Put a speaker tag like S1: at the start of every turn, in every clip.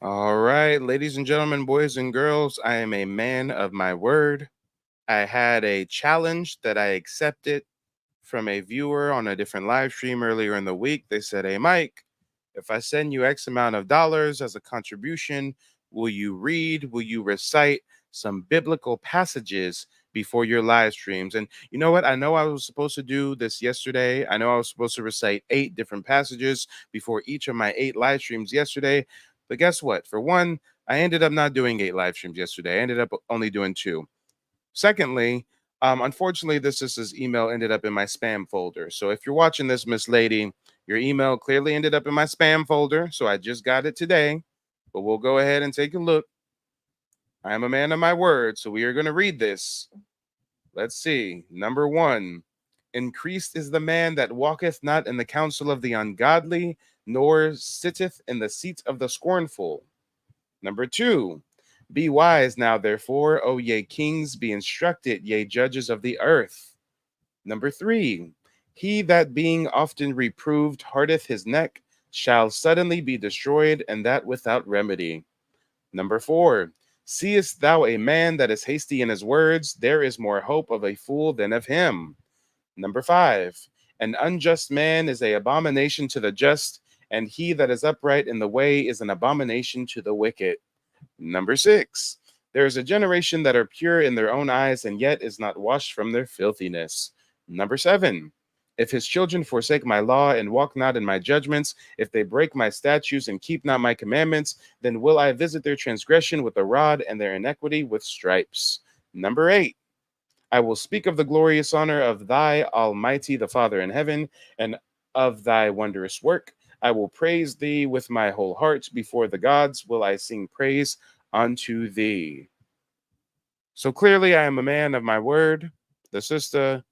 S1: All right, ladies and gentlemen, boys and girls, I am a man of my word. I had a challenge that I accepted from a viewer on a different live stream earlier in the week. They said, "Hey, Mike, if I send you X amount of dollars as a contribution, will you read, will you recite some biblical passages before your live streams?" And you know what? I know I was supposed to do this yesterday. I know I was supposed to recite 8 different passages before each of my 8 live streams yesterday. But guess what? For one, I ended up not doing 8 live streams yesterday. I ended up only doing 2. Secondly, unfortunately, this email ended up in my spam folder. So if you're watching this, Miss Lady, your email clearly ended up in my spam folder. So I just got it today, but we'll go ahead and take a look. I am a man of my word, so we are going to read this. Let's see. Number 1, increased is the man that walketh not in the counsel of the ungodly, nor sitteth in the seat of the scornful. Number 2, be wise now, therefore, O ye kings, be instructed, ye judges of the earth. Number 3, he that being often reproved hardeth his neck shall suddenly be destroyed, and that without remedy. Number 4, seest thou a man that is hasty in his words? There is more hope of a fool than of him. Number 5, an unjust man is an abomination to the just, and he that is upright in the way is an abomination to the wicked. Number 6, there is a generation that are pure in their own eyes, and yet is not washed from their filthiness. Number 7, if his children forsake my law and walk not in my judgments, if they break my statutes and keep not my commandments, then will I visit their transgression with a rod and their iniquity with stripes. Number 8, I will speak of the glorious honor of thy Almighty, the Father in heaven, and of thy wondrous work. I will praise thee with my whole heart. Before the gods will I sing praise unto thee. So clearly I am a man of my word. The sister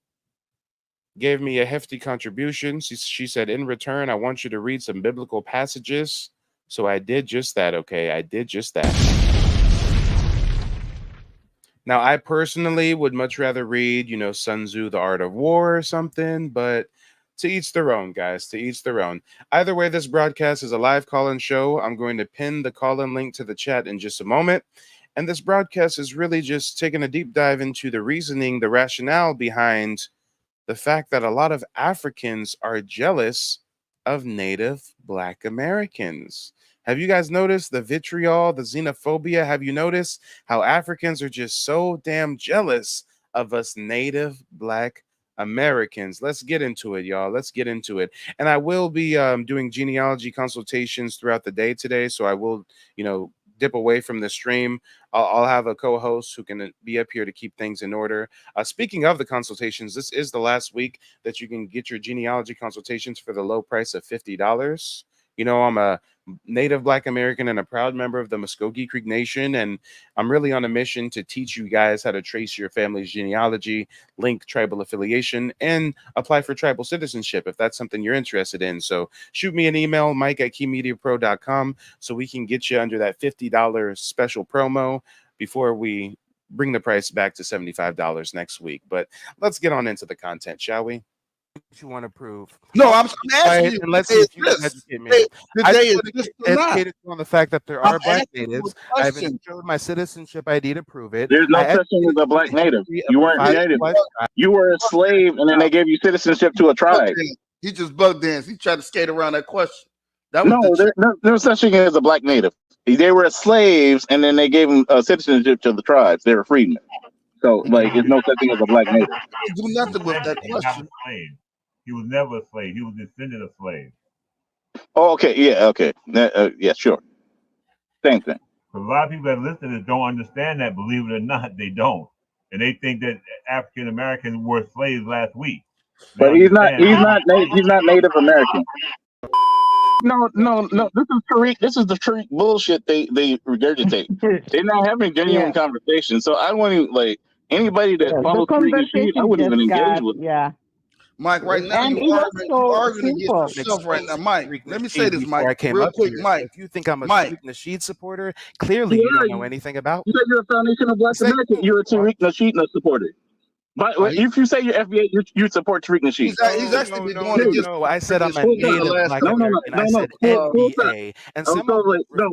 S1: gave me a hefty contribution. She said, in return, I want you to read some biblical passages. So I did just that, okay? I did just that. Now, I personally would much rather read, Sun Tzu, The Art of War or something, but to each their own, guys, to each their own. Either way, this broadcast is a live call-in show. I'm going to pin the call-in link to the chat in just a moment. And this broadcast is really just taking a deep dive into the reasoning, the rationale behind the fact that a lot of Africans are jealous of Native Black Americans. Have you guys noticed the vitriol, the xenophobia? Have you noticed how Africans are just so damn jealous of us Native Black Americans? Let's get into it, y'all. Let's get into it. And I will be doing genealogy consultations throughout the day today. So I will, dip away from the stream. I'll have a co-host who can be up here to keep things in order. Speaking of the consultations, this is the last week that you can get your genealogy consultations for the low price of $50. I'm a Native Black American and a proud member of the Muscogee Creek Nation, and I'm really on a mission to teach you guys how to trace your family's genealogy, link tribal affiliation, and apply for tribal citizenship if that's something you're interested in. So shoot me an email, mike@keymediapro.com, so we can get you under that $50 special promo before we bring the price back to $75 next week. But let's get on into the content, shall we? What you want to prove?
S2: No, I'm asking you.
S1: And let's see if you can educate me. I just educated on the fact that there are Black natives. I've showed my citizenship ID to prove it.
S3: There's no such thing as a Black native. You weren't native. You were a slave, and then they gave you citizenship to a tribe.
S2: He just bug danced. He tried to skate around that question.
S3: There's no such thing as a Black native. They were slaves, and then they gave them citizenship to the tribes. They were freedmen. So, there's no such thing as a Black native.
S2: Do nothing with that question.
S4: He was never a slave. He was descendant of slaves.
S3: Oh, okay. Yeah, okay. Yeah, sure. Same thing.
S4: A lot of people that listen to this don't understand that. Believe it or not, they don't. And they think that African Americans were slaves last week.
S3: But he's not Native American. No. This is the Tariq bullshit they regurgitate. They're not having genuine conversations. So I wouldn't anybody that follows Tariq, I wouldn't even engage with.
S5: Yeah.
S2: Mike, right now you're arguing against yourself right now. Mike, let me say this, Mike, real quick, Mike.
S1: If you think I'm a Tariq Nasheed supporter, clearly you don't know anything about.
S3: You said you're a foundational Black American. You're a Tariq Nasheed supporter. But if you say you're FBA, you support Tariq Nasheed.
S2: He's actually been going against.
S1: No, I said I'm a native Black American. I said NBA, and some of them refer to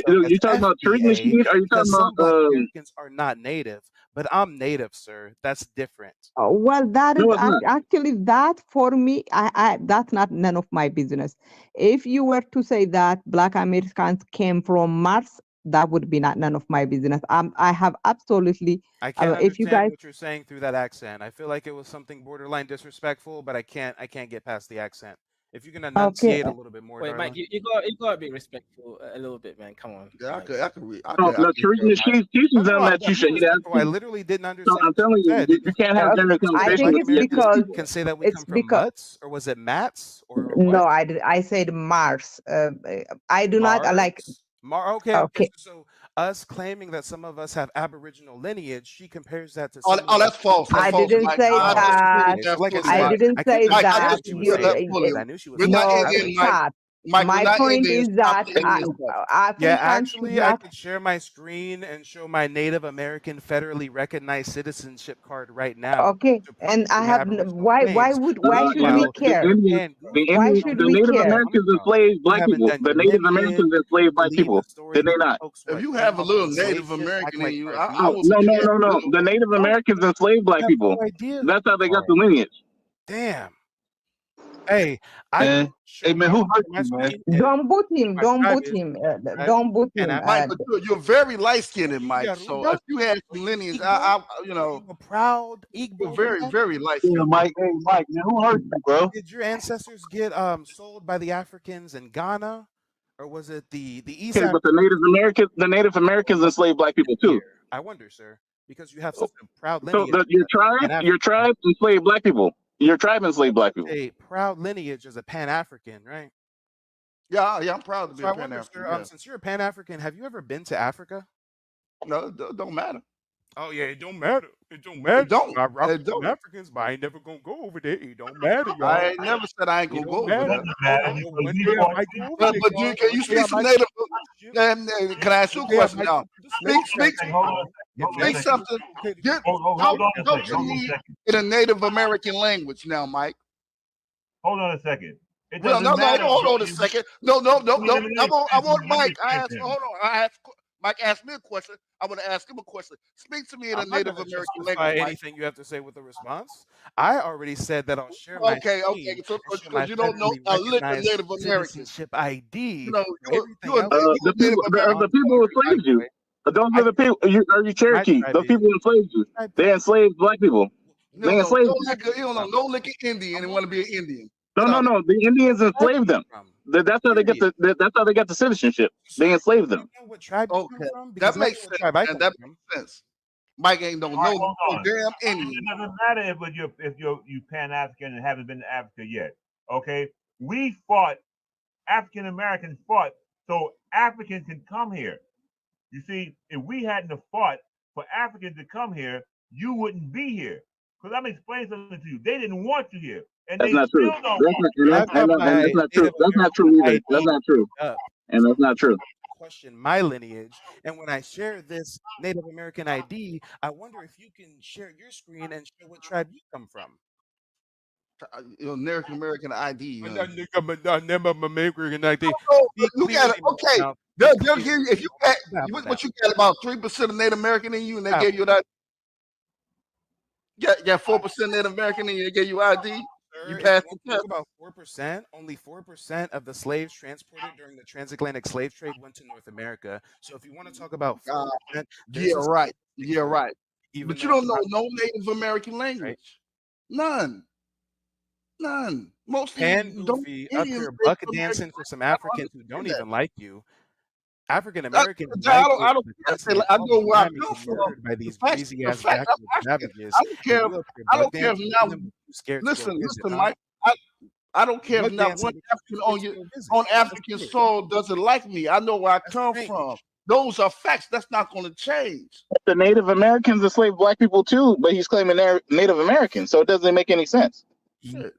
S1: themselves
S3: you talking about Tariq Nasheed? Are you talking
S1: some
S3: about
S1: Black Americans are not native, but I'm native, sir. That's different.
S5: Well, that is actually that for me. I that's not none of my business. If you were to say that Black Americans came from Mars, that would be not none of my business. I have absolutely.
S1: I can't
S5: if you
S1: understand
S5: guys,
S1: what you're saying through that accent. I feel like it was something borderline disrespectful, but I can't get past the accent. If you can enunciate a little bit more,
S6: Wait, Mike, you got to be respectful a little bit, man. Come on.
S2: Yeah,
S6: Mike.
S2: I could read.
S3: Tariq Nasheed teaches them that you should eat ass.
S1: I literally didn't understand.
S3: I'm telling you, you can't have general conversation.
S5: I think it's because
S1: can say that we come from mutts, or was it mats, or
S5: no, I said Mars. I do not like.
S1: Okay. So us claiming that some of us have Aboriginal lineage, she compares that to.
S2: Oh, that's false.
S5: I didn't say that. I didn't say that.
S1: I knew she was.
S5: No, Pat. My point is that
S1: actually, I could share my screen and show my Native American federally recognized citizenship card right now.
S5: Okay, and I have why should we care? Why should we
S3: Native
S5: care?
S3: Americans enslaved Black people. The Native Americans enslaved Black people. Did they not?
S2: If you have a little Native American in you,
S3: no. The Native Americans enslaved Black people. That's how they got the lineage.
S1: Damn. Hey,
S3: man, who hurt you, man?
S5: Don't boot him. Don't boot him. Don't boot him.
S2: Mike, but you're very light-skinned, Mike. So if you had some lineage,
S1: a proud
S2: Igbo, very light-skinned.
S3: Yeah, Mike, hey, Mike, man, who hurt you, bro?
S1: Did your ancestors get sold by the Africans in Ghana, or was it the East?
S3: Okay, but the Native Americans enslaved Black people too.
S1: I wonder, sir, because you have such a proud lineage.
S3: So your tribe enslaved Black people. Your tribe enslaved Black people.
S1: A proud lineage as a Pan-African, right?
S2: Yeah, I'm proud to be a Pan-African.
S1: Since you're a Pan-African, have you ever been to Africa?
S2: No, it don't matter.
S1: Oh yeah, it don't matter. It don't matter.
S2: It don't.
S1: I rock with some Africans, but I ain't never gonna go over there. It don't matter, y'all.
S2: I ain't never said I ain't gonna go over there.
S3: But
S2: can you speak some Native? Can I ask you a question now? Speak something. Talk to me in a Native American language now, Mike.
S4: Hold on a second.
S2: Hold on a second. No. I want Mike. Hold on. Mike asked me a question. I want to ask him a question. Speak to me in a Native American language.
S1: Anything you have to say with a response? I already said that I'll share my
S2: Okay. So because you don't know a lick of Native American
S1: citizenship ID.
S3: The people who enslaved you. Those are the people. Are you Cherokee? Those people who enslaved you. They enslaved Black people. They enslaved.
S2: No lick of Indian and want to be an Indian.
S3: No. The Indians enslaved them. That's how they get the citizenship. They enslaved them.
S2: That makes sense. That makes sense. Mike ain't no damn Indian.
S4: It doesn't matter if you Pan-African and haven't been to Africa yet. Okay, we fought. African Americans fought so Africans can come here. You see, if we hadn't have fought for Africans to come here, you wouldn't be here. Because I'm explaining something to you. They didn't want you here. And
S3: that's not true. That's not true. That's not true either. That's not true. And that's not true.
S1: Question my lineage, and when I share this Native American ID, I wonder if you can share your screen and show what tribe you come from.
S2: Native American ID.
S1: You got
S2: it. Okay. They'll give you, if you what you got about 3% of Native American in you, and they gave you that. Yeah, 4% Native American in you, they gave you ID. You passed the test.
S1: About 4%. Only 4% of the slaves transported during the transatlantic slave trade went to North America. So if you want to talk about 4%,
S2: yeah, right. But you don't know no Native American language. Right? None. Most
S1: Goofy up here buck dancing for some Africans who don't even like you. African Americans.
S2: I know where I come from.
S1: By these crazy ass savages.
S2: I don't care if now. Listen, Mike. I don't care if not one African on African soil doesn't like me. I know where I come from. Those are facts. That's not going to change.
S3: The Native Americans enslaved Black people too, but he's claiming they're Native Americans, so it doesn't make any sense.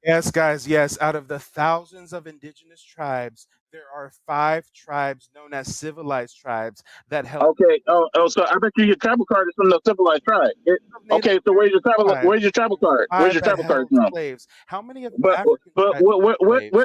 S1: Yes, guys. Yes, out of the thousands of indigenous tribes, there are 5 tribes known as civilized tribes that held.
S3: Okay. So I bet you your tribal card is from the civilized tribe. Okay. So where's your tribal card? Where's your tribal card from?
S1: Slaves. How many of the
S3: But
S1: African tribes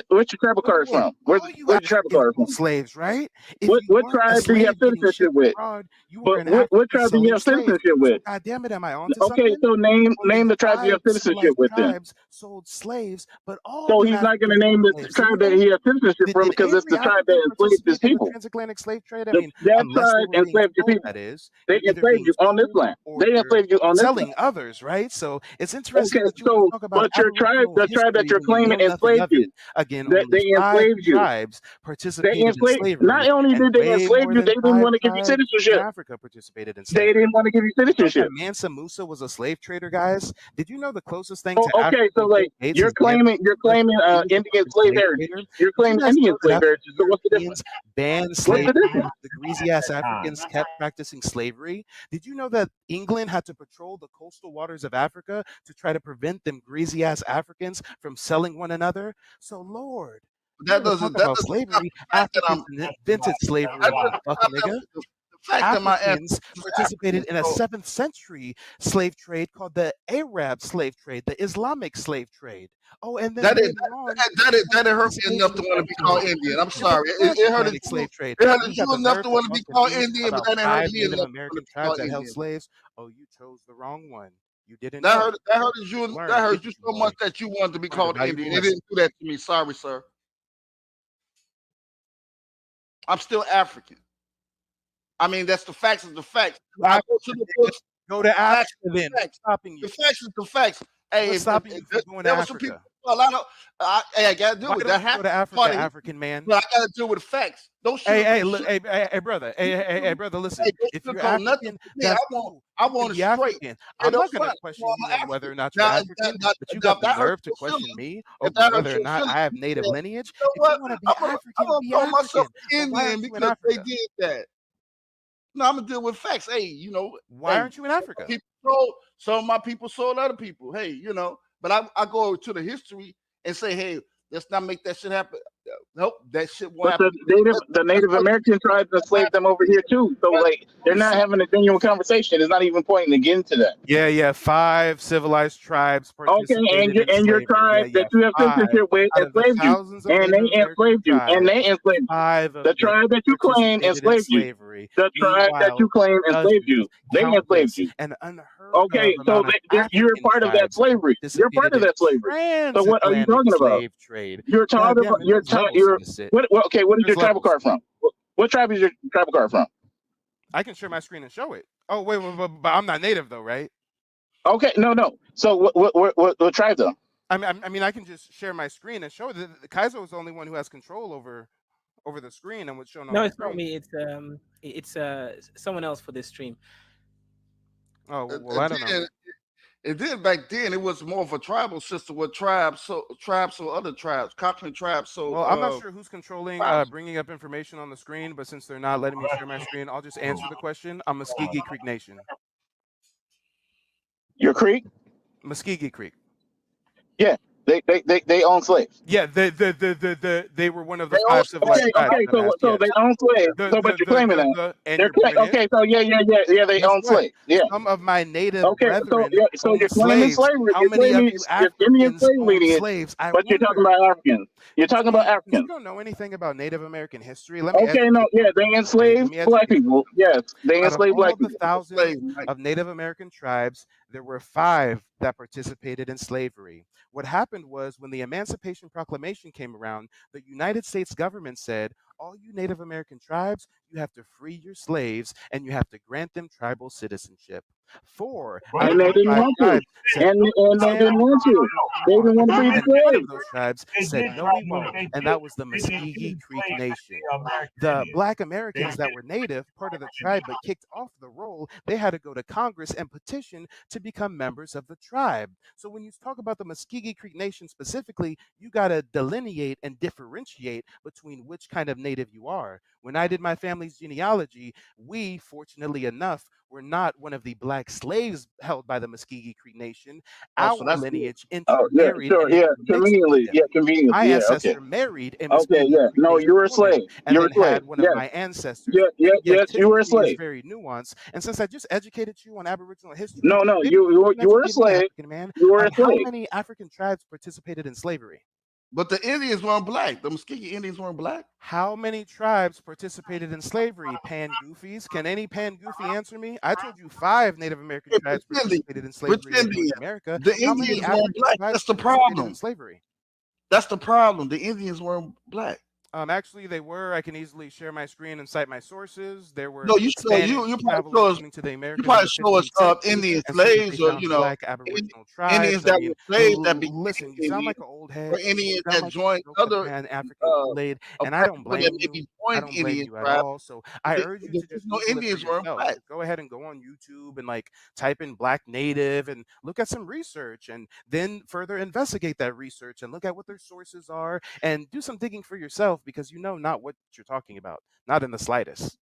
S3: what's your tribal card from? Where's
S1: all you
S3: your tribal card from?
S1: slaves, right? If
S3: What
S1: you weren't a
S3: tribe do you
S1: slave
S3: have
S1: getting
S3: citizenship
S1: shipped
S3: with?
S1: abroad, you were
S3: But
S1: an African
S3: what tribe do you
S1: selling
S3: have
S1: slaves.
S3: citizenship with?
S1: God damn it, am I on to
S3: Okay,
S1: something?
S3: so name
S1: Only
S3: the tribe you have
S1: 5
S3: citizenship
S1: civilized
S3: with then.
S1: tribes sold slaves, but all
S3: So
S1: of
S3: he's not going to
S1: Africans
S3: name
S1: were
S3: the
S1: slaves.
S3: tribe that he has citizenship from because it's
S1: Every
S3: the tribe
S1: African
S3: that enslaved his
S1: participate in the
S3: people.
S1: transatlantic slave trade? I
S3: That
S1: mean, unless they
S3: tribe
S1: were being
S3: enslaved your
S1: sold,
S3: people.
S1: that is.
S3: They
S1: You're either
S3: enslaved
S1: being
S3: you on this
S1: sold
S3: land.
S1: or
S3: They
S1: you're
S3: enslaved you on this land.
S1: selling others, right? So it's interesting
S3: Okay,
S1: that you want
S3: so
S1: to talk about
S3: but your tribe,
S1: Aboriginal
S3: the tribe that
S1: history
S3: you're
S1: when you
S3: claiming
S1: know nothing
S3: enslaved
S1: of
S3: you.
S1: it. Again,
S3: That
S1: only
S3: they
S1: 5
S3: enslaved you.
S1: tribes
S3: They
S1: participated in
S3: enslaved. Not
S1: slavery,
S3: only
S1: and
S3: did they
S1: way
S3: enslave
S1: more
S3: you,
S1: than
S3: they didn't
S1: 5
S3: want to give you
S1: tribes in
S3: citizenship.
S1: Africa participated in
S3: They
S1: slavery.
S3: didn't want to give you
S1: Did you know
S3: citizenship.
S1: that Mansa Musa was a slave trader, guys? Did you know the closest thing
S3: Oh,
S1: to
S3: okay,
S1: Africa
S3: so
S1: Bill
S3: like
S1: Gates
S3: you're
S1: is
S3: claiming
S1: he was the
S3: Indian
S1: first
S3: slave
S1: slave
S3: heritage.
S1: trader?
S3: You're
S1: Did you
S3: claiming
S1: guys
S3: Indian
S1: know that
S3: slave
S1: after
S3: heritage.
S1: the
S3: So what's the difference?
S1: Europeans banned
S3: What's
S1: slavery,
S3: the difference?
S1: the greasy ass Africans kept practicing slavery? Did you know that England had to patrol the coastal waters of Africa to try to prevent them greasy ass Africans from selling one another? So, Lord, you
S2: That
S1: want to talk
S2: doesn't
S1: about
S2: stop
S1: slavery?
S2: the fact that
S1: Africans invented slavery,
S2: that
S1: you
S2: doesn't
S1: fuck
S2: stop
S1: nigga.
S2: the fact that my
S1: Africans
S2: ancestors are
S1: participated
S2: African.
S1: in a
S2: So
S1: 7th century slave trade called the Arab slave trade, the Islamic slave trade. Oh, and then later on,
S2: that hurt me enough to
S1: participated
S2: want to be called Indian. I'm
S1: in the
S2: sorry. It hurt
S1: transatlantic
S2: you.
S1: slave trade.
S2: It hurt
S1: You got
S2: you
S1: the
S2: enough
S1: nerve
S2: to
S1: to
S2: want to
S1: talk
S2: be
S1: to
S2: called
S1: me
S2: Indian, but
S1: about
S2: that didn't hurt
S1: 5
S2: me
S1: Native
S2: enough to want to
S1: American
S2: be
S1: tribes
S2: called
S1: that held
S2: Indian.
S1: slaves. Oh, you chose the wrong one. You didn't
S2: That
S1: know.
S2: hurt you.
S1: Learn,
S2: That hurt
S1: get
S2: you
S1: you,
S2: so
S1: boy.
S2: much that you wanted to be
S1: Learn a
S2: called
S1: valuable
S2: Indian. It
S1: lesson.
S2: didn't do that to me. Sorry, sir. I'm still African. I mean, that's the facts of the facts. I go to the books.
S1: Go to Africa
S2: Facts is the
S1: then. What's
S2: facts.
S1: stopping you?
S2: The facts is the facts. Hey,
S1: What's stopping you from going to
S2: there was some people.
S1: Africa?
S2: A lot of. Hey, I got to deal
S1: Why
S2: with
S1: don't
S2: that.
S1: you go to
S2: Happened.
S1: Africa, African man?
S2: But I got to deal with the facts. Don't
S1: Hey,
S2: sugarcoat
S1: brother. Hey, brother, listen.
S2: Hey, don't
S1: If you're
S2: sugarcoat nothing
S1: African,
S2: to me.
S1: that's
S2: I
S1: cool.
S2: want
S1: You can
S2: it
S1: be
S2: straight.
S1: African.
S2: Straight
S1: I'm
S2: up
S1: not going to
S2: front.
S1: question
S2: I'm
S1: you on whether or
S2: African.
S1: not you're African, but you got the
S2: that hurt
S1: nerve to
S2: your
S1: question
S2: feelings.
S1: me
S2: If
S1: over
S2: that hurt
S1: whether or
S2: your
S1: not
S2: feelings,
S1: I have native
S2: you
S1: lineage.
S2: know
S1: If you
S2: what?
S1: want to be
S2: I'm
S1: African,
S2: gonna
S1: be
S2: call myself
S1: African.
S2: an
S1: But why
S2: Indian
S1: aren't you in
S2: because they
S1: Africa?
S2: did that. No, I'm gonna deal with facts. Hey, you know.
S1: Why aren't you in Africa?
S2: Some of my people sold other people. Hey, you know. But I go to the history and say, hey, let's not make that shit happen. Nope, that shit won't
S3: But
S2: happen.
S3: the Native American tribes enslaved them over here too. So like they're not having a genuine conversation. It's not even pointing to get into that.
S1: Yeah. 5 civilized tribes
S3: Okay,
S1: participated in
S3: and your
S1: slavery.
S3: tribe that you have
S1: 5
S3: citizenship with
S1: out of the
S3: enslaved you,
S1: thousands of
S3: and
S1: Native
S3: they
S1: American
S3: enslaved you, and
S1: tribes.
S3: they enslaved you.
S1: 5 of
S3: The
S1: them
S3: tribe that you claim
S1: participated in
S3: enslaved you.
S1: slavery.
S3: The tribe that you
S1: Meanwhile,
S3: claim enslaved you. They enslaved
S1: countless
S3: you.
S1: and unheard
S3: Okay,
S1: of
S3: so
S1: amount of
S3: you're
S1: African
S3: part of that
S1: tribes
S3: slavery. You're part
S1: participated
S3: of
S1: in
S3: that slavery. So what are you
S1: transatlantic
S3: talking about?
S1: slave trade.
S3: You're
S1: God
S3: talking
S1: damn
S3: about
S1: it, there's levels to this shit.
S3: what is
S1: There's
S3: your tribal
S1: levels.
S3: card from? What tribe is your tribal card from?
S1: I can share my screen and show it. Oh wait, but I'm not native though, right?
S3: Okay, no. So what tribe though?
S1: I mean, I can just share my screen and show it. The Kaiser was the only one who has control over the screen and what's shown on
S6: No,
S1: the
S6: it's not
S1: screen.
S6: me. It's someone else for this stream.
S1: Oh well, I don't know.
S2: And then back then it was more of a tribal system with tribes so other tribes, Cockney tribes. So
S1: well, I'm not sure who's controlling bringing up information on the screen, but since they're not letting me share my screen, I'll just answer the question. I'm Muscogee Creek Nation.
S3: Your creek?
S1: Muscogee Creek.
S3: Yeah, they own slaves.
S1: Yeah, they were one of the 5 civilized tribes.
S3: Okay, so they own slaves. But you're claiming that. Okay, so yeah, they own slaves. Yeah.
S1: Some of my native brethren
S3: so you're
S1: own
S3: claiming
S1: slaves.
S3: slavery.
S1: How
S3: You're
S1: many of
S3: claiming
S1: you
S3: Indian
S1: Africans
S3: slave
S1: own
S3: lineage,
S1: slaves?
S3: but you're talking about Africans. You're talking about Africans.
S1: You don't know anything about Native American history. Let me
S3: they enslaved black people. Yes, they enslaved black people.
S1: Out of all the thousands of Native American tribes, there were 5 that participated in slavery. What happened was when the Emancipation Proclamation came around, the United States government said, all you Native American tribes, you have to free your slaves and you have to grant them tribal citizenship. 4 out of
S3: And they didn't want to. And they didn't want to. They didn't want to free the slaves.
S1: 1 of those tribes said, no, we won't. And that was the Muscogee Creek Nation. The Black Americans that were Native, part of the tribe, but kicked off the roll, they had to go to Congress and petition to become members of the tribe. So when you talk about the Muscogee Creek Nation specifically, you got to delineate and differentiate between which kind of Native native you are. When I did my family's genealogy, we, fortunately enough, were not one of the black slaves held by the Muscogee Creek Nation.
S2: Oh,
S1: Our
S2: so that's good.
S1: lineage
S3: Oh, yeah,
S1: intermarried
S3: sure,
S1: and
S3: yeah,
S1: intermixed with
S3: conveniently,
S1: them.
S3: yeah, conveniently,
S1: My
S3: yeah, okay.
S1: ancestor married a
S3: Okay,
S1: Muscogee
S3: yeah,
S1: Creek
S3: no,
S1: Nation
S3: you were a
S1: woman
S3: slave.
S1: and
S3: You're a
S1: then
S3: slave.
S1: had one of
S3: Yes,
S1: my ancestors.
S3: yes,
S1: The
S3: you were a
S1: activity is
S3: slave.
S1: very nuanced. And since I just educated you on Aboriginal history,
S3: No, no,
S1: maybe
S3: you were a
S1: educate me,
S3: slave.
S1: African man,
S3: You were a
S1: on how
S3: slave.
S1: many African tribes participated in slavery.
S2: But the Indians weren't black. The Muscogee Indians weren't black.
S1: How many tribes participated in slavery? Pan Goofies. Can any Pan Goofy answer me? I told you 5 Native American tribes participated in slavery in North America.
S2: The
S1: How many
S2: Indians weren't
S1: African
S2: black.
S1: tribes
S2: That's the
S1: participated in
S2: problem.
S1: slavery?
S2: That's the problem. The Indians weren't black.
S1: Actually, they were. I can easily share my screen and cite my sources. There were
S2: No, you
S1: Spanish
S2: probably
S1: travelers
S2: show us.
S1: coming to the
S2: You
S1: Americas
S2: probably
S1: in the
S2: show us
S1: 15th century,
S2: Indian
S1: and said that they
S2: slaves, or
S1: found black Aboriginal
S2: Indians
S1: tribes. I
S2: that
S1: mean,
S2: were slaves that became
S1: listen, you sound like an old head.
S2: or
S1: You
S2: Indians
S1: sound
S2: that
S1: like
S2: joined
S1: you broke the
S2: other
S1: Pan-African Kool-Aid, and I
S2: black
S1: don't
S2: people that
S1: blame you.
S2: maybe
S1: I
S2: joined
S1: don't blame
S2: Indian
S1: you at
S2: tribes.
S1: all. So I urge you to just
S2: No
S1: Google it for
S2: Indians weren't
S1: yourself.
S2: black.
S1: Just go ahead and go on YouTube and like type in Black Native and look at some research, and then further investigate that research and look at what their sources are and do some digging for yourself, because you know not what you're talking about, not in the slightest.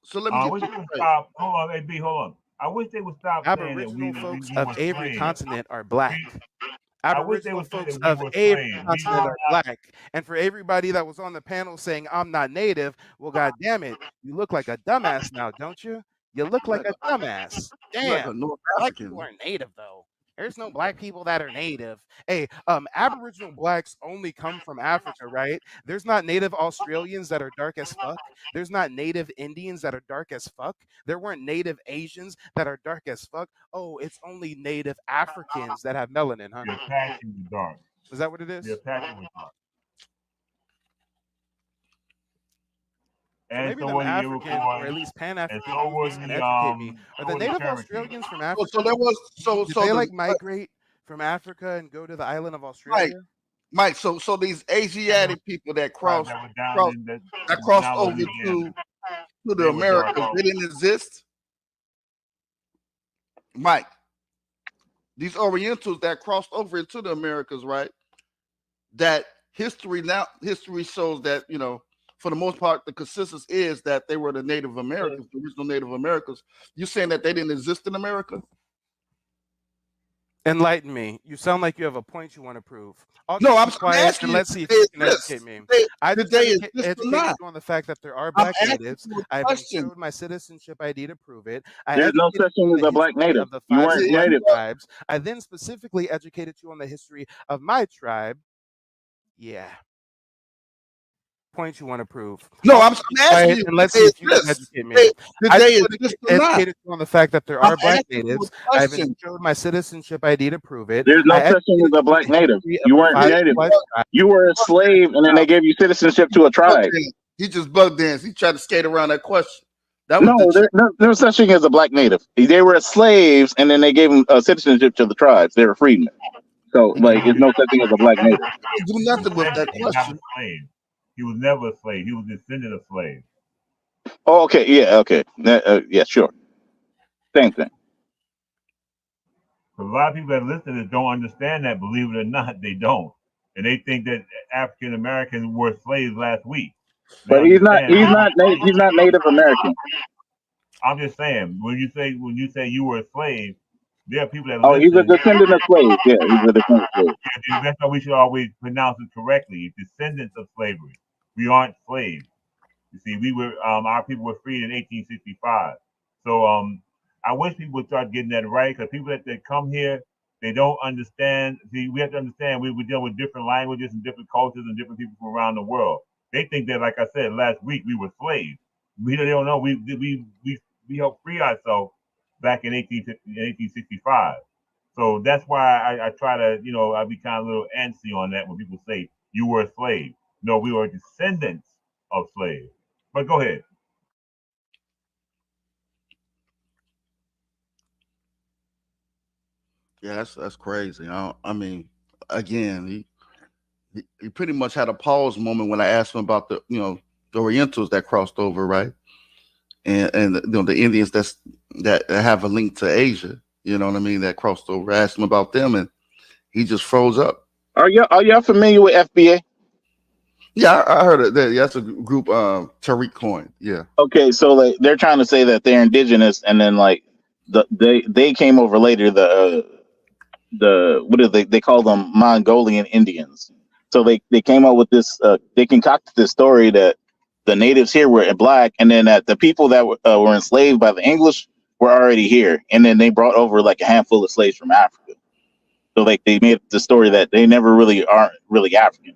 S2: So let me get
S4: wish they would stop. Hold on, AB, hold on. I wish they would stop saying that
S1: Aboriginal folks of every
S4: slaves.
S1: continent are black.
S4: I wish they
S1: Aboriginal
S4: would say
S1: folks
S4: that we
S1: of
S4: were
S1: every
S4: slaves.
S1: continent are black. And for everybody that was on the panel saying I'm not native, well, God damn it, you look like a dumbass now, don't you? You look like a dumbass.
S2: like a
S1: Damn.
S2: North
S1: Black
S2: African.
S1: people aren't native though. There's no black people that are native. Hey, Aboriginal blacks only come from Africa, right? There's not native Australians that are dark as fuck. There's not native Indians that are dark as fuck. There weren't native Asians that are dark as fuck. Oh, it's only native Africans that have melanin, huh?
S4: The Apache was dark.
S1: Is that what it is?
S4: The Apache was dark.
S1: So
S4: And
S1: maybe
S4: so
S1: them
S4: were the
S1: African,
S4: Iroquois,
S1: or at least Pan-African
S4: and so were
S1: Goofies can
S4: the
S1: educate me. Are the
S4: so were the
S1: native
S4: Cherokees.
S1: Australians from Africa?
S2: So there was
S1: Did they like migrate from Africa and go to the island of Australia?
S2: Mike, so these Asiatic people that crossed over to the Americas, they didn't exist. Mike, these Orientals that crossed over into the Americas, right? That history shows that, you know, for the most part, the consensus is that they were the Native Americans, the original Native Americans. You saying that they didn't exist in America?
S1: Enlighten me. You sound like you have a point you want to prove.
S2: No, I'm asking
S1: and
S2: you.
S1: let's see if you can educate me. I just educate you on the fact that there are black natives. I've showed my citizenship ID to prove it.
S3: There's no such thing as a black native.
S1: Of the
S3: You
S1: 5
S3: weren't native.
S1: tribes. I then specifically educated you on the history of my tribe. Yeah. Point you want to prove.
S2: No, I'm asking you.
S1: And let's see if you can educate me. I educated you on the fact that there are black natives. I've showed my citizenship ID to prove it.
S3: There's no such thing as a black native. You weren't native. You were a slave, and then they gave you citizenship to a tribe.
S2: He just bug danced. He tried to skate around that question.
S3: There's no such thing as a black native. They were slaves, and then they gave them citizenship to the tribes. They were freedmen. So, like, there's no such thing as a black native.
S2: Do nothing with that question.
S4: He was never a slave. He was a descendant of slaves.
S3: Oh, okay. Yeah. Okay. Yeah. Sure. Same thing.
S4: A lot of people that listen to don't understand that. Believe it or not, they don't, and they think that African Americans were slaves last week.
S3: But he's not Native American.
S4: I'm just saying, when you say you were a slave, there are people that.
S3: Oh, he's a descendant of slaves. Yeah, he's a descendant of slaves.
S4: That's why we should always pronounce it correctly. Descendants of slavery. We aren't slaves. You see, we were our people were freed in 1865. So I wish people would start getting that right, because people that come here, they don't understand. See, we have to understand we deal with different languages and different cultures and different people from around the world. They think that, like I said last week, we were slaves. They don't know we helped free ourselves back in 1865. So that's why I try to, I be kind of a little antsy on that when people say you were a slave. No, we were descendants of slaves. But go ahead.
S2: Yeah, that's crazy. I mean, again, he pretty much had a pause moment when I asked him about the Orientals that crossed over, right? And the Indians that have a link to Asia, you know what I mean, that crossed over. I asked him about them, and he just froze up.
S3: Are y'all familiar with FBA?
S2: Yeah, I heard of that. Yeah, that's a group Tariq coined. Yeah.
S3: Okay, so like they're trying to say that they're indigenous, and then like they came over later. The what do they call them? Mongolian Indians. So they came up with this. They concocted this story that the natives here were black, and then that the people that were enslaved by the English were already here, and then they brought over like a handful of slaves from Africa. So like they made the story that they never really aren't really African.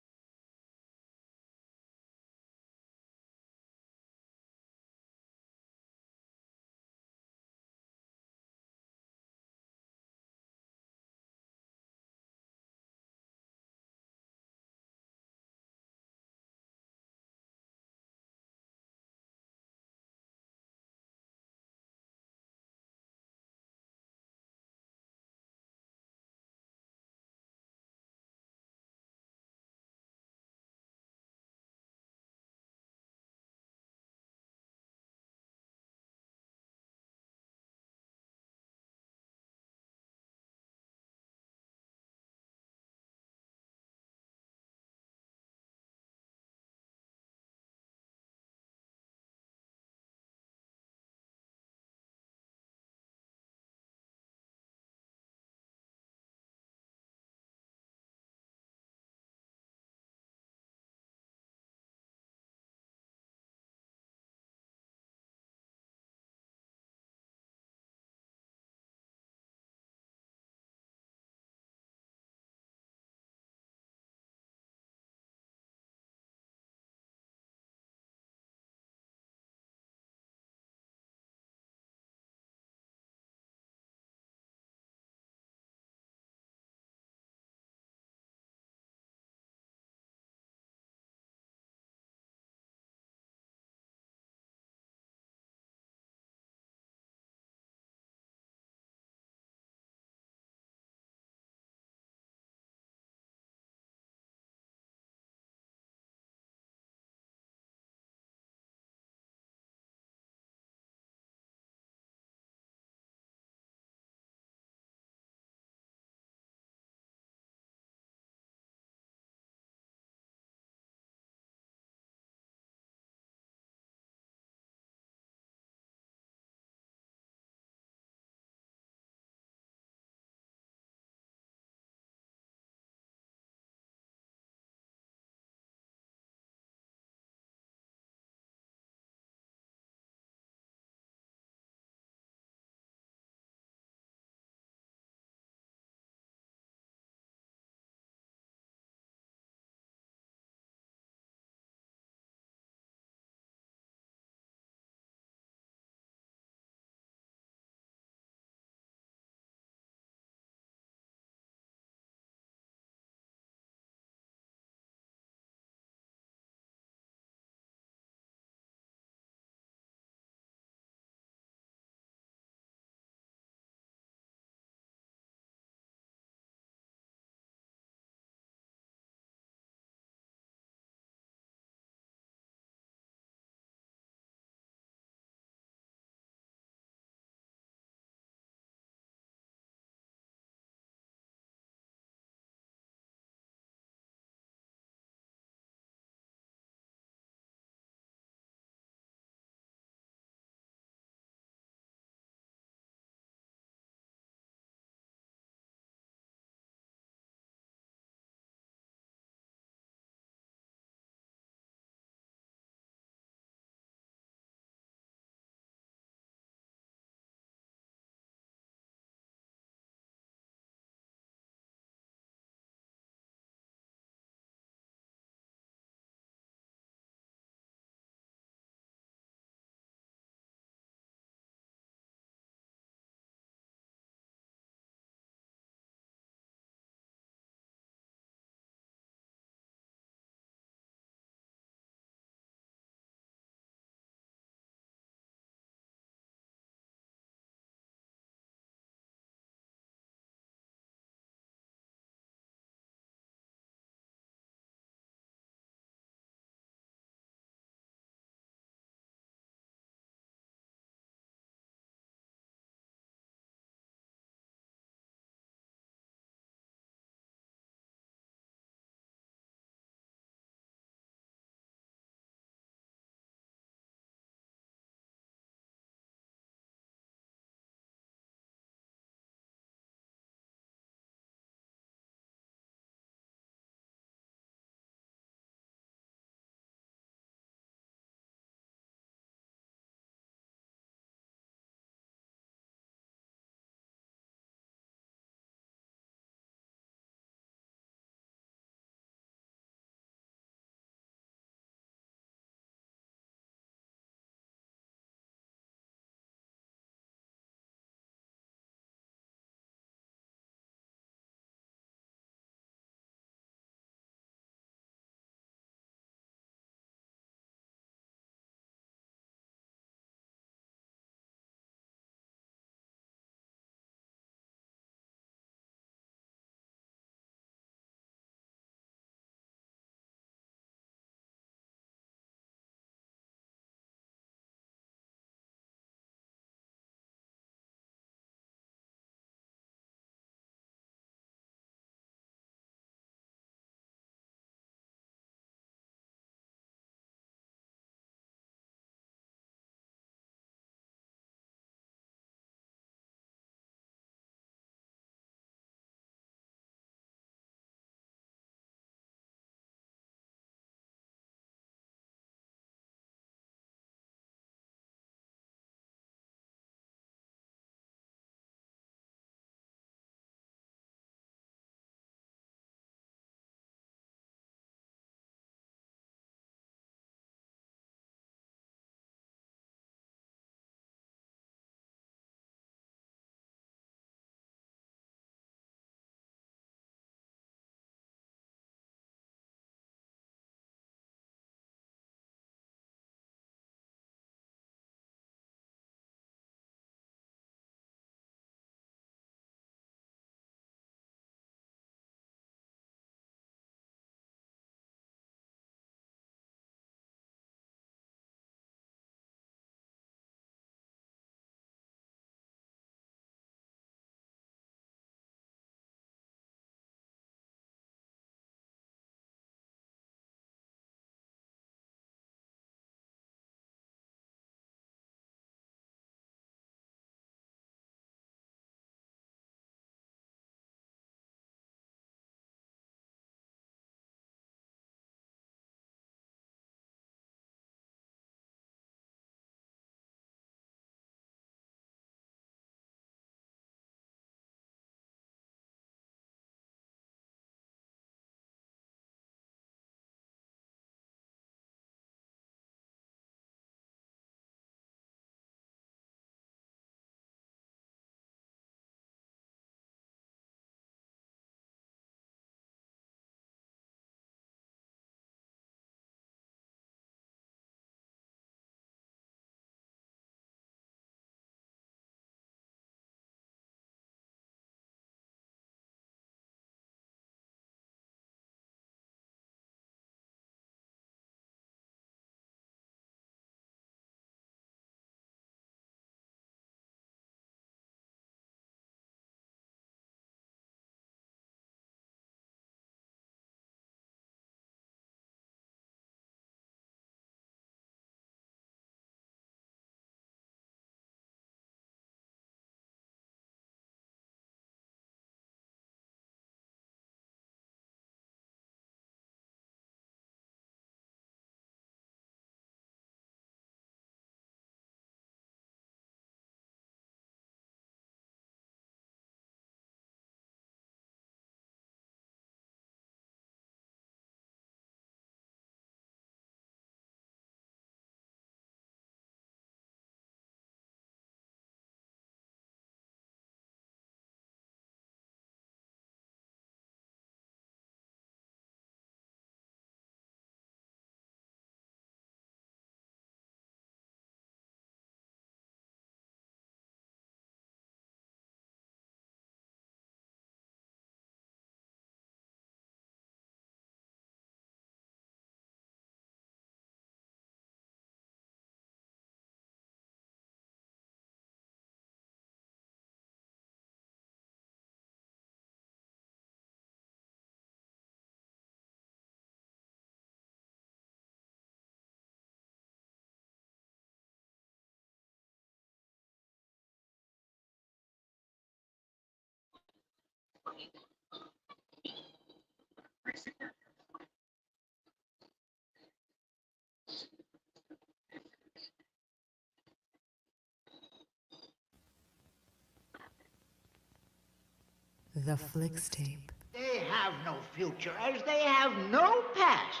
S7: The Flicks Tape.
S8: They have no future as they have no past.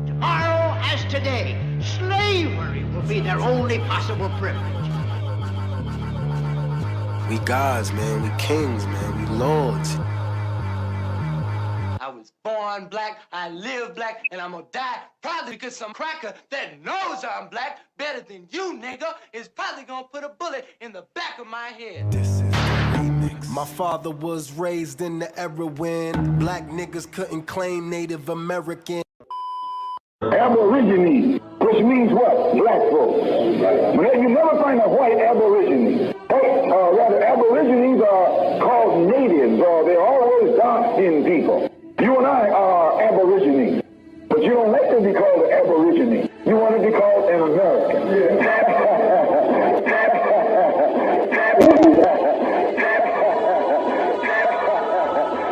S8: Tomorrow as today, slavery will be their only possible privilege.
S9: We gods, man. We kings, man. We lords.
S10: I was born black, I live black, and I'm gonna die probably because some cracker that knows I'm black better than you, nigga, is probably gonna put a bullet in the back of my head.
S9: This is the remix. My father was raised in the era when black niggas couldn't claim Native American.
S11: Aborigines, which means what? Black folks. But you never find a white aborigine. Rather, aborigines are called natives, or they're always dark-skinned people. You and I are aborigines, but you don't like to be called an aborigine. You want to be called an American.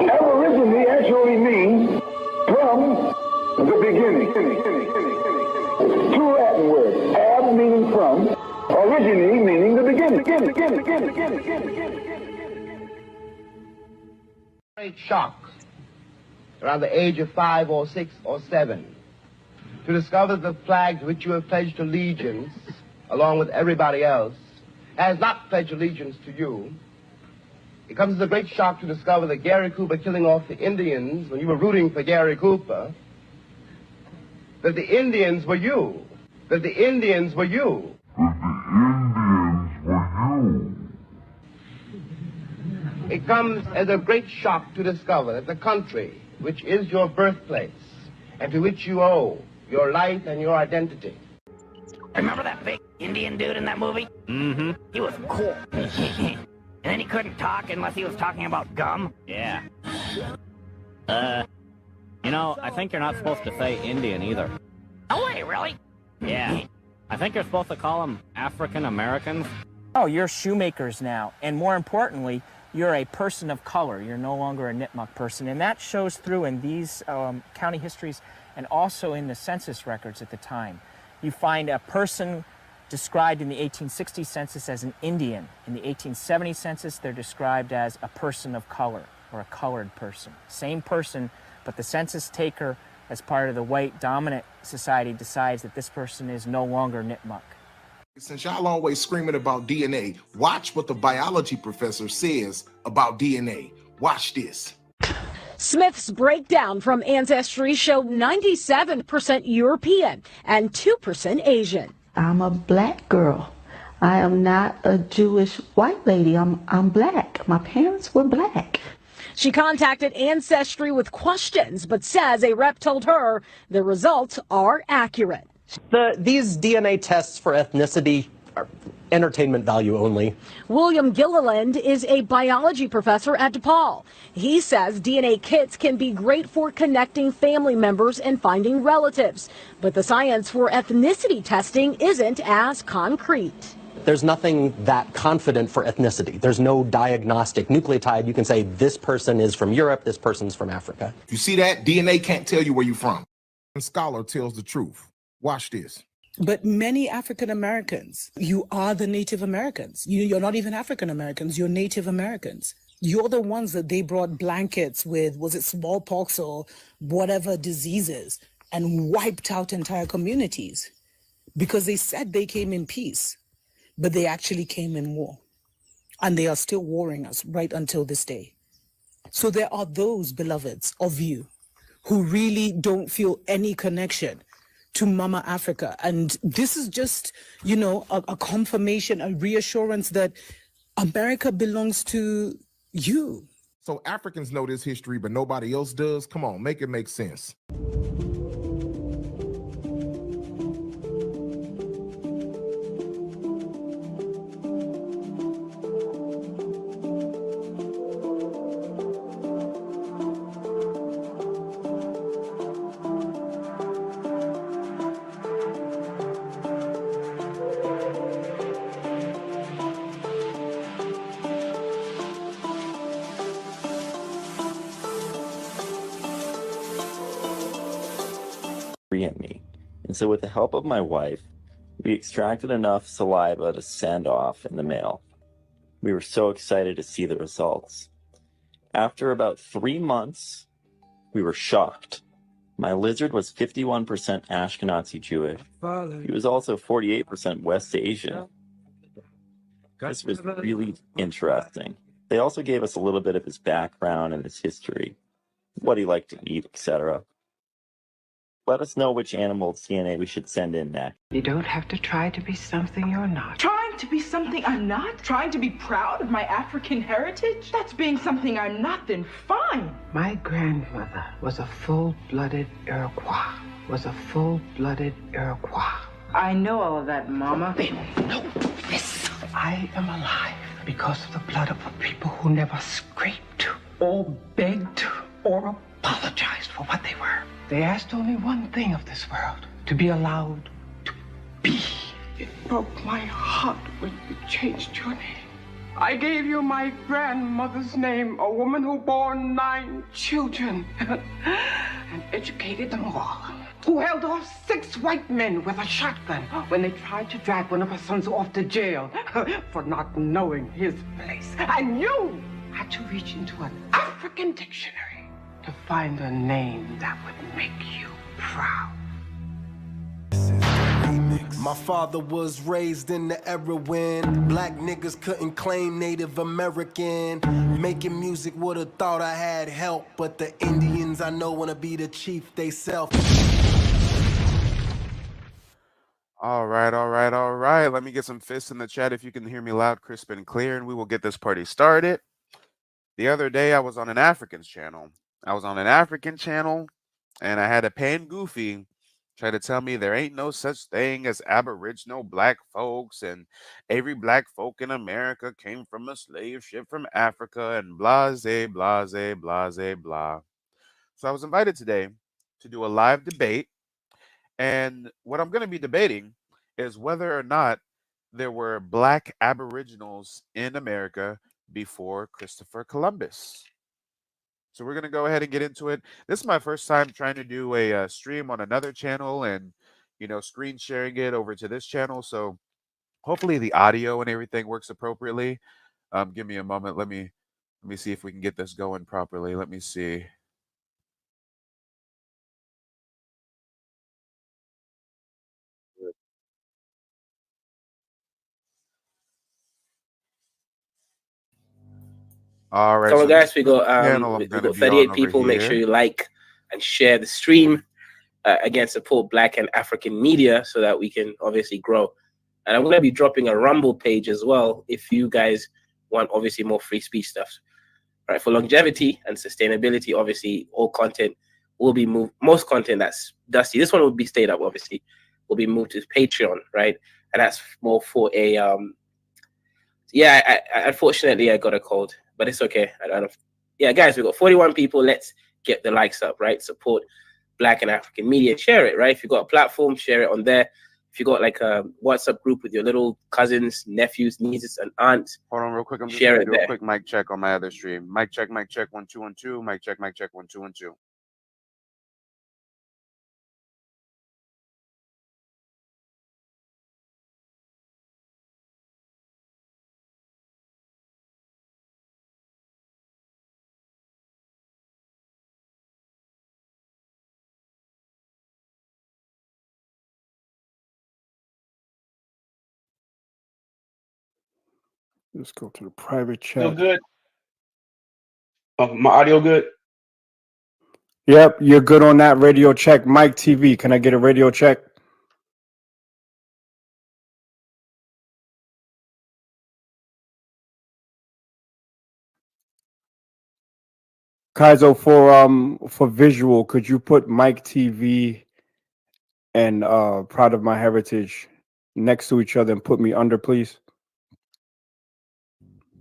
S11: Aborigine actually means from the beginning. Two Latin words, ab meaning from, origine meaning the beginning.
S8: Great shock around the age of 5 or 6 or 7 to discover the flag to which you have pledged allegiance, along with everybody else, has not pledged allegiance to you. It comes as a great shock to discover that Gary Cooper killing off the Indians when you were rooting for Gary Cooper, that the Indians were you. That the Indians were you. It comes as a great shock to discover that the country, which is your birthplace, and to which you owe your life and your identity.
S12: Remember that big Indian dude in that movie? Mm-hmm. He was cool. And then he couldn't talk unless he was talking about gum.
S13: Yeah. You know, I think you're not supposed to say Indian either.
S12: No way, really?
S13: Yeah. I think you're supposed to call them African Americans.
S14: Oh, you're shoemakers now. And more importantly, you're a person of color. You're no longer a Nipmuc person. And that shows through in these county histories and also in the census records at the time. You find a person described in the 1860 census as an Indian. In the 1870 census, they're described as a person of color or a colored person. Same person, but the census taker, as part of the white dominant society, decides that this person is no longer Nipmuc.
S15: Since y'all always screaming about DNA, watch what the biology professor says about DNA. Watch this.
S16: Smith's breakdown from Ancestry showed 97% European and 2% Asian.
S17: I'm a black girl. I am not a Jewish white lady. I'm black. My parents were black.
S16: She contacted Ancestry with questions, but says a rep told her the results are accurate.
S18: These DNA tests for ethnicity are entertainment value only.
S16: William Gilliland is a biology professor at DePaul. He says DNA kits can be great for connecting family members and finding relatives, but the science for ethnicity testing isn't as concrete.
S18: There's nothing that confident for ethnicity. There's no diagnostic nucleotide. You can say this person is from Europe, this person's from Africa.
S15: You see that? DNA can't tell you where you're from. A scholar tells the truth. Watch this.
S19: But many African Americans, you are the Native Americans. You're not even African Americans, you're Native Americans. You're the ones that they brought blankets with, was it smallpox or whatever diseases, and wiped out entire communities because they said they came in peace, but they actually came in war. And they are still warring us right until this day. So there are those beloveds of you who really don't feel any connection to Mama Africa. And this is just, you know, a confirmation, a reassurance that America belongs to you.
S15: So Africans know this history, but nobody else does? Come on, make it make sense.
S20: And so with the help of my wife, we extracted enough saliva to send off in the mail. We were so excited to see the results. After about 3 months, we were shocked. My lizard was 51% Ashkenazi Jewish. He was also 48% West Asian. This was really interesting. They also gave us a little bit of his background and his history, what he liked to eat, etc. Let us know which animal's DNA we should send in next.
S21: You don't have to try to be something you're not.
S22: Trying to be something I'm not? Trying to be proud of my African heritage? That's being something I'm not, then fine.
S21: My grandmother was a full-blooded Iroquois.
S22: I know all of that, Mama.
S21: They know this. I am alive because of the blood of a people who never scraped or begged or apologized for what they were. They asked only one thing of this world, to be allowed to be. It broke my heart when you changed your name. I gave you my grandmother's name, a woman who bore 9 children and educated them all, who held off 6 white men with a shotgun when they tried to drag one of her sons off to jail for not knowing his place. And you had to reach into an African dictionary to find a name that would make you proud.
S9: My father was raised in the era when black niggas couldn't claim Native American. Making music would've thought I had help, but the Indians I know wanna be the chief they self.
S1: All right. Let me get some fists in the chat if you can hear me loud, crisp, and clear, and we will get this party started. The other day, I was on an African's channel. And I had a pan goofy try to tell me there ain't no such thing as Aboriginal black folks, and every black folk in America came from a slave ship from Africa, and blase, blase, blase, blah. So I was invited today to do a live debate, and what I'm going to be debating is whether or not there were black Aboriginals in America before Christopher Columbus. So we're going to go ahead and get into it. This is my first time trying to do a stream on another channel and, screen sharing it over to this channel. So hopefully the audio and everything works appropriately. Give me a moment. Let me see if we can get this going properly. Let me see. All right.
S6: Come on,
S1: So
S6: guys, we got 38 people. Make sure you like and share the stream. Again, support Black and African media so that we can obviously grow. And I'm going to be dropping a Rumble page as well if you guys want obviously more free speech stuff. All right, for longevity and sustainability, obviously all content will be moved. Most content that's dusty, this one will be stayed up, obviously, will be moved to Patreon, right? And that's more for a unfortunately I got a cold, but it's okay. I don't know. Yeah, guys, we got 41 people. Let's get the likes up, right? Support Black and African media. Share it, right? If you've got a platform, share it on there. If you got like a WhatsApp group with your little cousins, nephews, nieces, and aunts,
S1: hold on real quick. I'm just
S6: share
S1: gonna
S6: it
S1: do
S6: there.
S1: a quick mic check on my other stream. Mic check, 1 2 1 2. Mic check 1 2 1 2.
S23: Let's go to the private
S24: Still
S23: chat.
S24: good? Oh, my audio good?
S23: Yep, you're good on that. Radio check. Mike TV. Can I get a radio check? Kaizo, for visual, could you put Mike TV and Proud of My Heritage next to each other and put me under, please?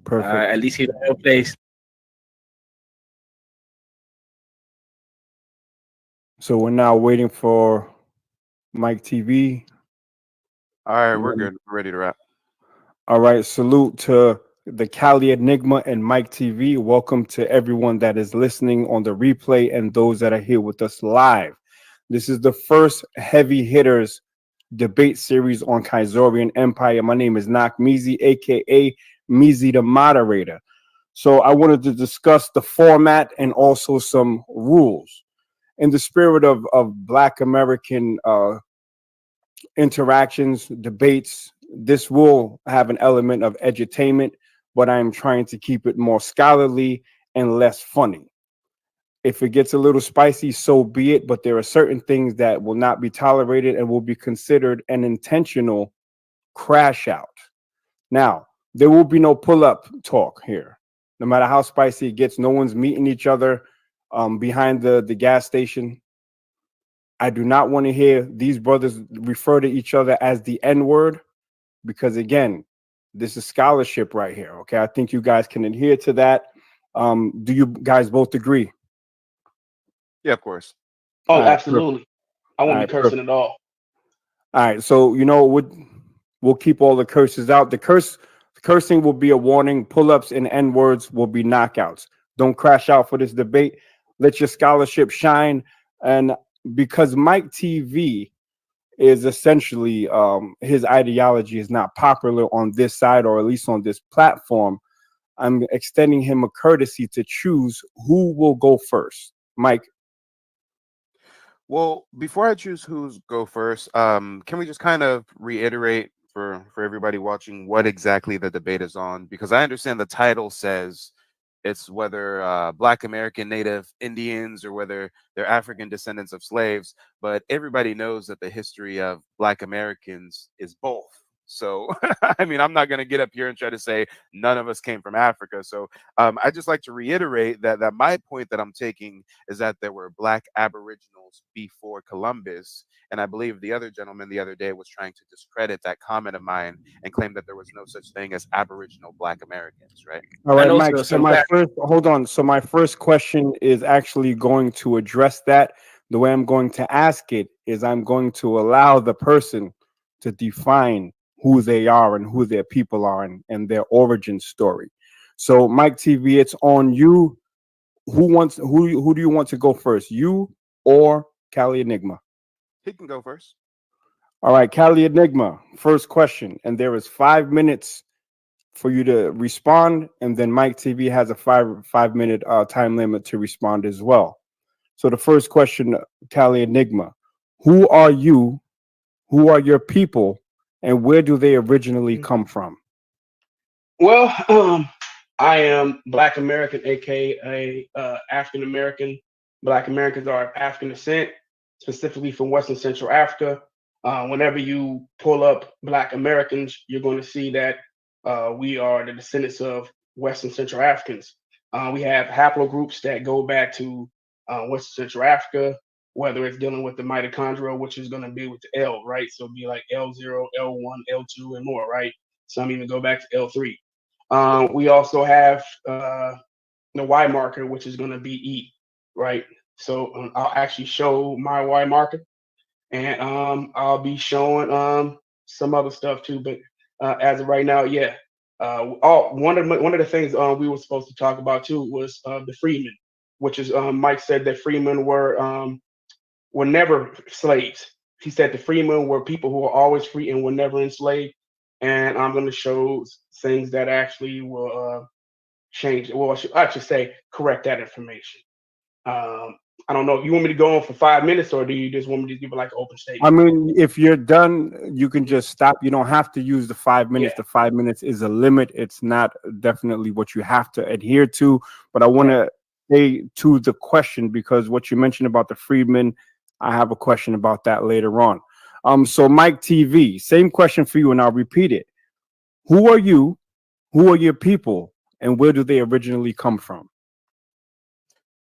S23: Perfect.
S6: At least he's in your place.
S23: So we're now waiting for Mike TV.
S1: All right, we're good. We're ready to wrap.
S23: All right, salute to the Cali Enigma and Mike TV. Welcome to everyone that is listening on the replay and those that are here with us live. This is the first heavy hitters debate series on Kaisorian Empire. My name is Nak Mizi, aka Mizi the moderator. So I wanted to discuss the format and also some rules. In the spirit of Black American interactions, debates, this will have an element of edutainment, but I'm trying to keep it more scholarly and less funny. If it gets a little spicy, so be it, but there are certain things that will not be tolerated and will be considered an intentional crash out. Now, there will be no pull-up talk here. No matter how spicy it gets, no one's meeting each other behind the gas station. I do not want to hear these brothers refer to each other as the N-word, because again, this is scholarship right here. Okay, I think you guys can adhere to that. Do you guys both agree?
S1: Yeah, of course.
S24: Oh,
S23: All right,
S24: absolutely. I won't
S23: all
S24: be
S23: right,
S24: cursing at all.
S23: All right, so you know we'll keep all the curses out. The cursing will be a warning. Pull-ups and N-words will be knockouts. Don't crash out for this debate. Let your scholarship shine. And because Mike TV is essentially his ideology is not popular on this side, or at least on this platform, I'm extending him a courtesy to choose who will go first. Mike.
S1: Well, before I choose who's go first, can we just kind of reiterate for everybody watching what exactly the debate is on? Because I understand the title says it's whether Black American Native Indians or whether they're African descendants of slaves, but everybody knows that the history of Black Americans is both. So, I mean, I'm not going to get up here and try to say none of us came from Africa. So, I just like to reiterate that my point that I'm taking is that there were Black Aboriginals before Columbus, and I believe the other gentleman the other day was trying to discredit that comment of mine and claim that there was no such thing as Aboriginal Black Americans, right?
S23: All right, Mike. So my first, hold on. So my first question is actually going to address that. The way I'm going to ask it is I'm going to allow the person to define who they are and who their people are and their origin story. So Mike TV, it's on you. Who do you want to go first? You or Cali Enigma?
S1: He can go first.
S23: All right, Cali Enigma, first question. And there is 5 minutes for you to respond, and then Mike TV has a five minute time limit to respond as well. So the first question, Cali Enigma, who are you? Who are your people? And where do they originally come from?
S24: Well, I am Black American, aka African American. Black Americans are of African descent, specifically from Western Central Africa. Whenever you pull up Black Americans, you're going to see that we are the descendants of Western Central Africans. We have haplogroups that go back to Western Central Africa, whether it's dealing with the mitochondria, which is going to be with the L, right? So it'd be like L0, L1, L2, and more, right? Some even go back to L3. We also have the Y marker, which is going to be E, right? So I'll actually show my Y marker, and I'll be showing some other stuff too. But as of right now, yeah. One of the things we were supposed to talk about too was the freedmen, which is Mike said that freedmen were never slaves. He said the freedmen were people who were always free and were never enslaved. And I'm going to show things that actually will change. Well, I should say correct that information. I don't know. You want me to go on for 5 minutes, or do you just want me to give it like an open statement?
S23: I mean, if you're done, you can just stop. You don't have to use the 5 minutes.
S24: Yeah.
S23: The 5 minutes is a limit. It's not definitely what you have to adhere to. But I want to say to the question, because what you mentioned about the freedmen, I have a question about that later on. So Mike TV, same question for you, and I'll repeat it. Who are you? Who are your people? And where do they originally come from?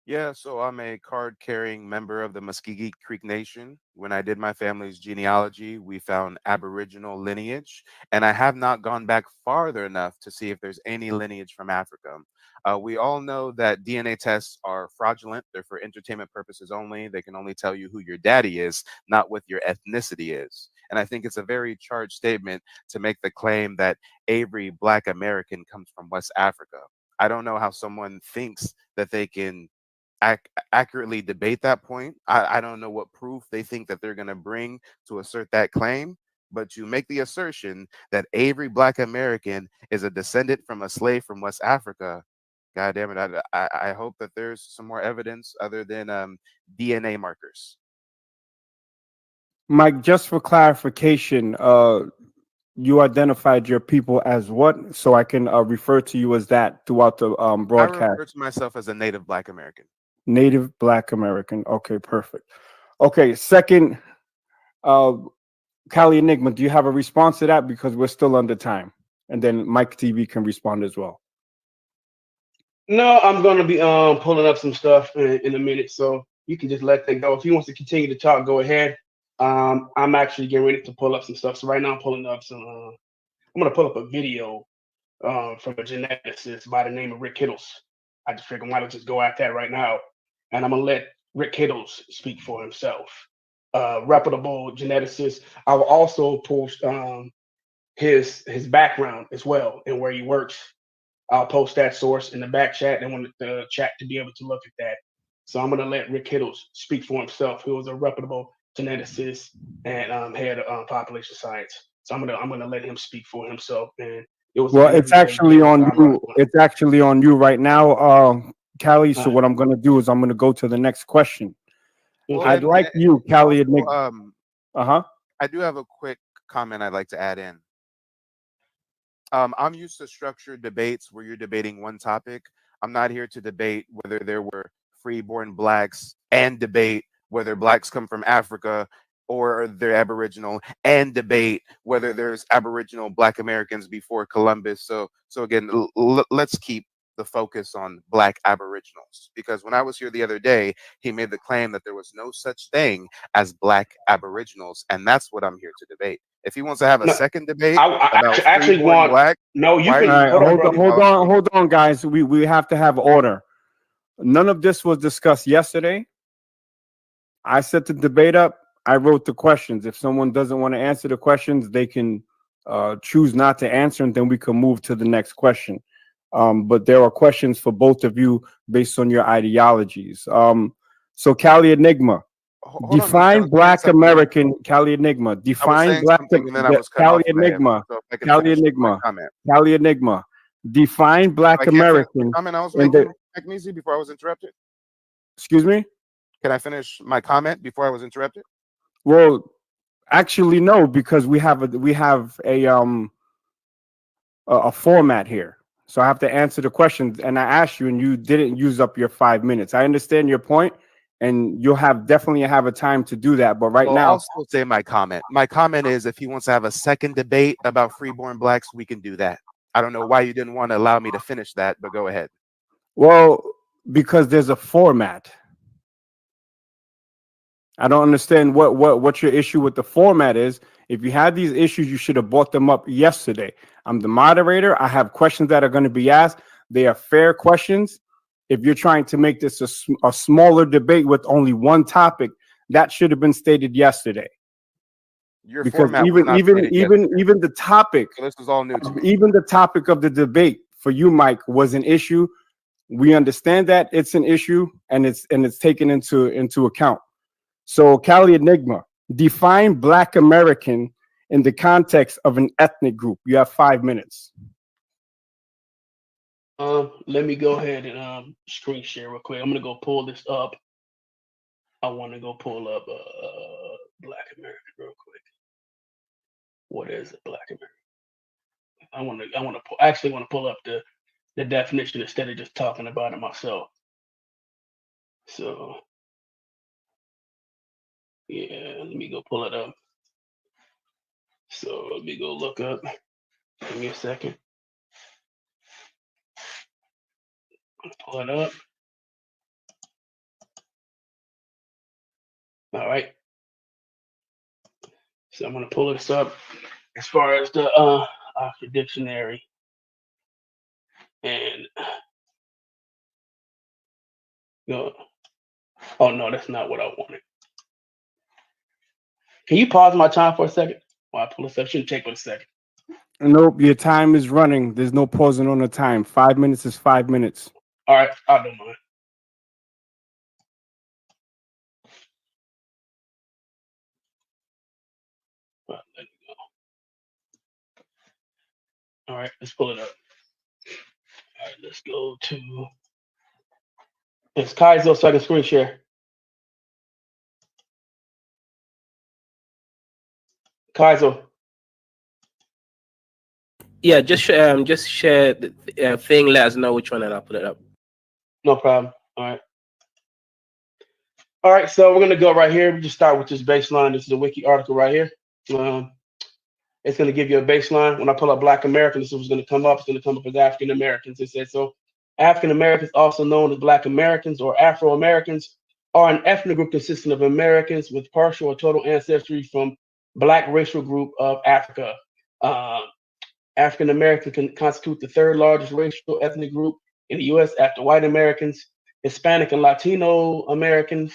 S1: Yeah, so I'm a card-carrying member of the Muscogee Creek Nation. When I did my family's genealogy, we found Aboriginal lineage, and I have not gone back farther enough to see if there's any lineage from Africa. We all know that DNA tests are fraudulent. They're for entertainment purposes only. They can only tell you who your daddy is, not what your ethnicity is. And I think it's a very charged statement to make the claim that every Black American comes from West Africa. I don't know how someone thinks that they can accurately debate that point. I don't know what proof they think that they're going to bring to assert that claim, but you make the assertion that every Black American is a descendant from a slave from West Africa. God damn it! I hope that there's some more evidence other than DNA markers.
S23: Mike, just for clarification, you identified your people as what, so I can refer to you as that throughout the
S1: I
S23: broadcast.
S1: refer to myself as a native Black American.
S23: Native Black American. Okay, perfect. Okay, second, Cali Enigma, do you have a response to that? Because we're still under time. And then Mike TV can respond as well.
S24: No, I'm going to be pulling up some stuff in a minute, so you can just let that go. If he wants to continue to talk, go ahead. I'm actually getting ready to pull up some stuff. So right now I'm pulling up some. I'm going to pull up a video from a geneticist by the name of Rick Kittles. I just figured why don't just go at that right now, and I'm going to let Rick Kittles speak for himself. Reputable geneticist. I will also post his background as well and where he works. I'll post that source in the back chat. I want the chat to be able to look at that. So I'm going to let Rick Kittles speak for himself, who is a reputable geneticist and head of population science. So I'm gonna let him speak for himself. And it was
S23: well, it's actually on you. It's actually on you right now, Callie. So what I'm going to do is I'm going to go to the next question.
S1: Well,
S23: I'd like you, Callie Enigma.
S1: I do have a quick comment I'd like to add in. I'm used to structured debates where you're debating one topic. I'm not here to debate whether there were freeborn Blacks and debate whether Blacks come from Africa or they're Aboriginal, and debate whether there's Aboriginal Black Americans before Columbus. So again, let's keep the focus on Black Aboriginals, because when I was here the other day, he made the claim that there was no such thing as Black Aboriginals, and that's what I'm here to debate. If he wants to have a second debate about
S24: actually want
S1: Black,
S24: no, you can
S23: hold on, guys. We have to have order. None of this was discussed yesterday. I set the debate up. I wrote the questions. If someone doesn't want to answer the questions, they can choose not to answer, and then we can move to the next question. But there are questions for both of you based on your ideologies. So Cali Enigma, define Black American. Cali Enigma, define Black. Cali Enigma, Cali Enigma, Cali Enigma, define Black American.
S1: Comment I was making, Magnesi, before I was interrupted.
S23: Excuse me.
S1: Can I finish my comment before I was interrupted?
S23: Well, actually, no, because we have a format here. So I have to answer the questions, and I asked you, and you didn't use up your 5 minutes. I understand your point, and you'll definitely have a time to do that. But right now,
S1: I'll still say my comment. My comment is, if he wants to have a second debate about freeborn Blacks, we can do that. I don't know why you didn't want to allow me to finish that, but go ahead.
S23: Well, because there's a format. I don't understand what your issue with the format is. If you had these issues, you should have brought them up yesterday. I'm the moderator. I have questions that are going to be asked. They are fair questions. If you're trying to make this a smaller debate with only one topic, that should have been stated yesterday. Because even the topic,
S1: so this is all new to me.
S23: Even the topic of the debate for you, Mike, was an issue. We understand that it's an issue, and it's taken into account. So, Cali Enigma, define Black American in the context of an ethnic group. You have 5 minutes.
S24: Let me go ahead and screen share real quick. I'm gonna go pull this up. I want to go pull up Black American real quick. What is a Black American? I want to pull up the definition instead of just talking about it myself. So. Yeah, let me go pull it up. So let me go look up. Give me a second. Pull it up. All right. So I'm gonna pull this up as far as the Oxford Dictionary. And no, oh no, that's not what I wanted. Can you pause my time for a second while I pull this up? Shouldn't take but a second.
S23: Nope, your time is running. There's no pausing on the time. 5 minutes is 5 minutes.
S24: All right, I don't mind. Let it go. All right, let's pull it up. All right, let's go to. It's Kaizo, so I can screen share. Kaizo.
S6: Yeah, just share the thing. Let us know which one, and I'll put it up.
S24: No problem. All right. All right, so we're gonna go right here. We just start with this baseline. This is a wiki article right here. It's gonna give you a baseline. When I pull up Black American, this is what's gonna come up. It's gonna come up as African Americans. It says so. African Americans, also known as Black Americans or Afro Americans, are an ethnic group consisting of Americans with partial or total ancestry from Black racial group of Africa. African Americans can constitute the third largest racial ethnic group in the U.S. after white Americans, Hispanic and Latino Americans.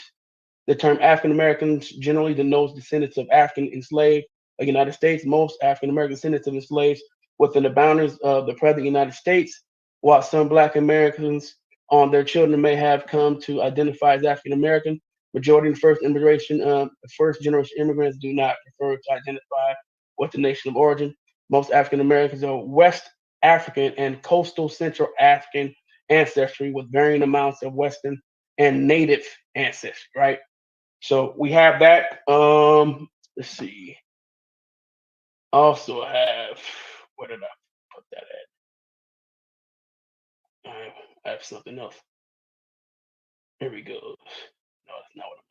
S24: The term African Americans generally denotes descendants of African enslaved United States. Most African American descendants of enslaved within the boundaries of the present United States, while some Black Americans on their children may have come to identify as African American. Majority of first generation immigrants do not prefer to identify with the nation of origin. Most African Americans are West African and coastal Central African ancestry with varying amounts of Western and Native ancestry, right? So we have that. Let's see. Also have, where did I put that at? I have something else. Here we go. No, that's not what I'm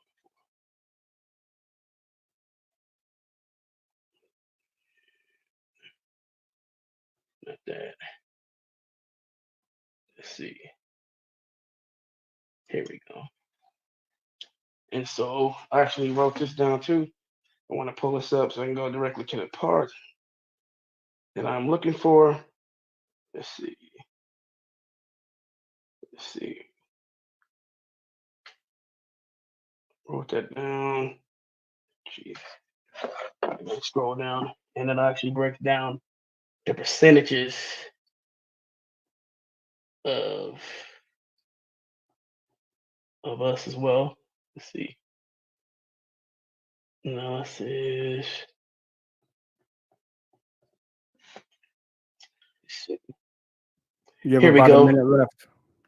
S24: looking for. Not that. Let's see. Here we go. And so I actually wrote this down too. I want to pull this up so I can go directly to the part that I'm looking for. Let's see. Let's see. Wrote that down. Jeez. Let's scroll down, and it actually breaks down the percentages of us as well. Let's see. Analysis.
S23: You have
S24: Here we
S23: about
S24: go.
S23: a minute left.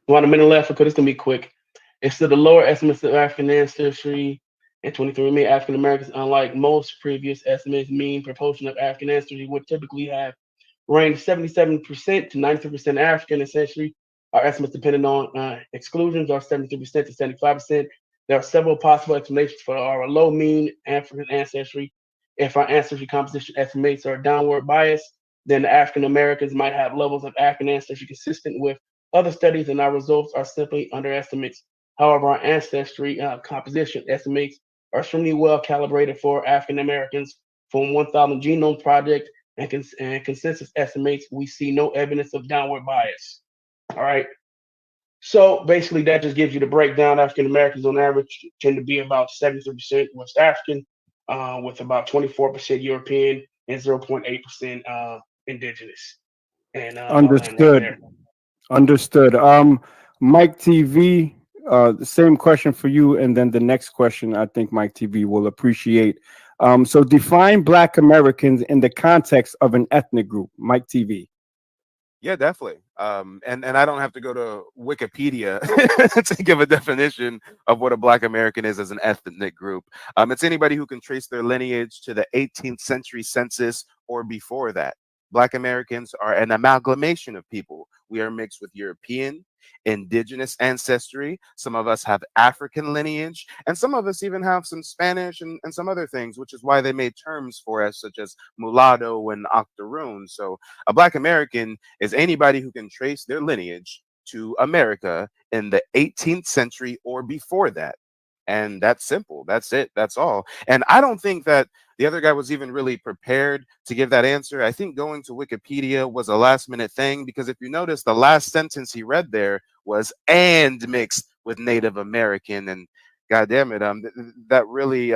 S24: About a minute left because it's gonna be quick. It's to the lower estimates of African ancestry and 23andMe African Americans, unlike most previous estimates, mean proportion of African ancestry would typically have ranged 77% to 93% African ancestry. Our estimates, depending on exclusions, are 73% to 75%. There are several possible explanations for our low mean African ancestry. If our ancestry composition estimates are downward biased, then African Americans might have levels of African ancestry consistent with other studies, and our results are simply underestimates. However, our ancestry composition estimates are extremely well calibrated for African Americans. From 1,000 Genome Project and consensus estimates, we see no evidence of downward bias. All right. So basically, that just gives you the breakdown. African Americans on average tend to be about 73% West African, with about 24% European and 0.8% indigenous. And
S23: Understood.
S24: right
S23: Understood. Mike TV, the same question for you, and then the next question I think Mike TV will appreciate. So define Black Americans in the context of an ethnic group. Mike TV.
S1: Yeah, definitely. And I don't have to go to Wikipedia to give a definition of what a Black American is as an ethnic group. It's anybody who can trace their lineage to the 18th century census or before that. Black Americans are an amalgamation of people. We are mixed with European, indigenous ancestry. Some of us have African lineage, and some of us even have some Spanish and some other things, which is why they made terms for us such as mulatto and octoroon. So a Black American is anybody who can trace their lineage to America in the 18th century or before that. And that's simple. That's it. That's all. And I don't think that the other guy was even really prepared to give that answer. I think going to Wikipedia was a last minute thing, because if you notice, the last sentence he read there was "and mixed with Native American." And God damn it, that really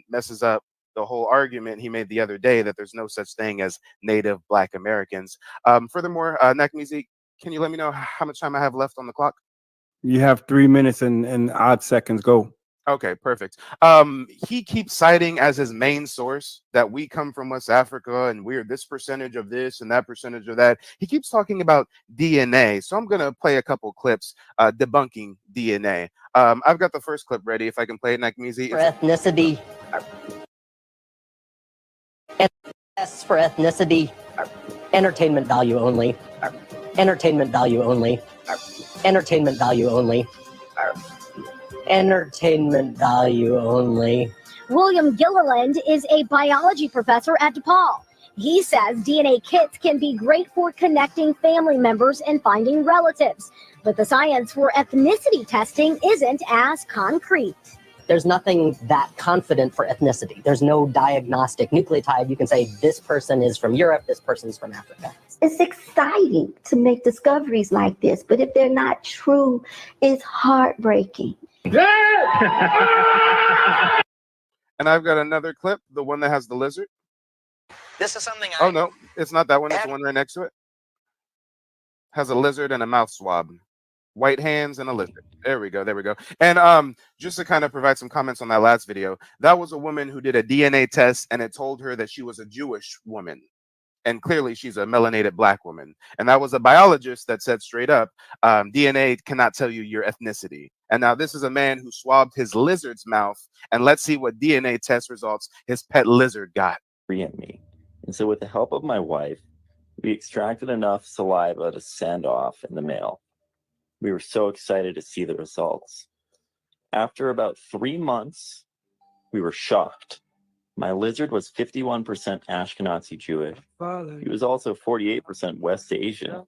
S1: messes up the whole argument he made the other day that there's no such thing as Native Black Americans. Furthermore, Nakamizi, can you let me know how much time I have left on the clock?
S23: You have 3 minutes and odd seconds. Go.
S1: Okay, perfect. He keeps citing as his main source that we come from West Africa and we're this percentage of this and that percentage of that. He keeps talking about DNA. So I'm going to play a couple clips debunking DNA. I've got the first clip ready. If I can play it, Nakmizi.
S18: For ethnicity. S for ethnicity. Entertainment value only. Entertainment value only. Entertainment value only. Entertainment value only.
S16: William Gilliland is a biology professor at DePaul. He says DNA kits can be great for connecting family members and finding relatives, but the science for ethnicity testing isn't as concrete.
S18: There's nothing that confident for ethnicity. There's no diagnostic nucleotide. You can say this person is from Europe, this person's from Africa.
S17: It's exciting to make discoveries like this, but if they're not true, it's heartbreaking.
S1: And I've got another clip, the one that has the lizard.
S2: This is something
S1: Oh, no, it's not that one. It's the one right next to it. Has a lizard and a mouth swab. White hands and a lizard. There we go. There we go. And just to kind of provide some comments on that last video, that was a woman who did a DNA test and it told her that she was a Jewish woman. And clearly she's a melanated black woman. And that was a biologist that said straight up, DNA cannot tell you your ethnicity. And now this is a man who swabbed his lizard's mouth. And let's see what DNA test results his pet lizard got.
S20: Me. And so with the help of my wife, we extracted enough saliva to send off in the mail. We were so excited to see the results. After about 3 months, we were shocked. My lizard was 51% Ashkenazi Jewish. He was also 48% West Asian.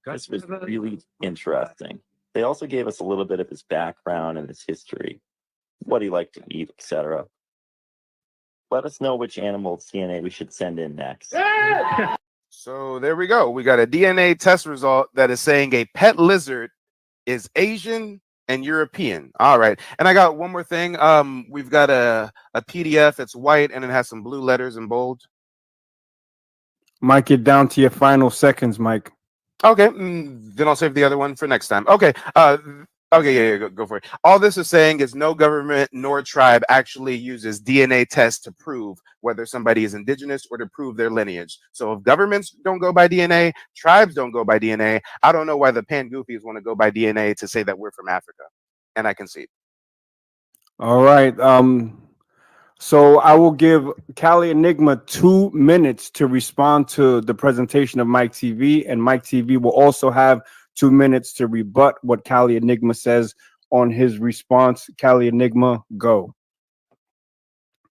S20: This was really interesting. They also gave us a little bit of his background and his history, what he liked to eat, etc. Let us know which animal's DNA we should send in next.
S1: So there we go. We got a DNA test result that is saying a pet lizard is Asian and European. All right. And I got one more thing. We've got a PDF. It's white and it has some blue letters in bold.
S23: Mike, get down to your final seconds, Mike.
S1: Okay. Then I'll save the other one for next time. Okay. Okay, yeah, go for it. All this is saying is no government nor tribe actually uses DNA tests to prove whether somebody is indigenous or to prove their lineage. So if governments don't go by DNA, tribes don't go by DNA, I don't know why the pan goofies want to go by DNA to say that we're from Africa. And I concede.
S23: All right. So I will give Cali Enigma 2 minutes to respond to the presentation of Mike TV, and Mike TV will also have 2 minutes to rebut what Cali Enigma says on his response. Cali Enigma, go.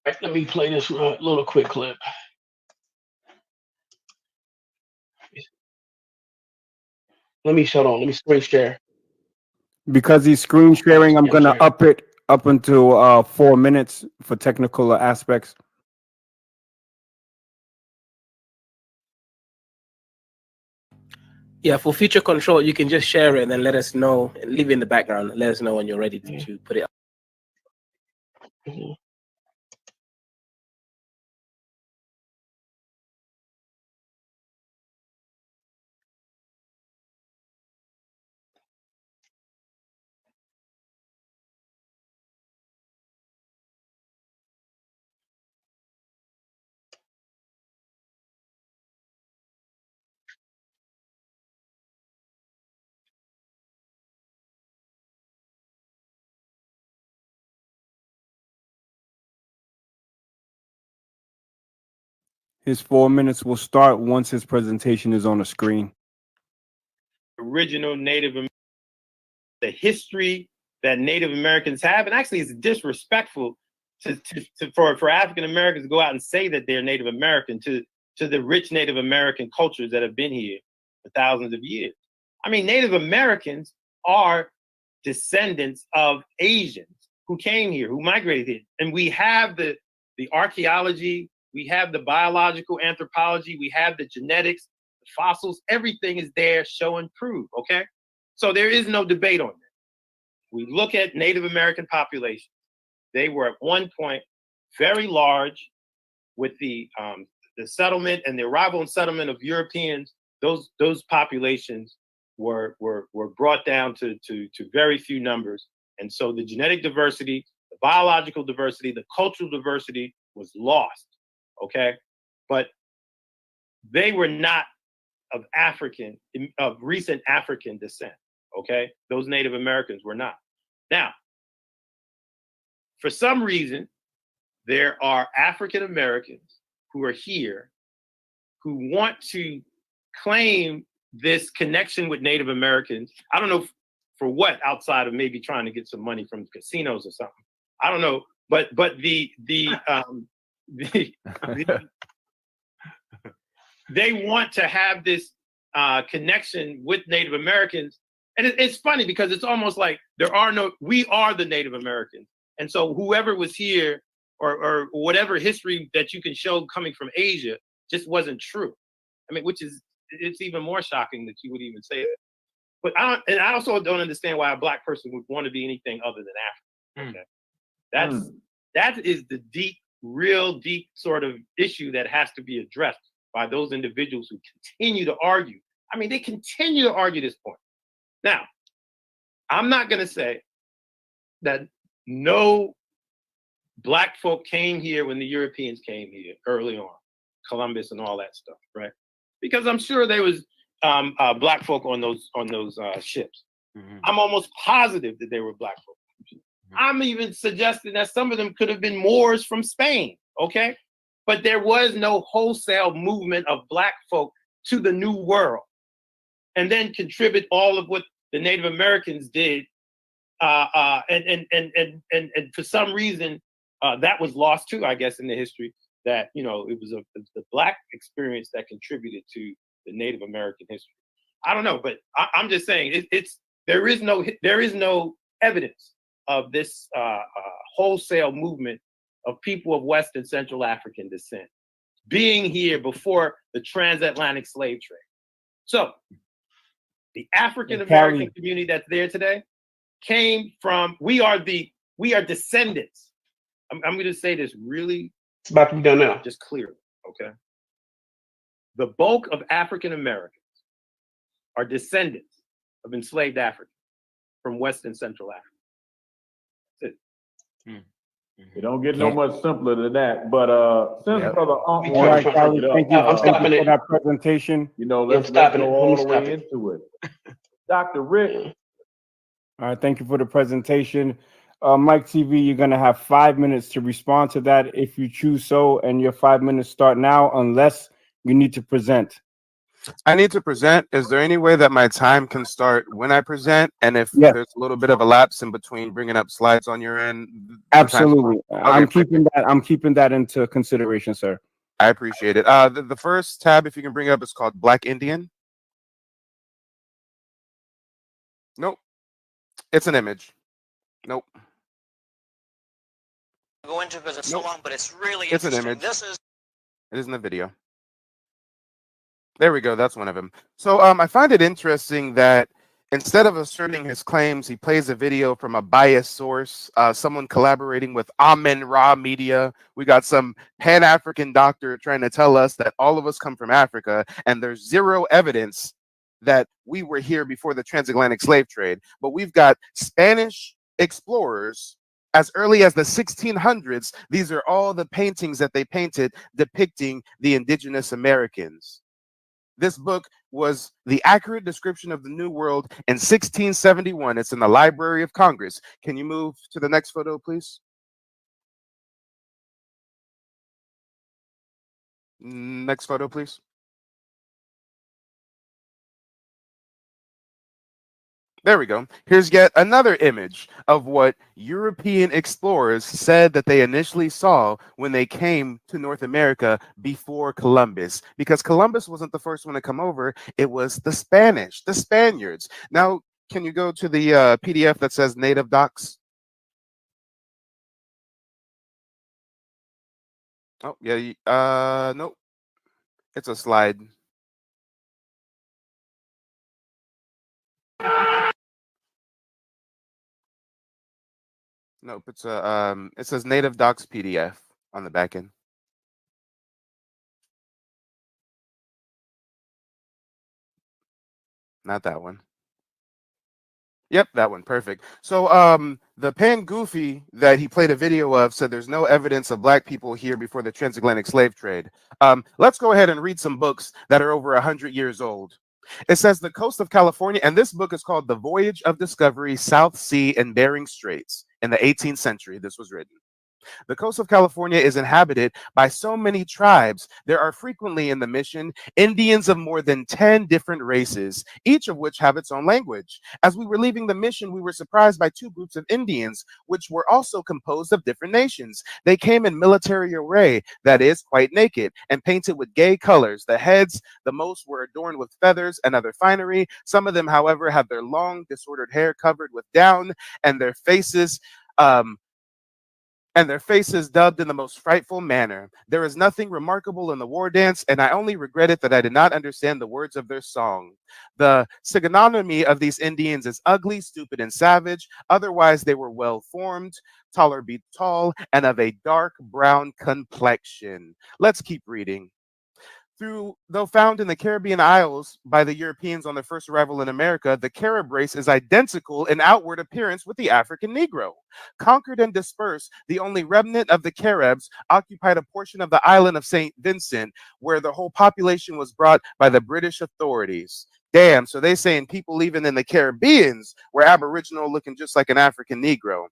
S24: Let me play this little quick clip. Let me screen share.
S23: Because he's screen sharing, I'm going to up it up until 4 minutes for technical aspects.
S6: Yeah, for future control, you can just share it and then let us know, and leave it in the background and let us know when you're ready to put it up.
S23: His 4 minutes will start once his presentation is on the screen.
S3: Original Native American, the history that Native Americans have, and actually it's disrespectful for African Americans to go out and say that they're Native American to the rich Native American cultures that have been here for thousands of years. I mean, Native Americans are descendants of Asians who came here, who migrated here, and we have the archaeology, we have the biological anthropology, we have the genetics, the fossils, everything is there, show and prove, okay? So there is no debate on that. We look at Native American populations. They were at one point very large. With the settlement and the arrival and settlement of Europeans, those populations were brought down to very few numbers. And so the genetic diversity, the biological diversity, the cultural diversity was lost, okay? But they were not of recent African descent, okay? Those Native Americans were not. Now, for some reason, there are African Americans who are here who want to claim this connection with Native Americans. I don't know for what, outside of maybe trying to get some money from casinos or something. I don't know, but they want to have this connection with Native Americans. And it's funny because it's almost like we are the Native Americans. And so whoever was here or whatever history that you can show coming from Asia just wasn't true. I mean, it's even more shocking that you would even say that. But I also don't understand why a Black person would want to be anything other than African. Okay? That is the real deep sort of issue that has to be addressed by those individuals who continue to argue. I mean, they continue to argue this point. Now, I'm not going to say that no Black folk came here when the Europeans came here early on, Columbus and all that stuff, right? Because I'm sure there was Black folk on those ships. Mm-hmm. I'm almost positive that there were Black folk. Mm-hmm. I'm even suggesting that some of them could have been Moors from Spain, okay? But there was no wholesale movement of Black folk to the New World and then contribute all of what the Native Americans did. And for some reason, that was lost too, I guess, in the history, that, you know, it was the Black experience that contributed to the Native American history. I don't know, but I'm just saying there is no evidence of this wholesale movement of people of West and Central African descent being here before the transatlantic slave trade. So the African American community that's there today came from, we are descendants. I'm going to say this really,
S24: it's about to be done now,
S3: just clearly, okay? The bulk of African Americans are descendants of enslaved Africans from West and Central Africa. That's it.
S4: It don't get no much simpler than that. But since Brother
S23: all right, Callie, thank you for that presentation.
S4: You know, let's go all the way into it. Dr. Rick.
S23: All right, thank you for the presentation. Mike TV, you're going to have 5 minutes to respond to that if you choose so, and your 5 minutes start now unless you need to present.
S1: I need to present. Is there any way that my time can start when I present? And if there's a little bit of a lapse in between bringing up slides on your end?
S23: Absolutely. Okay. I'm keeping that into consideration, sir.
S1: I appreciate it. The first tab, if you can bring up, is called Black Indian. Nope. It's an image. Nope.
S2: Go into because it's so long, but it's really
S1: it's
S2: interesting.
S1: An image. It isn't a video. There we go. That's one of them. So I find it interesting that instead of asserting his claims, he plays a video from a biased source, someone collaborating with Amen Ra Media. We got some Pan-African doctor trying to tell us that all of us come from Africa, and there's zero evidence that we were here before the transatlantic slave trade. But we've got Spanish explorers as early as the 1600s. These are all the paintings that they painted depicting the indigenous Americans. This book was the accurate description of the New World in 1671. It's in the Library of Congress. Can you move to the next photo, please? Next photo, please. There we go. Here's yet another image of what European explorers said that they initially saw when they came to North America before Columbus. Because Columbus wasn't the first one to come over, it was the Spanish, the Spaniards. Now, can you go to the PDF that says Native Docs? Oh, yeah, nope. It's a slide. Nope, it's a it says Native Docs PDF on the back end. Not that one. Yep, that one. Perfect. So the Pan Goofy that he played a video of said there's no evidence of black people here before the transatlantic slave trade. Let's go ahead and read some books that are over 100 years old. It says the coast of California, and this book is called The Voyage of Discovery, South Sea and Bering Straits. In the 18th century, this was written. The coast of California is inhabited by so many tribes. There are frequently in the mission Indians of more than 10 different races, each of which have its own language. As we were leaving the mission, we were surprised by two groups of Indians, which were also composed of different nations. They came in military array, that is, quite naked, and painted with gay colors. The heads, the most, were adorned with feathers and other finery. Some of them, however, had their long, disordered hair covered with down, and their faces dubbed in the most frightful manner. There is nothing remarkable in the war dance, and I only regret it that I did not understand the words of their song. The physiognomy of these Indians is ugly, stupid, and savage. Otherwise, they were well formed, tolerably tall, and of a dark brown complexion. Let's keep reading. Though found in the Caribbean Isles by the Europeans on their first arrival in America, the Carib race is identical in outward appearance with the African Negro. Conquered and dispersed, the only remnant of the Caribs occupied a portion of the island of St. Vincent, where the whole population was brought by the British authorities. Damn, so they saying people even in the Caribbeans were Aboriginal looking just like an African Negro.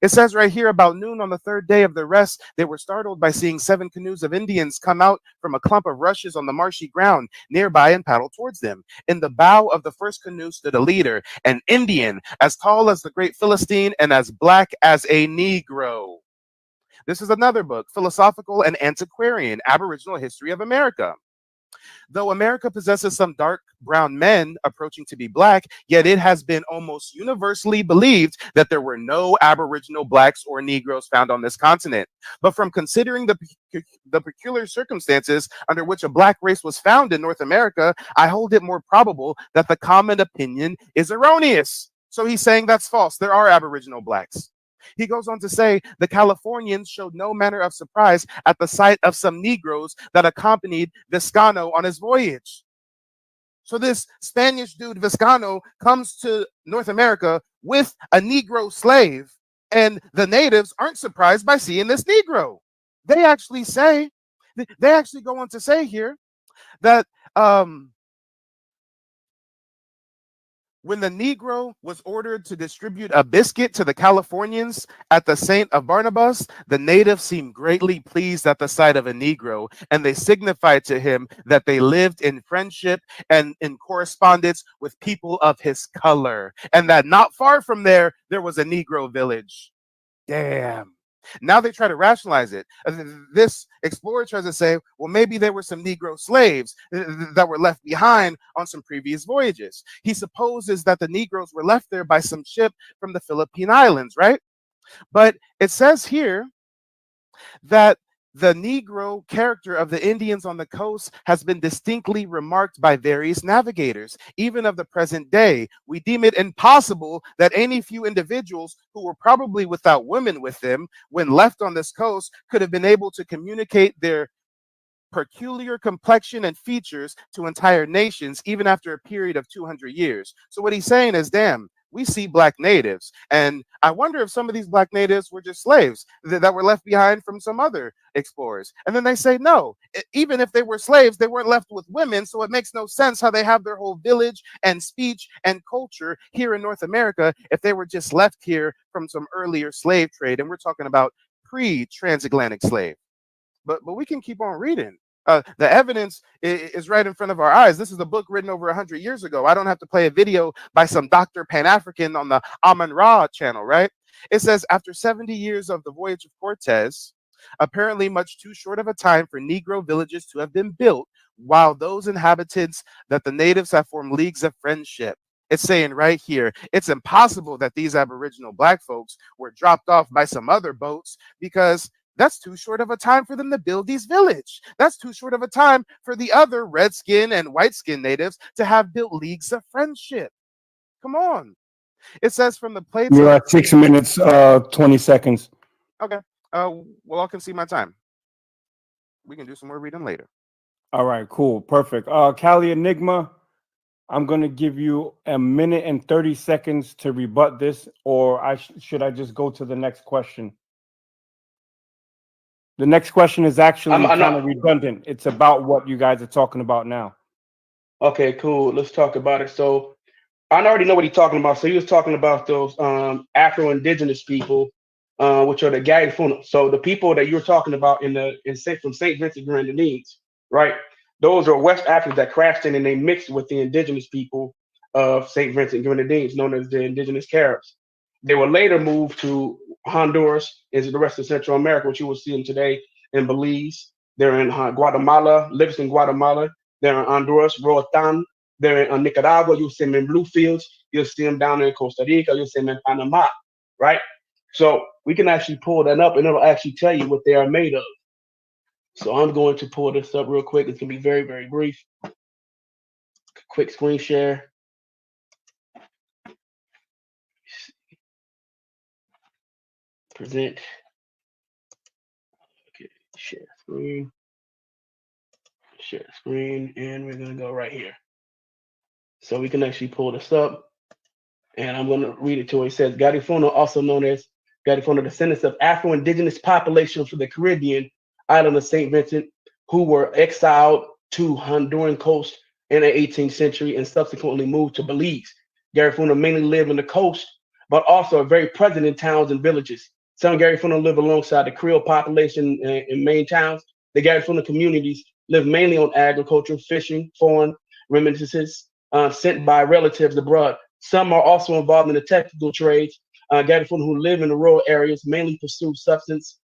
S1: It says right here, about noon on the third day of the rest, they were startled by seeing 7 canoes of Indians come out from a clump of rushes on the marshy ground nearby and paddle towards them. In the bow of the first canoe stood a leader, an Indian, as tall as the great Philistine and as black as a Negro. This is another book, Philosophical and Antiquarian, Aboriginal History of America. Though America possesses some dark brown men approaching to be black, yet it has been almost universally believed that there were no Aboriginal blacks or Negroes found on this continent. But from considering the peculiar circumstances under which a black race was found in North America, I hold it more probable that the common opinion is erroneous. So he's saying that's false. There are Aboriginal blacks. He goes on to say the Californians showed no manner of surprise at the sight of some Negroes that accompanied Vizcaino on his voyage. So this Spanish dude Vizcaino comes to North America with a Negro slave, and the natives aren't surprised by seeing this Negro. They actually go on to say here that when the Negro was ordered to distribute a biscuit to the Californians at the Saint of Barnabas, the natives seemed greatly pleased at the sight of a Negro, and they signified to him that they lived in friendship and in correspondence with people of his color, and that not far from there was a Negro village. Damn. Now they try to rationalize it. This explorer tries to say, well, maybe there were some Negro slaves that were left behind on some previous voyages. He supposes that the Negroes were left there by some ship from the Philippine Islands, right? But it says here that the Negro character of the Indians on the coast has been distinctly remarked by various navigators. Even of the present day, we deem it impossible that any few individuals who were probably without women with them when left on this coast could have been able to communicate their peculiar complexion and features to entire nations, even after a period of 200 years. So what he's saying is, damn, we see black natives. And I wonder if some of these black natives were just slaves that were left behind from some other explorers. And then they say, no, even if they were slaves, they weren't left with women. So it makes no sense how they have their whole village and speech and culture here in North America if they were just left here from some earlier slave trade. And we're talking about pre-transatlantic slave. But we can keep on reading. The evidence is right in front of our eyes. This is a book written over 100 years ago. I don't have to play a video by some Dr. Pan-African on the Amun-Ra channel, right? It says, after 70 years of the voyage of Cortez, apparently much too short of a time for Negro villages to have been built, while those inhabitants that the natives have formed leagues of friendship. It's saying right here, it's impossible that these Aboriginal black folks were dropped off by some other boats, because that's too short of a time for them to build these villages. That's too short of a time for the other redskin and white skin natives to have built leagues of friendship. Come on. It says from the plates.
S23: You're at 6 minutes, 20 seconds.
S1: Okay. Well, I can see my time. We can do some more reading later.
S23: All right, cool. Perfect. Cali Enigma, I'm going to give you a minute and 30 seconds to rebut this, or should I just go to the next question? The next question is actually kind of redundant. It's about what you guys are talking about now.
S24: Okay, cool. Let's talk about it. So I already know what he's talking about. So he was talking about those Afro-Indigenous people, which are the Garifuna. So the people that you were talking about from St. Vincent Grenadines, right? Those are West Africans that crashed in and they mixed with the indigenous people of St. Vincent Grenadines, known as the indigenous Caribs. They were later moved to Honduras and the rest of Central America, which you will see them today in Belize. They're in Guatemala, Livingston, Guatemala. They're in Honduras, Roatan. They're in Nicaragua. You'll see them in Bluefields. You'll see them down in Costa Rica. You'll see them in Panama, right? So we can actually pull that up and it'll actually tell you what they are made of. So I'm going to pull this up real quick. It's going to be very, very brief. Quick screen share. Present. Okay, share screen. Share screen. And we're going to go right here. So we can actually pull this up. And I'm going to read it to you. It says, Garifuna, also known as Garifuna, descendants of Afro-Indigenous population from the Caribbean island of St. Vincent, who were exiled to Honduran coast in the 18th century and subsequently moved to Belize. Garifuna mainly live on the coast, but also are very present in towns and villages. Some Garifuna live alongside the Creole population in main towns. The Garifuna communities live mainly on agriculture, fishing, foreign remittances sent by relatives abroad. Some are also involved in the technical trades. Garifuna who live in the rural areas mainly pursue substance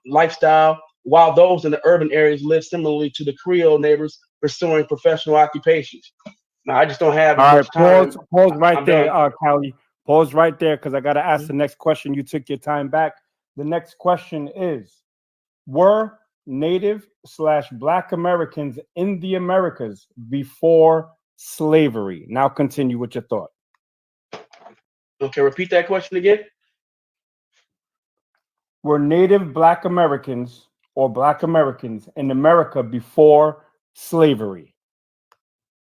S24: lifestyle, while those in the urban areas live similarly to the Creole neighbors, pursuing professional occupations. Now, I just don't have as much time.
S23: Pause right there, Callie. Pause right there, because I got to ask the next question. You took your time back. The next question is, were Native/Black Americans in the Americas before slavery? Now continue with your thought.
S24: Okay, repeat that question again.
S23: Were Native Black Americans or Black Americans in America before slavery?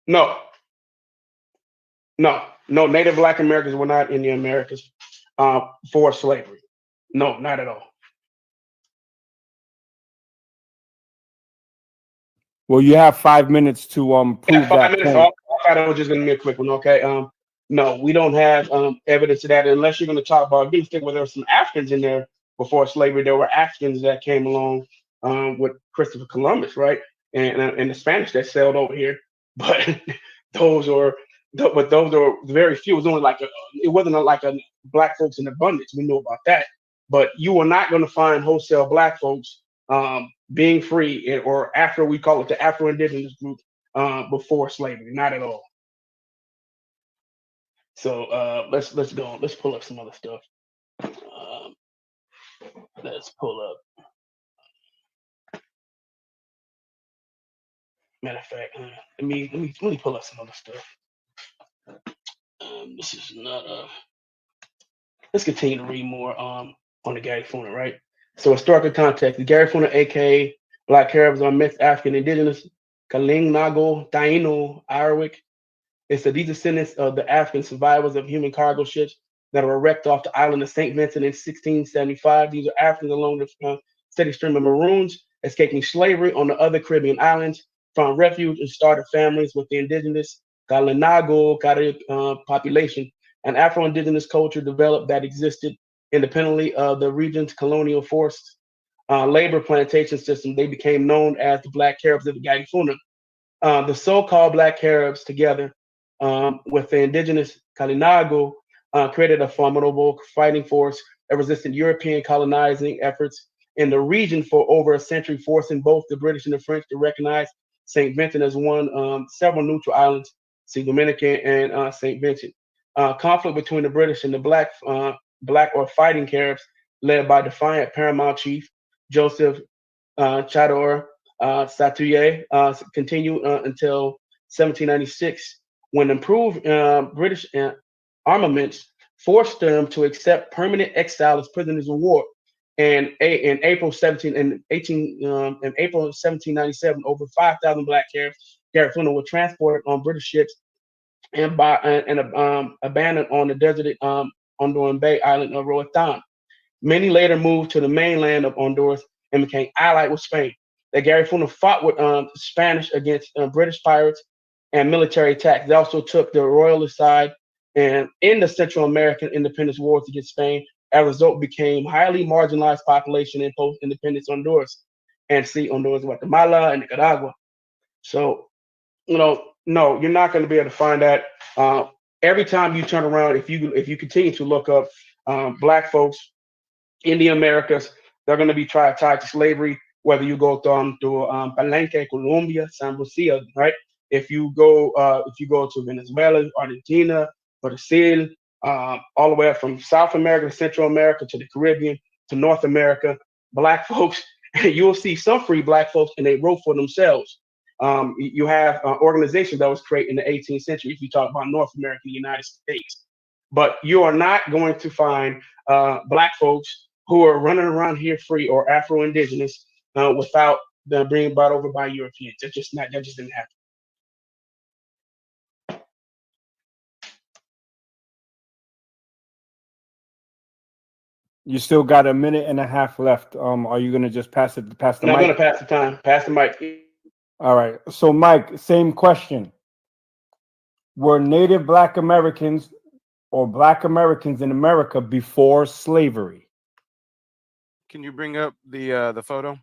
S24: No. Native Black Americans were not in the Americas for slavery. No, not at all.
S23: Well, you have 5 minutes to prove that point.
S24: I thought it was just going to be a quick one. Okay. No, we don't have evidence of that unless you're going to talk about. I think where there were some Africans in there before slavery. There were Africans that came along with Christopher Columbus, right, and the Spanish that sailed over here. But those are very few. It was only it wasn't like a Black folks in abundance. We know about that. But you are not going to find wholesale Black folks being free, or after we call it the Afro-Indigenous group before slavery. Not at all. So let's go. Let's pull up some other stuff. Let's pull up. Matter of fact, let me pull up some other stuff. This is not Let's continue to read more on the Garifuna, right? So historical context: the Garifuna, aka Black Caribs, are mixed African Indigenous, Kaling, Nago, Taino, Arawak. It's these descendants of the African survivors of human cargo ships that were wrecked off the island of St. Vincent in 1675. These are Africans along the steady stream of Maroons escaping slavery on the other Caribbean islands, found refuge and started families with the indigenous Kalinago population. An Afro-Indigenous culture developed that existed independently of the region's colonial forced labor plantation system. They became known as the Black Caribs of the Garifuna. The so-called Black Caribs, together with the indigenous Kalinago, created a formidable fighting force that resisted European colonizing efforts in the region for over a century, forcing both the British and the French to recognize St. Vincent as one several neutral islands, St. Dominican and St. Vincent. Conflict between the British and the Black or fighting Caribs, led by defiant paramount chief Joseph Chador Satuye, continued until 1796, when improved British armaments forced them to accept permanent exile as prisoners of war. And in April 1797, over 5,000 Black Caribs, Garifuna, were transported on British ships and abandoned on the deserted Honduran Bay island of Roatan. Many later moved to the mainland of Honduras and became allied with Spain. That Gary Funa fought with Spanish against British pirates and military attacks. They also took the royalist side and in the Central American independence wars against Spain. As a result, became highly marginalized population in post-independence Honduras and see Honduras, Guatemala, and Nicaragua. So, no, you're not going to be able to find that. Every time you turn around, if you continue to look up Black folks in the Americas, they're going to be tied to slavery. Whether you go to Palenque, Colombia, San Lucia, right? If you go to Venezuela, Argentina, Brazil, all the way up from South America to Central America to the Caribbean to North America, Black folks, you'll see some free Black folks, and they wrote for themselves. You have an organization that was created in the 18th century. If you talk about North America, the United States, but you are not going to find Black folks who are running around here free or Afro-Indigenous without them being brought over by Europeans. That just didn't happen.
S23: You still got a minute and a half left. Are you gonna just pass the mic?
S24: I'm gonna pass the time. Pass the mic.
S23: All right. So, Mike, same question. Were Native Black Americans or Black Americans in America before slavery?
S1: Can you bring up the photo?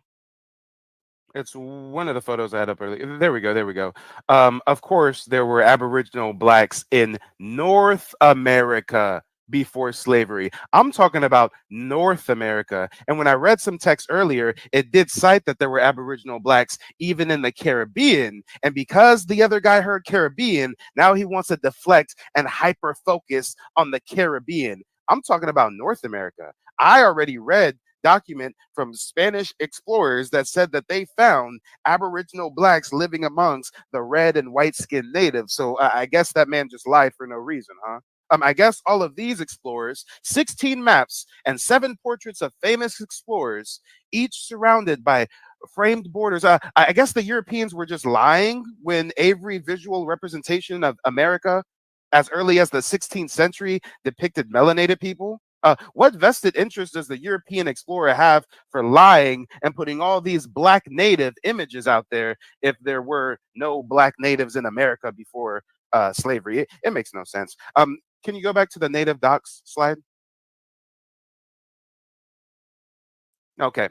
S1: It's one of the photos I had up earlier. There we go. There we go. Of course, there were Aboriginal Blacks in North America before slavery. I'm talking about North America. And when I read some text earlier, it did cite that there were Aboriginal Blacks even in the Caribbean. And because the other guy heard Caribbean, now he wants to deflect and hyper focus on the Caribbean. I'm talking about North America. I already read document from Spanish explorers that said that they found Aboriginal Blacks living amongst the red and white skinned natives. So I guess that man just lied for no reason, huh? I guess all of these explorers, 16 maps and 7 portraits of famous explorers, each surrounded by framed borders. I guess the Europeans were just lying when Avery visual representation of America as early as the 16th century depicted melanated people. What vested interest does the European explorer have for lying and putting all these Black native images out there if there were no Black natives in America before slavery? It makes no sense. Can you go back to the native docs slide? Okay.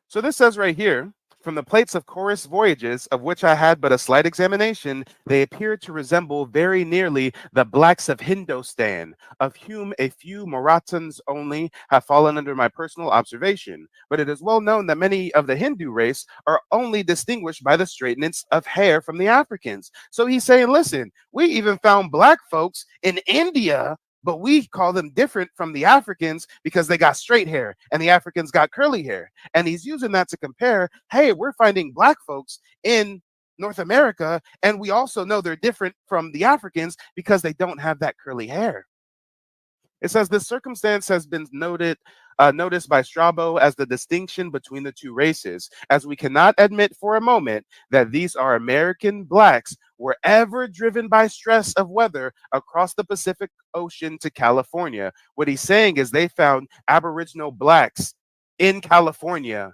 S1: So this says right here, from the plates of chorus voyages, of which I had but a slight examination, they appear to resemble very nearly the Blacks of Hindostan, of whom a few Marathans only have fallen under my personal observation. But it is well known that many of the Hindu race are only distinguished by the straightness of hair from the Africans. So he's saying, listen, we even found Black folks in India, but we call them different from the Africans because they got straight hair and the Africans got curly hair. And he's using that to compare, hey, we're finding Black folks in North America, and we also know they're different from the Africans because they don't have that curly hair. It says this circumstance has been noticed by Strabo as the distinction between the two races, as we cannot admit for a moment that these are American Blacks were ever driven by stress of weather across the Pacific Ocean to California. What he's saying is they found Aboriginal Blacks in California,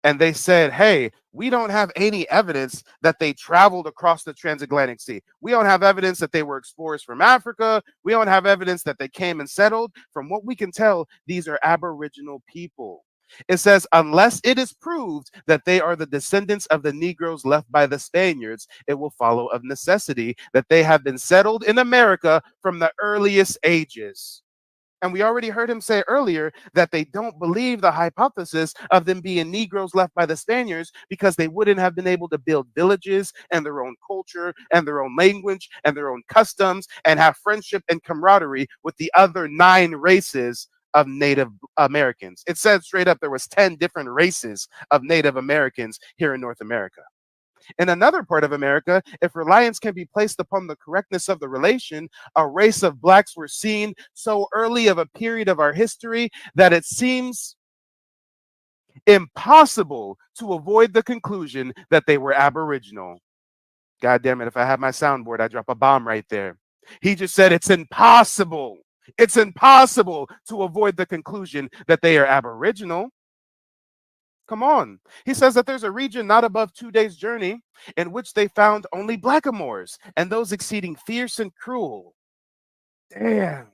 S1: and they said, hey, we don't have any evidence that they traveled across the transatlantic sea. We don't have evidence that they were explorers from Africa. We don't have evidence that they came and settled. From what we can tell, these are Aboriginal people. It says, unless it is proved that they are the descendants of the Negroes left by the Spaniards, it will follow of necessity that they have been settled in America from the earliest ages. And we already heard him say earlier that they don't believe the hypothesis of them being Negroes left by the Spaniards because they wouldn't have been able to build villages and their own culture and their own language and their own customs and have friendship and camaraderie with the other 9 races of Native Americans. It said straight up there was 10 different races of Native Americans here in North America. In another part of America, if reliance can be placed upon the correctness of the relation, a race of Blacks were seen so early of a period of our history that it seems impossible to avoid the conclusion that they were Aboriginal. God damn it, if I had my soundboard, I'd drop a bomb right there. He just said it's impossible. It's impossible to avoid the conclusion that they are Aboriginal. Come on. He says that there's a region not above 2 days' journey in which they found only blackamoors, and those exceeding fierce and cruel. Damn.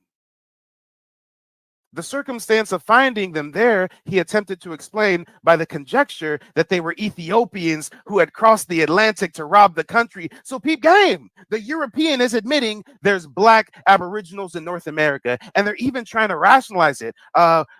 S1: The circumstance of finding them there, he attempted to explain by the conjecture that they were Ethiopians who had crossed the Atlantic to rob the country. So peep game. The European is admitting there's black Aboriginals in North America, and they're even trying to rationalize it.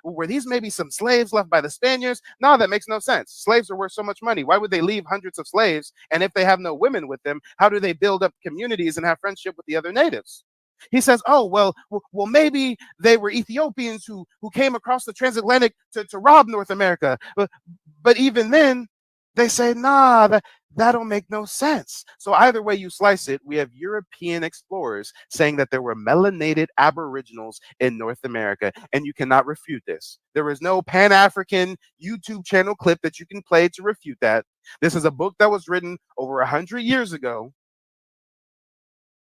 S1: Were these maybe some slaves left by the Spaniards? No, that makes no sense. Slaves are worth so much money. Why would they leave hundreds of slaves? And if they have no women with them, how do they build up communities and have friendship with the other natives? He says, oh, well, maybe they were Ethiopians who came across the transatlantic to rob North America. But even then, they say, nah, that don't make no sense. So either way you slice it, we have European explorers saying that there were melanated Aboriginals in North America, and you cannot refute this. There is no Pan-African YouTube channel clip that you can play to refute that. This is a book that was written over 100 years ago.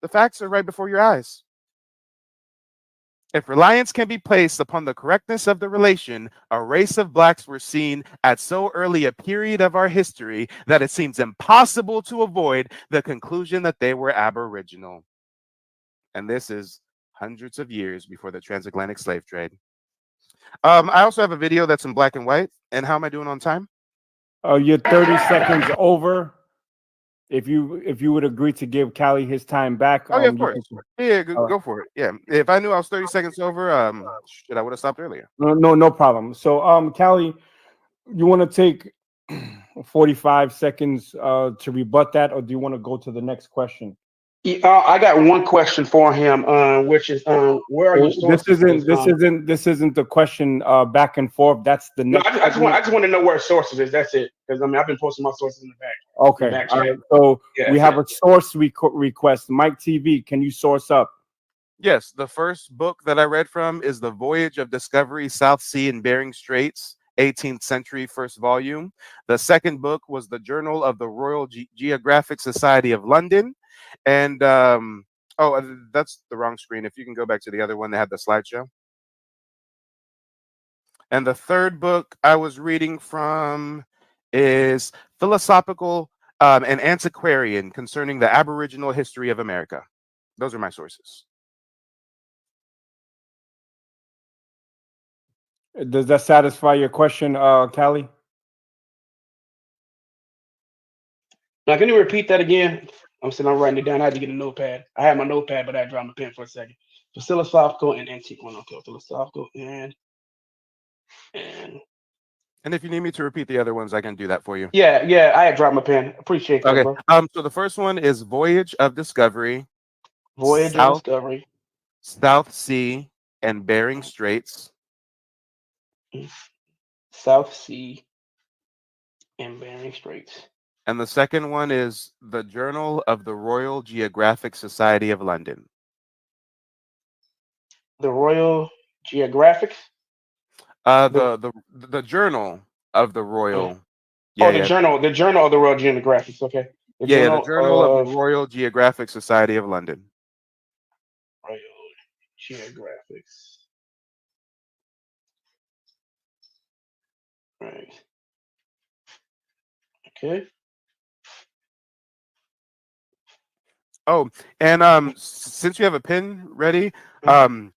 S1: The facts are right before your eyes. If reliance can be placed upon the correctness of the relation, a race of blacks were seen at so early a period of our history that it seems impossible to avoid the conclusion that they were Aboriginal. And this is hundreds of years before the transatlantic slave trade. I also have a video that's in black and white. And how am I doing on time?
S23: You're 30 seconds over. If you would agree to give Callie his time back.
S1: Oh, yeah, of course. Yeah, go for it. Yeah. If I knew I was 30 seconds over, shit, I would have stopped earlier.
S23: No problem. So, Callie, you want to take 45 seconds to rebut that, or do you want to go to the next question?
S24: I got one question for him, which is, where are you?
S23: This isn't the question back and forth. That's the next.
S24: No, I just want to know where sources is. That's it. Because I've been posting my sources in the back.
S23: Okay. All right. So we have a source request. Mike TV, can you source up?
S1: Yes. The first book that I read from is The Voyage of Discovery, South Sea and Bering Straits, 18th century, first volume. The second book was the Journal of the Royal Geographic Society of London. And that's the wrong screen. If you can go back to the other one that had the slideshow. And the third book I was reading from is Philosophical and Antiquarian concerning the Aboriginal history of America. Those are my sources.
S23: Does that satisfy your question, Callie?
S24: Now, can you repeat that again? I'm writing it down. I had to get a notepad. I had my notepad, but I dropped my pen for a second. So philosophical and antique one. Okay, philosophical and
S1: if you need me to repeat the other ones, I can do that for you.
S24: Yeah, I had dropped my pen. Appreciate that,
S1: okay,
S24: bro.
S1: So the first one is Voyage of Discovery.
S24: Voyage of Discovery.
S1: South Sea and Bering Straits.
S24: South Sea and Bering Straits.
S1: And the second one is the Journal of the Royal Geographic Society of London.
S24: The Royal Geographic?
S1: The Journal of the Royal.
S24: Journal of the Royal Geographic. Okay.
S1: The Journal of the Royal Geographic Society of London.
S24: Royal Geographics. Right. Okay.
S1: Oh, and since you have a pen ready, I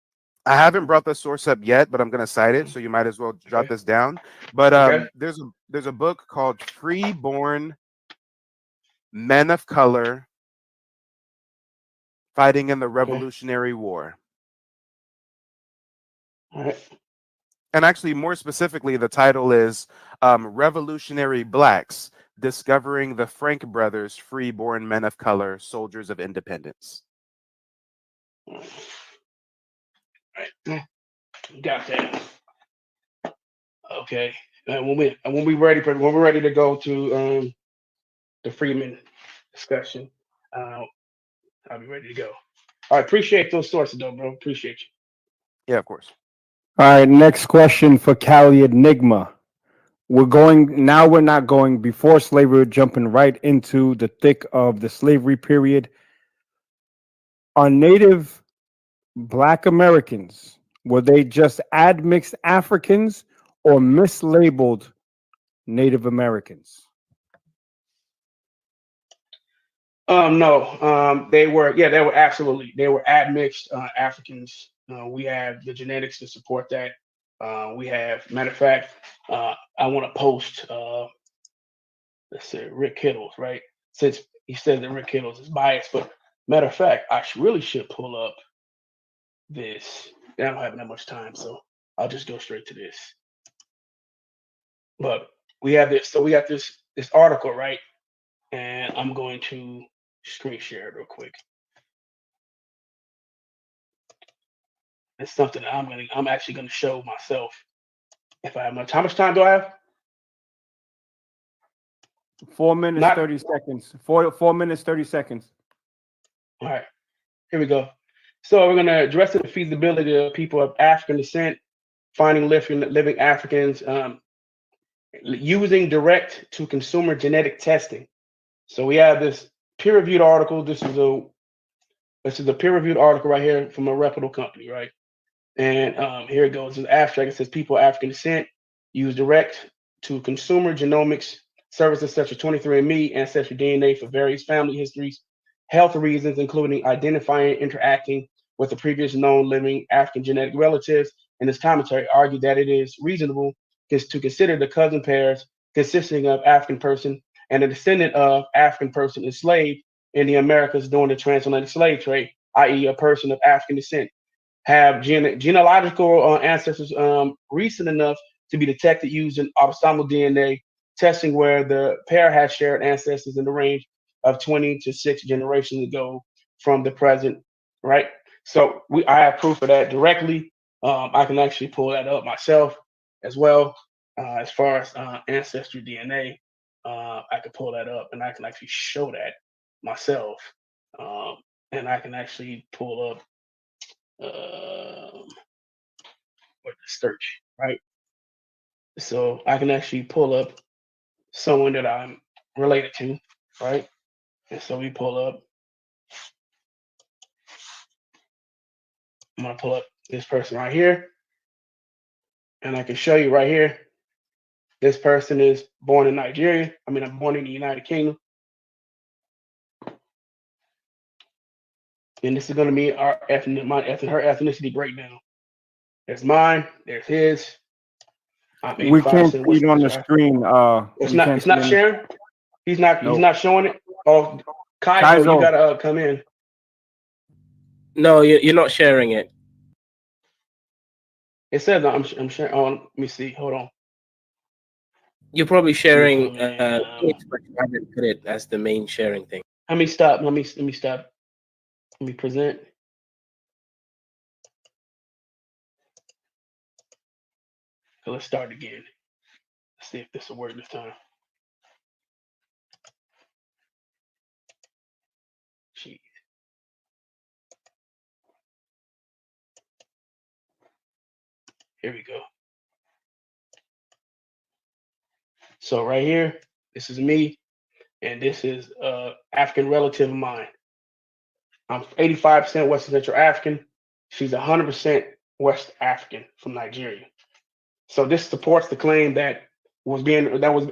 S1: haven't brought the source up yet, but I'm going to cite it, so you might as well jot this down. But there's a book called Freeborn Men of Color Fighting in the Revolutionary War.
S24: All right.
S1: And actually, more specifically, the title is Revolutionary Blacks, Discovering the Frank Brothers, Freeborn Men of Color, Soldiers of Independence.
S24: All right. Got that. Okay. When we're ready to go to the Freeman discussion, I'll be ready to go. All right. Appreciate those sources, though, bro. Appreciate you.
S1: Yeah, of course.
S23: All right, next question for Callie Enigma. We're not going before slavery, we're jumping right into the thick of the slavery period. Are Native Black Americans, were they just admixed Africans or mislabeled Native Americans?
S24: No, they were absolutely, they were admixed Africans. We have the genetics to support that. We have, matter of fact, I want to post, let's say Rick Kittles, right? Since he says that Rick Kittles is biased, but matter of fact, I really should pull up this. I don't have that much time, so I'll just go straight to this. But we have this, so we got this article, right? And I'm going to screen share it real quick. It's something that I'm actually gonna show myself if I have much. How much time do I have?
S23: 4 minutes, 30 seconds. 4 minutes, 30 seconds.
S24: All right, here we go. So we're gonna address the feasibility of people of African descent, finding living Africans, using direct to consumer genetic testing. So we have this peer-reviewed article. This is a peer-reviewed article right here from a reputable company, right? And here it goes. It's an abstract. It says people of African descent use direct to consumer genomics services such as 23andMe, Ancestry DNA for various family histories, health reasons, including identifying and interacting with the previous known living African genetic relatives. In this commentary, argued that it is reasonable to consider the cousin pairs consisting of African person and a descendant of African person enslaved in the Americas during the transatlantic slave trade, i.e., a person of African descent, have genealogical ancestors recent enough to be detected using autosomal DNA testing, where the pair has shared ancestors in the range of 20 to 6 generations ago from the present, right? So I have proof of that directly. I can actually pull that up myself as well. As far as ancestry DNA, I can pull that up and I can actually show that myself. And I can actually pull up or the search, right? So I can actually pull up someone that I'm related to, right? And so we pull up, I'm gonna pull up this person right here, and I can show you right here, this person is born in Nigeria. I'm born in the United Kingdom. And this is gonna be her ethnicity breakdown. There's mine, there's his.
S23: We can't see it on the screen.
S24: It's not sharing. He's not showing it. Oh, Kaizo, you gotta come in.
S6: No, you're not sharing it.
S24: It says I'm sharing. Oh, let me see. Hold on.
S6: You're probably sharing it, but you haven't put it as the main sharing thing.
S24: Let me stop. Let me stop. Let me present. So let's start again. Let's see if this will work this time. Jeez. Here we go. So right here, this is me, and this is African relative of mine. I'm 85% West Central African. She's 100% West African from Nigeria. So this supports the claim that was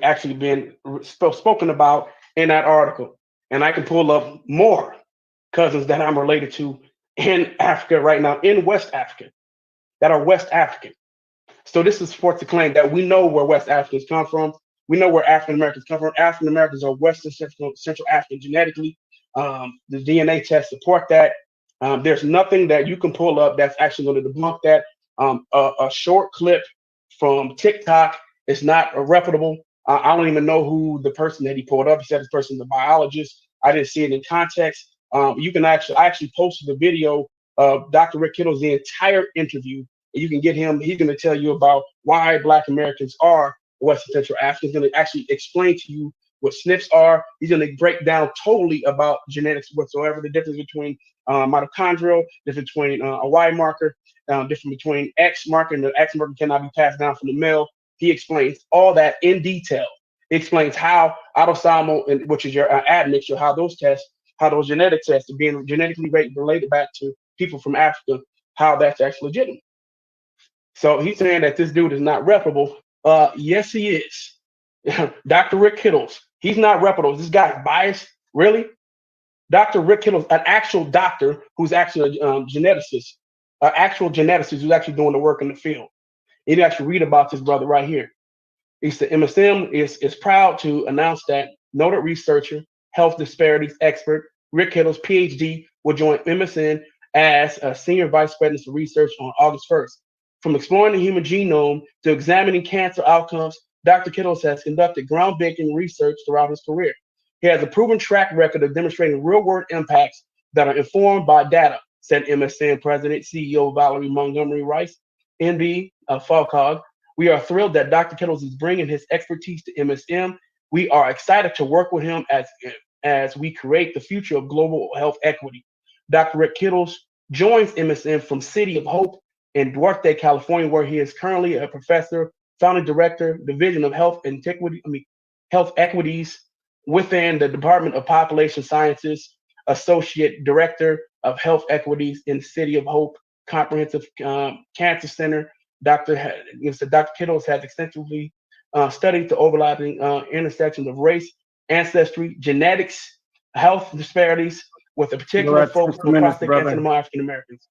S24: actually being spoken about in that article. And I can pull up more cousins that I'm related to in Africa right now, in West Africa, that are West African. So this supports the claim that we know where West Africans come from. We know where African Americans come from. African Americans are Western Central African genetically. The DNA tests support that. There's nothing that you can pull up that's actually going to debunk that. A short clip from TikTok is not reputable. I don't even know who the person that he pulled up. He said this person is a biologist. I didn't see it in context. You can I actually posted the video of Dr. Rick Kittles, the entire interview. You can get him. He's going to tell you about why Black Americans are Western Central Africans. He's going to actually explain to you what SNPs are. He's going to break down totally about genetics whatsoever, the difference between mitochondrial, difference between a Y marker, difference between X marker, and the X marker cannot be passed down from the male. He explains all that in detail. He explains how autosomal, which is your admixture, how those tests how those genetic tests are being genetically related back to people from Africa, how that's actually legitimate. So he's saying that this dude is not reputable. Yes, he is. Dr. Rick Kittles, he's not reputable. This guy's biased. Really? Dr. Rick Kittles, an actual doctor who's actually a geneticist, an actual geneticist who's actually doing the work in the field. You can actually read about this brother right here. He's the MSM is proud to announce that noted researcher, health disparities expert, Rick Kittles, PhD, will join MSN as a senior vice president for research on August 1st. From exploring the human genome to examining cancer outcomes, Dr. Kittles has conducted groundbreaking research throughout his career. He has a proven track record of demonstrating real-world impacts that are informed by data, said MSN President, CEO Valerie Montgomery Rice, MD Falcog. We are thrilled that Dr. Kittles is bringing his expertise to MSM. We are excited to work with him as we create the future of global health equity. Dr. Rick Kittles joins MSM from City of Hope in Duarte, California, where he is currently a professor, founding director, Division of Health Equities within the Department of Population Sciences, associate director of health equities in City of Hope Comprehensive Cancer Center. Dr. Kittles has extensively studied the overlapping intersections of race, ancestry, genetics, health disparities, with a particular focus on prostate cancer among African Americans.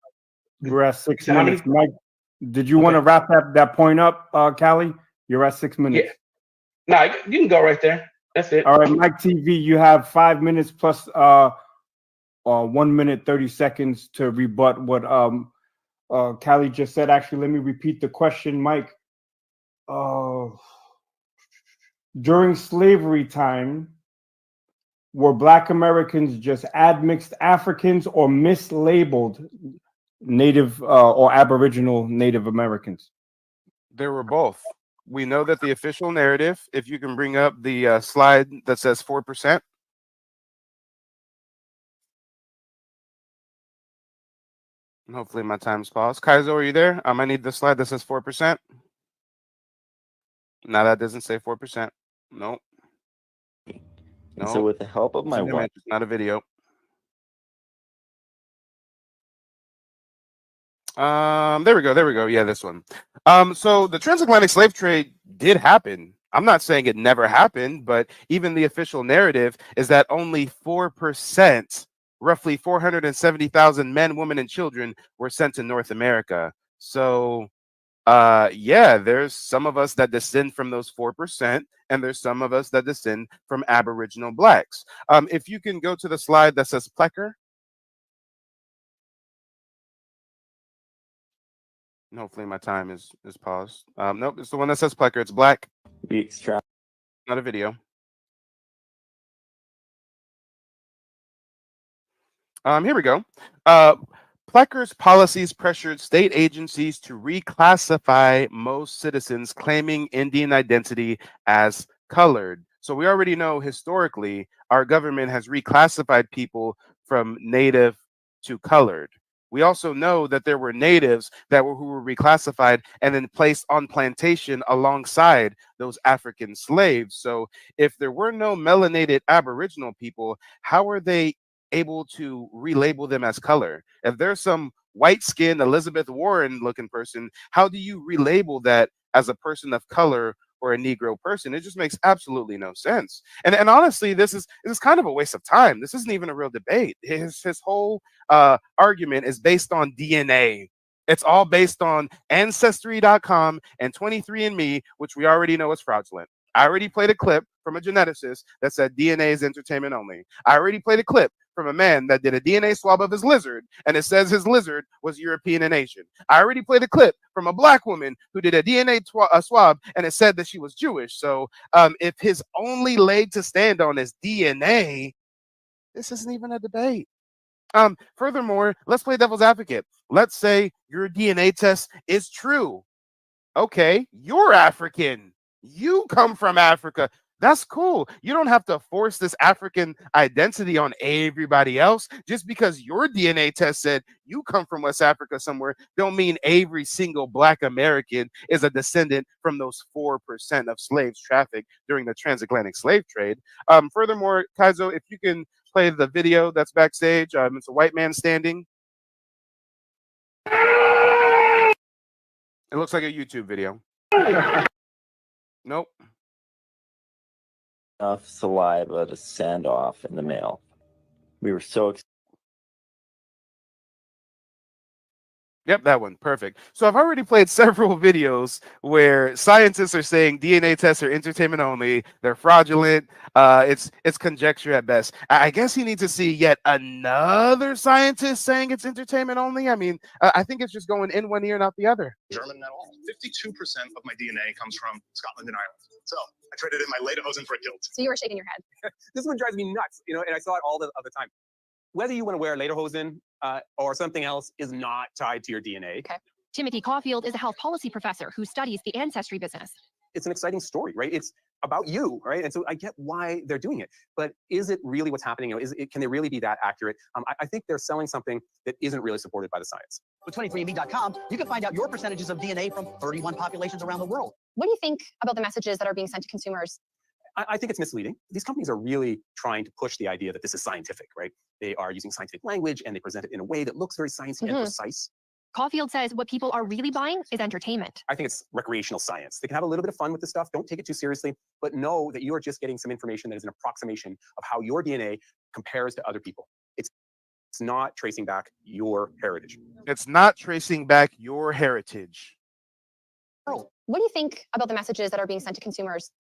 S23: You're at 6 minutes. Mike, did you want to wrap that point up, Callie? You're at 6 minutes.
S24: Yeah. No, you can go right there. That's it.
S23: All right, Mike TV, you have 5 minutes plus 1 minute 30 seconds to rebut what Callie just said. Actually, let me repeat the question, Mike. During slavery time, were Black Americans just admixed Africans or mislabeled Native or Aboriginal Native Americans?
S1: There were both. We know that the official narrative, if you can bring up the slide that says 4%. Hopefully my time's paused. Kaizo, are you there? I need the slide that says 4%. No, that doesn't say 4%. Nope.
S20: And so with the help of my wife,
S1: it's not a video. There we go. Yeah, this one. So the transatlantic slave trade did happen. I'm not saying it never happened, but even the official narrative is that only 4%, roughly 470,000 men, women, and children were sent to North America. So yeah, there's some of us that descend from those 4%, and there's some of us that descend from Aboriginal Blacks. If you can go to the slide that says Plecker. And hopefully my time is paused. Nope, it's the one that says Plecker. It's black.
S20: We extract.
S1: Not a video. Here we go. Plecker's policies pressured state agencies to reclassify most citizens claiming Indian identity as colored. So we already know historically our government has reclassified people from native to colored. We also know that there were natives who were reclassified and then placed on plantation alongside those African slaves. So if there were no melanated Aboriginal people, how are they able to relabel them as color? If there's some white-skinned Elizabeth Warren looking person, how do you relabel that as a person of color or a Negro person? It just makes absolutely no sense. And honestly, this is kind of a waste of time. This isn't even a real debate. His whole argument is based on DNA. It's all based on Ancestry.com and 23andMe, which we already know is fraudulent. I already played a clip from a geneticist that said DNA is entertainment only. I already played a clip from a man that did a DNA swab of his lizard, and it says his lizard was European in nation. I already played a clip from a Black woman who did a DNA swab, and it said that she was Jewish. So if his only leg to stand on is DNA, this isn't even a debate. Furthermore, let's play devil's advocate. Let's say your DNA test is true. Okay, you're African. You come from Africa. That's cool. You don't have to force this African identity on everybody else. Just because your DNA test said you come from West Africa somewhere, don't mean every single Black American is a descendant from those 4% of slaves trafficked during the transatlantic slave trade. Furthermore, Kaizo, if you can play the video that's backstage, it's a white man standing. It looks like a YouTube video. Nope.
S20: Enough saliva to send off in the mail. We were so excited.
S1: Yep, that one. Perfect. So I've already played several videos where scientists are saying DNA tests are entertainment only. They're fraudulent. It's conjecture at best. I guess you need to see yet another scientist saying it's entertainment only. I mean, I think it's just going in one ear and out the other.
S5: German at all. 52% of my DNA comes from Scotland and Ireland. So I traded in my lederhosen for a kilt.
S7: So you were shaking your head. This one drives me nuts, you know, and I saw it all the time. Whether you want to wear lederhosen or something else is not tied to your DNA.
S10: Okay. Timothy Caulfield is a health policy professor who studies the ancestry business.
S7: It's an exciting story, right? It's about you, right? And so I get why they're doing it, but is it really what's happening? You know, can they really be that accurate? I think they're selling something that isn't really supported by the science.
S11: With 23andMe.com, you can find out your percentages of DNA from 31 populations around the world.
S10: What do you think about the messages that are being sent to consumers?
S7: I think it's misleading. These companies are really trying to push the idea that this is scientific, right? They are using scientific language and they present it in a way that looks very sciencey and precise.
S10: Caulfield says what people are really buying is entertainment.
S7: I think it's recreational science. They can have a little bit of fun with this stuff. Don't take it too seriously, but know that you are just getting some information that is an approximation of how your DNA compares to other people. It's not tracing back your heritage.
S1: It's not tracing back your heritage.
S10: What do you think about the messages that are being sent to consumers?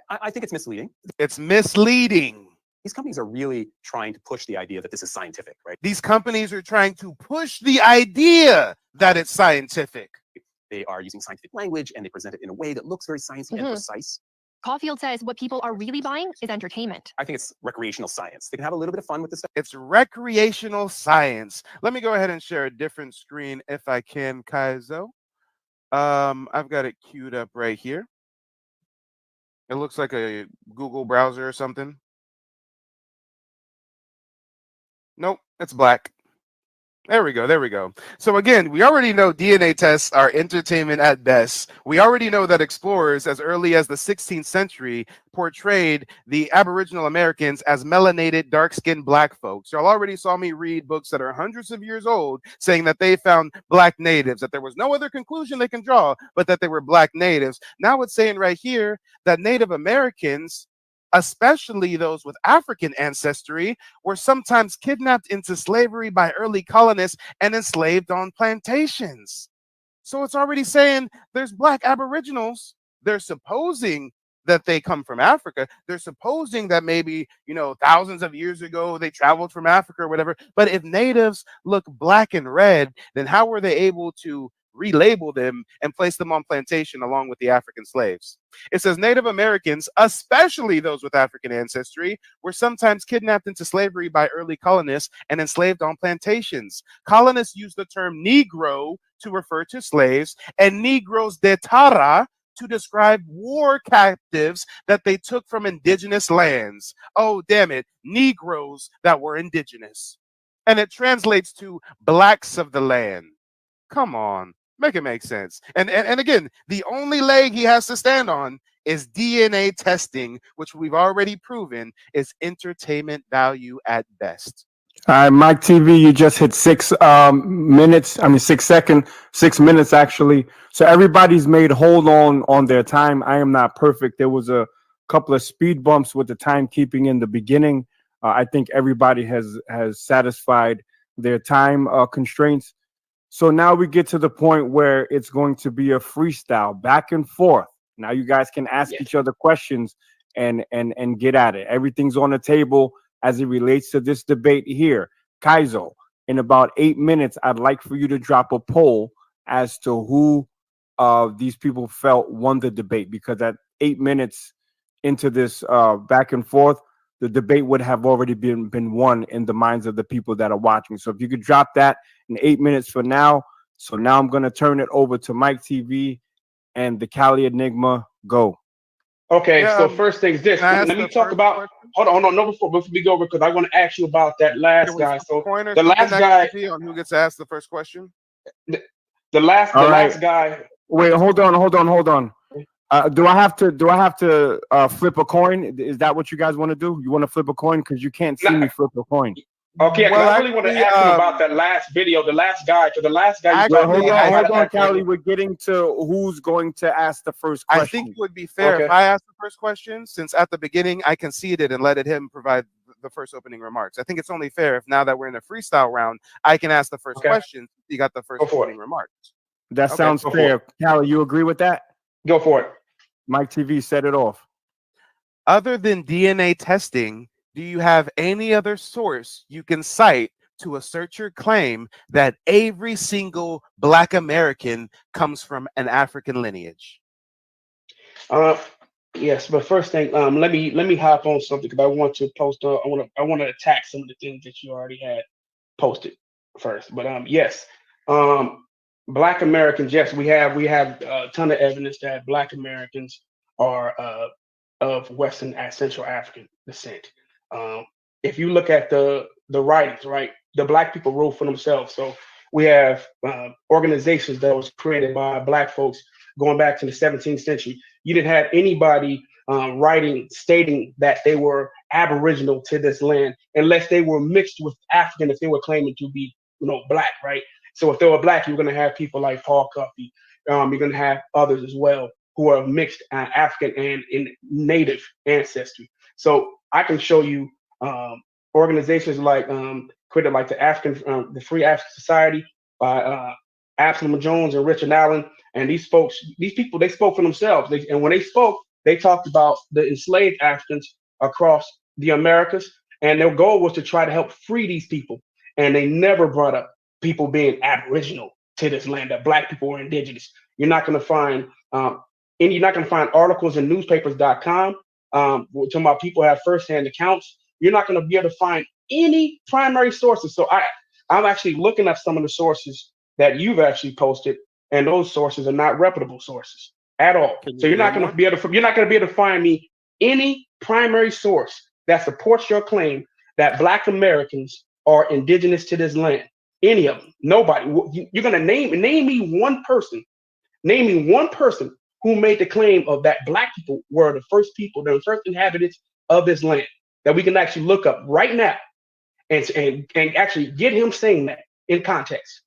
S7: I think it's misleading.
S1: It's misleading.
S7: These companies are really trying to push the idea that this is scientific, right?
S1: These companies are trying to push the idea that it's scientific.
S7: They are using scientific language and they present it in a way that looks very sciencey and precise.
S10: Caulfield says what people are really buying is entertainment.
S7: I think it's recreational science. They can have a little bit of fun with this stuff.
S1: It's recreational science. Let me go ahead and share a different screen if I can, Kaizo. I've got it queued up right here. It looks like a Google browser or something. Nope, it's black. There we go. There we go. So again, we already know DNA tests are entertainment at best. We already know that explorers as early as the 16th century portrayed the Aboriginal Americans as melanated, dark-skinned black folks. Y'all already saw me read books that are hundreds of years old saying that they found black natives, that there was no other conclusion they can draw but that they were black natives. Now it's saying right here that Native Americans, especially those with African ancestry, were sometimes kidnapped into slavery by early colonists and enslaved on plantations. So it's already saying there's black Aboriginals. They're supposing that they come from Africa. They're supposing that maybe, you know, thousands of years ago they traveled from Africa or whatever. But if natives look black and red, then how were they able to relabel them and place them on plantation along with the African slaves? It says Native Americans, especially those with African ancestry, were sometimes kidnapped into slavery by early colonists and enslaved on plantations. Colonists used the term Negro to refer to slaves and Negros de Tara to describe war captives that they took from indigenous lands. Oh, damn it, Negroes that were indigenous. And it translates to blacks of the land. Come on. Make it make sense. And again, the only leg he has to stand on is DNA testing, which we've already proven is entertainment value at best.
S23: All right, Mike TV, you just hit 6 minutes. I mean, 6 seconds, 6 minutes actually. So everybody's made hold on their time. I am not perfect. There was a couple of speed bumps with the timekeeping in the beginning. I think everybody has satisfied their time constraints. So now we get to the point where it's going to be a freestyle back and forth. Now you guys can ask each other questions and get at it. Everything's on the table as it relates to this debate here. Kaizo, in about 8 minutes, I'd like for you to drop a poll as to who these people felt won the debate, because at 8 minutes into this back and forth, the debate would have already been won in the minds of the people that are watching. So if you could drop that in 8 minutes for now. So now I'm going to turn it over to Mike TV and the Cali Enigma. Go.
S24: Okay,
S1: Yeah,
S24: so first things this.
S1: can I ask
S24: Let me
S1: the
S24: talk
S1: first
S24: about.
S1: question?
S24: Hold on, no, before we go, because I want to ask you about that last
S1: Can we
S24: guy.
S1: flip a
S24: So
S1: coin or
S24: the
S1: something
S24: last
S1: next
S24: guy,
S1: on who gets to ask the first question?
S24: the
S23: All right.
S24: last guy.
S23: Wait, hold on. Do I have to flip a coin? Is that what you guys want to do? You want to flip a coin because you can't see me flip a coin.
S24: Okay, because
S1: Well,
S24: I really want to ask him about that last video, the last guy. Because the last guy, you
S23: Wait,
S24: brought me
S23: hold on, Callie. We're getting to who's going to ask the first question.
S1: I think it would be fair if I asked the first question, since at the beginning I conceded and let him provide the first opening remarks. I think it's only fair if now that we're in a freestyle round, I can ask the first question. You got the first opening remarks.
S23: That sounds fair. Callie, you agree with that?
S24: Go for it.
S23: Mike TV, set it off.
S1: Other than DNA testing, do you have any other source you can cite to assert your claim that every single Black American comes from an African lineage?
S24: Yes, but first thing, let me hop on something because I want to post. I want to attack some of the things that you already had posted first. But yes, Black Americans. Yes, we have a ton of evidence that Black Americans are of Western and Central African descent. If you look at the writings, right, the Black people wrote for themselves. So we have organizations that was created by Black folks going back to the 17th century. You didn't have anybody writing stating that they were Aboriginal to this land unless they were mixed with African, if they were claiming to be, Black, right? So if they were Black, you're going to have people like Paul Cuffey. You're going to have others as well who are mixed African and in Native ancestry. So I can show you organizations like created like the Free African Society by Absalom Jones and Richard Allen. And these people, they spoke for themselves. And when they spoke, they talked about the enslaved Africans across the Americas. And their goal was to try to help free these people. And they never brought up people being Aboriginal to this land, that Black people were indigenous. You're not going to find articles in newspapers.com talking about people have firsthand accounts. You're not going to be able to find any primary sources. So I'm actually looking at some of the sources that you've actually posted, and those sources are not reputable sources at all. So you're not going to be able to find me any primary source that supports your claim that Black Americans are indigenous to this land. Any of them, nobody. You're going to name me one person. Name me one person who made the claim of that Black people were the first people, the first inhabitants of this land, that we can actually look up right now and actually get him saying that in context.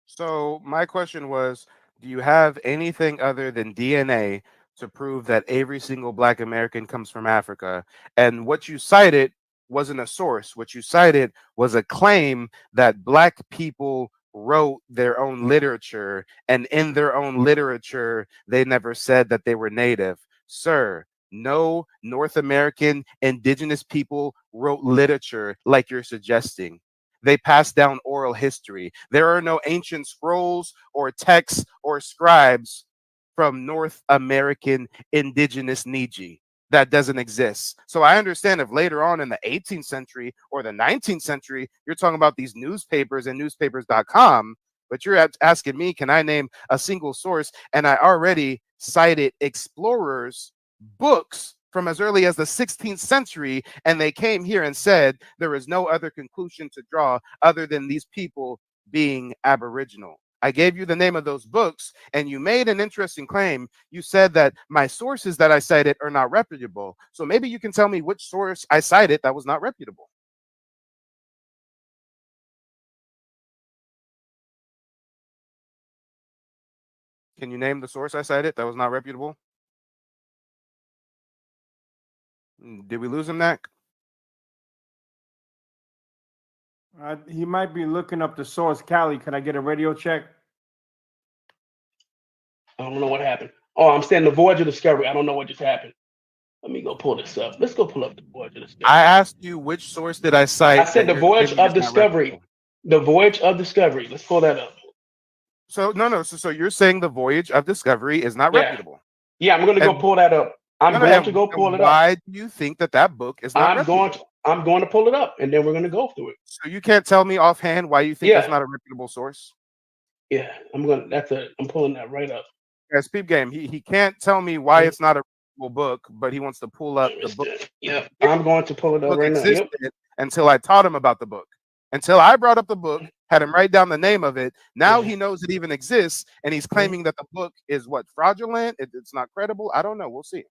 S1: So my question was, do you have anything other than DNA to prove that every single Black American comes from Africa? And what you cited wasn't a source. What you cited was a claim that Black people wrote their own literature, and in their own literature, they never said that they were Native. Sir, no North American indigenous people wrote literature like you're suggesting. They pass down oral history. There are no ancient scrolls or texts or scribes from North American indigenous Niji. That doesn't exist. So I understand if later on in the 18th century or the 19th century, you're talking about these newspapers and newspapers.com, but you're asking me, can I name a single source? And I already cited explorers' books from as early as the 16th century, and they came here and said there is no other conclusion to draw other than these people being Aboriginal. I gave you the name of those books, and you made an interesting claim. You said that my sources that I cited are not reputable. So maybe you can tell me which source I cited that was not reputable. Can you name the source I cited that was not reputable? Did we lose him, Nick?
S23: He might be looking up the source. Callie, can I get a radio check?
S24: I don't know what happened. Oh, I'm saying the Voyage of Discovery. I don't know what just happened. Let me go pull this up. Let's go pull up the Voyage of Discovery.
S1: I asked you which source did I cite.
S24: I said the Voyage of Discovery. The Voyage of Discovery. Let's pull that up.
S1: So no. So you're saying the Voyage of Discovery is not reputable?
S24: Yeah, I'm going to go pull that up. I'm going to go pull it up.
S1: Why do you think that book is not reputable?
S24: I'm going to pull it up, and then we're going to go through it.
S1: So you can't tell me offhand why you think that's not a reputable source?
S24: Yeah, I'm pulling that right up.
S1: Guys, peep game. He can't tell me why it's not a reputable book, but he wants to pull up the book.
S24: Yep, I'm going to pull it up
S1: Book
S24: right now.
S1: existed
S24: Yep.
S1: until I taught him about the book. Until I brought up the book, had him write down the name of it. Now he knows it even exists, and he's claiming that the book is what, fraudulent? It's not credible. I don't know. We'll see.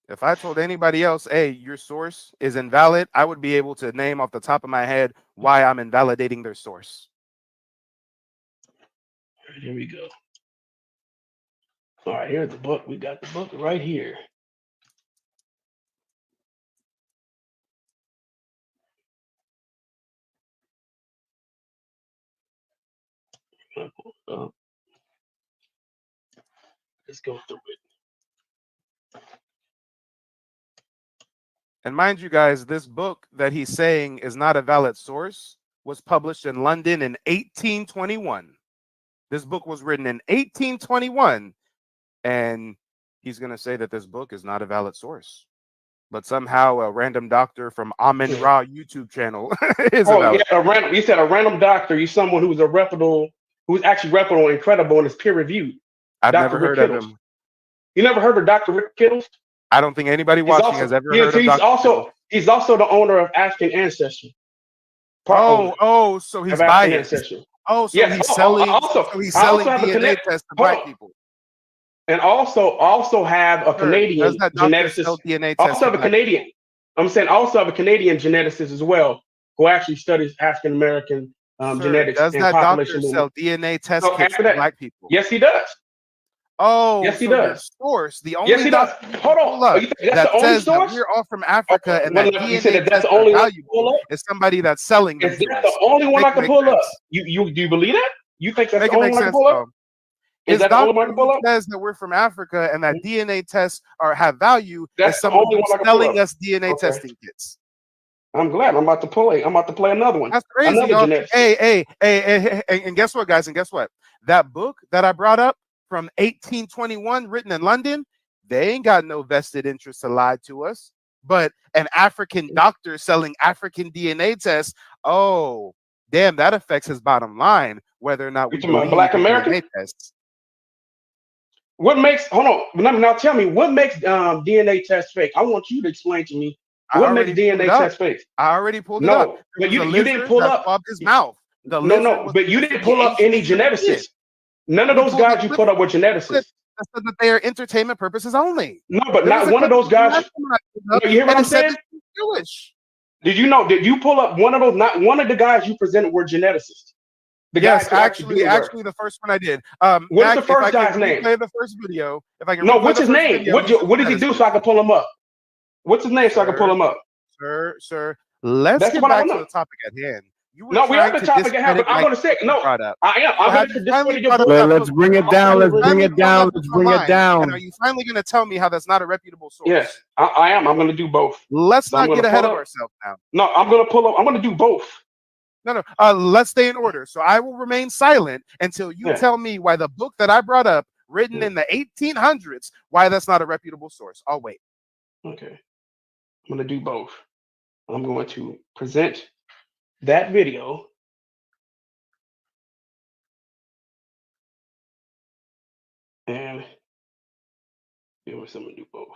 S1: If I told anybody else, hey, your source is invalid, I would be able to name off the top of my head why I'm invalidating their source.
S24: All right, here we go. All right, here's the book. We got the book right here. Let's go through it.
S1: And mind you guys, this book that he's saying is not a valid source was published in London in 1821. This book was written in 1821, and he's going to say that this book is not a valid source. But somehow a random doctor from Amin Ra YouTube channel is
S24: you said a random doctor. You're someone who's who's actually reputable and credible and is peer reviewed.
S1: I've
S24: Dr.
S1: never
S24: Rick
S1: heard
S24: Kittles.
S1: of him.
S24: You never heard of Dr. Rick Kittles?
S1: I don't think anybody watching has ever heard of Dr. Kittles.
S24: He's also the owner of African Ancestry.
S1: So he's biased. Oh, so
S24: yes.
S1: he's selling. He's selling DNA tests to black people.
S24: And also have a Canadian geneticist. Also have a Canadian. I'm saying also have a Canadian geneticist as well, who actually studies African American genetics.
S1: Does
S24: and
S1: that
S24: population
S1: doctor
S24: movement.
S1: sell DNA test kits to black people?
S24: Yes, he does.
S1: Oh,
S24: yes, he
S1: so
S24: does.
S1: your source, the only
S24: yes, he does. Hold on.
S1: That says that we're all from Africa and that DNA
S24: that's the only one
S1: valuable is somebody that's selling them.
S24: Is that the only one I can pull up? You do you believe that? You think that's the only one I can pull up?
S1: Is that the only one who says that we're from Africa and that DNA tests have value?
S24: That's
S1: is someone who's selling us
S24: Okay.
S1: DNA testing kits.
S24: I'm glad. I'm about to play another one.
S1: That's crazy, y'all. Hey, and guess what, guys? And guess what? That book that I brought up from 1821, written in London, they ain't got no vested interest to lie to us. But an African doctor selling African DNA tests, oh, damn, that affects his bottom line, whether or not we believe
S24: Black
S1: in
S24: American
S1: DNA tests.
S24: What makes now tell me what makes DNA tests fake? I want you to explain to me what makes DNA tests fake.
S1: I already pulled it up.
S24: But you didn't pull up
S1: his mouth.
S24: But you didn't pull up any geneticists. None of those guys you put up were geneticists.
S1: I said that they are entertainment purposes only.
S24: No, but not one of those guys. You hear what I'm saying?
S1: Jewish.
S24: Did you pull up one of those? Not one of the guys you presented were geneticists.
S1: Yes, actually, the first one I did.
S24: What's the first guy's name?
S1: Play the first video. If I can.
S24: No, what's his name? What did he do so I can pull him up? What's his name so I can pull him up?
S1: Sir, let's get back to the topic at hand.
S24: No, we are the topic at hand, but I'm going to say no. I am. I'm going to discredit your book.
S23: Let's bring it down. Let's bring it down. Let's bring it down.
S1: And are you finally going to tell me how that's not a reputable source?
S24: Yes, I am. I'm going to do both.
S1: Let's not get ahead of ourselves now.
S24: No, I'm going to pull up. I'm going to do both.
S1: No. Let's stay in order. So I will remain silent until you tell me why the book that I brought up, written in the 1800s, why that's not a reputable source. I'll wait.
S24: Okay. I'm going to do both. I'm going to present that video. And I'm going to do both.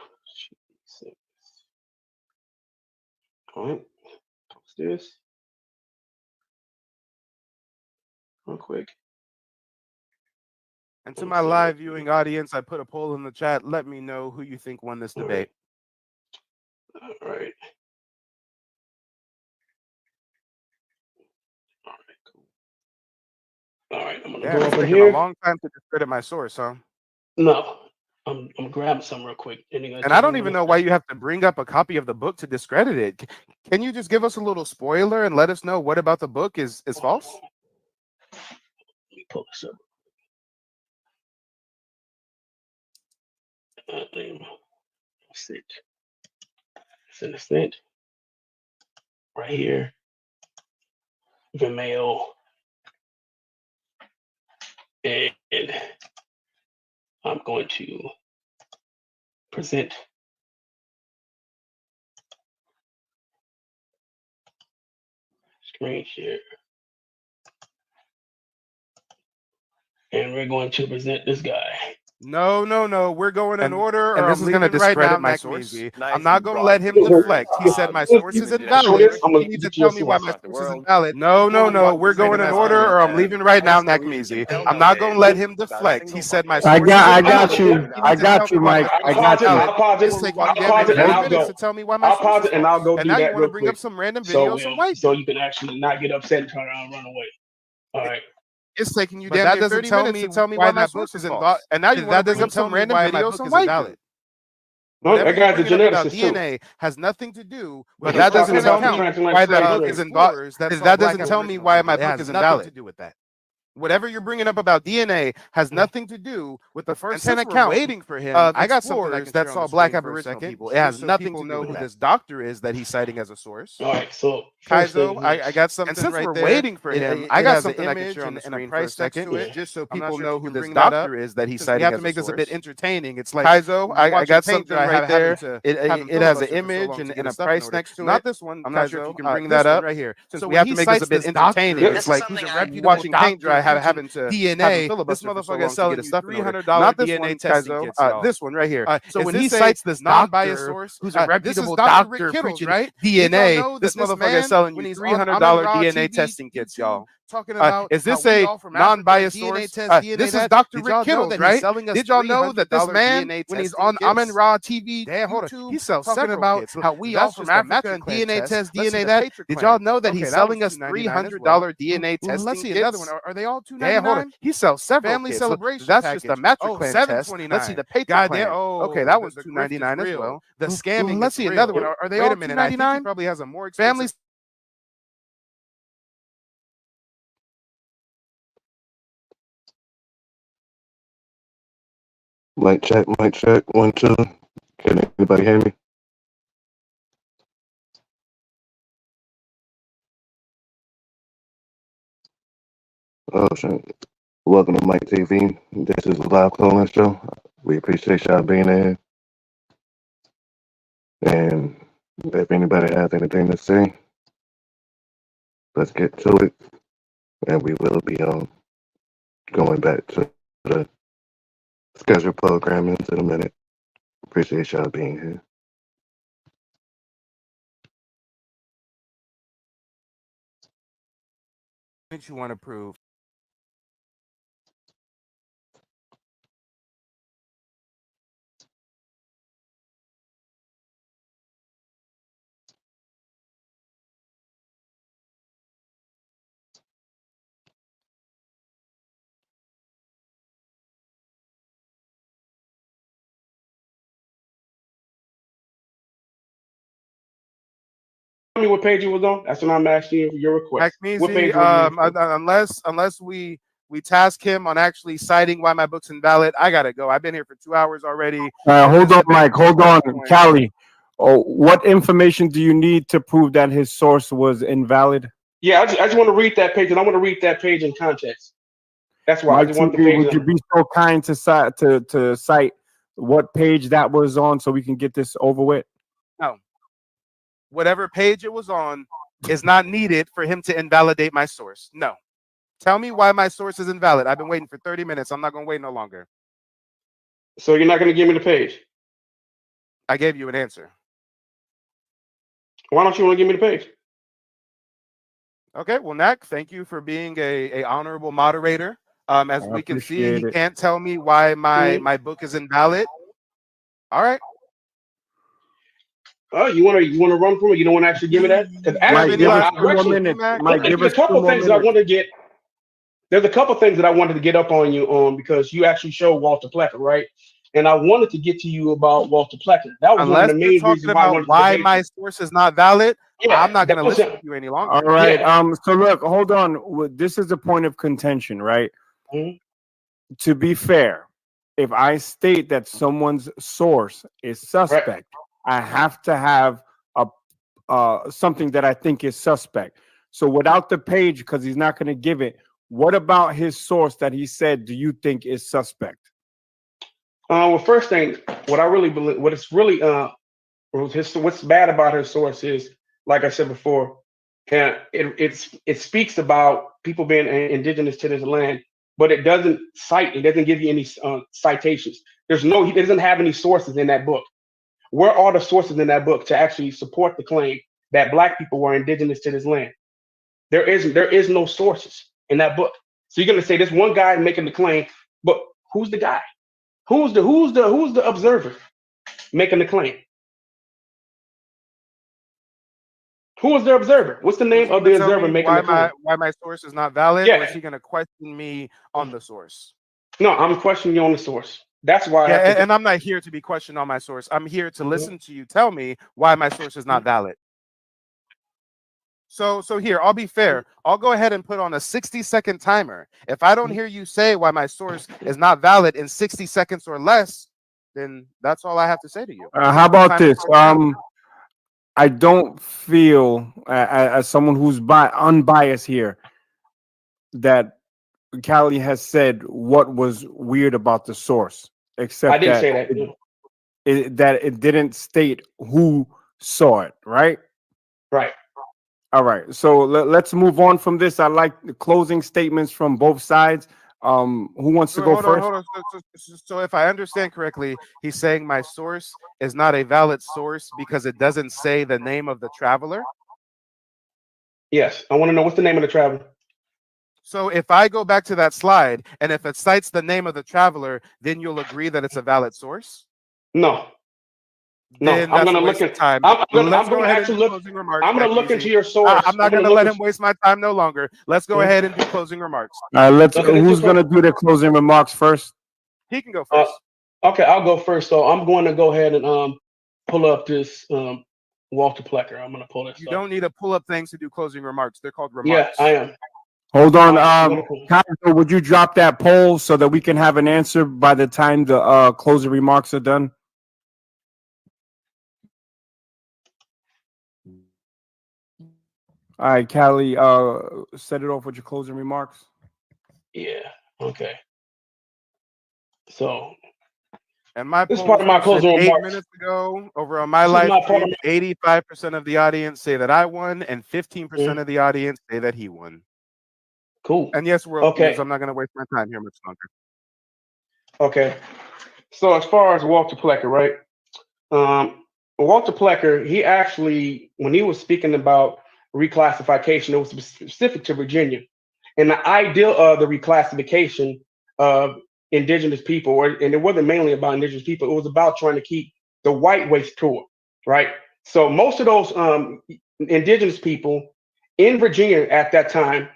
S24: All right. Post this. Real quick.
S1: And to my live viewing audience, I put a poll in the chat. Let me know who you think won this debate.
S24: All right. All right, I'm gonna go over here.
S1: A long time to discredit my source, huh?
S24: No, I'm grabbing some real quick.
S1: And I don't even know why you have to bring up a copy of the book to discredit it. Can you just give us a little spoiler and let us know what about the book is false?
S24: Let me pull this up. Send a sent right here. Vimeo. And I'm going to present Screen share. And we're going to present this guy.
S1: No. We're going in order,
S8: and
S1: or
S8: this
S1: I'm
S8: is gonna
S1: leaving right now,
S8: discredit my source.
S1: Nakmeezy.
S8: Nice
S1: I'm not
S8: and
S1: going to
S8: broad.
S1: let him deflect. He said my source is invalid. He needs to tell me why my source is invalid. No. We're going in order, or I'm leaving right now, Nakmeezy. I'm not going to let him deflect. He said my source is invalid.
S23: I got you, Mike. I got you.
S24: I'll pause it.
S1: It's taking
S24: I'll
S1: you
S24: pause it and I'll
S1: minutes
S24: go.
S1: to tell me why my
S24: I'll
S1: source
S24: pause
S1: is
S24: it and I'll go
S1: false. And
S24: do
S1: now you
S24: that
S1: want
S24: real
S1: to bring
S24: quick.
S1: up some random video of some white
S24: So you can actually not get upset and try to run away. All right.
S1: It's taking you
S24: But
S1: damn
S24: that
S1: near
S24: doesn't
S1: 30
S24: tell
S1: minutes
S24: me
S1: to tell me
S24: why
S1: why my
S24: that
S1: source
S24: book
S1: is
S24: is
S1: invalid.
S24: false.
S1: And now you want to bring up some random video of some white dude. Whatever
S24: that
S1: you're
S24: guy's a
S1: bringing up about
S24: geneticist too.
S1: DNA has nothing to do with
S24: But
S1: the
S24: that
S1: first
S24: doesn't tell me
S1: account
S24: why that
S1: of
S24: book is
S1: explorers that doesn't tell me why my book is invalid.
S8: to do with that.
S1: Whatever you're bringing up about DNA has nothing to do with the first 10
S8: we're
S1: account
S8: waiting for him,
S1: of
S8: I got something I
S1: explorers
S8: can
S1: that
S8: share on
S1: saw
S8: the
S1: black
S8: screen for a
S1: Aboriginal
S8: second,
S1: people. It has
S8: just so
S1: nothing
S8: people
S1: to
S8: know
S1: do
S8: who
S1: with
S8: this
S1: that.
S8: doctor is that he's citing as a source.
S24: All right. So first
S1: Kaizo,
S24: thing
S1: I got
S8: And
S1: something
S8: since
S1: right
S8: we're
S1: there.
S8: waiting for him, I
S1: It
S8: got
S1: has an
S8: something I can
S1: image
S8: share on the
S1: and a
S8: screen for a
S1: price next
S8: second,
S1: to it,
S8: just so
S1: I'm not
S8: people
S1: sure
S8: know
S1: if you
S8: who
S1: can
S8: this
S1: bring that up,
S8: doctor is that he's
S1: since we
S8: citing
S1: have to
S8: as a
S1: make this a bit
S8: source.
S1: entertaining. It's like
S8: Kaizo, I
S1: watching
S8: got
S1: paint
S8: something
S1: dry,
S8: right there.
S1: having
S8: It has
S1: filibuster for
S8: an
S1: so
S8: image
S1: long to get
S8: and
S1: a
S8: a
S1: stuff in
S8: price
S1: order.
S8: next to
S1: Not
S8: it.
S1: this one,
S8: I'm not sure if
S1: Kaizo.
S8: you can bring
S1: This
S8: that
S1: one
S8: up.
S1: right here.
S8: Since
S1: So
S8: we
S1: when
S8: have
S1: he
S8: to make this a
S1: cites
S8: bit
S1: this doctor,
S8: entertaining,
S1: it's
S8: it's
S1: like
S8: like
S1: he's a
S8: watching
S1: reputable
S8: paint dry,
S1: doctor
S8: having to
S1: DNA.
S8: have a
S1: This
S8: filibuster for so
S1: motherfucker
S8: long to
S1: selling
S8: get a
S1: you
S8: stuff in order.
S1: $300
S8: Not this
S1: DNA
S8: one,
S1: testing
S8: Kaizo.
S1: kits, y'all.
S8: This one right here.
S1: So
S8: Is
S1: when he
S8: this a
S1: cites this
S8: non-biased
S1: doctor,
S8: source who's a
S1: this is
S8: reputable
S1: Dr. Rick
S8: doctor
S1: Kittles,
S8: preaching
S1: right?
S8: DNA? This
S1: This
S8: motherfucker
S1: man,
S8: is selling
S1: when
S8: you
S1: he's on
S8: $300
S1: Amen-Ra
S8: DNA
S1: TV,
S8: testing kits, y'all.
S1: talking about
S8: Is this
S1: how we
S8: a
S1: all from Africa,
S8: non-biased
S1: DNA
S8: source?
S1: test, DNA
S8: This is
S1: that.
S8: Dr.
S1: Did
S8: Rick
S1: y'all know
S8: Kittles,
S1: that
S8: right?
S1: he's selling us
S8: Did y'all know that this
S1: $300
S8: man,
S1: DNA
S8: when he's
S1: testing
S8: on
S1: kits?
S8: Amen-Ra TV,
S1: Damn, hold on.
S8: YouTube,
S1: He sells
S8: talking
S1: several
S8: about
S1: kits.
S8: how we
S1: That's
S8: all from
S1: just a
S8: Africa
S1: Matcha
S8: and
S1: Clan
S8: DNA
S1: test.
S8: test,
S1: Let's see
S8: DNA
S1: the
S8: that?
S1: Patriot
S8: Did
S1: Clan.
S8: y'all know that
S1: Okay,
S8: he's
S1: that one's
S8: selling us
S1: $2.99 as
S8: $300
S1: well.
S8: DNA testing
S1: Let's see
S8: kits?
S1: another one. Are they all
S8: Damn, hold on.
S1: $2.99?
S8: He sells several
S1: Family
S8: kits.
S1: celebration
S8: That's
S1: package.
S8: just a Matcha
S1: Oh,
S8: Clan test.
S1: $7.29.
S8: Let's see the Patriot
S1: Goddamn.
S8: Clan.
S1: Oh,
S8: Okay, that one's
S1: the grift is
S8: $2.99 as
S1: real.
S8: well.
S1: The scamming
S8: Let's
S1: is
S8: see
S1: real.
S8: another one. Are they
S1: Wait
S8: all
S1: a minute. I think he
S8: $2.99?
S1: probably has a more expensive.
S8: Family.
S12: Mic check, 1, 2. Can anybody hear me? Oh shit. Welcome to Mike TV. This is a live call-in show. We appreciate y'all being here. And if anybody has anything to say, let's get to it. And we will be going back to the scheduled programming in a minute. Appreciate y'all being here.
S8: What you want to prove?
S24: Tell me what page you was on. That's what I'm asking you for your request. What page
S8: Unless we task him on actually citing why my book's invalid, I gotta go. I've been here for 2 hours already.
S23: Hold on, Mike. Hold on, Callie. Oh, what information do you need to prove that his source was invalid?
S24: Yeah, I just want to read that page, and I want to read that page in context. That's why I just want the page.
S23: Would you be so kind to cite what page that was on so we can get this over with?
S8: No. Whatever page it was on is not needed for him to invalidate my source. No. Tell me why my source is invalid. I've been waiting for 30 minutes. I'm not going to wait no longer.
S24: So you're not going to give me the page?
S8: I gave you an answer.
S24: Why don't you want to give me the page?
S8: Okay, well, Nak, thank you for being a honorable moderator. As we can see, he can't tell me why my book is invalid. All right.
S24: Oh, you want to run from it? You don't want to actually give me that? Because actually, there's a couple things that I want to get. There's a couple things that I wanted to get up on you on because you actually showed Walter Plecker, right? And I wanted to get to you about Walter Plecker. That was one of the main reasons why I wanted to
S8: why my source is not valid.
S24: Yeah,
S8: I'm not going to listen to you any longer.
S23: All right. So look, hold on. This is a point of contention, right?
S24: Mm-hmm.
S23: To be fair, if I state that someone's source is suspect, I have to have something that I think is suspect. So without the page, because he's not going to give it, what about his source that he said do you think is suspect?
S24: Well, first thing, what I really believe, what's bad about his source is, like I said before, And it speaks about people being indigenous to this land, but it doesn't cite, it doesn't give you any citations. He doesn't have any sources in that book. Where are the sources in that book to actually support the claim that Black people were indigenous to this land? There is no sources in that book. So you're gonna say this one guy making the claim, but who's the guy? Who's the observer making the claim? Who is the observer? What's the name of the observer making the claim?
S8: Why my source is not valid?
S24: Yeah.
S8: Or is he going to question me on the source?
S24: No, I'm questioning you on the source. That's why.
S8: And I'm not here to be questioned on my source. I'm here to listen to you tell me why my source is not valid. So here, I'll be fair. I'll go ahead and put on a 60-second timer. If I don't hear you say why my source is not valid in 60 seconds or less, then that's all I have to say to you.
S23: How about this? I don't feel, as someone who's unbiased here, that Callie has said what was weird about the source, except
S24: I didn't say that.
S23: That it didn't state who saw it, right?
S24: Right.
S23: All right. So let's move on from this. I like the closing statements from both sides. Who wants to go first?
S8: Hold on. So if I understand correctly, he's saying my source is not a valid source because it doesn't say the name of the traveler?
S24: Yes. I want to know what's the name of the traveler.
S8: So if I go back to that slide and if it cites the name of the traveler, then you'll agree that it's a valid source?
S24: No. No,
S8: I'm
S24: going to look at time. I'm going to actually look. I'm going to look into your source.
S8: I'm not going to let him waste my time no longer. Let's go ahead and do closing remarks.
S23: All right, who's going to do their closing remarks first?
S8: He can go first.
S24: Okay, I'll go first. So I'm going to go ahead and pull up this Walter Plecker. I'm going to pull this.
S8: You don't need to pull up things to do closing remarks. They're called remarks.
S24: Yeah, I am.
S23: Hold on. Kyle, would you drop that poll so that we can have an answer by the time the closing remarks are done? All right, Callie, set it off with your closing remarks.
S24: Yeah. Okay. So,
S8: and my
S24: this is part of my closing remarks.
S8: 8 minutes ago, over on my live stream, 85% of the audience say that I won, and 15% of the audience say that he won.
S24: Cool.
S8: And yes, we're okay. I'm not going to waste my time here much longer.
S24: Okay. So as far as Walter Plecker, right? Walter Plecker, he actually, when he was speaking about reclassification, it was specific to Virginia. And the idea of the reclassification of indigenous people, and it wasn't mainly about indigenous people, it was about trying to keep the white race pure, right? So most of those indigenous people in Virginia at that time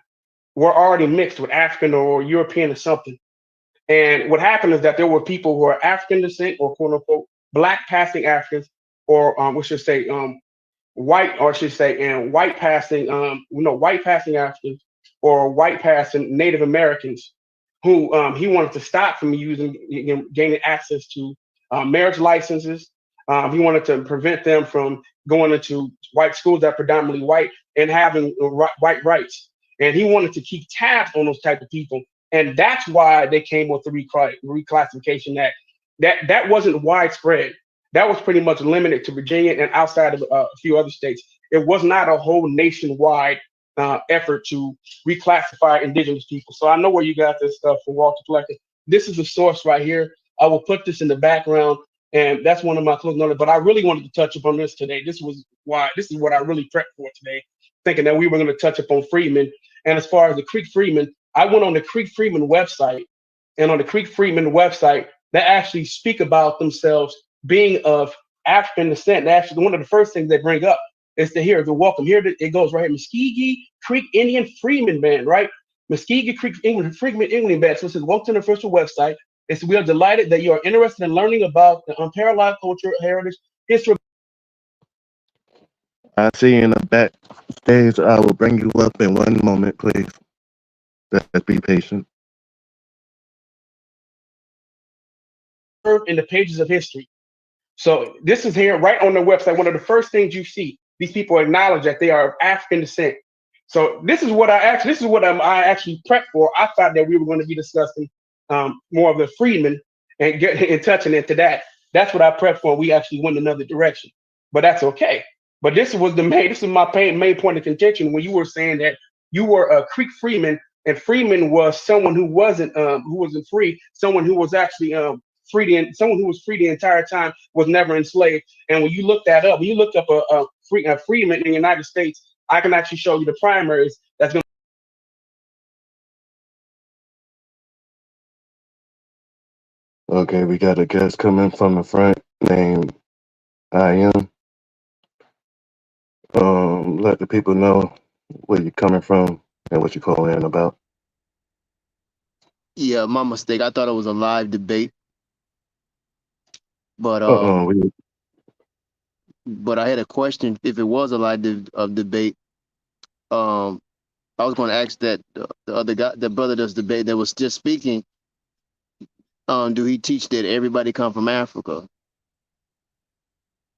S24: were already mixed with African or European or something. And what happened is that there were people who are African descent or quote unquote black passing Africans, or we should say white, or I should say, and white passing Africans or white passing Native Americans who he wanted to stop from gaining access to marriage licenses. He wanted to prevent them from going into white schools that are predominantly white and having white rights. And he wanted to keep tabs on those type of people. And that's why they came with the Reclassification Act. That wasn't widespread. That was pretty much limited to Virginia and outside of a few other states. It was not a whole nationwide effort to reclassify indigenous people. So I know where you got this stuff from Walter Plecker. This is the source right here. I will put this in the background, and that's one of my closing notes. But I really wanted to touch upon this today. This is what I really prepped for today, thinking that we were going to touch upon Freedmen. And as far as the Creek Freedmen, I went on the Creek Freedmen website, and on the Creek Freedmen website, they actually speak about themselves being of African descent. And actually, one of the first things they bring up is to hear the welcome. Here it goes right here. Muscogee Creek Indian Freedmen Band, right? Muscogee Creek Freedmen Indian Band. So it says, welcome to the official website. It's, we are delighted that you are interested in learning about the unparalleled culture, heritage, history.
S12: I see you in the backstage. I will bring you up in one moment, please. Let's be patient.
S24: In the pages of history. So this is here right on the website. One of the first things you see, these people acknowledge that they are of African descent. So this is what I actually prepped for. I thought that we were going to be discussing more of the freedmen and touching into that. That's what I prepped for. We actually went another direction, but that's okay. But this is my main point of contention when you were saying that you were a Creek freeman, and freeman was someone who wasn't free, someone who was actually someone who was free the entire time, was never enslaved. And when you look that up, when you look up a freeman in the United States, I can actually show you the primaries. That's going.
S12: Okay, we got a guest coming from the front named I am. Let the people know where you're coming from and what you're calling in about.
S13: Yeah, my mistake. I thought it was a live debate, but but I had a question. If it was a live debate, I was going to ask that the other guy, the brother that's debate that was just speaking, do he teach that everybody come from Africa?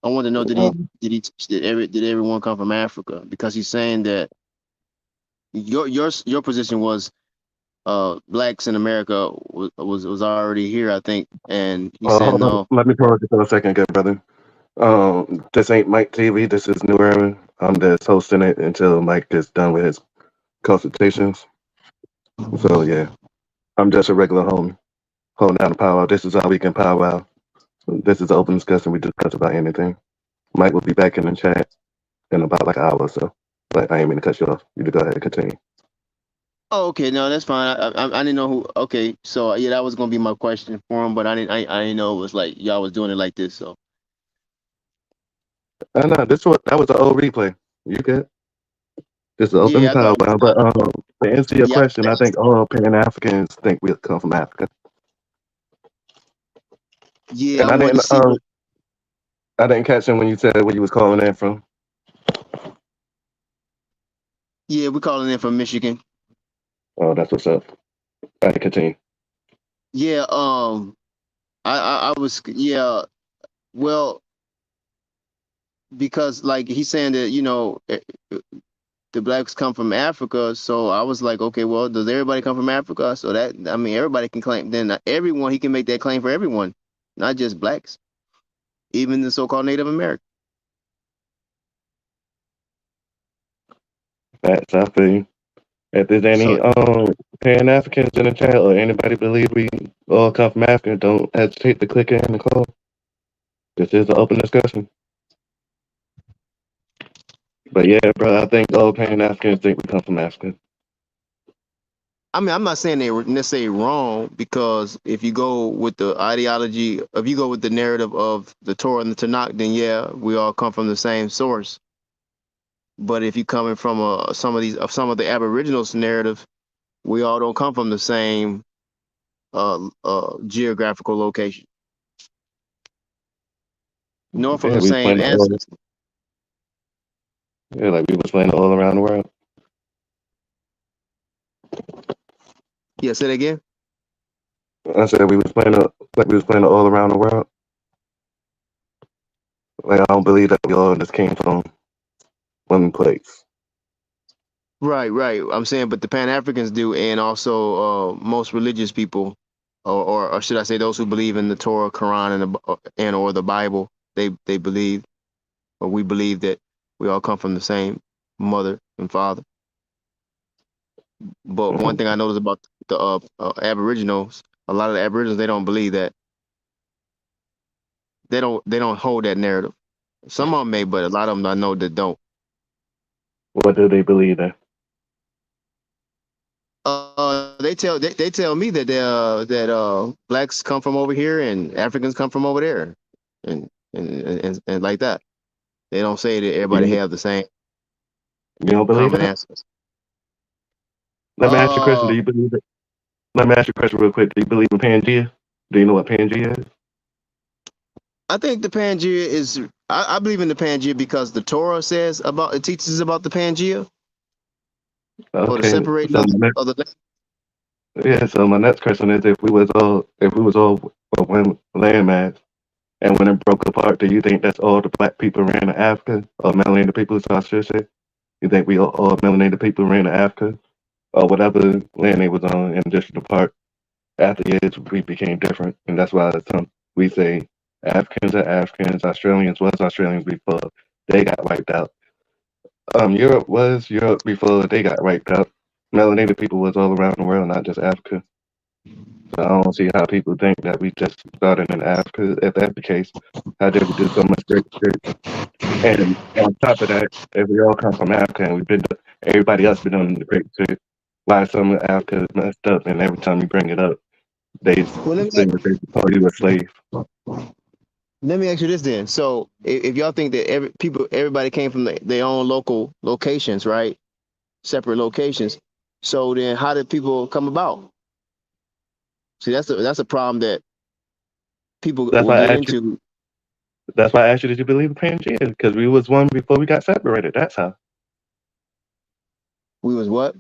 S13: I want to know, did he teach that did everyone come from Africa? Because he's saying that your position was blacks in America was already here, I think, and he said
S12: Hold on.
S13: no.
S12: Let me pause you for a second, good brother. This ain't Mike TV. This is New Era. I'm just hosting it until Mike gets done with his consultations. So yeah, I'm just a regular homie holding down the power. This is how we can power out. This is an open discussion. We discuss about anything. Mike will be back in the chat in about like an hour or so. But I ain't mean to cut you off. You can go ahead and continue.
S13: Oh, okay, no, that's fine. I didn't know who. Okay, so yeah, that was gonna be my question for him, but I didn't know it was like y'all was doing it like this. So
S12: No, that was an old replay. You good? This is open
S13: yeah, I
S12: power.
S13: thought.
S12: But to answer your
S13: Yeah,
S12: question, I think all Pan Africans think we come from Africa.
S13: yeah,
S12: And
S13: I wanted to see.
S12: I didn't catch him when you said where you was calling in from.
S13: Yeah, we're calling in from Michigan.
S12: Oh, that's what's up. All right, continue.
S13: Yeah, I was well, because like he's saying that the blacks come from Africa, so I was like, okay, well, does everybody come from Africa? So that, I mean, everybody can claim. Then everyone, he can make that claim for everyone, not just blacks, even the so-called Native American.
S12: That's I feel you. If there's any Pan Africans in the chat or anybody believe we all come from Africa, don't hesitate to click in and call. This is an open discussion. But yeah, bro, I think all Pan Africans think we come from Africa.
S13: I mean, I'm not saying they were necessarily wrong, because if you go with the ideology, if you go with the narrative of the Torah and the Tanakh, then yeah, we all come from the same source. But if you're coming from some of the Aboriginals' narrative, we all don't come from the same geographical location, nor from the same ancestors.
S12: Yeah, like we was playing all around the world.
S13: Yeah, say that again.
S12: I said we was playing all around the world. Like I don't believe that we all just came from one place.
S13: Right. I'm saying, but the Pan Africans do, and also most religious people, or should I say, those who believe in the Torah, Quran, and or the Bible, they believe, or we believe that we all come from the same mother and father. But one thing I noticed about the Aboriginals, a lot of the Aboriginals, they don't believe that. They don't hold that narrative. Some of them may, but a lot of them I know that don't.
S12: What do they believe in?
S13: They tell me that blacks come from over here and Africans come from over there, and like that. They don't say that everybody have the same.
S12: You don't believe
S13: common
S12: that?
S13: ancestors.
S12: Let me ask you a question. Do you believe it? Let me ask you a question real quick. Do you believe in Pangea? Do you know what Pangea is?
S13: I think the Pangea is. I believe in the Pangea because the Torah it teaches about the Pangea.
S12: Okay.
S13: Or the separating of the.
S12: Yeah. So my next question is: if we was all one landmass, and when it broke apart, do you think that's all the black people ran to Africa, or melanated people? So I should say. You think we all melanated people ran to Africa, or whatever land they was on, and just apart? After years, we became different, and that's why we say Africans are Africans, Australians was Australians before they got wiped out. Europe was Europe before they got wiped out. Melanated people was all around the world, not just Africa. So I don't see how people think that we just started in Africa. If that's the case, how did we do so much great shit? And on top of that, if we all come from Africa and we've been, everybody else been doing the great shit, why some of Africa is messed up? And every time you bring it up, they say that they call you a slave.
S13: Let me ask you this then. So if y'all think that everybody came from their own local locations, right? Separate locations. So then how did people come about? See, that's a problem that people
S12: That's
S13: will
S12: why I
S13: get
S12: asked you.
S13: into.
S12: That's why I asked you, did you believe in Pangea? Because we was one before we got separated. That's how.
S13: We was what?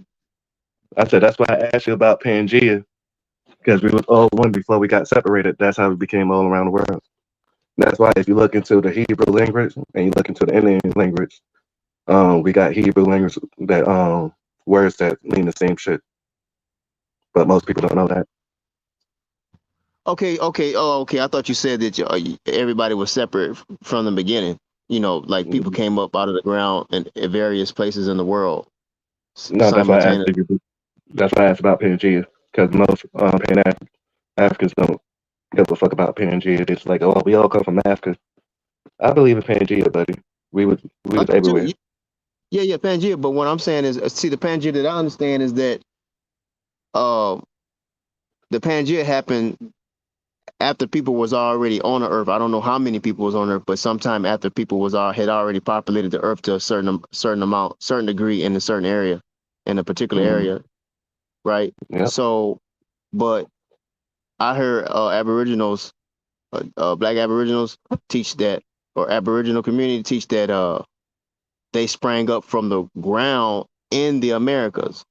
S12: I said that's why I asked you about Pangea. Because we was all one before we got separated. That's how we became all around the world. That's why if you look into the Hebrew language and you look into the Indian language, we got Hebrew language that words that mean the same shit. But most people don't know that.
S13: Okay. Oh, okay. I thought you said that everybody was separate from the beginning. You know, like people came up out of the ground in various places in the world
S12: No, that's why I asked
S13: simultaneously.
S12: you. That's why I asked about Pangea. Because most Pan-Africans don't give a fuck about Pangea. It's like, oh, we all come from Africa. I believe in Pangea, buddy. We was everywhere.
S13: Yeah, Pangea. But what I'm saying is, see, the Pangea that I understand is that the Pangea happened after people was already on the earth. I don't know how many people was on earth, but sometime after people had already populated the earth to a certain degree in a certain area, in a particular area, right?
S12: Yep.
S13: So, but I heard Aboriginals, Black Aboriginals teach that, or Aboriginal community teach that they sprang up from the ground in the Americas.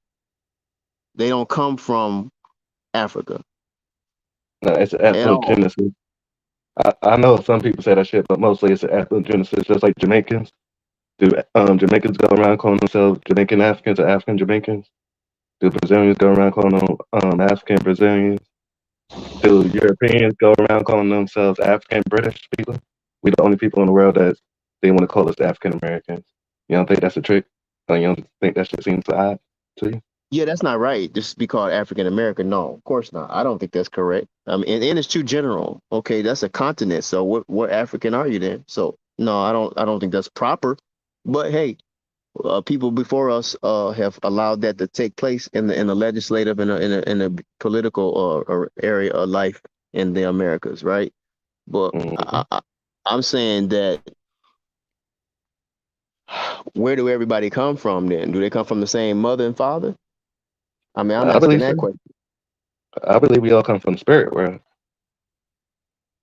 S13: They don't come from Africa.
S12: No, it's ethnogenesis. I know some people say that shit, but mostly it's ethnogenesis, just like Jamaicans. Do Jamaicans go around calling themselves Jamaican Africans or African Jamaicans? Do Brazilians go around calling them African Brazilians? Do Europeans go around calling themselves African British people? We the only people in the world that they want to call us African Americans. You don't think that's a trick? Or you don't think that shit seems odd to you?
S13: Yeah, that's not right. Just be called African American. No, of course not. I don't think that's correct. And it's too general. Okay, that's a continent. So what African are you then? So no, I don't think that's proper. But hey, people before us have allowed that to take place in the legislative in a political area of life in the Americas, right? But I'm saying that where do everybody come from then? Do they come from the same mother and father? I mean, I'm
S12: I
S13: asking
S12: believe
S13: that
S12: so.
S13: question.
S12: I believe we all come from the spirit world.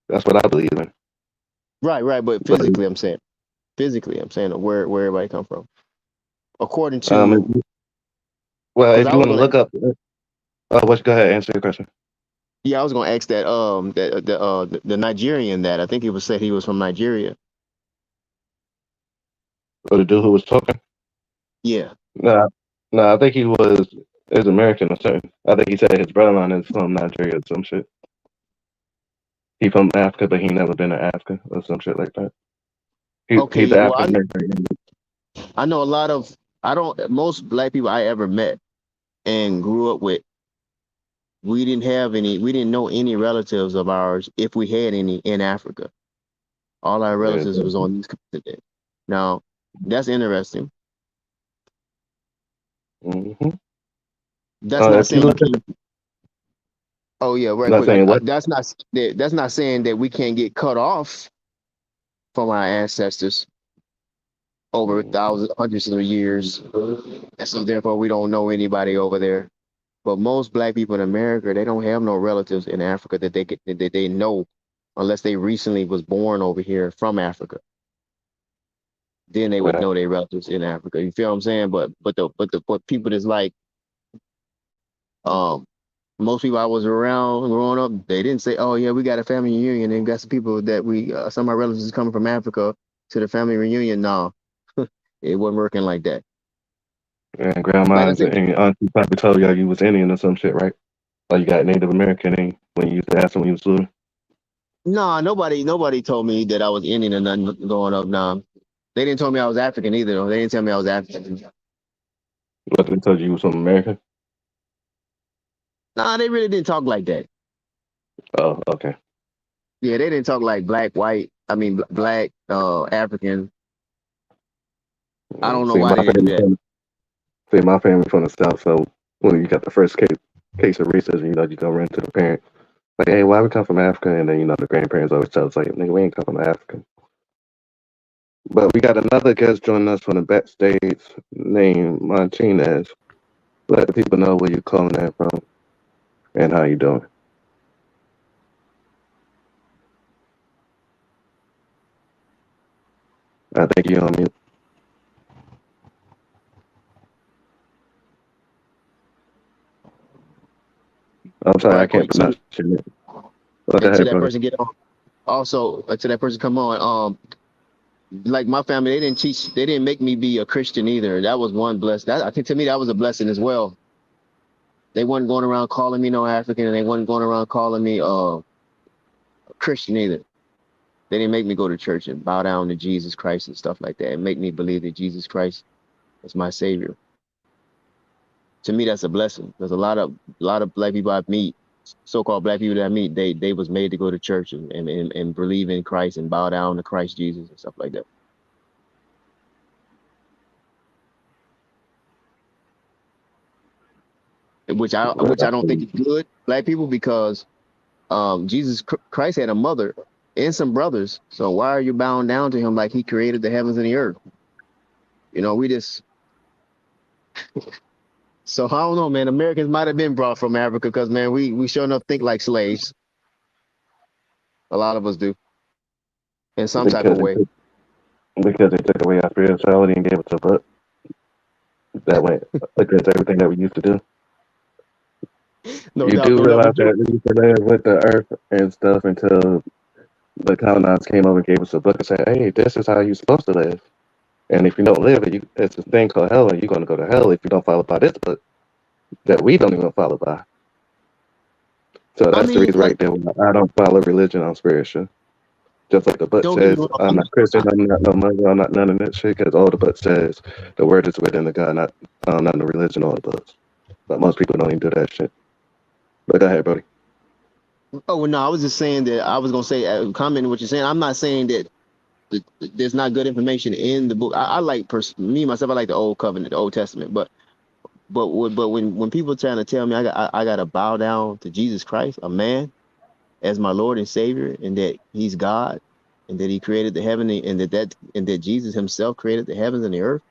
S12: That's what I believe in.
S13: Right. But physically, I'm saying where everybody come from, according to.
S12: Well, if you want to look up, go ahead, answer your question.
S13: Yeah, I was gonna ask that the Nigerian that I think he was said he was from Nigeria.
S12: Or the dude who was talking?
S13: Yeah.
S12: No, I think he is American or something. I think he said his brother-in-law is from Nigeria or some shit. He from Africa, but he never been to Africa or some shit like that. He's an African American.
S13: I know a lot of most black people I ever met and grew up with. We didn't know any relatives of ours, if we had any, in Africa. All our relatives was on this continent. Now, that's interesting.
S12: Mm-hmm.
S13: That's not saying you can't. Oh yeah, right quick. That's not saying that we can't get cut off from our ancestors over thousands, hundreds of years, and so therefore we don't know anybody over there. But most black people in America, they don't have no relatives in Africa that they know, unless they recently was born over here from Africa. Then they would know their relatives in Africa. You feel what I'm saying? But people that's like, most people I was around growing up, they didn't say, "Oh yeah, we got a family reunion and got some people that some of my relatives is coming from Africa to the family reunion." No, it wasn't working like that.
S12: And grandmas and auntie probably told y'all you was Indian or some shit, right? Or you got Native American in when you used to ask them when you was little.
S13: No, nobody told me that I was Indian or nothing growing up. Nah, They didn't tell me I was African either, though. They didn't tell me I was African.
S12: But they told you was from America?
S13: Nah, they really didn't talk like that.
S12: Oh, okay.
S13: Yeah, they didn't talk like black, white. I mean, black, African. I don't know
S12: See,
S13: why they didn't do that.
S12: my family from the South, so when you got the first case of racism, you know, you go run to the parent. Like, hey, why we come from Africa? And then, you know, the grandparents always tell us, like, nigga, we ain't come from Africa. But we got another guest joining us from the backstage named Martinez. Let the people know where you're calling that from and how you doing. I think you're on mute. I'm sorry, I can't pronounce your name.
S13: Until that person get on. Also, until that person come on, like my family, they didn't make me be a Christian either. That was one blessing. I think to me that was a blessing as well. They wasn't going around calling me no African, and they wasn't going around calling me a Christian either. They didn't make me go to church and bow down to Jesus Christ and stuff like that, and make me believe that Jesus Christ is my savior. To me, that's a blessing. There's a lot of black people I meet, so-called black people that I meet, they was made to go to church and believe in Christ and bow down to Christ Jesus and stuff like that. Which I don't think is good, black people, because Jesus Christ had a mother and some brothers. So why are you bound down to him like he created the heavens and the earth? You know, we just. So I don't know, man. Americans might have been brought from Africa because, man, we sure enough think like slaves. A lot of us do, in some type of way.
S12: Because they took away our spirituality and gave us a book that went against everything that we used to do. You do realize that we used to live with the earth and stuff until the colonizers came over and gave us a book and said, hey, this is how you're supposed to live. And if you don't live it, it's a thing called hell, and you're going to go to hell if you don't follow by this book that we don't even follow by. So that's the reason right there. I don't follow religion on spiritual. Just like the book says, I'm not Christian, I'm not no Muslim, I'm not none of that shit, because all the book says the word is within the God, not the religion or the books. But most people don't even do that shit. But go ahead, Brody.
S13: Oh, no, I was just saying that I was going to say, commenting what you're saying. I'm not saying that there's not good information in the book. I like, me, myself, I like the Old Covenant, the Old Testament. But when people are trying to tell me I got to bow down to Jesus Christ, a man, as my Lord and Savior, and that he's God, and that he created the heaven, and that Jesus himself created the heavens and the earth,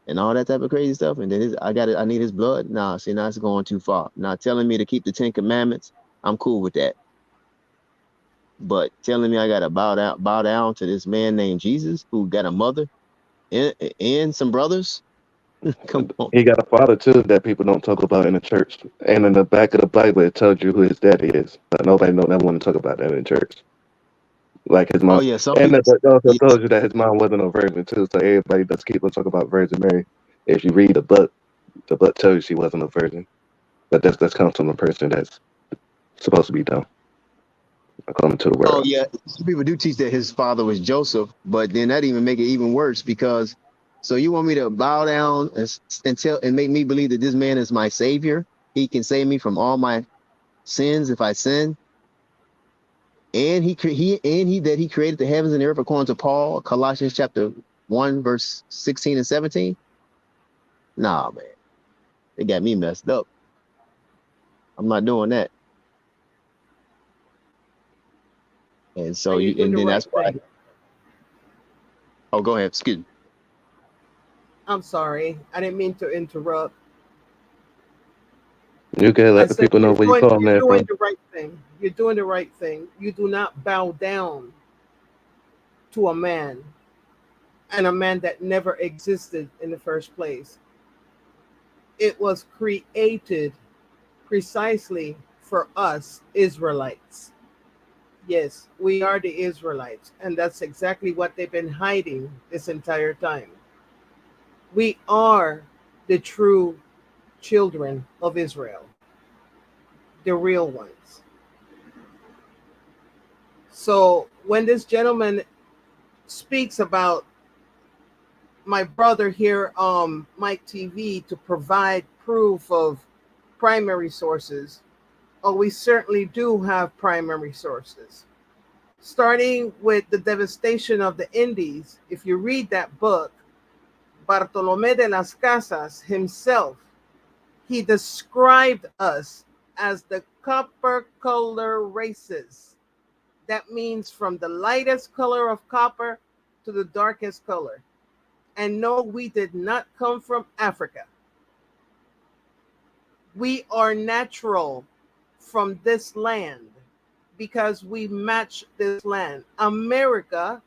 S13: and all that type of crazy stuff, and that I need his blood. Nah, see, now it's going too far. Now telling me to keep the 10 Commandments, I'm cool with that. But telling me I gotta bow down to this man named Jesus who got a mother and some brothers. Come on.
S12: He got a father too that people don't talk about in the church. And in the back of the Bible it tells you who his daddy is. But nobody never want to talk about that in church. Like his mom.
S13: Oh yeah,
S12: And the book also told you that his mom wasn't a virgin too. So everybody does keep on talking about Virgin Mary. If you read the book tells you she wasn't a virgin. But that's comes from a person that's supposed to be dumb, according to the word.
S13: Oh yeah, some people do teach that his father was Joseph, but then that even make it even worse, because so you want me to bow down and make me believe that this man is my savior? He can save me from all my sins if I sin, and he created the heavens and the earth according to Paul, Colossians chapter 1 verse 16 and 17. Nah, man, they got me messed up. I'm not doing that. And so that's why. Oh, go ahead. Excuse me.
S14: I'm sorry. I didn't mean to interrupt.
S12: You can let the people know where you calling that from.
S14: You're doing the right thing. You're doing the right thing. You do not bow down to a man, and a man that never existed in the first place. It was created precisely for us Israelites. Yes, we are the Israelites, and that's exactly what they've been hiding this entire time. We are the true children of Israel, the real ones. So when this gentleman speaks about my brother here, Mike TV, to provide proof of primary sources. Oh, we certainly do have primary sources. Starting with the devastation of the Indies, if you read that book, Bartolomé de las Casas himself, he described us as the copper color races. That means from the lightest color of copper to the darkest color. And no, we did not come from Africa. We are natural from this land because we match this land. America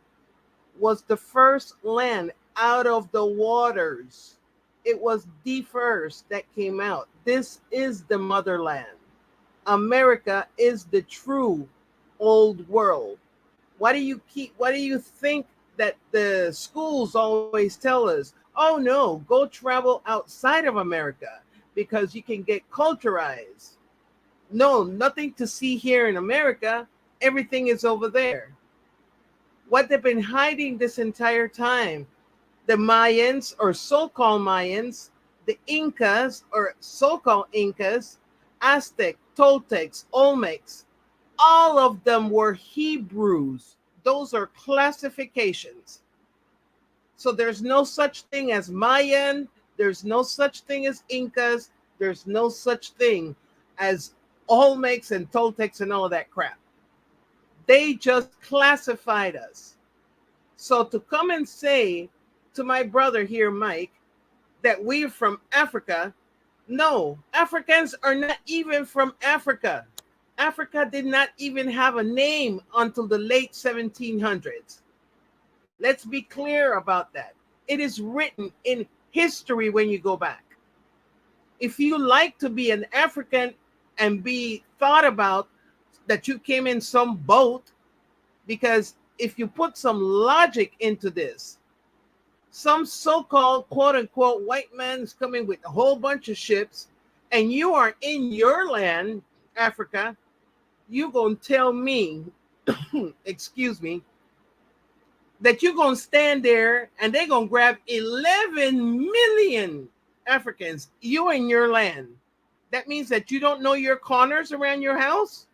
S14: was the first land out of the waters. It was the first that came out. This is the motherland. America is the true old world. Why do you think that the schools always tell us, oh no, go travel outside of America because you can get culturized? No, nothing to see here in America. Everything is over there. What they've been hiding this entire time, the Mayans or so-called Mayans, the Incas or so-called Incas, Aztec, Toltecs, Olmecs, all of them were Hebrews. Those are classifications. So there's no such thing as Mayan. There's no such thing as Incas. There's no such thing as Olmecs and Toltecs and all of that crap. They just classified us. So to come and say to my brother here, Mike, that we're from Africa, no, Africans are not even from Africa. Africa did not even have a name until the late 1700s. Let's be clear about that. It is written in history when you go back. If you like to be an African and be thought about that you came in some boat, because if you put some logic into this, some so-called quote-unquote white man is coming with a whole bunch of ships, and you are in your land, Africa, you gonna tell me, excuse me, that you're gonna stand there and they're gonna grab 11 million Africans, you in your land. That means that you don't know your corners around your house,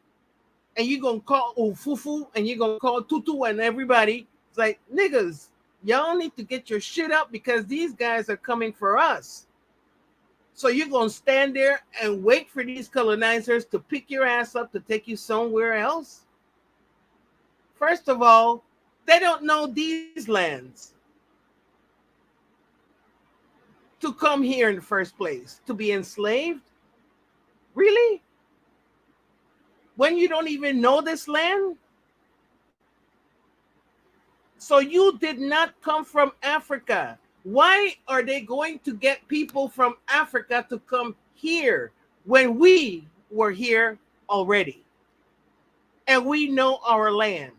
S14: and you're gonna call Ufufu and you're gonna call Tutu and everybody. It's like, niggas, y'all need to get your shit up because these guys are coming for us. So you're gonna stand there and wait for these colonizers to pick your ass up to take you somewhere else? First of all, they don't know these lands to come here in the first place, to be enslaved. Really? When you don't even know this land? So you did not come from Africa. Why are they going to get people from Africa to come here when we were here already? And we know our land.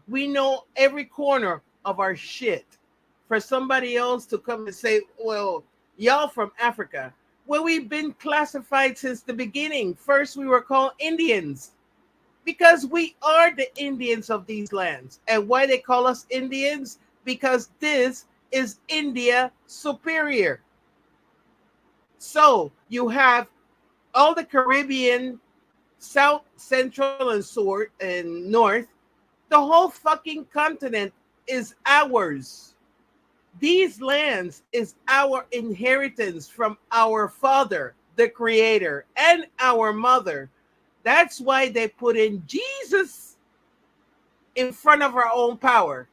S14: We know every corner of our shit. For somebody else to come and say, well, y'all from Africa. Well, we've been classified since the beginning. First, we were called Indians because we are the Indians of these lands. And why they call us Indians? Because this is India Superior. So you have all the Caribbean, South, Central, and North. The whole fucking continent is ours. These lands is our inheritance from our father, the creator, and our mother. That's why they put in Jesus in front of our own power.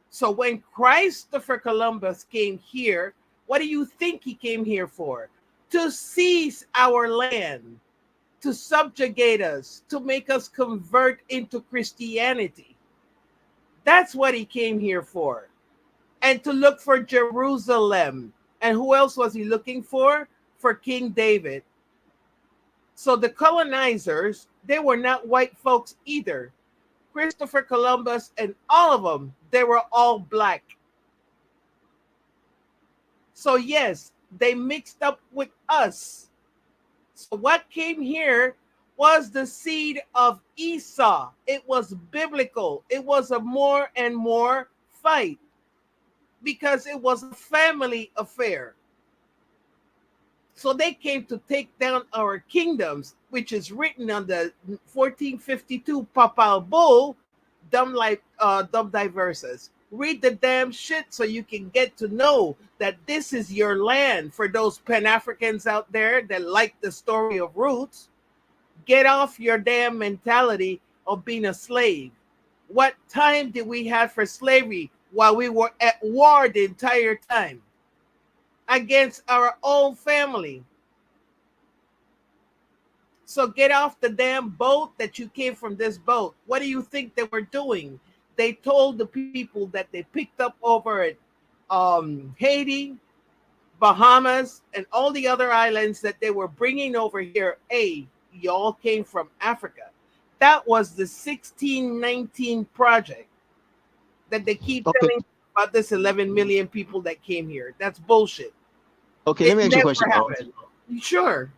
S14: So when Christopher Columbus came here, what do you think he came here for? To seize our land, to subjugate us, to make us convert into Christianity. That's what he came here for. And to look for Jerusalem. And who else was he looking for? For King David. So the colonizers, they were not white folks either. Christopher Columbus and all of them, they were all black. So yes, they mixed up with us. So what came here was the seed of Esau. It was biblical. It was a more and more fight. because it was a family affair. So they came to take down our kingdoms, which is written on the 1452 Papal Bull, Dum Diversas. Read the damn shit so you can get to know that this is your land. For those Pan-Africans out there that like the story of roots, get off your damn mentality of being a slave. What time did we have for slavery while we were at war the entire time against our own family? So get off the damn boat that you came from this boat. What do you think they were doing? They told the people that they picked up over at Haiti, Bahamas, and all the other islands that they were bringing over here. Hey, y'all came from Africa. That was the 1619 project that they keep telling about this 11 million people that came here. That's bullshit.
S13: Okay, let me ask you a question.
S14: Sure.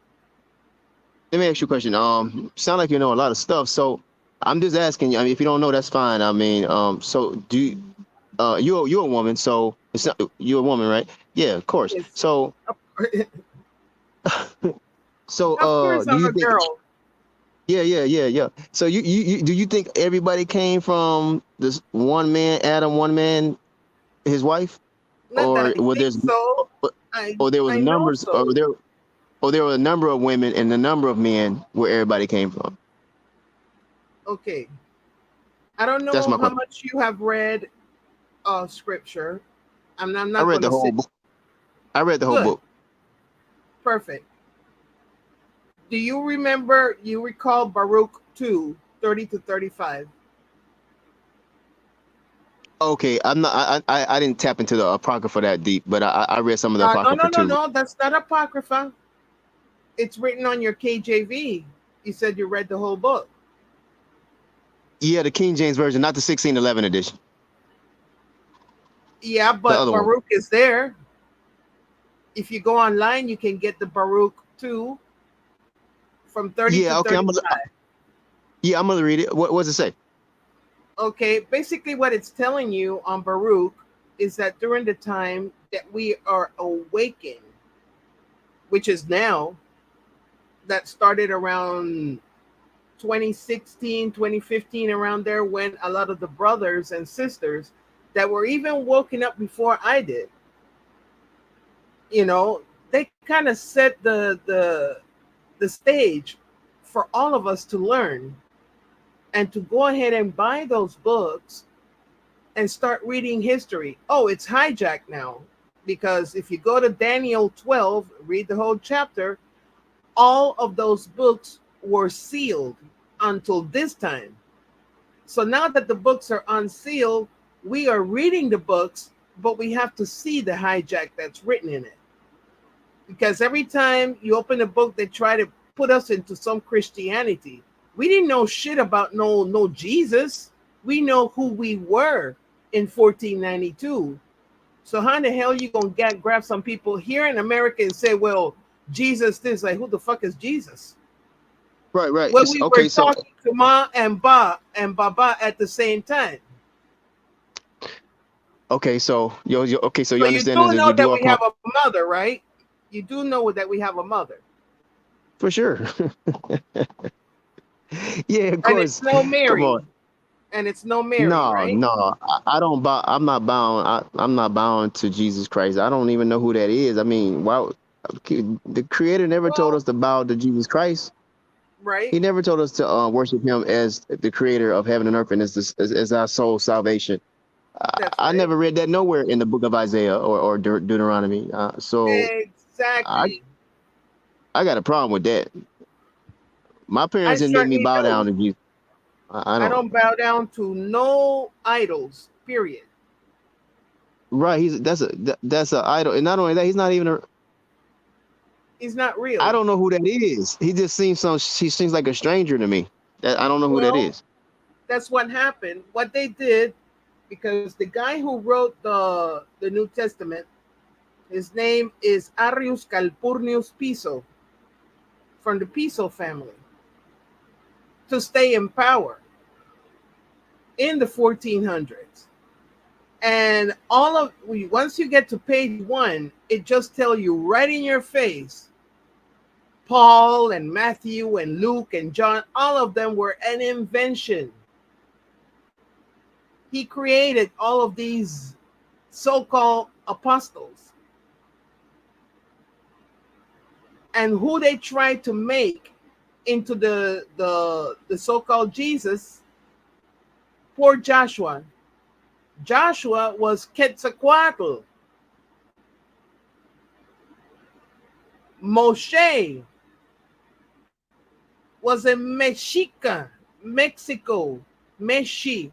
S13: Let me ask you a question. Sound like you know a lot of stuff. So I'm just asking you. I mean, if you don't know, that's fine. I mean, so do you, you're a woman, so it's not, you're a woman, right? Yeah, of course. So, so
S14: of course
S13: do
S14: I'm
S13: you
S14: a
S13: think?
S14: girl.
S13: Yeah. So you do you think everybody came from this one man, Adam, one man, his wife,
S14: Not that I think so.
S13: or there was
S14: I know
S13: numbers,
S14: so.
S13: or there were a number of women and a number of men where everybody came from?
S14: Okay. I don't know
S13: That's my
S14: how
S13: question.
S14: much you have read scripture. I'm not
S13: I read
S14: going
S13: the
S14: to
S13: whole
S14: say.
S13: book. I read the whole
S14: Good.
S13: book.
S14: Perfect. Do you recall Baruch 2:30-35?
S13: Okay, I'm not. I didn't tap into the apocrypha that deep, but I read some of the apocrypha too.
S14: No. That's not apocrypha. It's written on your KJV. You said you read the whole book.
S13: Yeah, the King James version, not the 1611 edition.
S14: Yeah, but
S13: other one.
S14: Baruch is there. If you go online, you can get the Baruch 2 from 30 to 35.
S13: I'm gonna read it. What does it say?
S14: Okay, basically what it's telling you on Baruch is that during the time that we are awakened, which is now, that started around 2016, 2015, around there, when a lot of the brothers and sisters that were even woken up before I did, you know, they kind of set the stage for all of us to learn and to go ahead and buy those books and start reading history. Oh, it's hijacked now, because if you go to Daniel 12, read the whole chapter, all of those books were sealed until this time. So now that the books are unsealed, we are reading the books, but we have to see the hijack that's written in it. Because every time you open a book, they try to put us into some Christianity. We didn't know shit about no Jesus. We know who we were in 1492. So how in the hell you gonna grab some people here in America and say, well, Jesus this? Like, who the fuck is Jesus?
S13: Right.
S14: When we were talking to Ma and Baba at the same time.
S13: Okay, so you
S14: So
S13: understand
S14: you do
S13: that
S14: know
S13: we
S14: that
S13: do
S14: we have a mother, right? You do know that we have a mother.
S13: For sure. Yeah, of course.
S14: And it's no Mary.
S13: Come on.
S14: And it's no Mary,
S13: No,
S14: right?
S13: no, I don't bow. I'm not bound. I'm not bound to Jesus Christ. I don't even know who that is. I mean, why? The Creator never told us to bow to Jesus Christ.
S14: Right.
S13: He never told us to worship Him as the Creator of heaven and earth and as our soul salvation. I never read that nowhere in the book of Isaiah or Deuteronomy. So
S14: exactly.
S13: I got a problem with that. My parents
S14: I
S13: didn't make me
S14: certainly
S13: bow
S14: do.
S13: down to Jesus. I
S14: don't bow down to no idols, period.
S13: Right, that's a idol, and not only that, he's not even
S14: he's not real.
S13: I don't know who that is. He just seems he seems like a stranger to me. I don't know who that is.
S14: That's what happened. What they did, because the guy who wrote the New Testament, his name is Arrius Calpurnius Piso, from the Piso family, to stay in power in the 1400s. And once you get to page 1, it just tells you right in your face, Paul and Matthew and Luke and John, all of them were an invention. He created all of these so-called apostles. And who they tried to make into the so-called Jesus, poor Joshua. Joshua was Quetzalcoatl. Moshe was a Mexica, Mexico, Moshe.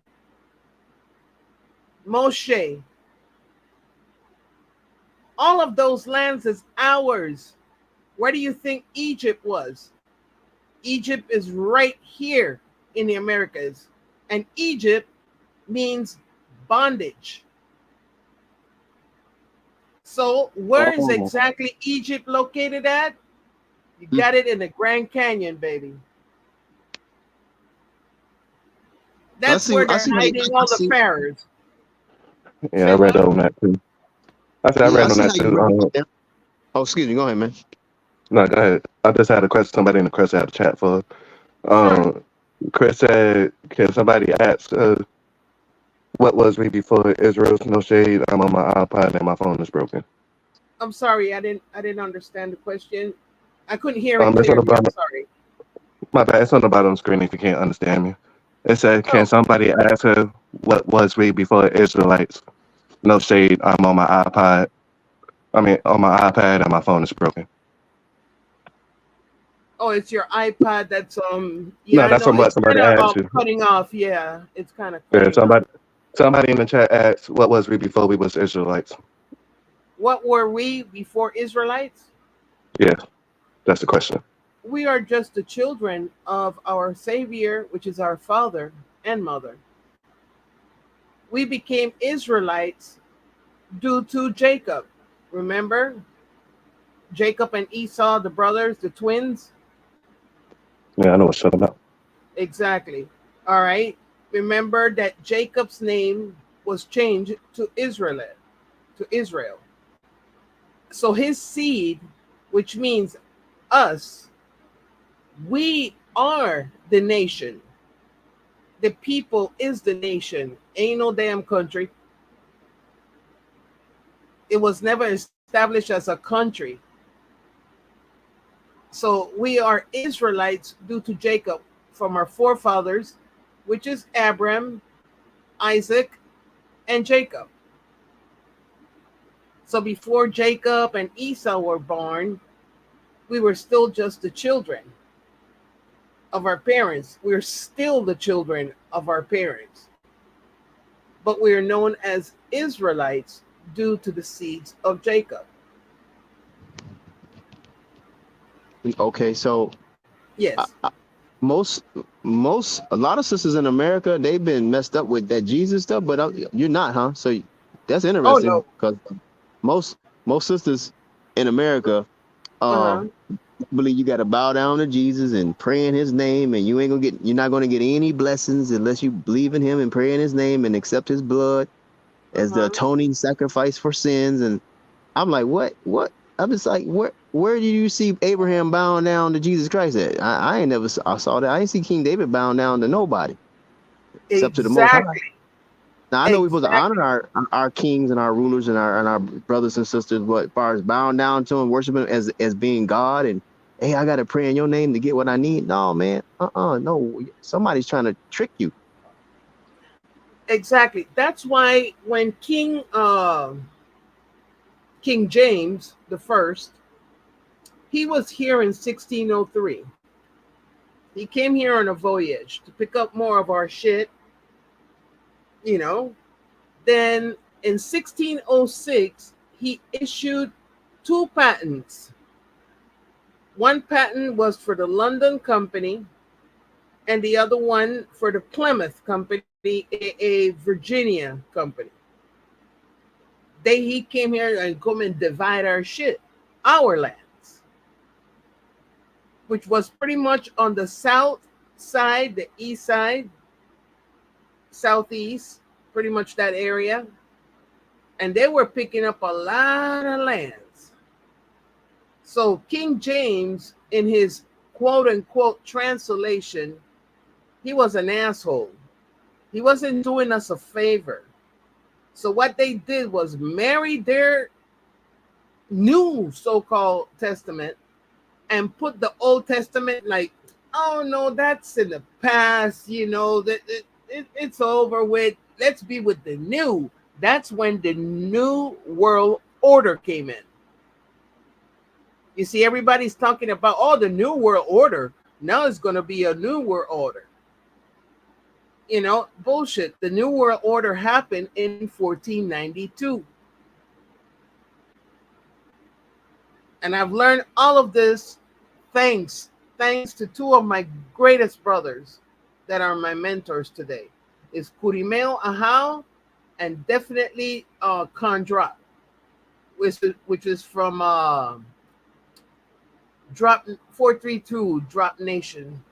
S14: All of those lands is ours. Where do you think Egypt was? Egypt is right here in the Americas. And Egypt means bondage. So where is exactly Egypt located at? You got it in the Grand Canyon, baby. That's where they're hiding all the pharaohs.
S12: Yeah, I read on that too. I said I read on that too.
S13: Oh, excuse me. Go ahead, man.
S12: No, go ahead. I just had a question. Somebody in the Chris had a chat for. Chris said, "Can somebody ask what was me before Israel's no shade? I'm on my iPod and my phone is broken."
S14: I'm sorry, I didn't understand the question. I couldn't hear it clearly. I'm sorry.
S12: My bad. It's on the bottom of the screen if you can't understand me. It said, "Can somebody ask her what was we before Israelites? No shade. I'm on my iPod. I mean, on my iPad and my phone is broken."
S14: Oh, it's your iPad that's
S12: Yeah, no, that's what somebody asked you.
S14: Cutting off. Yeah, it's kind of
S12: Yeah, somebody in the chat asked, "What was we before we was Israelites?"
S14: What were we before Israelites?
S12: Yeah, that's the question.
S14: We are just the children of our Savior, which is our father and mother. We became Israelites due to Jacob. Remember? Jacob and Esau, the brothers, the twins.
S12: Yeah, I know what you're talking about.
S14: Exactly. All right. Remember that Jacob's name was changed to Israel. So his seed, which means us, we are the nation. The people is the nation. Ain't no damn country. It was never established as a country. So we are Israelites due to Jacob from our forefathers, which is Abraham, Isaac, and Jacob. So before Jacob and Esau were born, we were still just the children of our parents. We're still the children of our parents. But we are known as Israelites due to the seeds of Jacob.
S13: Okay, so
S14: yes,
S13: a lot of sisters in America, they've been messed up with that Jesus stuff, but you're not, huh? So that's interesting because most sisters in America believe you got to bow down to Jesus and pray in His name, and you're not gonna get any blessings unless you believe in Him and pray in His name and accept His blood as the atoning sacrifice for sins. And I'm like, what? I'm just like, where did you see Abraham bowing down to Jesus Christ at? I ain't never saw that. I ain't see King David bowing down to nobody except to the Most High. Now I know we're supposed to honor our kings and our rulers and our brothers and sisters, but as far as bowing down to Him, worshiping Him as being God, and hey, I gotta pray in Your name to get what I need. No, man, no. Somebody's trying to trick you.
S14: Exactly. That's why when King James the First, he was here in 1603. He came here on a voyage to pick up more of our shit, Then in 1606, he issued 2 patents. One patent was for the London Company, and the other one for the Plymouth Company, a Virginia company. He came here and come and divide our shit, our lands, which was pretty much on the south side, the east side, southeast, pretty much that area. and they were picking up a lot of lands. So King James, in his quote unquote translation, he was an asshole. He wasn't doing us a favor. So what they did was marry their new so-called testament and put the Old Testament like, oh no, that's in the past, you know, that it's over with. Let's be with the new. That's when the new world order came in. You see, everybody's talking about, oh, the new world order. Now it's going to be a new world order. You know, bullshit. The new world order happened in 1492. And I've learned all of this thanks to two of my greatest brothers that are my mentors today. It's Curimeo Ahau and definitely Condrop, which is from Drop 432 Drop Nation,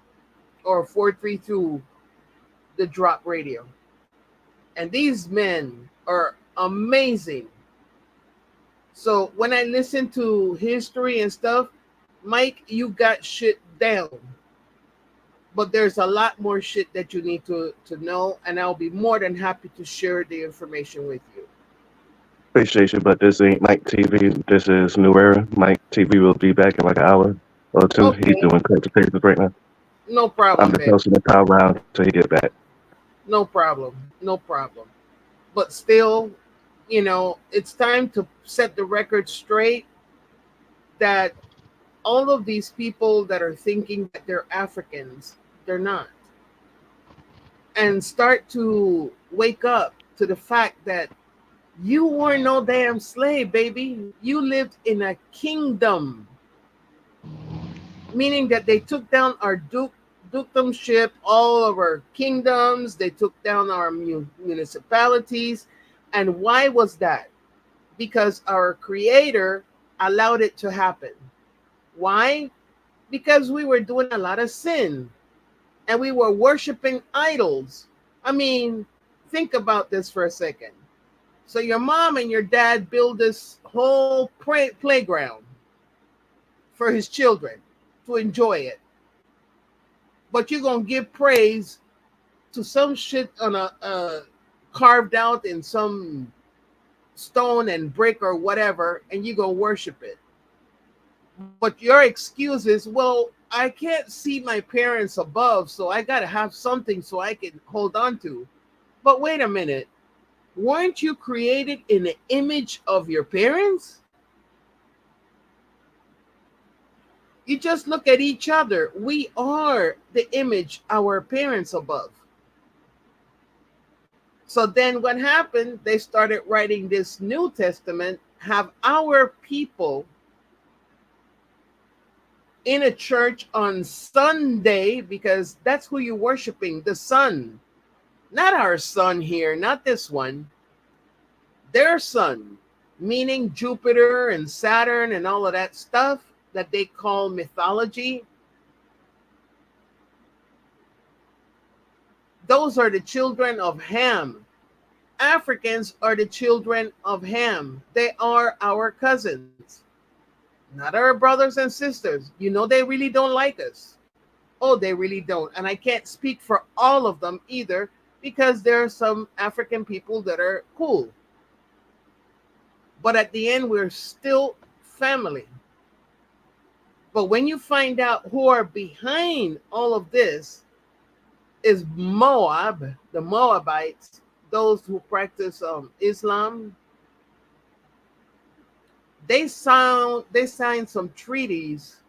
S14: or 432 the Drop Radio. And these men are amazing. So when I listen to history and stuff, Mike, you got shit down. But there's a lot more shit that you need to know, and I'll be more than happy to share the information with you.
S12: Appreciate you, but this ain't Mike TV. This is New Era. Mike TV will be back in like an hour or two.
S14: Okay.
S12: He's doing consultations right now.
S14: No problem,
S12: I'm just
S14: babe.
S12: hosting the power round till he get back.
S14: No problem. No problem. But still, you know, it's time to set the record straight that all of these people that are thinking that they're Africans, they're not. And start to wake up to the fact that you were no damn slave, baby. You lived in a kingdom. Meaning that they took down our dukedomship, all of our kingdoms. They took down our municipalities. And why was that? Because our creator allowed it to happen. Why? Because we were doing a lot of sin and we were worshiping idols. I mean, think about this for a second. So your mom and your dad build this whole playground for his children to enjoy it. But you're going to give praise to some shit on a carved out in some stone and brick or whatever, and you're going to worship it. But your excuse is, well, I can't see my parents above, so I got to have something so I can hold on to. But wait a minute. Weren't you created in the image of your parents? You just look at each other. We are the image our parents above. So then what happened? They started writing this New Testament, have our people in a church on Sunday, because that's who you're worshiping, the sun. Not our sun here, not this one. Their sun, meaning Jupiter and Saturn and all of that stuff that they call mythology. Those are the children of Ham. Africans are the children of Ham. They are our cousins, not our brothers and sisters. You know, they really don't like us. Oh, they really don't. And I can't speak for all of them either, because there are some African people that are cool. But at the end, we're still family. But when you find out who are behind all of this, is Moab, the Moabites, those who practice Islam. They signed some treaties,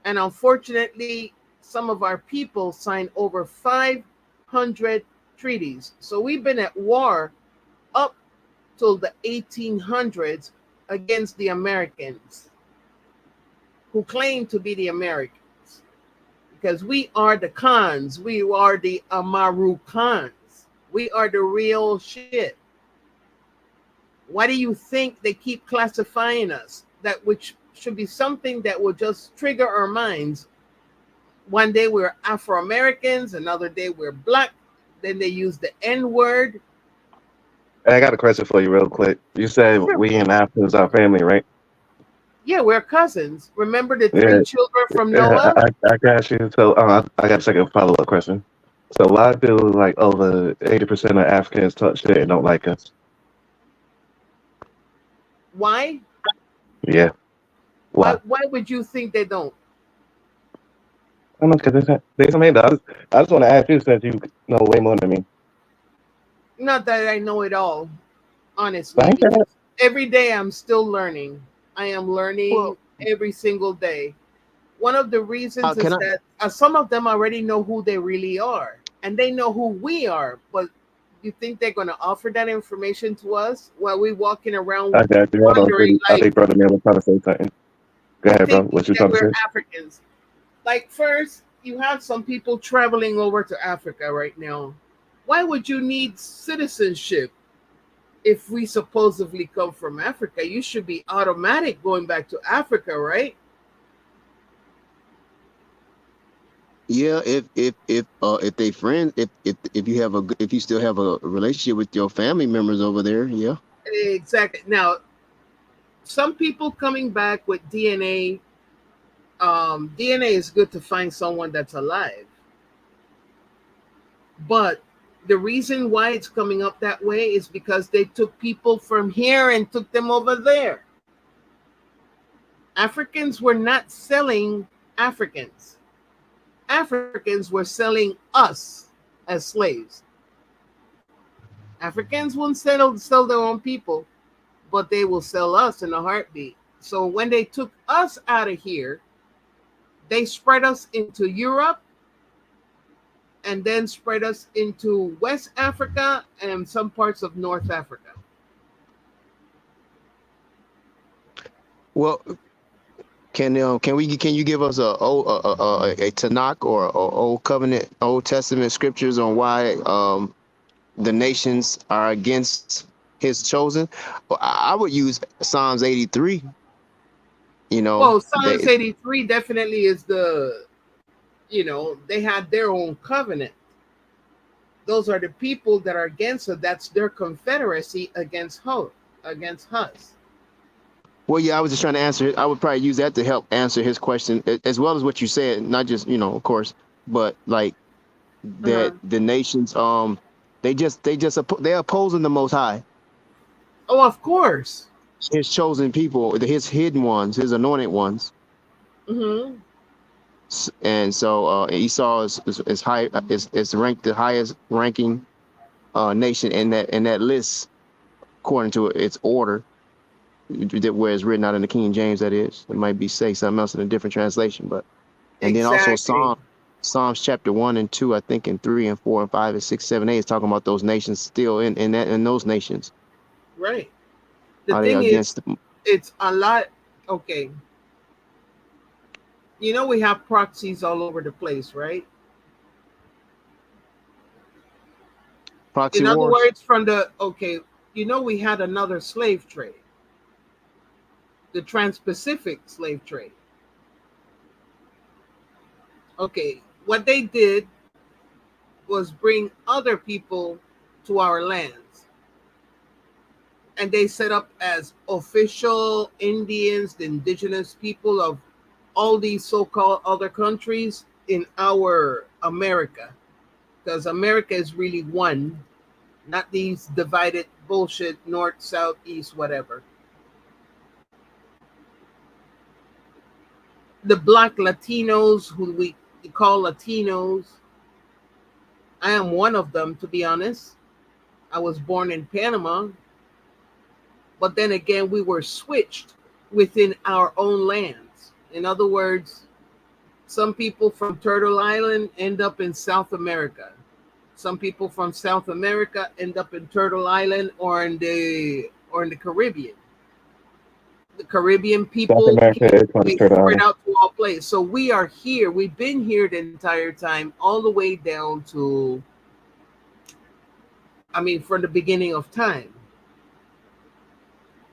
S14: and unfortunately, some of our people signed over 500 treaties. So we've been at war up till the 1800s against the Americans, who claim to be the Americans. Because we are the Khans, we are the Amaru Khans. We are the real shit. Why do you think they keep classifying us? That which should be something that will just trigger our minds. One day we're Afro-Americans, another day we're black, then they use the N-word.
S12: I got a question for you real quick. You said we in Africa is our family, right?
S14: Yeah, we're cousins. Remember the
S12: Yeah,
S14: 3 children from
S12: yeah,
S14: Noah?
S12: I got you. So I got a second follow-up question. So why do like over 80% of Africans talk shit and don't like us?
S14: Why?
S12: Yeah, why?
S14: Why would you think they don't?
S12: I don't know, because there's something. I just want to ask you since you know way more than me.
S14: Not that I know it all, honestly,
S12: Thank you.
S14: because every day I'm still learning. I am learning every single day. One of the reasons
S13: Can
S14: is
S13: I?
S14: that some of them already know who they really are, and they know who we are. But you think they're going to offer that information to us while we walking around
S12: I got you. Hold on,
S14: wondering,
S12: sweetie. I
S14: like,
S12: think Brother Man was trying to say something. Go ahead, bro.
S14: thinking
S12: What you
S14: that
S12: trying to
S14: we're
S12: say?
S14: Africans? Like, first, you have some people traveling over to Africa right now. Why would you need citizenship if we supposedly come from Africa? You should be automatic going back to Africa, right?
S13: Yeah, if they friends, if you have if you still have a relationship with your family members over there, yeah.
S14: Exactly. Now, some people coming back with DNA. DNA is good to find someone that's alive, but the reason why it's coming up that way is because they took people from here and took them over there. Africans were not selling Africans. Africans were selling us as slaves. Africans won't sell their own people, but they will sell us in a heartbeat. So when they took us out of here, they spread us into Europe and then spread us into West Africa and some parts of North Africa.
S13: Well, can you give us a Tanakh or Old Covenant, Old Testament scriptures on why the nations are against His chosen? Well, I would use Psalms 83. You know,
S14: Well, Psalms 83 definitely is they had their own covenant. Those are the people that are against us. That's their confederacy against us.
S13: Well, yeah, I was just trying to answer. I would probably use that to help answer his question, as well as what you said. Not just of course, but like that the nations, they're opposing the Most High.
S14: Oh, of course.
S13: His chosen people, His hidden ones, His anointed ones.
S14: Mm-hmm.
S13: And so Esau is high, is ranked the highest ranking nation in that list according to its order, where it's written out in the King James. That is, it might be say something else in a different translation, but and then also Psalms chapter 1 and 2, I think, and 3 and 4 and 5 and 6, 7, 8 is talking about those nations still in those nations.
S14: Right. The
S13: Are
S14: thing
S13: they against
S14: is, it's a lot. Okay. We have proxies all over the place, right?
S13: Proxy
S14: in other
S13: wars?
S14: words, we had another slave trade, the Trans-Pacific slave trade. Okay, what they did was bring other people to our lands, and they set up as official Indians, the indigenous people of all these so-called other countries in our America, because America is really one, not these divided bullshit, north, south, east, whatever. The Black Latinos, who we call Latinos, I am one of them, to be honest. I was born in Panama, but then again, we were switched within our own lands. In other words, some people from Turtle Island end up in South America. Some people from South America end up in Turtle Island or in the Caribbean. The Caribbean people spread out to all places. So we are here. We've been here the entire time, all the way down to, from the beginning of time.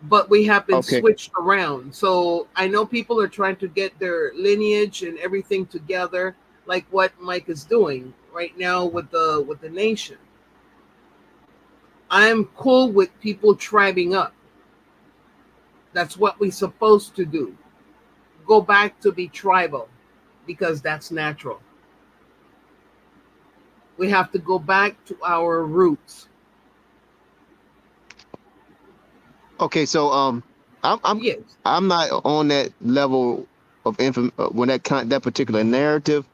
S14: But we have been switched around. So I know people are trying to get their lineage and everything together, like what Mike is doing right now with the nation. I'm cool with people tribing up. That's what we're supposed to do. Go back to be tribal because that's natural. We have to go back to our roots.
S13: Okay, so I'm not on that level of when that particular narrative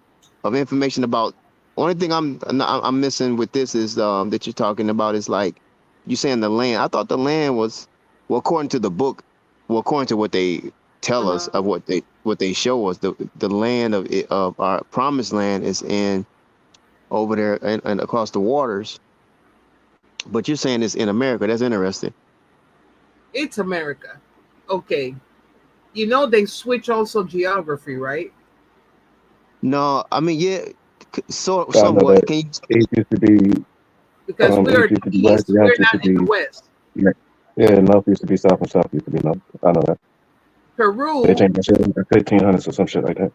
S13: of information about. Only thing I'm missing with this is that you're talking about is like you saying the land. I thought the land was, well, according to the book, well, according to what they tell us of what they show us, the land of our promised land is in over there and across the waters. But you're saying it's in America. That's interesting.
S14: It's America. Okay. You know they switch also geography, right?
S13: No, I mean, yeah, somewhat. Can you?
S12: East used to be
S14: because we're
S12: east used to be
S14: east,
S12: west,
S14: we're
S12: west used
S14: not
S12: to
S14: in the
S12: be
S14: west.
S12: yeah, north used to be south, and south used to be north. I know that.
S14: Peru.
S12: They changed that shit in the 1500s or some shit like that.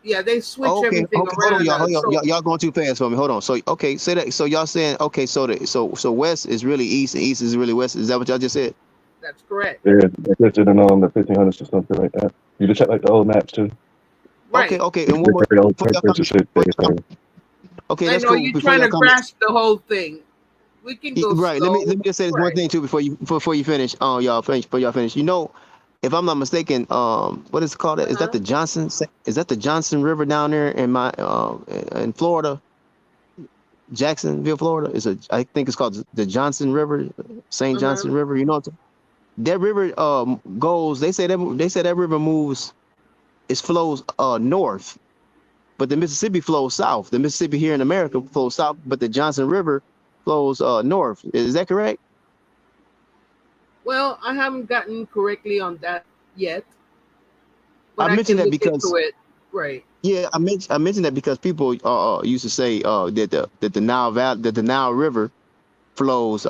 S14: Yeah, they switch
S13: Okay,
S14: everything
S13: hold on,
S14: around.
S13: y'all. Hold on. Y'all going too fast for me. Hold on. So okay, say that. So y'all saying okay, so west is really east and east is really west. Is that what y'all just said?
S14: That's correct.
S12: Yeah, they switched it in the 1500s or something like that. You just check like the old maps too.
S14: Right.
S13: Okay. And what
S12: the old papers and shit.
S13: okay,
S14: I
S13: that's
S14: know
S13: cool.
S14: you're
S13: Before
S14: trying
S13: y'all
S14: to
S13: comment,
S14: grasp the whole thing. We can go
S13: right?
S14: slow.
S13: Let me just say this one thing too before you finish. Y'all finish. Before y'all finish, you know, if I'm not mistaken, what is it called? Is that the Johnson? Is that the Johnson River down there in Florida? Jacksonville, Florida. I think it's called the Johnson River, St. Johnson River. You know what I'm saying? That river goes. They say that river moves. It flows north, but the Mississippi flows south. The Mississippi here in America flows south, but the Johnson River flows north. Is that correct?
S14: Well, I haven't gotten correctly on that yet, but
S13: I mentioned
S14: can
S13: that
S14: look
S13: because
S14: into it. Right.
S13: yeah, I mentioned that because people used to say that the Nile River flows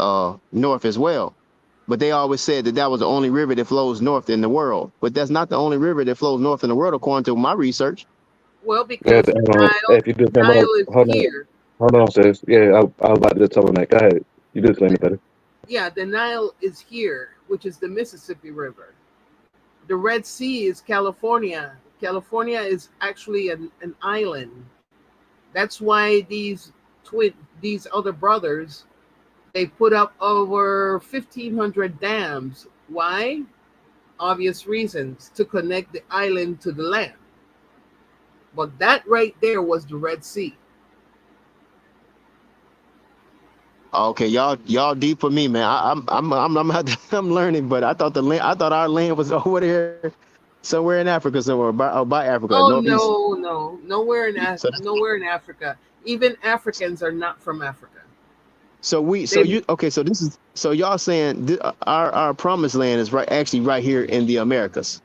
S13: north as well. But they always said that was the only river that flows north in the world. But that's not the only river that flows north in the world, according to my research.
S14: Well, because
S12: If you do
S14: Nile is here.
S12: Hold on, sis. Yeah, I was about to just tell him that. Go ahead. You do explain it better.
S14: Yeah, the Nile is here, which is the Mississippi River. The Red Sea is California. California is actually an island. That's why these other brothers, they put up over 1,500 dams. Why? Obvious reasons, to connect the island to the land. But that right there was the Red Sea.
S13: Okay, y'all deep for me, man. I'm learning, but I thought our land was over there, somewhere in Africa, somewhere by Africa,
S14: Oh
S13: northeast.
S14: no, nowhere in Africa. Even Africans are not from Africa.
S13: So y'all saying our promised land is actually right here in the Americas.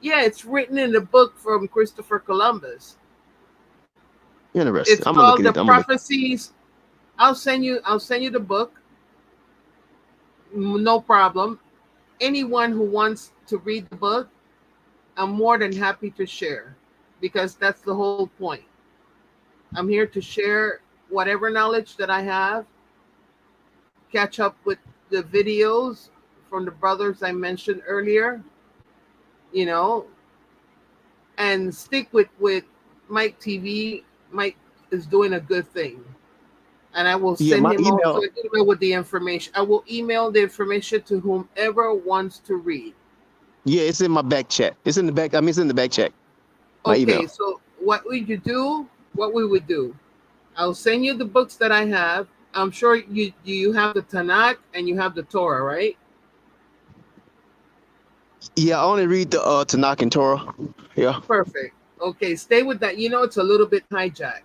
S14: Yeah, it's written in the book from Christopher Columbus.
S13: Interesting.
S14: It's called The Prophecies. I'll send you the book. No problem. Anyone who wants to read the book, I'm more than happy to share, because that's the whole point. I'm here to share whatever knowledge that I have, catch up with the videos from the brothers I mentioned earlier, and stick with Mike TV. Mike is doing a good thing. And I will send him also an email with the information. I will email the information to whomever wants to read.
S13: Yeah, it's in my back chat. It's in the back. It's in the back chat. My email.
S14: So what we would do, I'll send you the books that I have. I'm sure you have the Tanakh and you have the Torah, right?
S13: Yeah, I only read the Tanakh and Torah. Yeah.
S14: Perfect. Okay, stay with that. It's a little bit hijacked.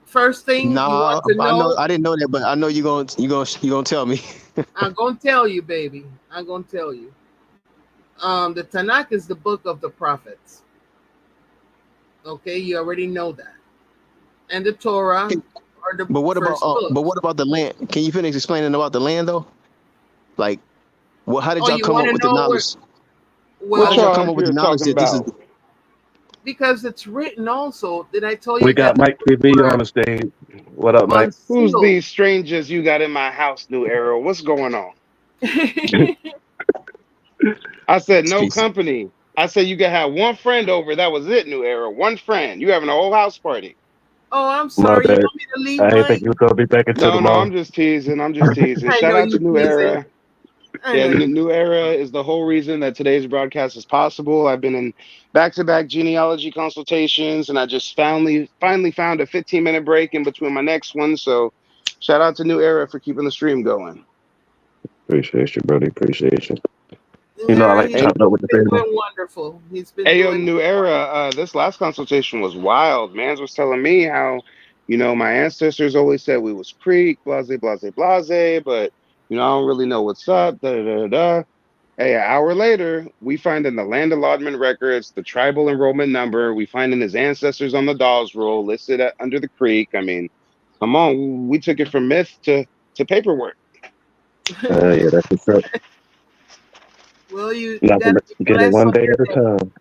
S14: First thing you want to know.
S13: I didn't know that, but I know you're gonna tell me.
S14: I'm gonna tell you, baby. I'm gonna tell you. The Tanakh is the book of the prophets. Okay, you already know that. And the Torah are the
S13: But what
S14: first books.
S13: But what about the land? Can you finish explaining about the land though? Like, how did y'all come up with the knowledge? How did y'all come up with the knowledge that this is?
S14: Because it's written also. Did I tell you?
S12: We got Mike TV on the stage. What up, Mike?
S8: Who's these strangers you got in my house, New Era? What's going on? I said no company. I said you could have one friend over. That was it, New Era. One friend. You having a whole house party.
S14: Oh, I'm
S12: My
S14: sorry. You
S12: bad.
S14: want me to leave,
S12: I didn't
S14: Mike?
S12: think you was gonna be back until
S8: No,
S12: tomorrow.
S8: I'm just teasing. I'm just teasing.
S14: I
S8: Shout
S14: know
S8: out
S14: you
S8: to New
S14: teasing.
S8: Era.
S14: I
S8: Yeah,
S14: know you.
S8: New Era is the whole reason that today's broadcast is possible. I've been in back-to-back genealogy consultations, and I just finally found a 15-minute break in between my next one. So, shout out to New Era for keeping the stream going.
S12: Appreciate you, brother. Appreciate you. You know, I like to
S14: He's
S12: chop it up with the
S14: been
S12: family.
S14: doing wonderful. He's been
S8: Hey, yo,
S14: doing.
S8: New Era, this last consultation was wild. Mans was telling me how, my ancestors always said we was Creek, blase, blase, blase, but, I don't really know what's up, da, da, da, da. Hey, an hour later, we find in the land allotment records the tribal enrollment number. We find in his ancestors on the Dawes roll listed under the Creek. I mean, come on, we took it from myth to paperwork.
S12: Yeah, that's what's up.
S14: Well, you
S12: Not
S14: gotta be
S12: get it
S14: blessed
S12: one
S14: on
S12: day
S14: your
S12: at a
S14: day.
S12: time.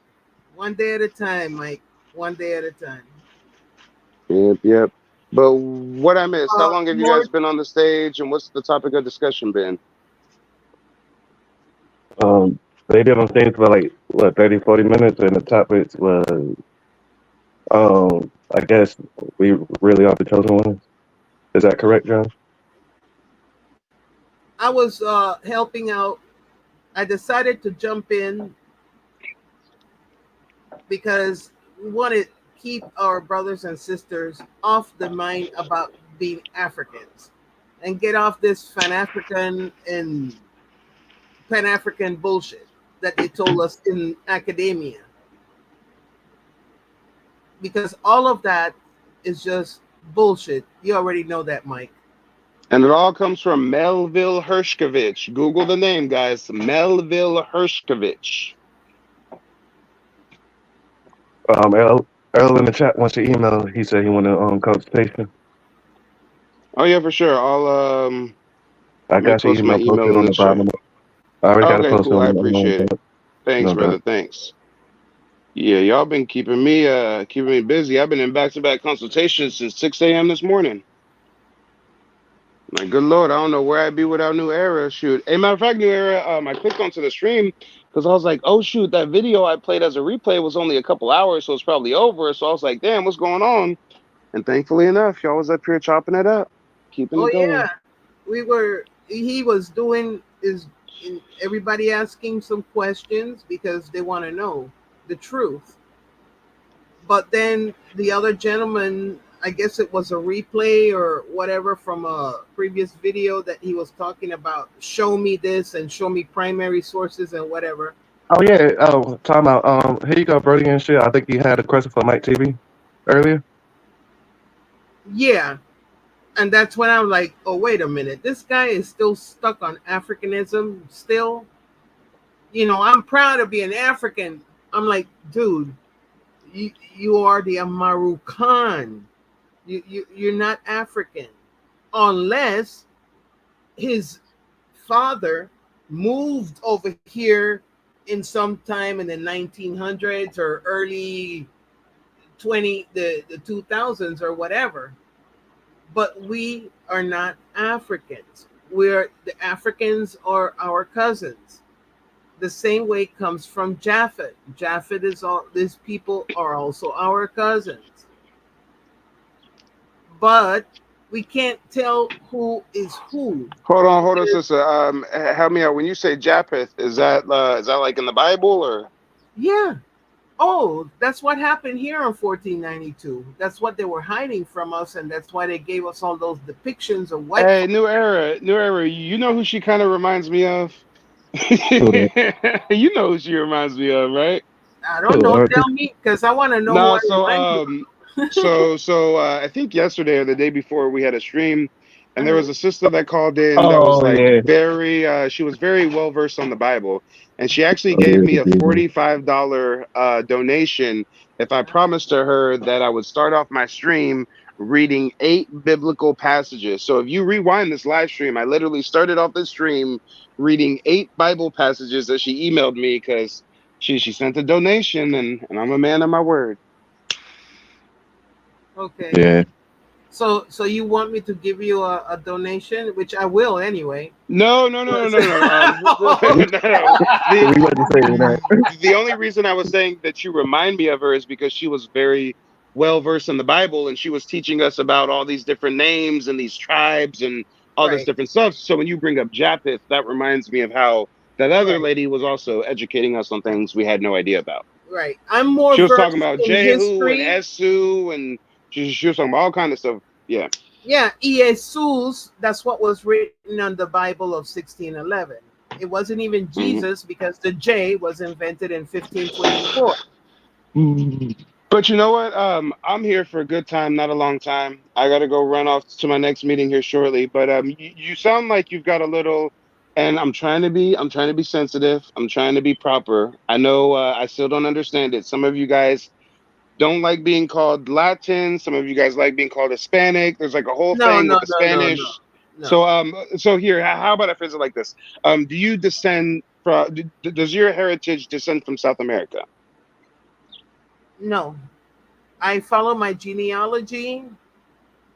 S14: One day at a time, Mike. One day at a time.
S8: Yep. But what I missed, how long have you
S14: Lord,
S8: guys been on the stage, and what's the topic of discussion been?
S12: They did on stage for like what 30, 40 minutes, and the topics was I guess we really are the chosen ones. Is that correct, John?
S14: I was helping out. I decided to jump in because we want to keep our brothers and sisters off the mind about being Africans and get off this Pan-African and Pan-African bullshit that they told us in academia. Because all of that is just bullshit. You already know that, Mike.
S8: And it all comes from Melville Hershkovich. Google the name, guys. Melville Hershkovich.
S12: Earl in the chat wants your email. He said he wanted consultation.
S8: Oh yeah, for sure.
S12: I got your
S8: post my
S12: email posted
S8: in
S12: on
S8: the
S12: the
S8: chat.
S12: bottom. I already got it
S8: Okay,
S12: posted
S8: cool. I
S12: on
S8: appreciate it. Thanks, brother. Thanks. Yeah, y'all been keeping me busy. I've been in back-to-back consultations since 6 a.m. this morning. My good Lord, I don't know where I'd be without New Era. Shoot. Hey, matter of fact, New Era, I clicked onto the stream because I was like, oh, shoot, that video I played as a replay was only a couple hours, so it's probably over. So I was like, damn, what's going on? And thankfully enough, y'all was up here chopping it up, keeping it going.
S14: Yeah, he was doing everybody asking some questions because they want to know the truth. But then the other gentleman, I guess it was a replay or whatever from a previous video that he was talking about, show me this and show me primary sources and whatever.
S12: Oh yeah. Oh, talking about here you go, Brody and shit. I think he had a question for Mike TV earlier.
S14: Yeah. And that's when I'm like, oh, wait a minute. This guy is still stuck on Africanism still. I'm proud to be an African. I'm like, dude, you are the Amaru Khan. You're not African. Unless his father moved over here in some time in the 1900s or early the 2000s or whatever. But we are not Africans. The Africans are our cousins. The same way comes from Japhet. Japhet is these people are also our cousins. But we can't tell who is who.
S8: Hold on, sister. Help me out. When you say Japheth, is that like in the Bible or?
S14: Yeah. Oh, that's what happened here in 1492. That's what they were hiding from us, and that's why they gave us all those depictions of white.
S8: Hey, New Era. You know who she kind of reminds me of? You know who she reminds me of, right?
S14: I don't know. Tell me, because I want to know.
S8: No, so I think yesterday or the day before we had a stream, and there was a sister that called in that was like she was very well versed on the Bible, and she actually gave me a $45 donation if I promised to her that I would start off my stream reading 8 biblical passages. So if you rewind this live stream, I literally started off this stream reading 8 Bible passages that she emailed me because she sent a donation, and I'm a man of my word.
S14: Okay.
S12: Yeah.
S14: So you want me to give you a donation, which I will anyway.
S8: No. No. The only reason I was saying that you remind me of her is because she was very well versed in the Bible, and she was teaching us about all these different names and these tribes and all this
S14: Right.
S8: different stuff. So when you bring up Japheth, that reminds me of how that other
S14: Right.
S8: lady was also educating us on things we had no idea about.
S14: Right. I'm more
S8: She was
S14: versed
S8: talking about
S14: in
S8: Jehu and
S14: history.
S8: Esu, and she was talking about all kinds of stuff. Yeah.
S14: Yeah, Jesus, that's what was written on the Bible of 1611. It wasn't even Jesus because the J was invented in 1524.
S8: But you know what? I'm here for a good time, not a long time. I gotta go run off to my next meeting here shortly. But you sound like you've got a little, and I'm trying to be sensitive. I'm trying to be proper. I know I still don't understand it. Some of you guys don't like being called Latin. Some of you guys like being called Hispanic. There's like a whole thing with the Spanish. So here, how about I phrase it like this? Do you descend from? Does your heritage descend from South America?
S14: No, I follow my genealogy.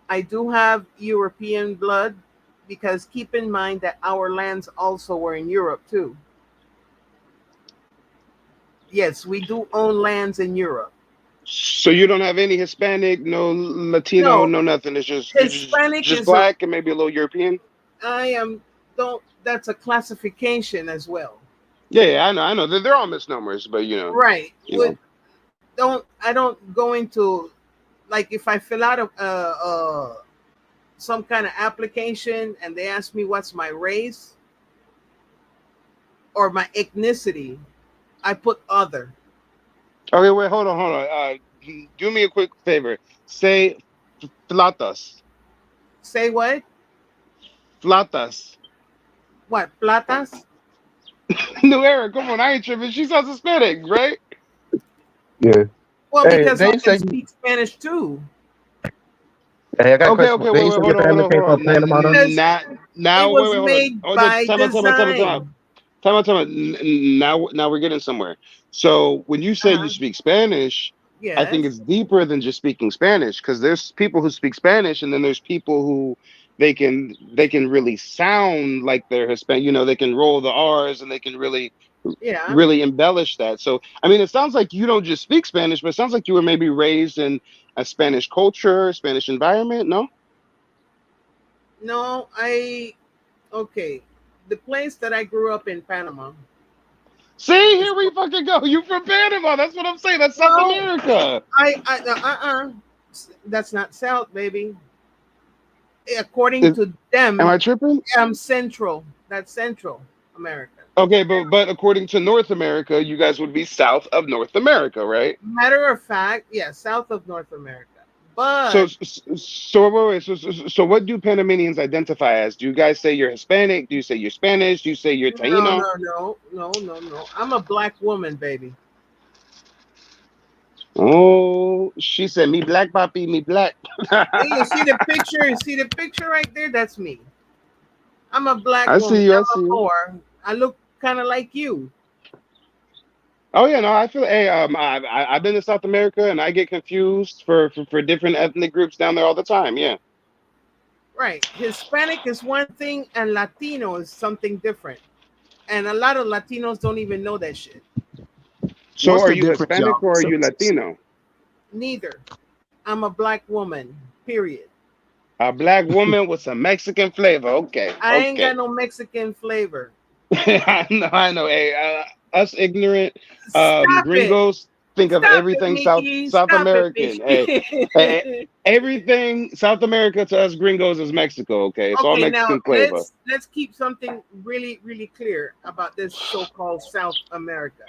S14: I do have European blood because keep in mind that our lands also were in Europe too. Yes, we do own lands in Europe.
S8: So you don't have any Hispanic, no Latino, no nothing. It's just
S14: Hispanic
S8: just
S14: is
S8: black and maybe a little European.
S14: That's a classification as well.
S8: Yeah, I know. They're all misnomers, but you know.
S14: Right.
S8: You know.
S14: I don't go into, like, if I fill out some kind of application and they ask me what's my race or my ethnicity, I put other.
S8: Okay, wait, hold on. Do me a quick favor. Say platas.
S14: Say what?
S8: Platas.
S14: What, platas?
S8: No, Eric, come on, I ain't tripping. She sounds Hispanic, right?
S12: Yeah.
S14: Well, because I can speak Spanish too.
S12: Hey, I got a
S8: Okay,
S12: question.
S8: wait,
S12: Hold on.
S8: Now,
S14: it was
S8: wait, hold
S14: made
S8: on.
S14: by
S8: Time out. Now we're getting somewhere. So when you say you speak Spanish, I think it's deeper than just speaking Spanish, because there's people who speak Spanish, and then there's people who they can really sound like they're Hispanic. You know, they can roll the R's and they can really embellish that. So I mean, it sounds like you don't just speak Spanish, but it sounds like you were maybe raised in a Spanish culture, Spanish environment. No.
S14: No, okay. The place that I grew up in, Panama.
S8: See, here we fucking go. You from Panama? That's what I'm saying. That's South America.
S14: That's not South, baby. According to them,
S8: am I tripping?
S14: I'm Central. That's Central America.
S8: Okay, but according to North America, you guys would be south of North America, right?
S14: Matter of fact, yeah, south of North America. But
S8: so what do Panamanians identify as? Do you guys say you're Hispanic? Do you say you're Spanish? Do you say you're Taino?
S14: No. I'm a black woman, baby.
S8: Oh, she said, "Me black, papi, me black."
S14: Hey, you see the picture? You see the picture right there? That's me. I'm a black woman.
S8: I see you.
S14: I look kind of like you.
S8: Oh yeah, no, I feel. Hey, I've been to South America, and I get confused for different ethnic groups down there all the time. Yeah.
S14: Right. Hispanic is one thing, and Latino is something different. And a lot of Latinos don't even know that shit.
S8: So are you Hispanic or are you Latino?
S14: Neither. I'm a black woman, period.
S8: A black woman with some Mexican flavor. Okay.
S14: I ain't got no Mexican flavor.
S8: I know. Hey, us ignorant gringos think of everything South American. Hey, everything South America to us gringos is Mexico. Okay, it's all Mexican flavor.
S14: Let's keep something really, really clear about this so-called South America.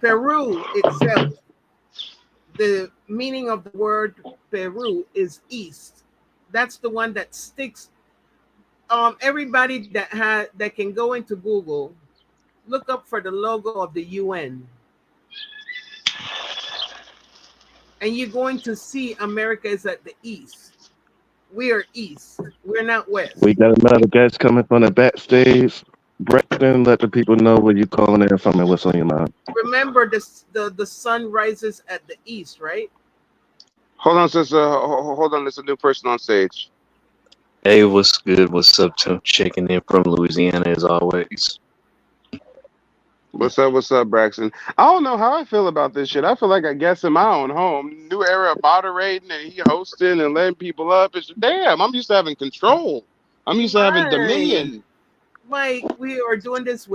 S14: Peru itself, the meaning of the word Peru is east. That's the one that sticks. Everybody that can go into Google, look up for the logo of the UN, and you're going to see America is at the east. We are east. We're not west.
S12: We got another guest coming from the backstage. Braxton, let the people know where you calling in from and what's on your mind.
S14: Remember, the sun rises at the east, right?
S8: Hold on, sister. Hold on. There's a new person on stage.
S15: Hey, what's good? What's up, Tim? Checking in from Louisiana as always.
S8: What's up, Braxton? I don't know how I feel about this shit. I feel like I guess in my own home. New era of moderating and he hosting and letting people up. It's damn. I'm used to having control. I'm used to having dominion.
S14: Mike, I'm doing this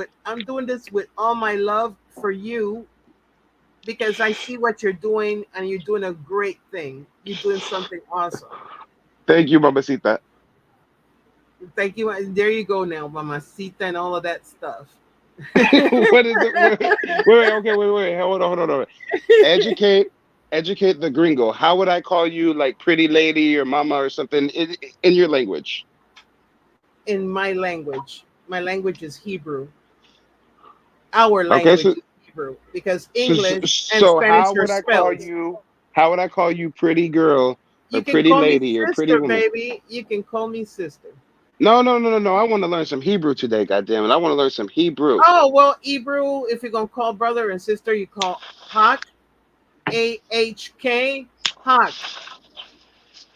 S14: with all my love for you, because I see what you're doing and you're doing a great thing. You're doing something awesome.
S8: Thank you, Mamacita.
S14: Thank you. There you go now, Mamacita and all of that stuff.
S8: What is it? Wait. Hold on. Educate the gringo. How would I call you, like pretty lady or mama or something in your language?
S14: In my language is Hebrew. Our language is Hebrew, because English and Spanish are spelled.
S8: How would I call you, pretty girl or pretty lady or pretty woman?
S14: Baby, you can call me sister.
S8: No. I want to learn some Hebrew today, goddammit. I want to learn some Hebrew.
S14: Oh, well, Hebrew, if you're going to call brother and sister, you call Hak, A-H-K, Hak.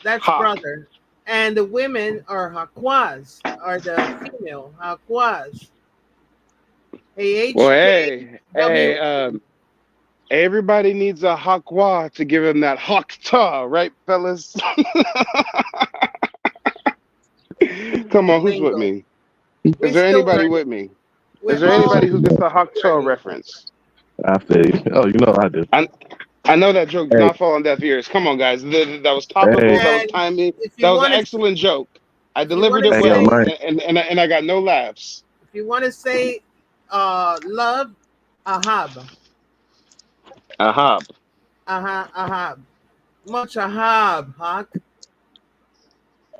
S14: That's Hak. Brother. And the women are Hakwaz, are the female, Hakwaz.
S8: Hey, everybody needs a Hakwa to give him that Hakta, right, fellas? Come on, who's with me? Is there anybody with me? Is there anybody who gets the Hakta reference?
S12: I feel you. Oh, you know I do.
S8: I know that joke did not fall on deaf ears. Come on, guys. That was topical. That was timely. That was an excellent joke. I delivered it well, and I got no laughs.
S14: If you want to say love, ahab.
S8: Ahab.
S14: Ahab. Much ahab, Hak.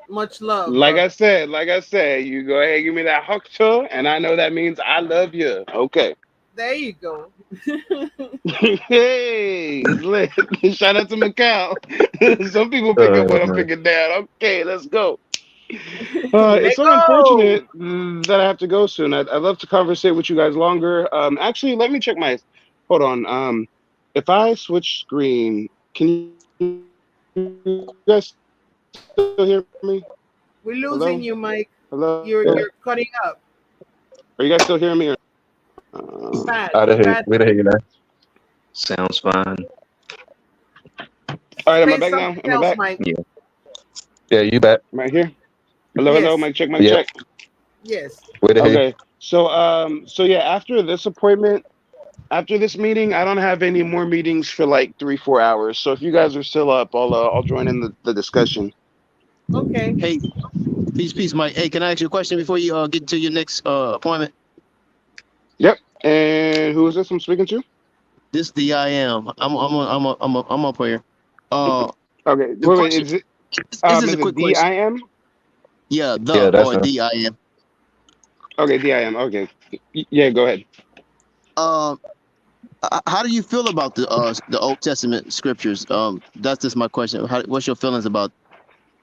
S14: Much love.
S8: Like I said, you go ahead and give me that Hakta, and I know that means I love you. Okay.
S14: There you go.
S8: Hey, shout out to Macau. Some people pick up what I'm picking down. Okay, let's go. It's so unfortunate that I have to go soon. I'd love to conversate with you guys longer. Actually, let me check my. Hold on. If I switch screen, can you guys still hear me?
S14: We're losing you, Mike.
S8: Hello.
S14: You're cutting up.
S8: Are you guys still hearing me?
S12: We hear you now.
S15: Sounds fine.
S8: All right, am I back now? Am I back?
S14: Mike.
S12: Yeah, you back.
S8: Right here. Hello, Mike check, check.
S14: Yes.
S8: Okay. So yeah, after this appointment, after this meeting, I don't have any more meetings for like 3-4 hours. So if you guys are still up, I'll join in the discussion.
S14: Okay.
S13: Hey, peace, Mike. Hey, can I ask you a question before you get to your next appointment?
S8: Yep. And who is this I'm speaking to?
S13: This the I am. I'm up here.
S8: Okay. Wait. Is it?
S13: This is a quick question.
S8: DIM?
S13: Yeah,
S8: that's
S13: or DIM.
S8: Okay, DIM. Okay. Yeah, go ahead.
S13: How do you feel about the Old Testament scriptures? That's just my question. What's your feelings about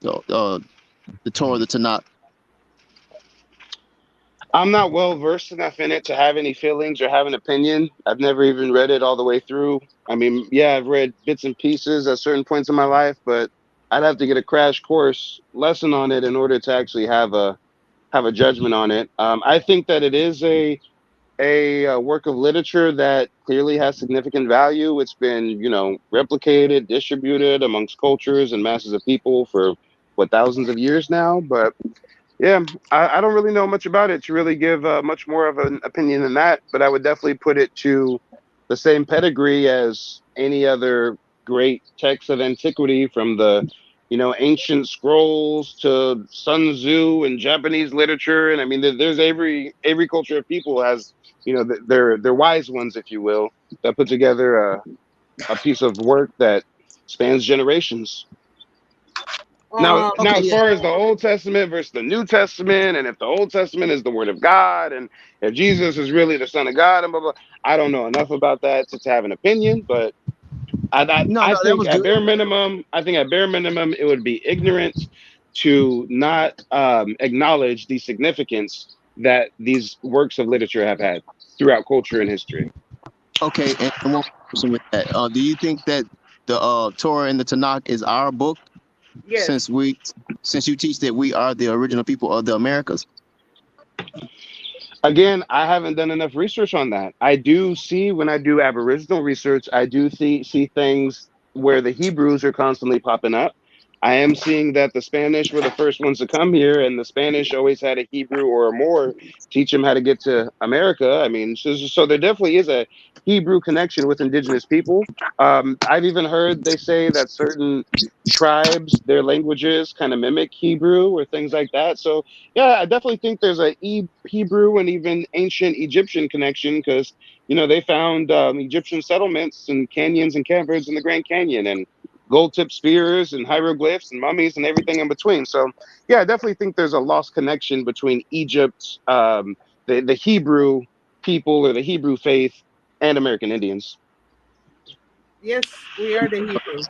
S13: the Torah, the Tanakh?
S8: I'm not well versed enough in it to have any feelings or have an opinion. I've never even read it all the way through. I mean, yeah, I've read bits and pieces at certain points in my life, but I'd have to get a crash course lesson on it in order to actually have a judgment on it. I think that it is a work of literature that clearly has significant value. It's been, replicated, distributed amongst cultures and masses of people for thousands of years now. But yeah, I don't really know much about it to really give much more of an opinion than that. But I would definitely put it to the same pedigree as any other great text of antiquity, from the ancient scrolls to Sun Tzu and Japanese literature. And I mean, there's every culture of people has they're wise ones, if you will, that put together a piece of work that spans generations. Now, as far as the Old Testament versus the New Testament, and if the Old Testament is the Word of God, and if Jesus is really the Son of God, and blah blah, I don't know enough about that to have an opinion. But I think at bare minimum, it would be ignorant to not acknowledge the significance that these works of literature have had throughout culture and history.
S13: Okay, and one question with that. Do you think that the Torah and the Tanakh is our book?
S14: Yes.
S13: Since you teach that we are the original people of the Americas?
S8: Again, I haven't done enough research on that. I do see when I do Aboriginal research, I do see things where the Hebrews are constantly popping up. I am seeing that the Spanish were the first ones to come here, and the Spanish always had a Hebrew or more teach them how to get to America. I mean, so there definitely is a Hebrew connection with indigenous people. I've even heard they say that certain tribes, their languages kind of mimic Hebrew or things like that. So yeah, I definitely think there's a Hebrew and even ancient Egyptian connection because, you know, they found Egyptian settlements and canyons and caverns in the Grand Canyon and gold-tipped spears and hieroglyphs and mummies and everything in between. So yeah, I definitely think there's a lost connection between Egypt, the Hebrew people or the Hebrew faith, and American Indians.
S14: Yes, we are the Hebrews.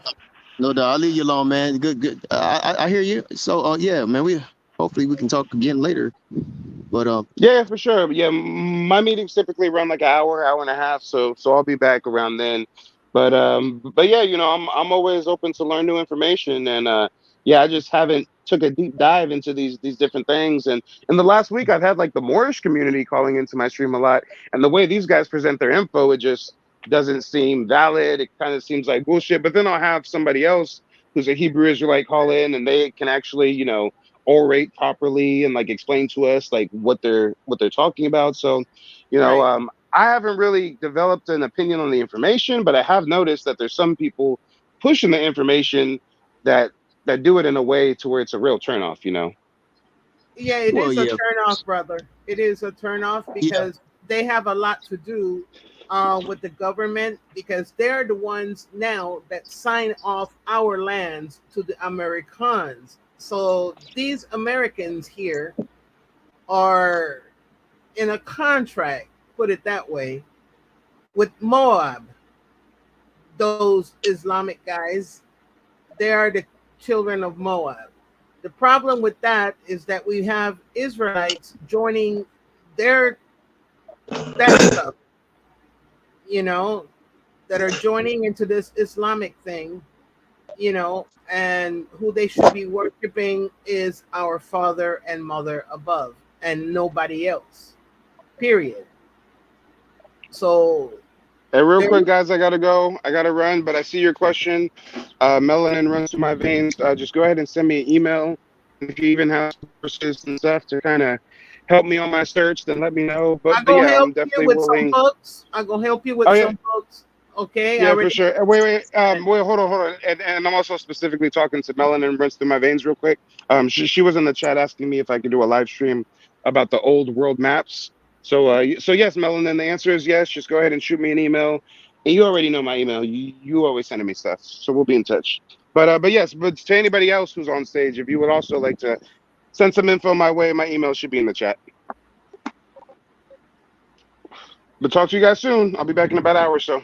S13: No doubt. I'll leave you alone, man. Good. I hear you. So yeah, man. Hopefully we can talk again later. But
S8: yeah, for sure. Yeah, my meetings typically run like an hour and a half, so I'll be back around then. But yeah, you know, I'm always open to learn new information, and yeah, I just haven't took a deep dive into these different things. And in the last week, I've had like the Moorish community calling into my stream a lot, and the way these guys present their info, it just doesn't seem valid. It kind of seems like bullshit. But then I'll have somebody else who's a Hebrew Israelite call in, and they can actually, you know, orate properly and like explain to us like what they're talking about. So, you know,
S14: Right.
S8: I haven't really developed an opinion on the information, but I have noticed that there's some people pushing the information that do it in a way to where it's a real turnoff, you know.
S14: Yeah, it
S13: Well,
S14: is a
S13: yeah.
S14: turnoff, brother. It is a turnoff because they have a lot to do with the government because they're the ones now that sign off our lands to the Americans. So these Americans here are in a contract, put it that way, with Moab. Those Islamic guys, they are the children of Moab. The problem with that is that we have Israelites joining that stuff, you know, that are joining into this Islamic thing, you know, and who they should be worshiping is our Father and Mother above and nobody else. Period. So
S8: Hey, real quick, guys, I gotta go. I gotta run, but I see your question. Melanin runs through my veins. Just go ahead and send me an email. If you even have sources and stuff to kind of help me on my search, then let me know. But
S14: I'm gonna
S8: yeah,
S14: help
S8: I'm
S14: you
S8: definitely
S14: with some
S8: willing.
S14: books. I'm gonna help you with
S8: Oh yeah,
S14: some books. Okay, I
S8: yeah, for
S14: already.
S8: sure. Wait, hold on. And I'm also specifically talking to Melanin runs through my veins real quick. She was in the chat asking me if I could do a live stream about the old world maps. So yes, Melanin, the answer is yes. Just go ahead and shoot me an email. And you already know my email. You always sending me stuff, so we'll be in touch. But yes, but to anybody else who's on stage, if you would also like to send some info my way, my email should be in the chat. But talk to you guys soon. I'll be back in about an hour or so.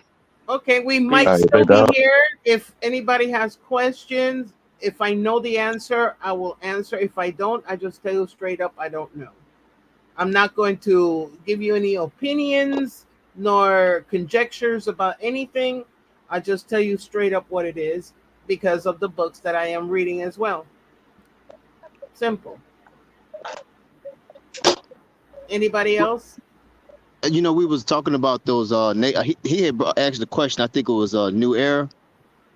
S14: Okay, we might still be here. If anybody has questions, if I know the answer, I will answer. If I don't, I just tell you straight up, I don't know. I'm not going to give you any opinions nor conjectures about anything. I just tell you straight up what it is because of the books that I am reading as well. Simple. Anybody else?
S13: You know, we was talking about those. He had asked the question. I think it was New Era.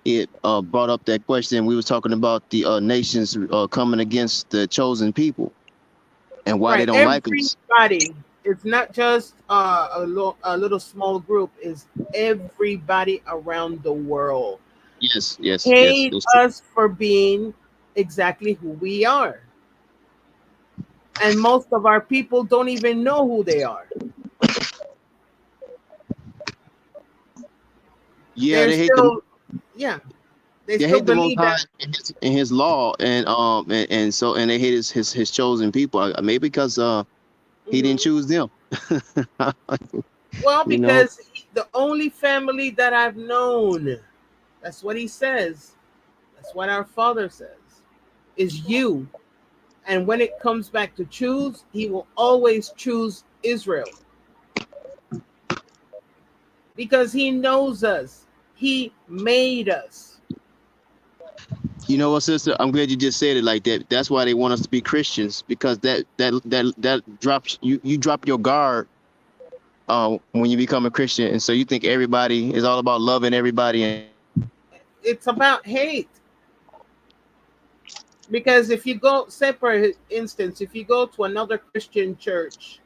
S13: It brought up that question. We was talking about the nations coming against the chosen people and why they don't like us.
S14: Everybody. It's not just a little small group. It's everybody around the world.
S13: Yes.
S14: Hate us for being exactly who we are. And most of our people don't even know who they are.
S13: Yeah, they hate
S14: still, they still
S13: hate the Most
S14: believe
S13: High
S14: that.
S13: in His law, and they hate his chosen people. Maybe because He didn't choose them.
S14: Well,
S13: You know?
S14: because the only family that I've known, that's what he says. That's what our Father says, is you. And when it comes back to choose, he will always choose Israel. Because he knows us. He made us.
S13: You know what, sister? I'm glad you just said it like that. That's why they want us to be Christians, because that drops you drop your guard when you become a Christian, and so you think everybody is all about loving everybody. And
S14: it's about hate. Because if you go, say for instance, if you go to another Christian church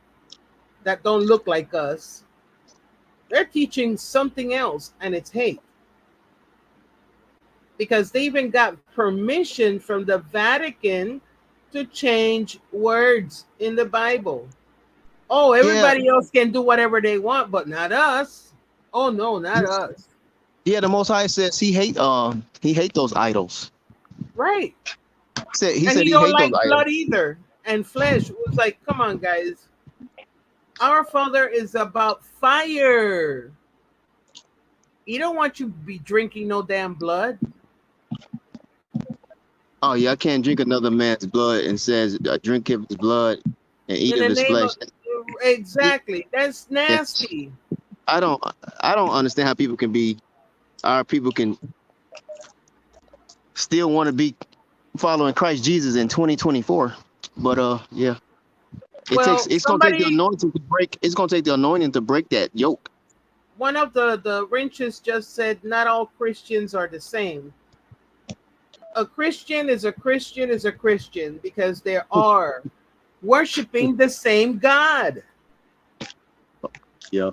S14: that don't look like us, they're teaching something else, and it's hate. Because they even got permission from the Vatican to change words in the Bible. Oh, everybody else can do whatever they want, but not us. Oh no, not us.
S13: Yeah, the Most High says he hate those idols.
S14: Right.
S13: He
S14: and
S13: said
S14: he
S13: he
S14: don't
S13: hate
S14: like
S13: those
S14: blood
S13: idols.
S14: either, and flesh. It was like, come on, guys. Our Father is about fire. He don't want you to be drinking no damn blood.
S13: Oh yeah, I can't drink another man's blood, and says drink his blood and eat
S14: In
S13: of
S14: the
S13: his
S14: name
S13: flesh.
S14: of exactly, that's nasty.
S13: I don't understand how our people can still want to be following Christ Jesus in 2024. But yeah. It's gonna take the anointing to break. It's gonna take the anointing to break that yoke.
S14: One of the wrenches just said, not all Christians are the same. A Christian is a Christian is a Christian because they are worshiping the same God.
S13: Yeah.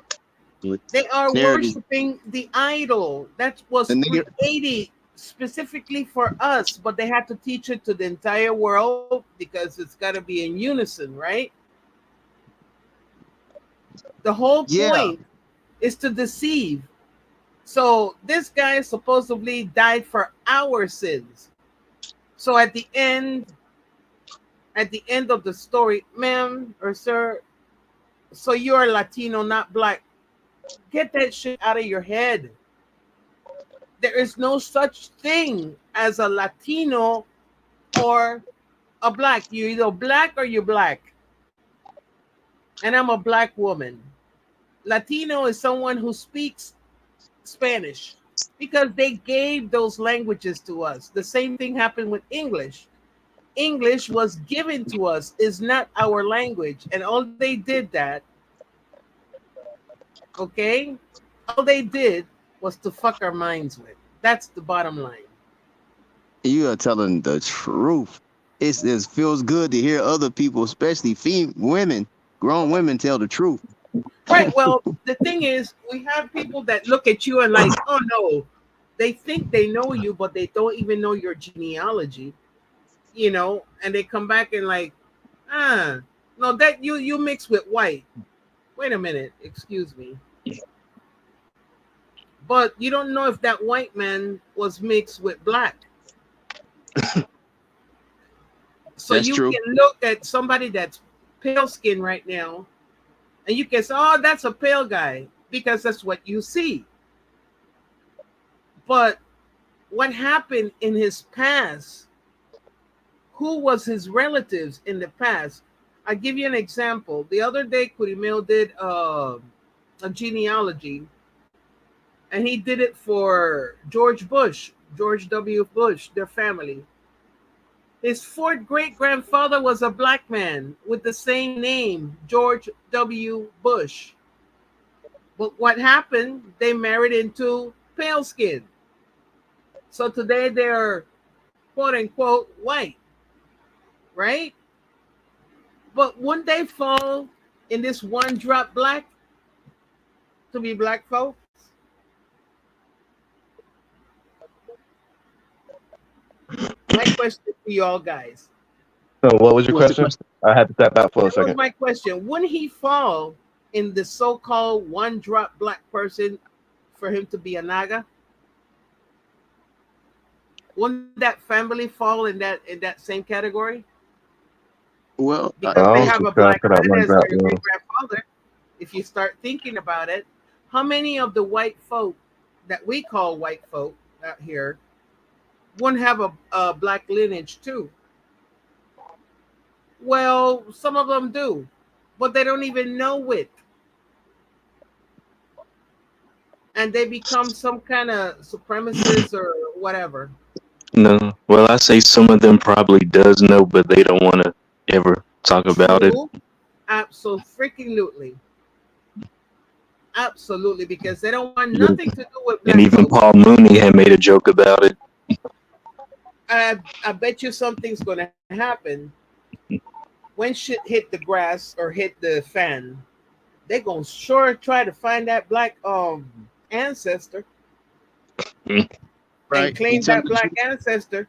S14: They are worshiping the idol that was created specifically for us, but they had to teach it to the entire world because it's got to be in unison, right? The whole point is to deceive. So this guy supposedly died for our sins. So at the end of the story, ma'am or sir, so you're Latino, not black. Get that shit out of your head. There is no such thing as a Latino or a black. You're either black or you're black. And I'm a black woman. Latino is someone who speaks Spanish because they gave those languages to us. The same thing happened with English. English was given to us, is not our language. And all they did that, okay? All they did was to fuck our minds with. That's the bottom line.
S13: You are telling the truth. It feels good to hear other people, especially women, grown women, tell the truth.
S14: Right. Well, the thing is, we have people that look at you and like, oh no, they think they know you, but they don't even know your genealogy, you know, and they come back and like, no, that you mix with white. Wait a minute, excuse me. But you don't know if that white man was mixed with black. So
S13: that's
S14: you
S13: true.
S14: can look at somebody that's pale skin right now, and you can say, oh, that's a pale guy, because that's what you see. But what happened in his past? Who was his relatives in the past? I'll give you an example. The other day, Kurimeo did a genealogy, and he did it for George W. Bush, their family. His fourth great-grandfather was a black man with the same name, George W. Bush. But what happened? They married into pale skin. So today they're quote-unquote white, right? But wouldn't they fall in this one drop black to be black folks? My question to you all guys.
S12: So what was your question? I had to step out for a second.
S14: That was my question. Wouldn't he fall in the so-called one drop black person for him to be a Naga? Wouldn't that family fall in that same category?
S13: Well,
S14: because they have a black man as their great grandfather. If you start thinking about it, how many of the white folk that we call white folk out here wouldn't have a black lineage too? Well, some of them do, but they don't even know it. and they become some kind of supremacists or whatever.
S15: No. Well, I say some of them probably does know, but they don't want to ever talk about it.
S14: True, absolutely, absolutely, because they don't want nothing to do with
S15: And
S14: black
S15: even
S14: folks.
S15: Paul Mooney had made a joke about it.
S14: I bet you something's going to happen when shit hit the grass or hit the fan. They're going to sure try to find that black ancestor and claim that black ancestor.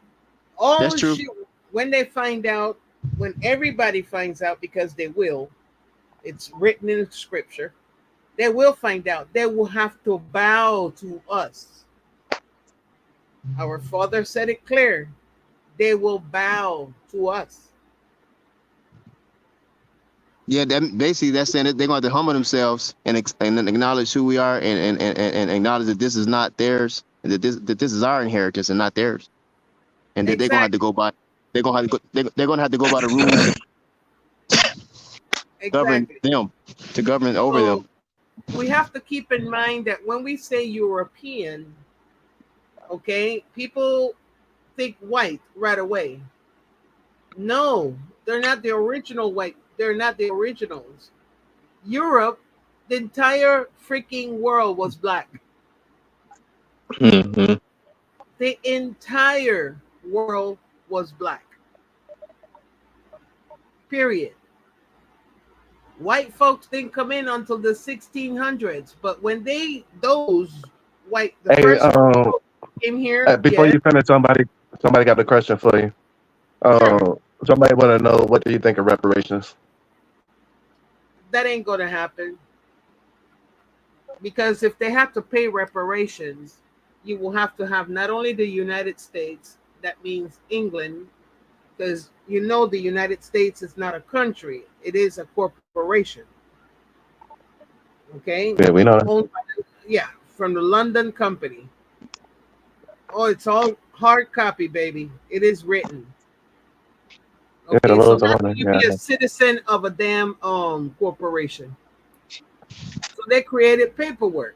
S14: Oh
S13: That's true.
S14: shit! When they find out, when everybody finds out, because they will, it's written in the scripture. They will find out. They will have to bow to us. Our Father said it clear. They will bow to us.
S13: Yeah, that basically that's saying that they're going to have to humble themselves and acknowledge who we are and acknowledge that this is not theirs and that this is our inheritance and not theirs, and that they're going to have to go by they're going to have to go by the rules govern them to govern over them.
S14: We have to keep in mind that when we say European, okay, people think white right away. No, they're not the original white. They're not the originals. Europe, the entire freaking world was black.
S15: Mm-hmm.
S14: The entire world was black. Period. White folks didn't come in until the 1600s, but when those white, the
S12: Hey,
S14: first people came here.
S12: before you finish, somebody got a question for you. Somebody want to know, what do you think of reparations?
S14: That ain't gonna happen, because if they have to pay reparations, you will have to have not only the United States, that means England, because you know the United States is not a country, it is a corporation. Okay?
S12: Yeah, we know.
S14: Owned by from the London company. Oh, it's all hard copy, baby. It is written.
S12: Yeah, the
S14: Okay, so
S12: laws are
S14: how
S12: on
S14: can
S12: it.
S14: you
S12: Yeah.
S14: be a citizen of a damn corporation? So they created paperwork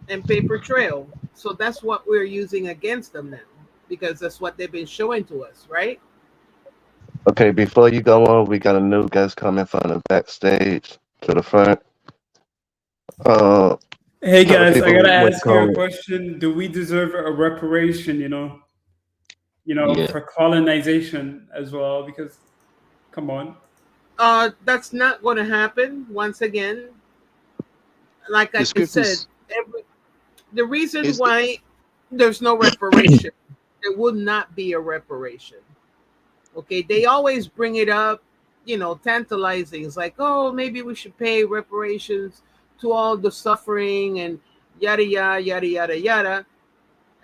S14: and paper trail. So that's what we're using against them now, because that's what they've been showing to us, right?
S12: Okay, before you go on, we got a new guest coming from the backstage to the front.
S9: Hey
S12: Tell the
S9: guys, I
S12: people
S9: gotta
S12: what you
S9: ask you
S12: call
S9: a
S12: it.
S9: question. Do we deserve a reparation,
S15: Yeah.
S9: for colonization as well? Because come on.
S14: That's not going to happen. Once again, like I said, the reason why there's no reparation, there will not be a reparation. Okay, they always bring it up, tantalizing. It's like, oh, maybe we should pay reparations to all the suffering and yada yada yada yada yada.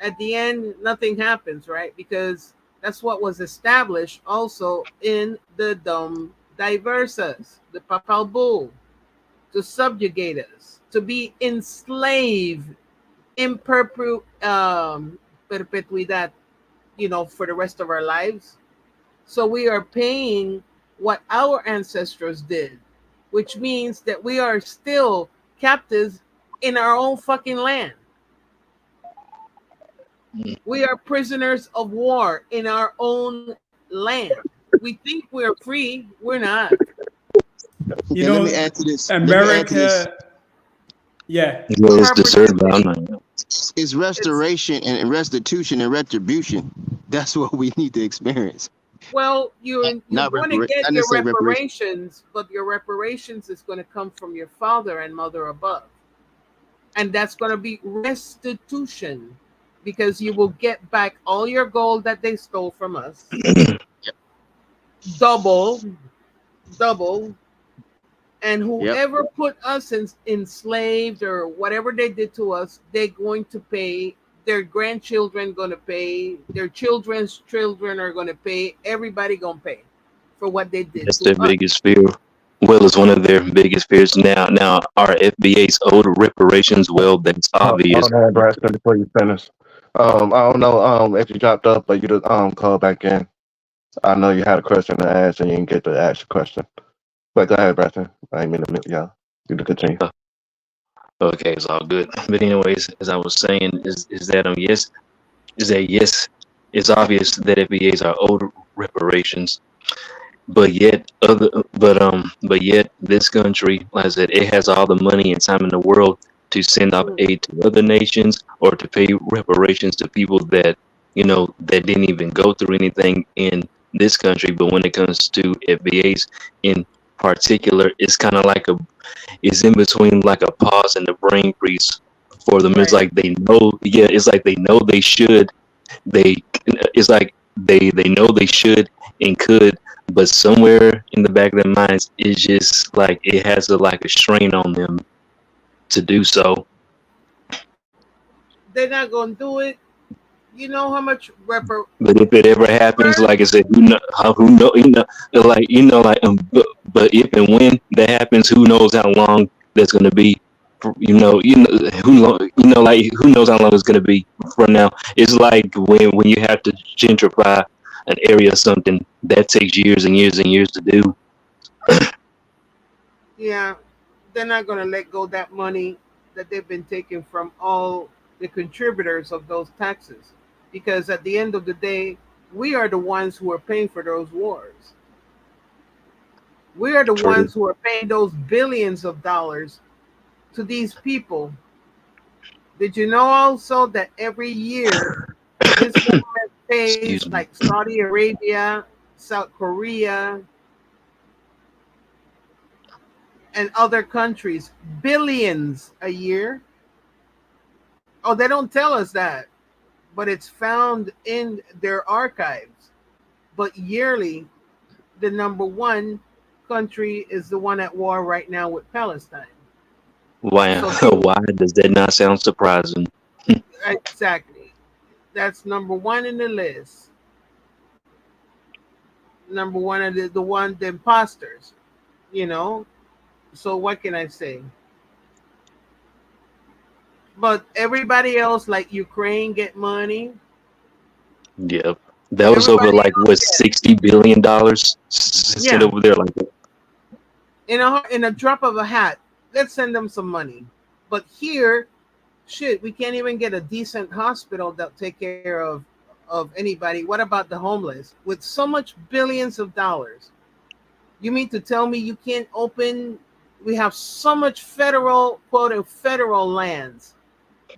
S14: At the end, nothing happens, right? Because that's what was established also in the Dom Diversas, the Papal Bull, to subjugate us, to be enslaved in perpetuidad, for the rest of our lives. So we are paying what our ancestors did, which means that we are still captives in our own fucking land. We are prisoners of war in our own land. We think we're free. We're not.
S13: Let me add to this.
S9: America. Yeah.
S15: It's deserved.
S13: It's restoration and restitution and retribution. That's what we need to experience.
S14: Well, you're going to get your
S13: reparations.
S14: reparations, but your reparations is going to come from your father and mother above. And that's going to be restitution, because you will get back all your gold that they stole from us. Double. And whoever put us enslaved or whatever they did to us, they're going to pay. Their grandchildren going to pay. Their children's children are going to pay. Everybody going to pay for what they did
S15: That's
S14: to
S15: their
S14: us.
S15: biggest fear. Well, it's one of their biggest fears now. Now, our FBA's owed reparations. Well, that's obvious.
S12: Hold on, Braxton, before you finish. I don't know if you dropped up, but you just call back in. I know you had a question to ask and you didn't get to ask your question. But go ahead, Braxton. I didn't mean to mute y'all. You can continue.
S15: Okay, it's all good. But anyways, as I was saying, is that yes, it's obvious that FBAs are owed reparations, but yet this country, like I said, it has all the money and time in the world to send off aid to other nations or to pay reparations to people that that didn't even go through anything in this country. But when it comes to FBAs in particular, it's in between like a pause and a brain freeze for them. It's like they know, yeah, it's like they know they should, they it's like they know they should and could, but somewhere in the back of their minds it's just like it has a strain on them to do so.
S14: They're not gonna do it. You know how much
S15: But if it ever happens, like I said, who know, but if and when that happens, who knows how long that's going to be? Who knows how long it's going to be from now. It's like when you have to gentrify an area or something that takes years and years and years to do.
S14: Yeah, they're not gonna let go that money that they've been taking from all the contributors of those taxes, because at the end of the day, we are the ones who are paying for those wars. We are the
S15: True.
S14: ones who are paying those billions of dollars to these people. Did you know also that every year this government pays like Saudi Arabia, South Korea, and other countries billions a year? Oh, they don't tell us that, but it's found in their archives. But yearly, the number one country is the one at war right now with Palestine.
S15: Why?
S14: So
S15: Why does that not sound surprising?
S14: exactly, that's number one in the list. Number one of the imposters, you know. So what can I say? But everybody else, like Ukraine, get money.
S15: Yep. That was over
S14: Everybody
S15: like what,
S14: else,
S15: $60 billion sent
S14: yeah.
S15: over there like that.
S14: In a drop of a hat, let's send them some money. But here, shit, we can't even get a decent hospital that'll take care of anybody. What about the homeless? With so much billions of dollars, you mean to tell me you can't open? We have so much federal, quote, federal lands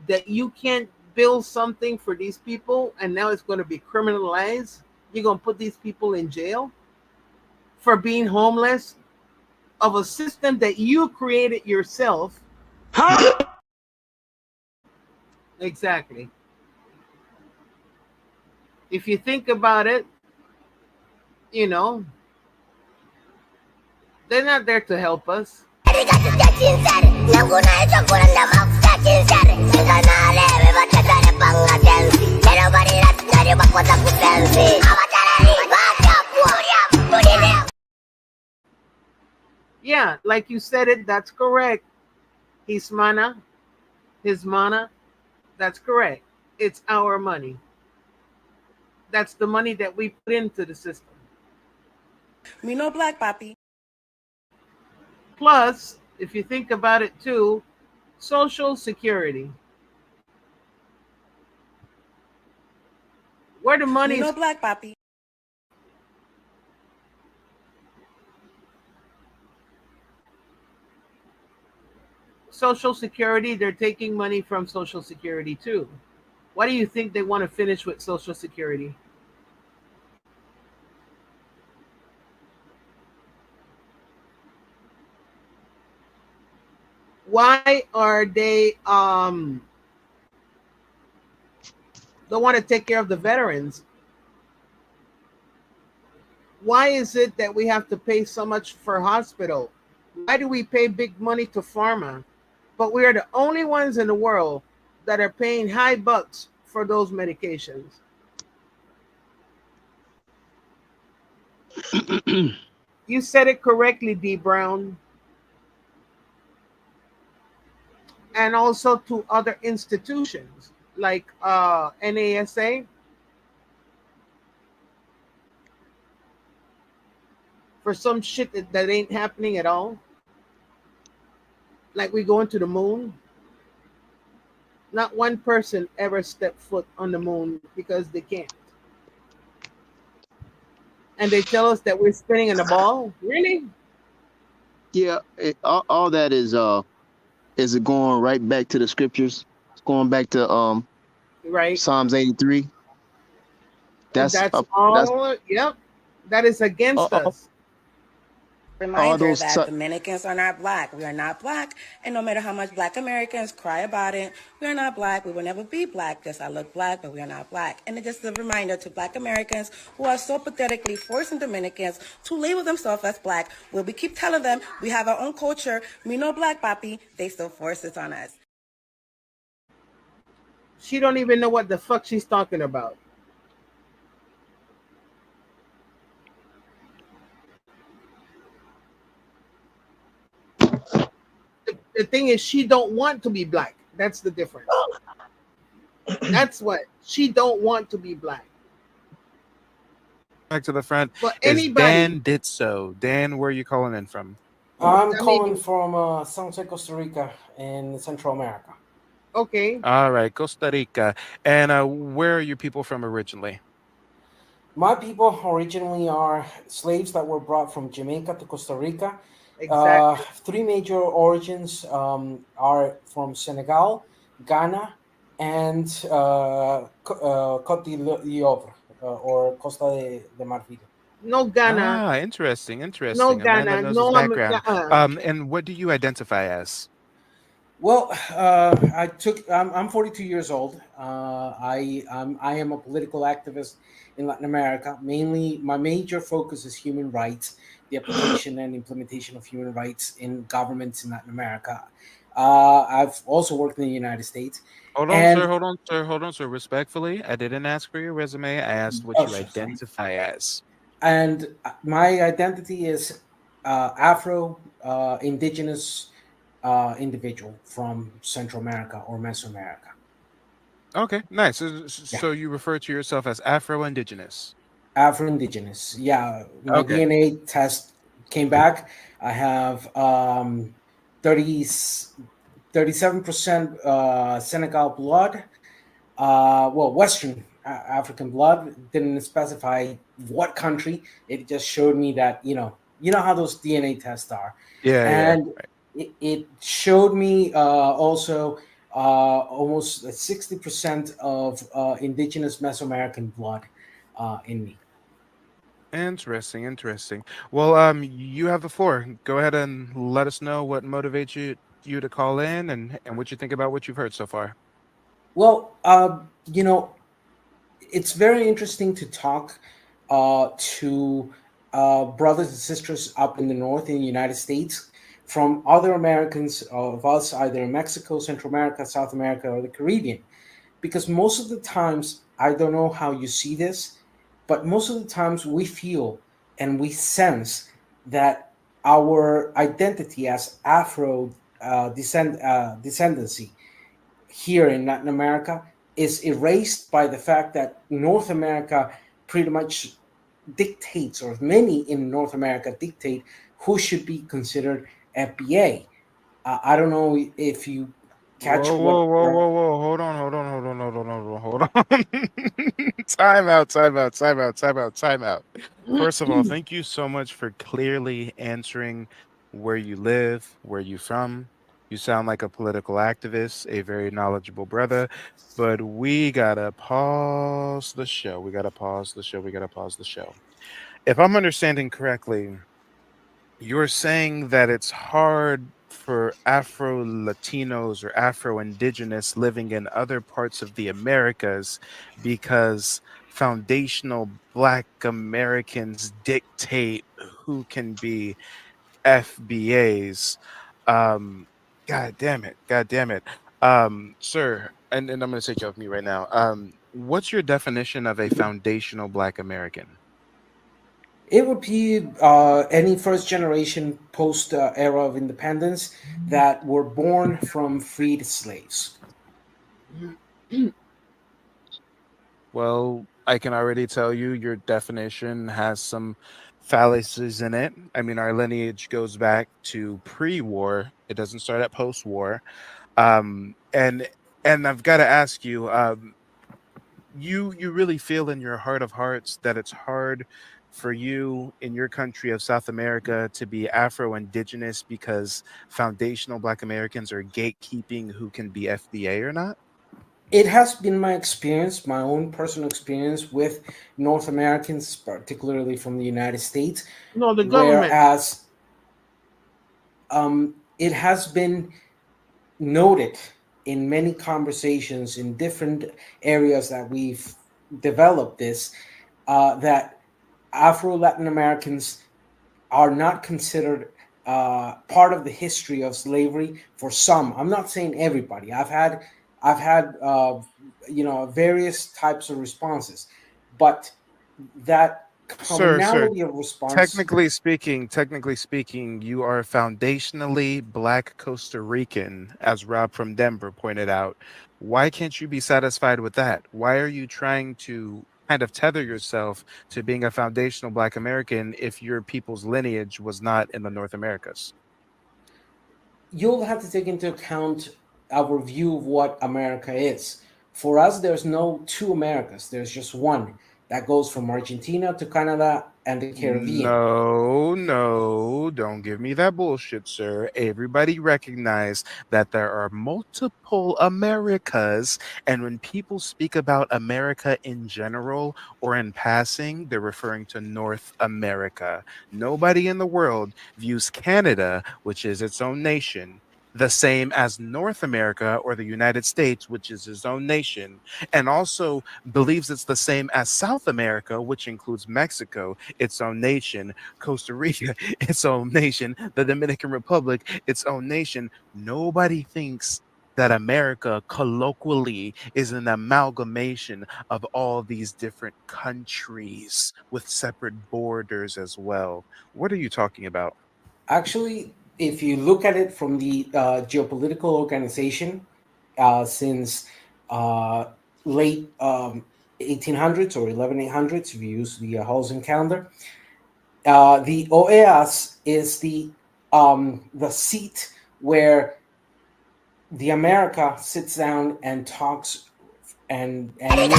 S14: that you can't build something for these people, and now it's going to be criminalized. You're going to put these people in jail for being homeless of a system that you created yourself. Exactly. If you think about it, you know, they're not there to help us. Yeah, like you said it, that's correct. His mana, that's correct. It's our money. That's the money that we put into the system.
S16: Me no black papi.
S14: Plus, if you think about it too, Social Security. Where the money
S16: Me no
S14: is.
S16: black papi.
S14: Social Security, they're taking money from Social Security too. Why do you think they want to finish with Social Security? Why are they don't want to take care of the veterans? Why is it that we have to pay so much for hospital? Why do we pay big money to pharma? But we are the only ones in the world that are paying high bucks for those medications. You said it correctly, D. Brown. And also to other institutions like NASA for some shit that ain't happening at all. Like we going to the moon. Not one person ever stepped foot on the moon because they can't. And they tell us that we're spinning in a ball. Really?
S13: Yeah, all that is it going right back to the scriptures? It's going back to
S14: Right.
S13: Psalms 83.
S14: That's
S13: That's
S14: all. Yep. That is against us.
S16: Reminder
S13: those
S16: that Dominicans are not black. We are not black. And no matter how much black Americans cry about it, we are not black. We will never be black. Yes, I look black, but we are not black. And it's just a reminder to black Americans who are so pathetically forcing Dominicans to label themselves as black. We keep telling them we have our own culture. Me no black, papi. They still force it on us.
S14: She don't even know what the fuck she's talking about. The thing is, she don't want to be black. That's the difference. That's what she don't want to be black.
S1: Back to the front.
S14: But
S1: Is
S14: anybody,
S1: Dan did so. Dan, where are you calling in from?
S18: I'm calling from San Jose, Costa Rica, in Central America.
S14: Okay.
S1: All right, Costa Rica. And where are you people from originally?
S18: My people originally are slaves that were brought from Jamaica to Costa Rica.
S14: Exactly.
S18: Three major origins are from Senegal, Ghana, and Côte d'Ivoire, or Costa de Marfil.
S14: No Ghana.
S1: Ah, interesting.
S14: No
S1: A man that
S14: Ghana.
S1: knows his
S14: No
S1: background. And what do you identify as?
S18: Well, I'm 42 years old. I am a political activist in Latin America. Mainly, my major focus is human rights, the application and implementation of human rights in governments in Latin America. I've also worked in the United States.
S1: Hold on, sir. Respectfully, I didn't ask for your resume. I asked what you identify as.
S18: And my identity is Afro indigenous individual from Central America or Mesoamerica.
S1: Okay, nice. So you refer to yourself as Afro-Indigenous.
S18: Afro-Indigenous. Yeah, my
S1: Okay.
S18: DNA test came back. I have 37% Senegal blood. Western African blood. Didn't specify what country. It just showed me that you know how those DNA tests are. And it showed me also almost 60% of indigenous Mesoamerican blood in me.
S1: Interesting. Well, you have the floor. Go ahead and let us know what motivates you to call in and what you think about what you've heard so far.
S18: Well, it's very interesting to talk to brothers and sisters up in the north in the United States from other Americans of us, either in Mexico, Central America, South America, or the Caribbean. Because most of the times, I don't know how you see this, but most of the times we feel and we sense that our identity as Afro descendancy here in Latin America is erased by the fact that North America pretty much dictates, or many in North America dictate, who should be considered FBA. I don't know if you catch
S1: Whoa. Hold on. Time out. First of all, thank you so much for clearly answering where you live, where you're from. You sound like a political activist, a very knowledgeable brother, but we gotta pause the show. If I'm understanding correctly, you're saying that it's hard for Afro Latinos or Afro Indigenous living in other parts of the Americas because foundational Black Americans dictate who can be FBAs. God damn it. Sir, and I'm going to take you off mute right now. What's your definition of a foundational Black American?
S18: It would be any first generation post era of independence that were born from freed slaves.
S1: Well, I can already tell you your definition has some fallacies in it. I mean, our lineage goes back to pre-war. It doesn't start at post-war. And And I've got to ask you, you really feel in your heart of hearts that it's hard for you in your country of South America to be Afro-Indigenous because foundational Black Americans are gatekeeping who can be FBA or not?
S18: It has been my experience, my own personal experience with North Americans, particularly from the United States.
S14: No, the government.
S18: Whereas it has been noted in many conversations in different areas that we've developed this, that Afro-Latin Americans are not considered part of the history of slavery for some. I'm not saying everybody. I've had various types of responses, but that
S1: Sir,
S18: commonality of response.
S1: technically speaking, you are foundationally Black Costa Rican, as Rob from Denver pointed out. Why can't you be satisfied with that? Why are you trying to kind of tether yourself to being a foundational Black American if your people's lineage was not in the North Americas?
S18: You'll have to take into account our view of what America is. For us, there's no two Americas. There's just one that goes from Argentina to Canada and the Caribbean.
S1: No, don't give me that bullshit, sir. Everybody recognize that there are multiple Americas, and when people speak about America in general or in passing, they're referring to North America. Nobody in the world views Canada, which is its own nation, the same as North America or the United States, which is its own nation, and also believes it's the same as South America, which includes Mexico, its own nation, Costa Rica, its own nation, the Dominican Republic, its own nation. Nobody thinks that America colloquially is an amalgamation of all these different countries with separate borders as well. What are you talking about?
S18: Actually, if you look at it from the geopolitical organization, since late 1800s or 11800s, if you use the Holzen calendar, the OEAS is the seat where the America sits down and talks and
S1: I'm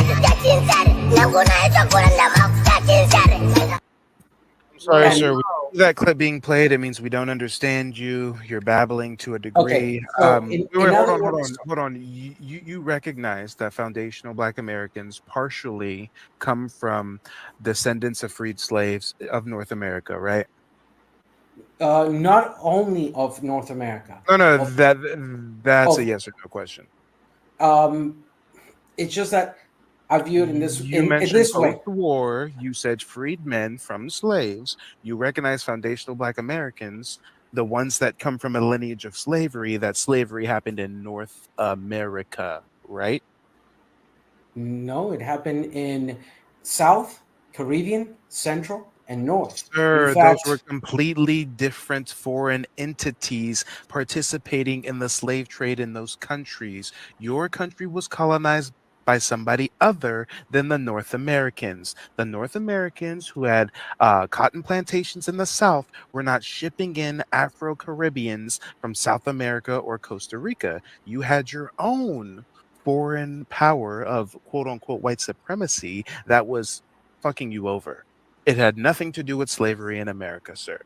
S1: sorry, sir. We see that clip being played. It means we don't understand you. You're babbling to a degree.
S18: Okay, so in
S1: Wait, hold
S18: other
S1: on.
S18: words-
S1: You recognize that foundational Black Americans partially come from descendants of freed slaves of North America, right?
S18: not only of North America.
S1: No,
S18: of-
S1: that's
S18: of-
S1: a yes or no question.
S18: It's just that I view it in this
S1: You
S18: in
S1: mentioned
S18: this way.
S1: post-war. You said freed men from slaves. You recognize foundational Black Americans, the ones that come from a lineage of slavery. That slavery happened in North America, right?
S18: No, it happened in South, Caribbean, Central, and North.
S1: Sir,
S18: In
S1: those
S18: fact,
S1: were completely different foreign entities participating in the slave trade in those countries. Your country was colonized by somebody other than the North Americans. The North Americans who had cotton plantations in the South were not shipping in Afro-Caribbeans from South America or Costa Rica. You had your own foreign power of quote unquote white supremacy that was fucking you over. It had nothing to do with slavery in America, sir.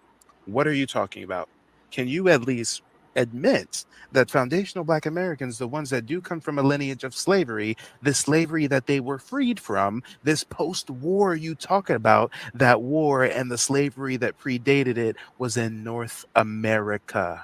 S1: What are you talking about? Can you at least admit that foundational Black Americans, the ones that do come from a lineage of slavery, the slavery that they were freed from, this post-war you talk about, that war and the slavery that predated it was in North America?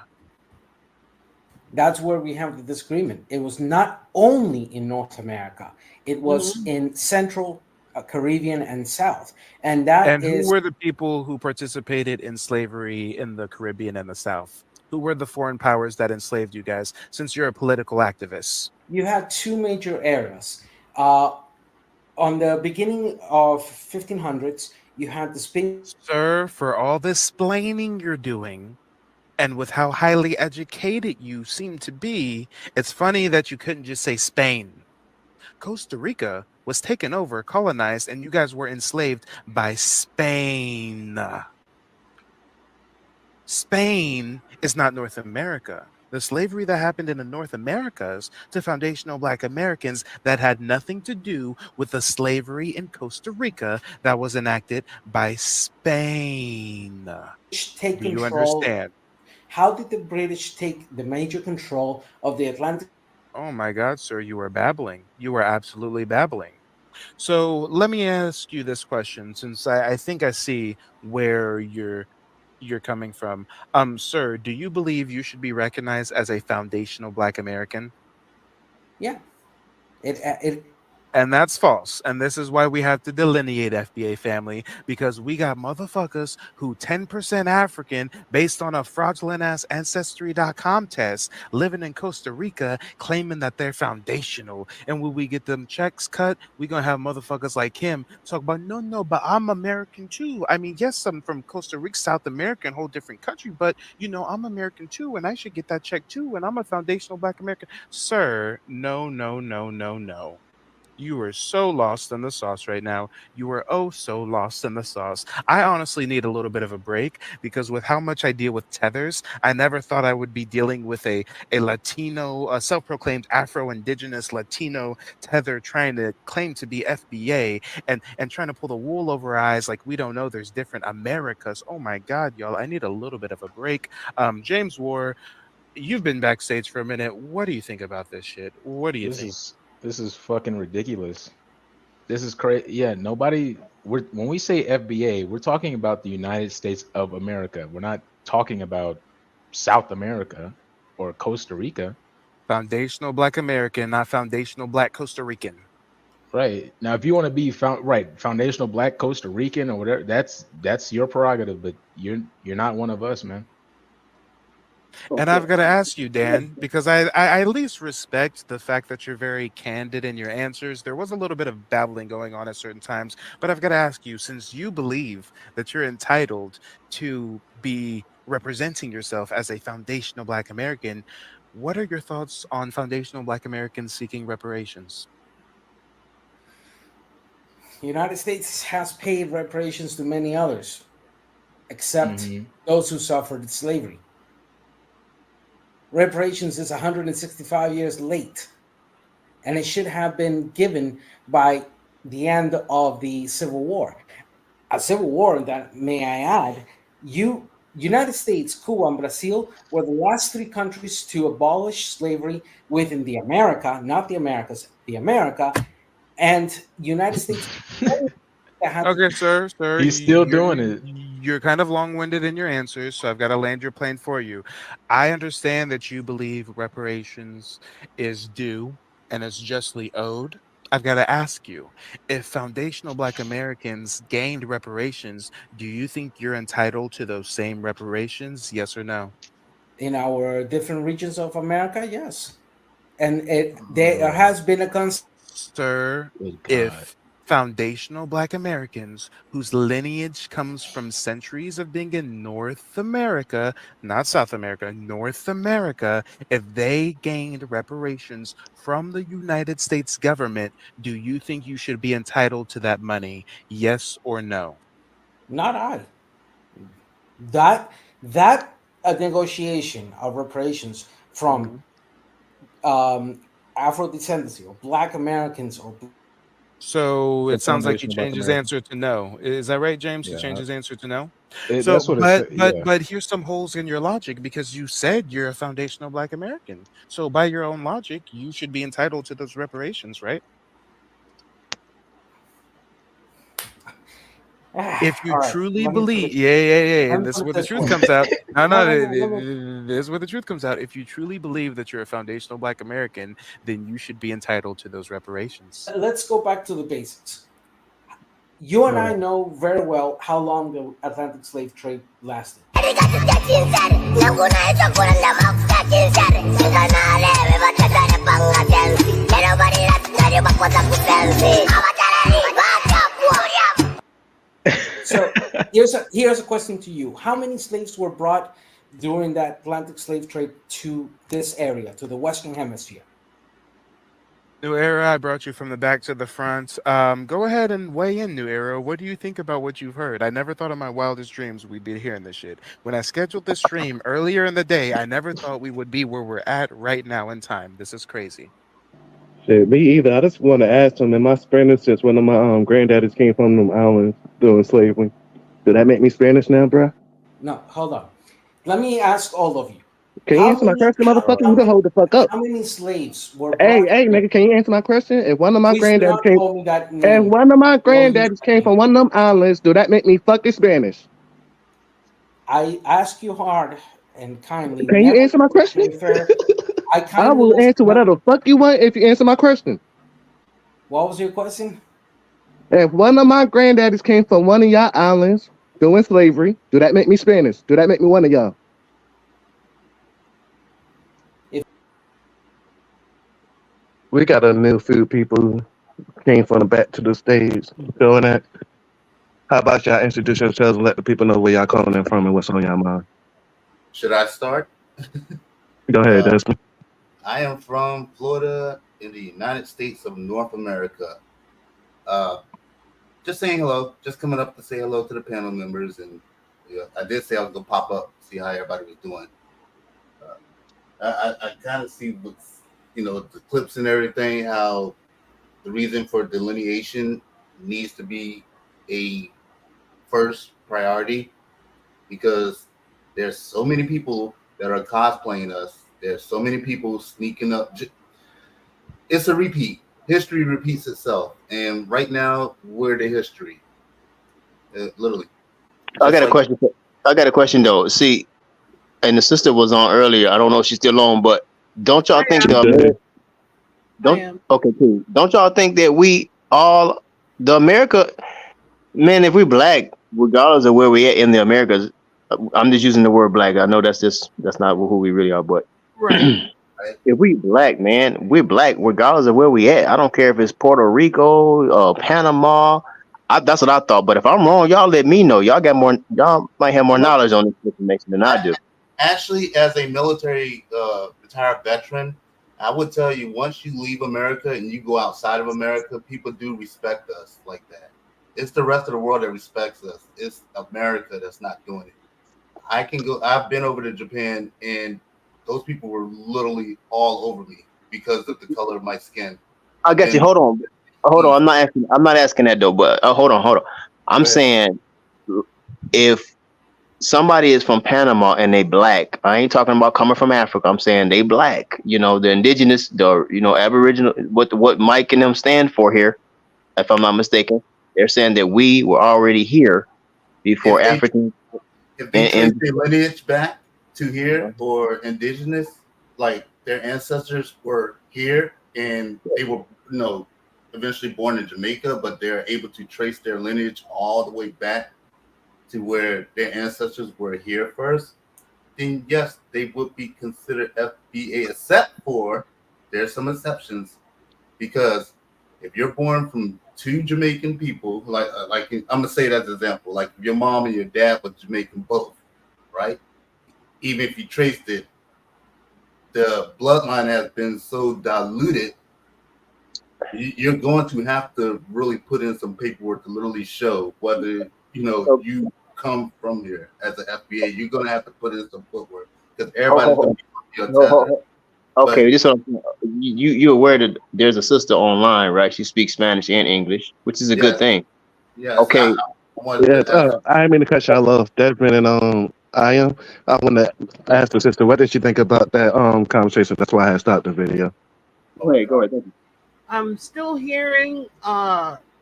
S18: that's where we have the disagreement. It was not only in North America; it was in Central, Caribbean, and South, and that
S1: And who
S18: is
S1: were the people who participated in slavery in the Caribbean and the South? Who were the foreign powers that enslaved you guys, since you're a political activist?
S18: you had two major eras. On the beginning of 1500s, you had the Spanish.
S1: Sir, for all this splaining you're doing, and with how highly educated you seem to be, it's funny that you couldn't just say Spain. Costa Rica was taken over, colonized, and you guys were enslaved by Spain. Spain is not North America. the slavery that happened in the North Americas to foundational Black Americans that had nothing to do with the slavery in Costa Rica that was enacted by Spain.
S18: Take
S1: Do you
S18: control.
S1: understand?
S18: How did the British take the major control of the Atlantic?
S1: Oh my God, sir, you are babbling. You are absolutely babbling. So let me ask you this question, since I think I see where you're coming from. Sir, do you believe you should be recognized as a foundational Black American?
S18: Yeah, it
S1: And that's false. And this is why we have to delineate FBA family, because we got motherfuckers who 10% African based on a fraudulent ass ancestry.com test living in Costa Rica claiming that they're foundational. And when we get them checks cut, we're going to have motherfuckers like him talk about, no, but I'm American too. I mean, yes, I'm from Costa Rica, South America, a whole different country, but I'm American too. And I should get that check too. And I'm a foundational Black American. Sir, no, no, no, no, no. You are so lost in the sauce right now. You are oh so lost in the sauce. I honestly need a little bit of a break, because with how much I deal with tethers, I never thought I would be dealing with a Latino, a self-proclaimed Afro-Indigenous Latino tether trying to claim to be FBA and trying to pull the wool over our eyes like we don't know there's different Americas. Oh my God, y'all, I need a little bit of a break. James War, you've been backstage for a minute. What do you think about this shit? What do you think?
S17: This is fucking ridiculous. This is crazy. Yeah, nobody. When we say FBA, we're talking about the United States of America. We're not talking about South America or Costa Rica.
S1: Foundational Black American, not foundational Black Costa Rican.
S17: Right. Now, if you want to be foundational Black Costa Rican or whatever, that's your prerogative. But you're not one of us, man.
S1: And I've got to ask you, Dan, because I at least respect the fact that you're very candid in your answers. There was a little bit of babbling going on at certain times, but I've got to ask you, since you believe that you're entitled to be representing yourself as a foundational Black American, what are your thoughts on foundational Black Americans seeking reparations?
S18: The United States has paid reparations to many others, except those who suffered slavery. Reparations is 165 years late, and it should have been given by the end of the Civil War. A civil war that, may I add, United States, Cuba, and Brazil were the last three countries to abolish slavery within the America, not the Americas, the America, and United States.
S1: Okay, sir.
S17: He's still doing it.
S1: You're kind of long-winded in your answers, so I've got to land your plane for you. I understand that you believe reparations is due and is justly owed. I've got to ask you, if foundational Black Americans gained reparations, do you think you're entitled to those same reparations? Yes or no?
S18: In our different regions of America, yes. And there has been a
S1: Sir, if foundational Black Americans whose lineage comes from centuries of being in North America, not South America, North America, if they gained reparations from the United States government, do you think you should be entitled to that money? Yes or no?
S18: Not I. That a negotiation of reparations from Afro descendancy or Black Americans or.
S1: So it sounds like he
S17: foundational Black
S1: changed his
S17: American.
S1: answer to no. Is that right, James? He
S17: Yeah.
S1: changed his answer to no.
S17: That's what it said. Yeah.
S1: But here's some holes in your logic, because you said you're a foundational Black American. So by your own logic, you should be entitled to those reparations, right? If you truly believe, and this is where the truth comes out. This is where the truth comes out. If you truly believe that you're a foundational Black American, then you should be entitled to those reparations.
S18: Let's go back to the basics. You and I know very well how long the Atlantic slave trade lasted. So here's a question to you. How many slaves were brought during that Atlantic slave trade to this area, to the Western Hemisphere?
S1: New Era, I brought you from the back to the front. Go ahead and weigh in, New Era. What do you think about what you've heard? I never thought in my wildest dreams we'd be hearing this shit. When I scheduled this stream earlier in the day, I never thought we would be where we're at right now in time. This is crazy.
S12: Shit, me either. I just want to ask him, am I Spanish since one of my granddaddies came from them islands during slavery? Did that make me Spanish now, bro?
S18: No, hold on. Let me ask all of you.
S12: Can you answer my question, motherfucker? You can hold the fuck up.
S18: How many slaves were
S12: Hey,
S18: brought?
S12: nigga, can you answer my question? If one of my
S18: Please do
S12: granddaddies
S18: not
S12: came,
S18: call me that
S12: if
S18: name.
S12: one of my
S18: No,
S12: granddaddies came from one of them islands, do that make me fucking Spanish?
S18: I ask you hard and kindly.
S12: Can you
S18: Never
S12: answer my question?
S18: fair. I
S12: I
S18: kindly
S12: will
S18: ask
S12: answer whatever the fuck you want if you answer my question.
S18: What was your question?
S12: If one of my granddaddies came from one of y'all islands during slavery, do that make me Spanish? Do that make me one of y'all? We got a new few people who came from the back to the stage doing that. How about y'all introduce yourselves and let the people know where y'all calling in from and what's on y'all mind?
S3: Should I start?
S12: Go ahead, Desmond.
S3: I am from Florida in the United States of North America. Just saying hello, just coming up to say hello to the panel members. And I did say I was going to pop up, see how everybody was doing. I kind of see what's, the clips and everything, how the reason for delineation needs to be a first priority, because there's so many people that are cosplaying us. There's so many people sneaking up. It's a repeat. History repeats itself. And right now, we're the history. Literally.
S13: I got a question. I got a question though. See, and the sister was on earlier. I don't know if she's still on, but don't y'all think okay, cool. Don't y'all think that we all the America man, if we black, regardless of where we at in the Americas, I'm just using the word black. I know that's not who we really are, but if we black, man, we're black regardless of where we at. I don't care if it's Puerto Rico, Panama. That's what I thought. But if I'm wrong, y'all let me know. Y'all might have more knowledge on this information than I do.
S3: Actually, as a military retired veteran, I would tell you, once you leave America and you go outside of America, people do respect us like that. It's the rest of the world that respects us. It's America that's not doing it. I've been over to Japan, and those people were literally all over me because of the color of my skin.
S13: I got you. Hold on. I'm not asking that though. But hold on. I'm saying if somebody is from Panama and they black, I ain't talking about coming from Africa. I'm saying they black. The indigenous, the Aboriginal. What Mike and them stand for here, if I'm not mistaken, they're saying that we were already here before Africans.
S3: If they trace their lineage back to here, or indigenous, like their ancestors were here and they were, eventually born in Jamaica, but they're able to trace their lineage all the way back to where their ancestors were here first, then yes, they would be considered FBA, except for there's some exceptions, because if you're born from two Jamaican people, like I'm gonna say that as an example, like if your mom and your dad were Jamaican both, right? Even if you traced it, the bloodline has been so diluted, you're going to have to really put in some paperwork to literally show whether you come from here as an FBA. You're gonna have to put in some footwork because everybody's gonna be your tether.
S13: Okay, this one. You aware that there's a sister online, right? She speaks Spanish and English, which is a good thing.
S3: Yes.
S13: Okay.
S12: I didn't mean to cut y'all off, Desmond and I want to ask the sister, what did she think about that conversation? That's why I had stopped the video.
S13: Go ahead. Thank you.
S14: I'm still hearing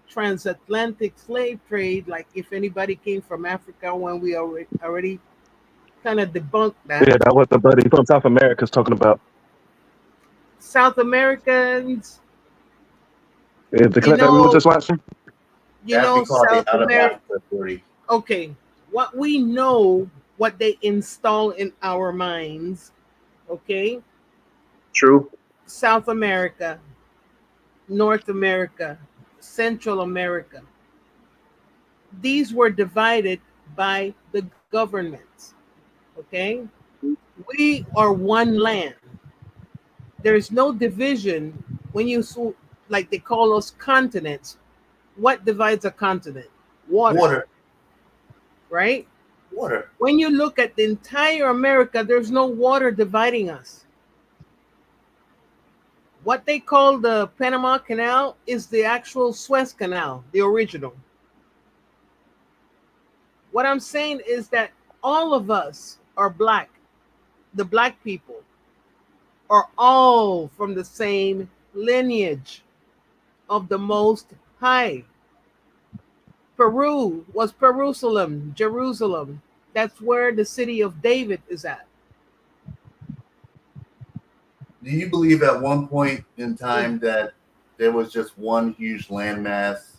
S14: transatlantic slave trade, like if anybody came from Africa, when we already kind of debunked that.
S12: Yeah, that was the buddy from South America's talking about.
S14: South Americans.
S12: Is the clip that we were just watching?
S14: South America. Okay, what we know, what they install in our minds. Okay.
S13: True.
S14: South America, North America, Central America. These were divided by the governments. Okay. We are one land. There's no division when you like they call those continents, what divides a continent? Water. Right?
S3: Water.
S14: When you look at the entire America, there's no water dividing us. What they call the Panama Canal is the actual Suez Canal, the original. What I'm saying is that all of us are black. The black people are all from the same lineage of the Most High. Peru was Jerusalem. That's where the city of David is at.
S3: Do you believe at one point in time that there was just one huge landmass?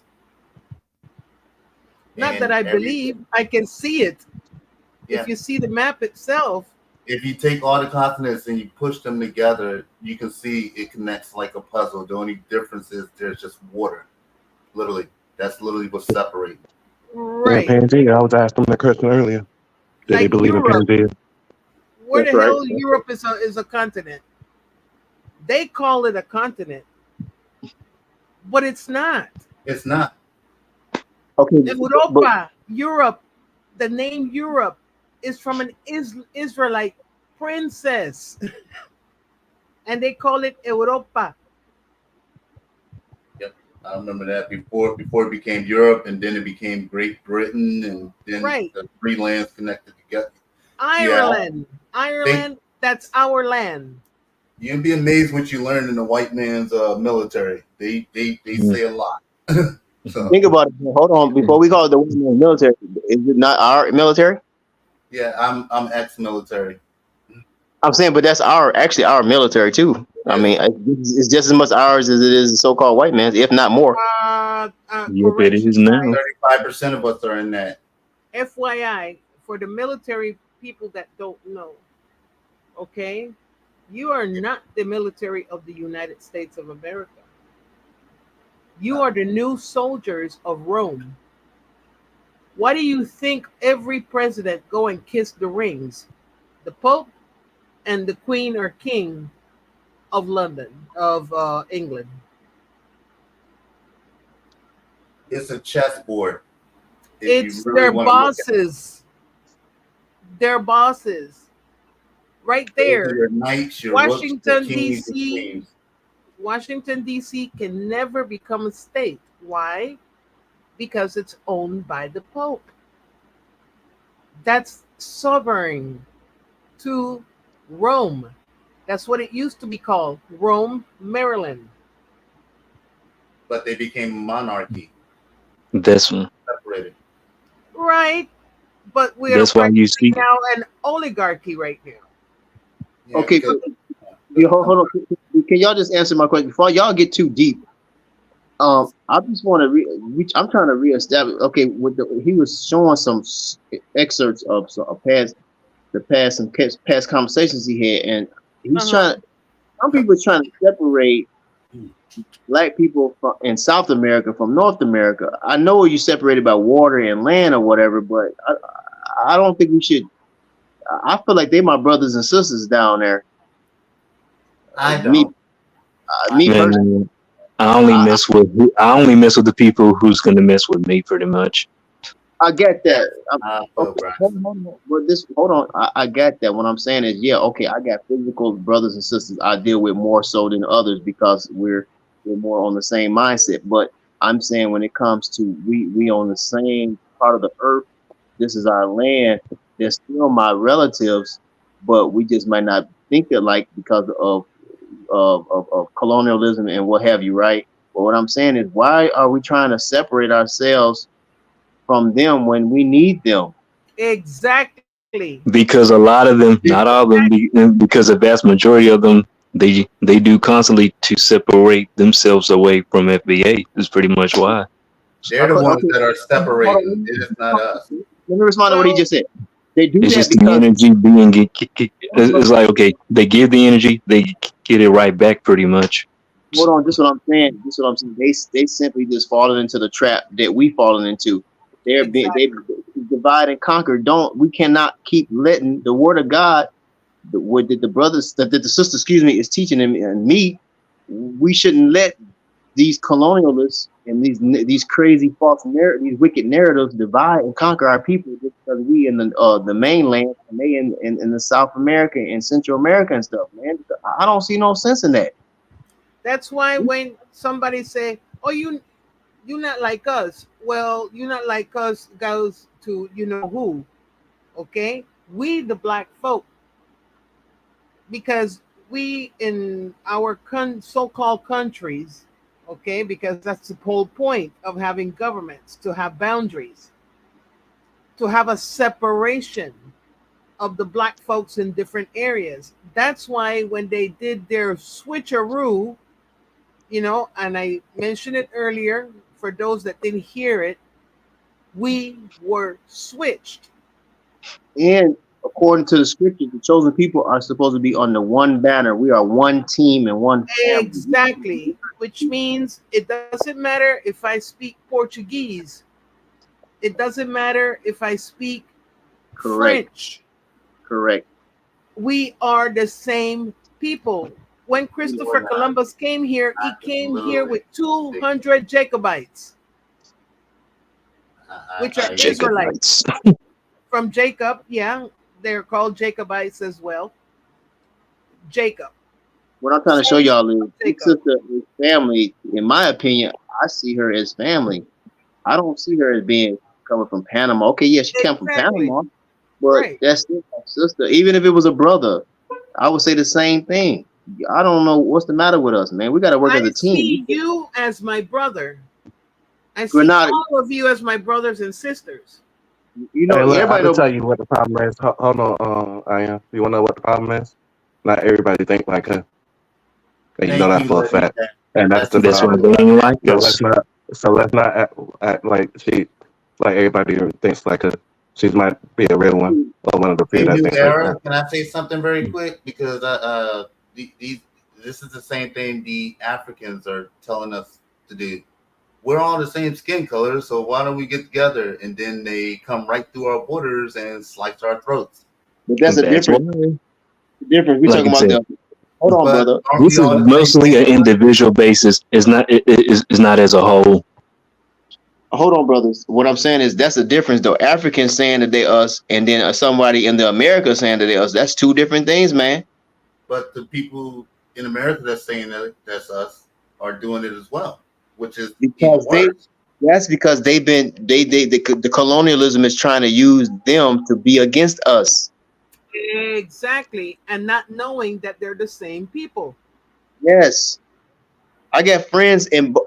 S14: Not that I believe, I can see it.
S3: Yeah.
S14: If you see the map itself.
S3: If you take all the continents and you push them together, you can see it connects like a puzzle. The only difference is there's just water. Literally. That's literally what's separating.
S14: Right.
S12: Yeah, Pangea. I was asking the question earlier. Did
S14: like
S12: they believe
S14: Europe.
S12: in Pangea?
S14: Where
S12: That's
S14: the
S12: right.
S14: hell Europe is a continent? They call it a continent, but it's not.
S3: It's not.
S13: Okay.
S14: Europa, Europe. The name Europe is from an Israelite princess, and they call it Europa.
S3: Yep, I remember that before it became Europe, and then it became Great Britain, and then the three lands connected together.
S14: Ireland, that's our land.
S3: You'd be amazed what you learn in the white man's military. They say a lot. So.
S13: Think about it. Hold on. Before we call it the white man's military, is it not our military?
S3: Yeah, I'm ex-military.
S13: I'm saying, but that's actually our military too. I mean, it's just as much ours as it is the so-called white man's, if not more.
S15: Yep, it is now.
S3: 35% of us are in that.
S14: FYI, for the military people that don't know, okay, you are not the military of the United States of America. You are the new soldiers of Rome. Why do you think every president go and kiss the rings? The Pope and the Queen or King of England.
S3: It's a chessboard.
S14: It's their bosses. Their bosses. Right there.
S3: Your knights, your
S14: Washington,
S3: rooks, your kings,
S14: D.C. Washington, D.C. can never become a state. Why? Because it's owned by the Pope. That's sovereign to Rome. That's what it used to be called, Rome, Maryland.
S3: But they became a monarchy.
S15: That's one.
S3: Separated.
S14: Right. But we are
S15: why you see
S14: now an oligarchy right now.
S3: Yeah,
S13: okay, hold on. Can y'all just answer my question before y'all get too deep? I just want to I'm trying to reestablish. Okay, he was showing some excerpts of some past conversations he had, and he's trying. Some people are trying to separate black people in South America from North America. I know you separated by water and land or whatever, but I don't think we should. I feel like they're my brothers and sisters down there.
S3: I don't.
S13: Me personally.
S15: I only mess with the people who's gonna mess with me, pretty much.
S13: I get that. Hold on. I get that. What I'm saying is, yeah, okay, I got physical brothers and sisters I deal with more so than others because we're more on the same mindset. But I'm saying when it comes to we on the same part of the earth, this is our land. They're still my relatives, but we just might not think alike because of colonialism and what have you, right? But what I'm saying is, why are we trying to separate ourselves from them when we need them?
S14: Exactly.
S15: Because a lot of them, not all of them, because the vast majority of them, they do constantly to separate themselves away from FBA. Is pretty much why.
S3: They're the ones that are separating. It is not us.
S13: Let me respond to what he just said. They do
S15: It's
S13: that
S15: just
S13: because
S15: the energy being it's like, okay, they give the energy, they get it right back pretty much.
S13: Hold on, this is what I'm saying. They simply just fallen into the trap that we fallen into. They divide and conquer. We cannot keep letting the word of God, what the brothers, that the sister, is teaching them and me, we shouldn't let these colonialists and these crazy these wicked narratives divide and conquer our people just because we in the mainland and they in the South America and Central America and stuff, man. I don't see no sense in that.
S14: That's why when somebody say, "Oh, you're not like us," well, you're not like us goes to you know who, okay? We the black folk, because we in our so-called countries, okay, because that's the whole point of having governments, to have boundaries, to have a separation of the black folks in different areas. That's why when they did their switcheroo, you know, and I mentioned it earlier for those that didn't hear it, we were switched.
S13: And according to the scriptures, the chosen people are supposed to be on the one banner. We are one team and one family.
S14: Exactly, which means it doesn't matter if I speak Portuguese. It doesn't matter if I speak French.
S13: Correct.
S14: We are the same people. When Christopher Columbus came here, he came here with 200 Jacobites, which are Israelites. From Jacob, yeah, they're called Jacobites as well. Jacob.
S13: What I'm trying to show y'all is this sister is family. In my opinion, I see her as family. I don't see her as being coming from Panama. Okay, yeah, she came from Panama, but that's still my sister. Even if it was a brother, I would say the same thing. I don't know what's the matter with us, man. We got to work as a team.
S14: I see you as my brother. I see all of you as my brothers and sisters.
S12: You know, everybody I'll tell you what the problem is. Hold on, I am. You want to know what the problem is? Not everybody think like her. And you know that for a fact. And that's the problem.
S15: Like
S12: so let's not act like everybody thinks like her. She might be a real one or one of the few that thinks like that.
S3: Can I say something very quick? Because this is the same thing the Africans are telling us to do. We're all the same skin color, so why don't we get together? And then they come right through our borders and slice our throats.
S13: But that's a difference. We talking about hold on, brother.
S15: This is mostly an individual basis. It's not as a whole.
S13: Hold on, brothers. What I'm saying is that's a difference, though. Africans saying that they us, and then somebody in the America saying that they us. That's two different things, man.
S3: But the people in America that's saying that that's us are doing it as well, which is
S13: because that's because the colonialism is trying to use them to be against us.
S14: Exactly, and not knowing that they're the same people.
S13: Yes, I got friends on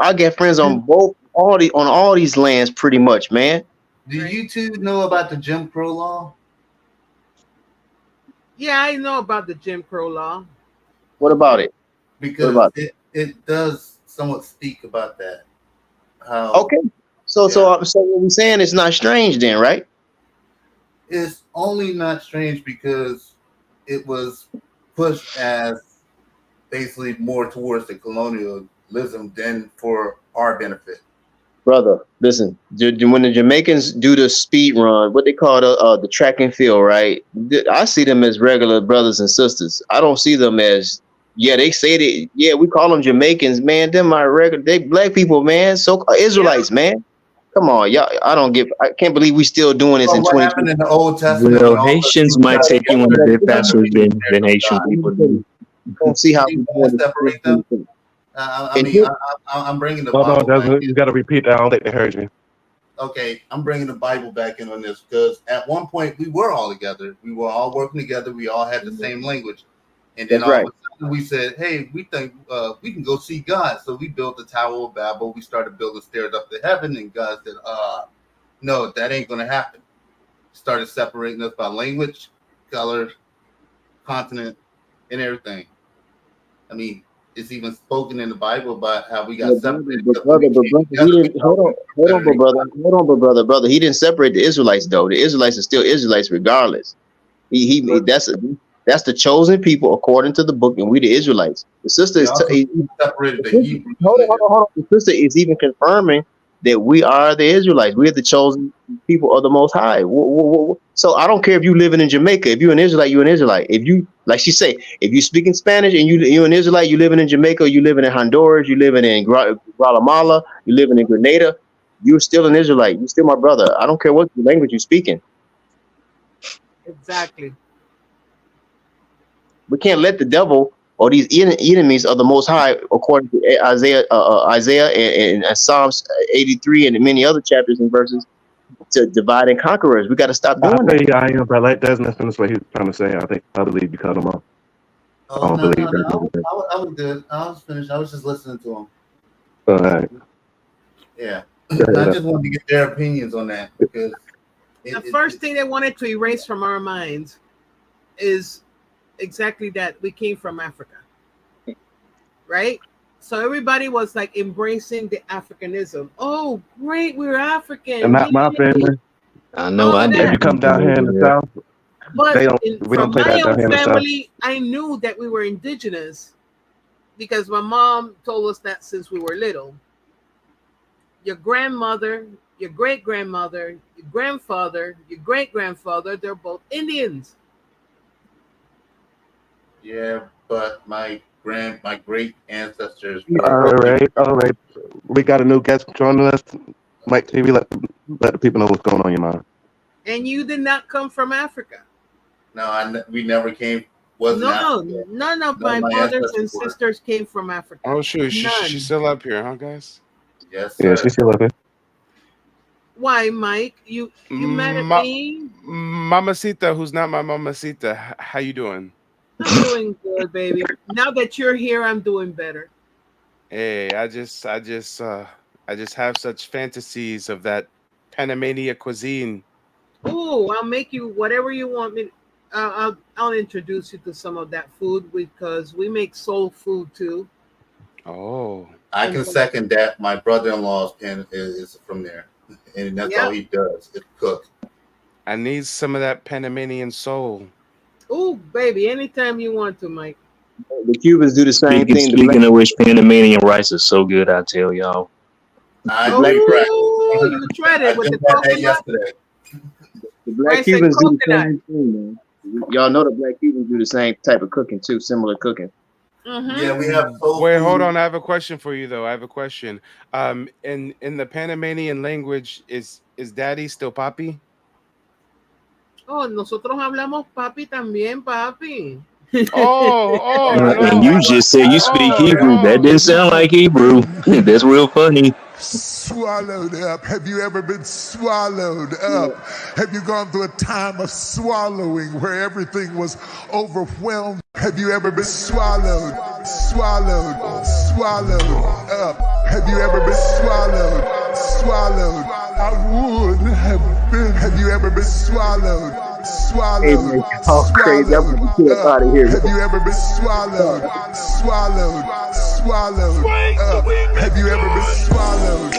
S13: all these lands, pretty much, man.
S3: Do you two know about the Jim Crow law?
S14: Yeah, I know about the Jim Crow law.
S13: What about it?
S3: Because it does somewhat speak about that.
S13: Okay, so what we're saying is not strange, then, right?
S3: It's only not strange because it was pushed as basically more towards the colonialism than for our benefit.
S13: Brother, listen, when the Jamaicans do the speed run, what they call the track and field, right? I see them as regular brothers and sisters. I don't see them as, they say that, we call them Jamaicans, man. Them are regular, they black people, man. So Israelites, man. Come on, y'all. I can't believe we still doing this in 2020.
S3: What happened in the Old Testament?
S15: Well, Haitians might take you on a bit faster than Haitian people do.
S13: Don't see how we
S3: separate them. I'm bringing the Bible back
S12: you got to repeat that. I don't think they heard you.
S3: Okay, I'm bringing the Bible back in on this because at one point we were all together. We were all working together. We all had the same language. And then all of a sudden we said, hey, we think we can go see God. So we built the Tower of Babel. We started building stairs up to heaven. And God said, no, that ain't going to happen. Started separating us by language, color, continent, and everything. I mean, it's even spoken in the Bible about how we got separated.
S13: Brother, he didn't separate the Israelites, though. The Israelites are still Israelites regardless. That's the chosen people according to the book, and we the Israelites. The sister is
S3: separated the Hebrews.
S13: Hold on. The sister is even confirming
S4: that we are the Israelites. We're the chosen people of the Most High. So I don't care if you living in Jamaica. If you're an Israelite, you're an Israelite. If you, like she say, if you speaking Spanish and you're an Israelite, you living in Jamaica, you living in Honduras, you living in Guatemala, you living in Grenada, you're still an Israelite. You're still my brother. I don't care what language you're speaking.
S14: Exactly.
S4: We can't let the devil or these enemies of the Most High, according to Isaiah and Psalms 83 and many other chapters and verses, to divide and conquer us. We got to stop doing that.
S12: I am, but like Desmond finished what he was trying to say. I believe you cut him off.
S3: Oh,
S12: I don't
S3: no,
S12: believe
S3: no,
S12: that.
S3: no. I was good. I was finished. I was just listening to him.
S12: All right.
S3: Yeah. I just wanted to get their opinions on that because
S14: the first thing they wanted to erase from our minds is exactly that we came from Africa, right? So everybody was like embracing the Africanism. Oh, great, we're African.
S12: And not my family.
S15: I know I did.
S12: If you come down here in the South,
S14: but
S12: we don't play
S14: my
S12: that down
S14: own
S12: here in the South.
S14: family, I knew that we were indigenous because my mom told us that since we were little. Your grandmother, your great-grandmother, your grandfather, your great-grandfather, they're both Indians.
S3: yeah, but my great ancestors.
S12: All right. We got a new guest joining us. Mike TV, let the people know what's going on in your mind.
S14: And you did not come from Africa.
S3: No, we never came.
S14: None of my brothers and sisters came from Africa.
S1: Oh shoot, she's still up here, huh, guys?
S3: Yes, sir.
S12: Yeah, she's still up here.
S14: Why, Mike? You mad at me?
S1: Mamacita, who's not my mamacita. How you doing?
S14: I'm doing good, baby. Now that you're here, I'm doing better.
S1: Hey, I just have such fantasies of that Panamania cuisine.
S14: Oh, I'll make you whatever you want me. I'll introduce you to some of that food because we make soul food too.
S1: Oh,
S3: I can second that. My brother-in-law's pen is from there, and that's all he does is cook.
S1: I need some of that Panamanian soul.
S14: Oh, baby, anytime you want to, Mike.
S4: The Cubans do the same thing.
S15: Speaking of which, Panamanian rice is so good, I tell y'all.
S14: You tried it with the coconut
S3: yesterday.
S4: The Black Cubans do the same thing, man. Y'all know the Black Cubans do the same type of cooking too, similar cooking.
S14: Mm-hmm.
S3: Yeah, we have.
S1: Wait, hold on. I have a question for you, though. I have a question. In the Panamanian language, is daddy still papi?
S14: Oh, nosotros hablamos papi también, papi.
S15: And you just said you speak Hebrew. That didn't sound like Hebrew. That's real funny.
S19: Swallowed up. Have you ever been swallowed up? Have you gone through a time of swallowing where everything was overwhelmed? Have you ever been swallowed up? Have you ever been swallowed? I would have been. Have you ever been swallowed?
S4: Hey, man, crazy. I'm gonna get up out of here.
S19: Have you ever been swallowed up? Have you ever been swallowed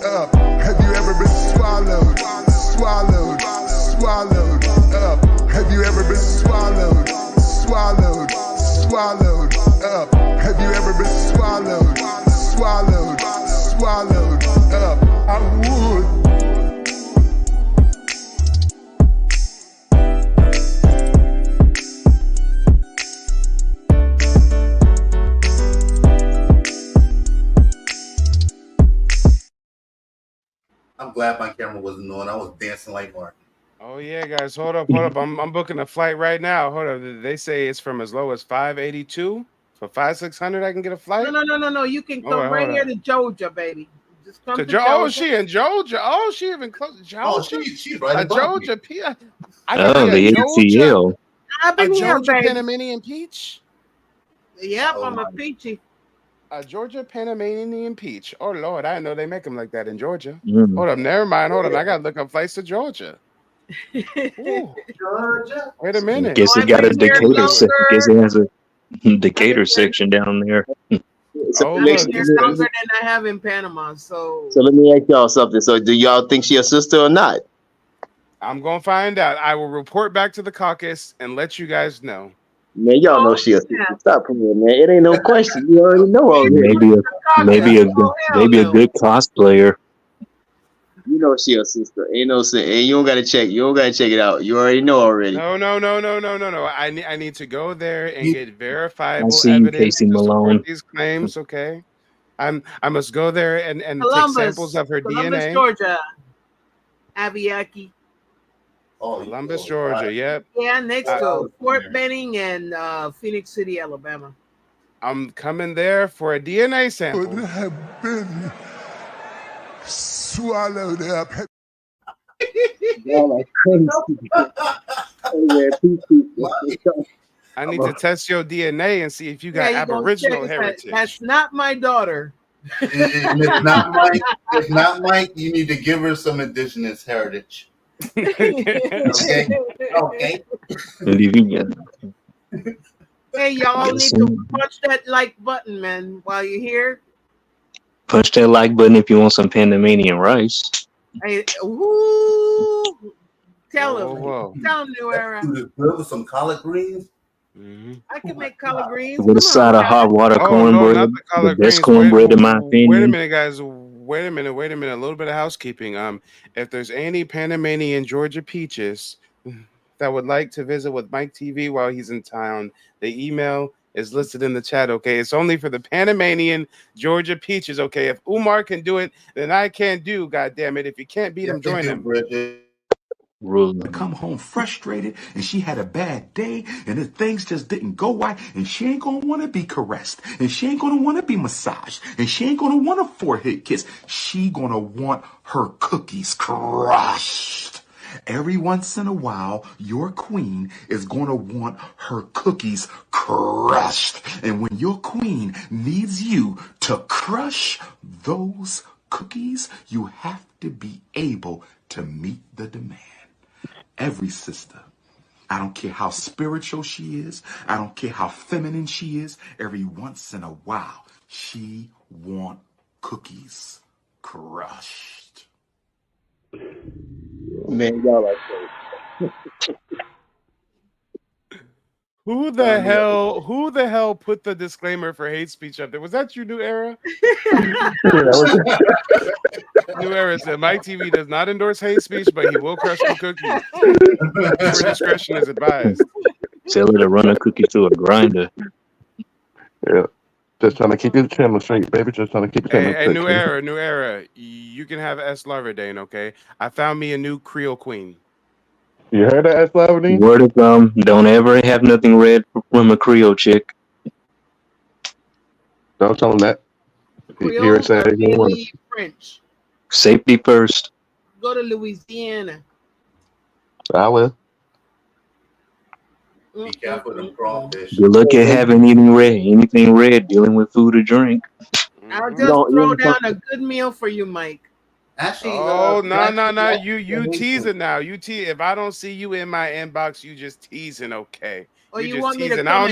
S19: up? Have you ever been swallowed up? Have you ever been swallowed up? Have you ever been swallowed up? I would.
S3: I'm glad my camera wasn't on. I was dancing like Martin.
S1: Oh yeah, guys, hold up. I'm booking a flight right now. Hold up. They say it's from as low as 582 for 500-600. I can get a flight.
S14: No. You can come right here to Georgia, baby. Just come to
S1: Georgia. Oh, she in Georgia. Oh, she even close. Georgia.
S3: Oh, she's right above
S1: Georgia.
S3: me.
S15: The ATL.
S14: I've been here,
S1: Georgia
S14: baby.
S1: Panamanian peach.
S14: Yep, I'm a peachy.
S1: A Georgia Panamanian peach. Oh Lord, I didn't know they make them like that in Georgia.
S15: Mm.
S1: Hold up, never mind. Hold on, I gotta look up flights to Georgia.
S3: Georgia.
S1: Wait a minute.
S15: Guess it got a Decatur. Guess it has a Decatur section down there.
S14: I've been here longer than I have in Panama. So
S4: let me ask y'all something. So do y'all think she a sister or not?
S1: I'm gonna find out. I will report back to the caucus and let you guys know.
S4: Man, y'all know she a sister. Stop playing, man. It ain't no question. You already know all this.
S15: maybe a good cosplayer.
S4: You know she a sister. Ain't no say. Hey, you don't gotta check. You don't gotta check it out. You already know already.
S1: No. I need to go there and get
S15: I
S1: verifiable
S15: see you,
S1: evidence
S15: Casey
S1: to support
S15: Malone.
S1: these claims. Okay, I must go there and take samples of her
S14: Columbus,
S1: DNA.
S14: Georgia. Aviaki.
S1: Columbus, Georgia. Yep.
S14: Yeah, next to Fort Benning and Phoenix City, Alabama.
S1: I'm coming there for a DNA sample.
S19: Would have been swallowed up.
S4: Y'all are crazy.
S1: I need to test your DNA and see if you got Aboriginal heritage.
S14: That's not my daughter.
S3: And it's not Mike. It's not Mike. You need to give her some indigenous heritage. Okay.
S14: Hey, y'all need to punch that like button, man, while you're here.
S15: Punch that like button if you want some Panamanian rice.
S14: Hey, woo! Tell him, New Era.
S3: With some collard greens.
S14: I can make collard greens.
S15: With a side of hot water
S1: Oh,
S15: cornbread,
S1: not the collard
S15: the best
S1: greens.
S15: cornbread in my opinion.
S1: Wait a minute, guys. Wait a minute. A little bit of housekeeping. If there's any Panamanian Georgia peaches that would like to visit with Mike TV while he's in town, the email is listed in the chat. Okay, it's only for the Panamanian Georgia peaches. Okay, if Umar can do it, then I can do. God damn it! If you can't beat him, join him.
S2: Come home frustrated and she had a bad day and the things just didn't go right and she ain't gonna want to be caressed and she ain't gonna want to be massaged and she ain't gonna want a forehead kiss. She gonna want her cookies crushed. Every once in a while, your queen is gonna want her cookies crushed. And when your queen needs you to crush those cookies, you have to be able to meet the demand. Every sister, I don't care how spiritual she is, I don't care how feminine she is, every once in a while, she want cookies crushed.
S4: Man, y'all are crazy.
S1: Who the hell put the disclaimer for hate speech up there? Was that you, New Era? New Era said Mike TV does not endorse hate speech, but he will crush the cookies. Viewer discretion is advised.
S15: Tell her to run a cookie through a grinder.
S12: Yeah. Just trying to keep your channel straight, baby. Just trying to keep your channel
S1: Hey,
S12: straight.
S1: New Era. You can have S. Larverdane, okay? I found me a new Creole queen.
S12: You heard that, S. Larverdane?
S15: Word of don't ever have nothing red from a Creole chick.
S12: Don't tell him that. Hear it say
S14: Mainly French.
S15: Safety first.
S14: Go to Louisiana.
S12: I will.
S3: Be careful of them crawfish.
S15: Good luck at having anything red dealing with food or drink.
S14: I'll just throw down a good meal for you, Mike.
S3: Actually,
S1: no. You teasing now. If I don't see you in my inbox, you just teasing, okay?
S14: Or you
S1: just
S14: want me to
S1: teasing.
S14: come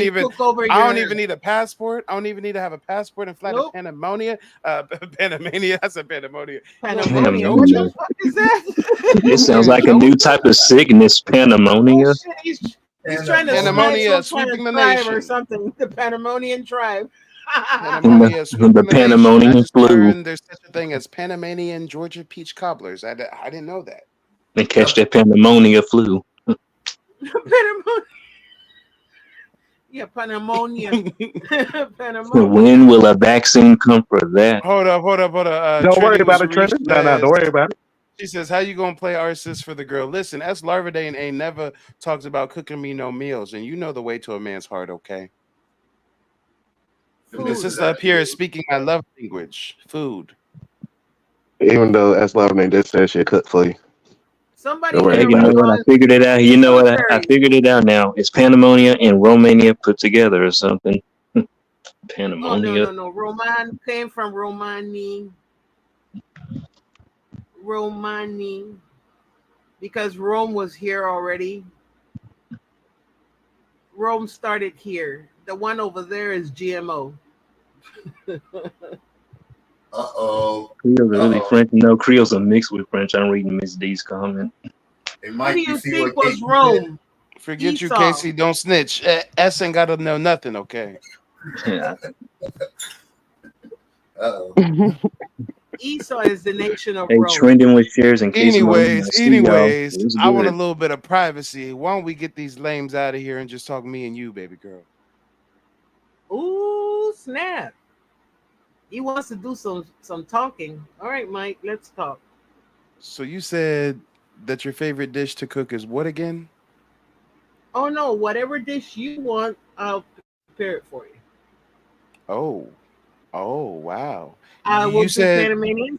S1: I don't even need a passport. I don't even need to have a passport and fly to Panamonia. Panamania. That's a Panamonia.
S14: Panamonia. What the fuck is that?
S15: It sounds like a new type of sickness, Panamonia.
S14: He's trying to
S1: Panamonia,
S14: some kind
S1: sweeping
S14: of
S1: the
S14: tribe
S1: nation.
S14: or something. The Panamanian tribe.
S15: The Panamanian flu.
S1: There's such a thing as Panamanian Georgia peach cobblers. I didn't know that.
S15: And catch that Panamonia flu.
S14: Panamonia. Yeah, Panamonia. Panamonia.
S15: When will a vaccine come for that?
S1: Hold up.
S12: Don't worry about it, Trent. No, don't worry about it.
S1: She says, how you gonna play artist for the girl? Listen, S. Larverdane ain't never talks about cooking me no meals, and you know the way to a man's heart, okay? The sister up here is speaking my love language, food.
S12: Even though S. Larverdane just said she'll cook for you.
S14: Somebody.
S15: Hey, you know what? I figured it out. You know what? I figured it out now. It's Panamonia and Romania put together or something. Panamonia.
S14: No. Roman came from Romani. Because Rome was here already. Rome started here. The one over there is GMO.
S15: Creole's are really French. No, Creole's are mixed with French. I'm reading Miss D's comment.
S14: What do you think was Rome?
S1: Forget you, Casey. Don't snitch. S ain't got to know nothing, okay?
S15: Yeah.
S3: Uh-oh.
S14: Esau is the nation of
S15: Hey,
S14: Rome.
S15: trending with shares in case my email. See y'all. It was
S1: I want a
S15: good.
S1: little bit of privacy. Why don't we get these lames out of here and just talk me and you, baby girl?
S14: Ooh, snap. He wants to do some talking. All right, Mike, let's talk.
S1: So you said that your favorite dish to cook is what again?
S14: Oh no, whatever dish you want, I'll prepare it for you.
S1: Oh. Oh, wow.
S14: I
S1: You
S14: will do
S1: said
S14: Panamanian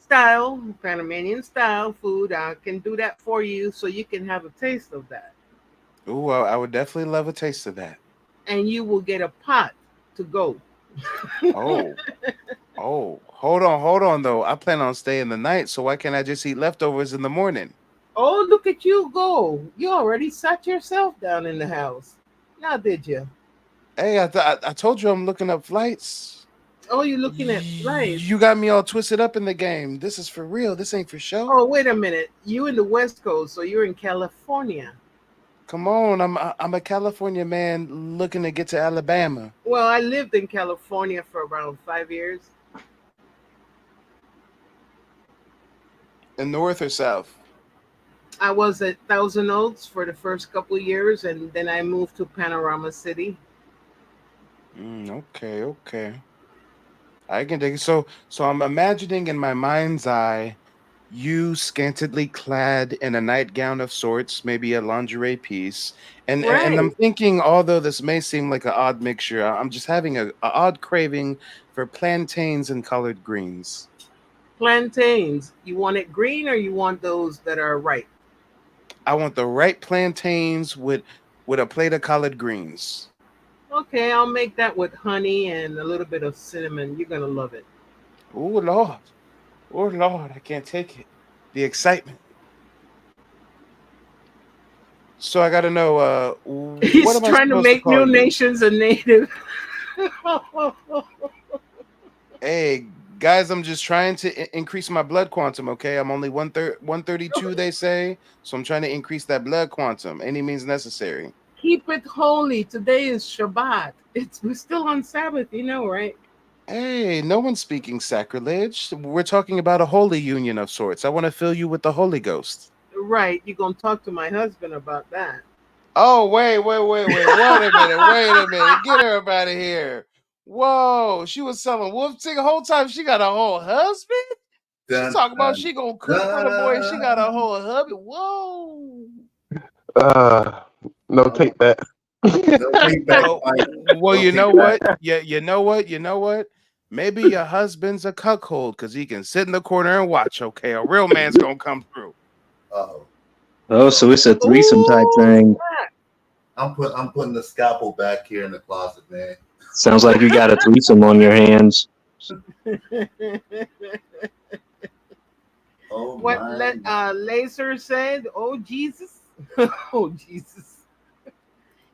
S14: style food. I can do that for you so you can have a taste of that.
S1: ooh, I would definitely love a taste of that.
S14: And you will get a pot to go.
S1: Oh. Oh, hold on though. I plan on staying the night, so why can't I just eat leftovers in the morning?
S14: Oh, look at you go. You already sat yourself down in the house. Now did you?
S1: Hey, I told you I'm looking up flights.
S14: Oh, you're looking at flights.
S1: You got me all twisted up in the game. This is for real. This ain't for show.
S14: Oh, wait a minute. You in the West Coast, so you're in California.
S1: Come on, I'm a California man looking to get to Alabama.
S14: Well, I lived in California for around 5 years.
S1: In North or South?
S14: I was at Thousand Oaks for the first couple of years, and then I moved to Panorama City.
S1: Okay. I can take it. So I'm imagining in my mind's eye you scantily clad in a nightgown of sorts, maybe a lingerie piece. And I'm
S14: Right.
S1: thinking, although this may seem like an odd mixture, I'm just having a odd craving for plantains and colored greens.
S14: Plantains. You want it green or you want those that are ripe?
S1: I want the right plantains with a plate of collard greens.
S14: Okay, I'll make that with honey and a little bit of cinnamon. You're gonna love it.
S1: Oh Lord, I can't take it. The excitement. So I gotta know, what
S14: He's
S1: am I
S14: trying to
S1: supposed to
S14: make
S1: call
S14: new
S1: you?
S14: nations a native.
S1: Hey guys, I'm just trying to increase my blood quantum. Okay, I'm only 132, they say, so I'm trying to increase that blood quantum. Any means necessary.
S14: Keep it holy. Today is Shabbat. We're still on Sabbath, right?
S1: Hey, no one's speaking sacrilege. We're talking about a holy union of sorts. I want to fill you with the Holy Ghost.
S14: Right. You're gonna talk to my husband about that.
S1: Oh, wait. Wait a minute. Get her up out of here. Whoa, she was selling wolf ticket the whole time. She got a whole husband? She
S3: Dun,
S1: talking about
S3: dun,
S1: she gonna cook for the boy. She got a
S3: dun.
S1: whole hubby. Whoa.
S12: No, take that.
S3: Don't take back Mike.
S1: Well,
S3: Don't
S1: you know
S3: take back.
S1: what? Yeah, you know what? Maybe your husband's a cuckold because he can sit in the corner and watch. Okay, a real man's gonna come through.
S3: Uh-oh.
S15: Oh, so it's a threesome type thing.
S3: I'm putting the scalpel back here in the closet, man.
S15: Sounds like you got a threesome on your hands.
S3: Oh
S14: What
S3: my.
S14: Laser said? Oh Jesus! Oh Jesus!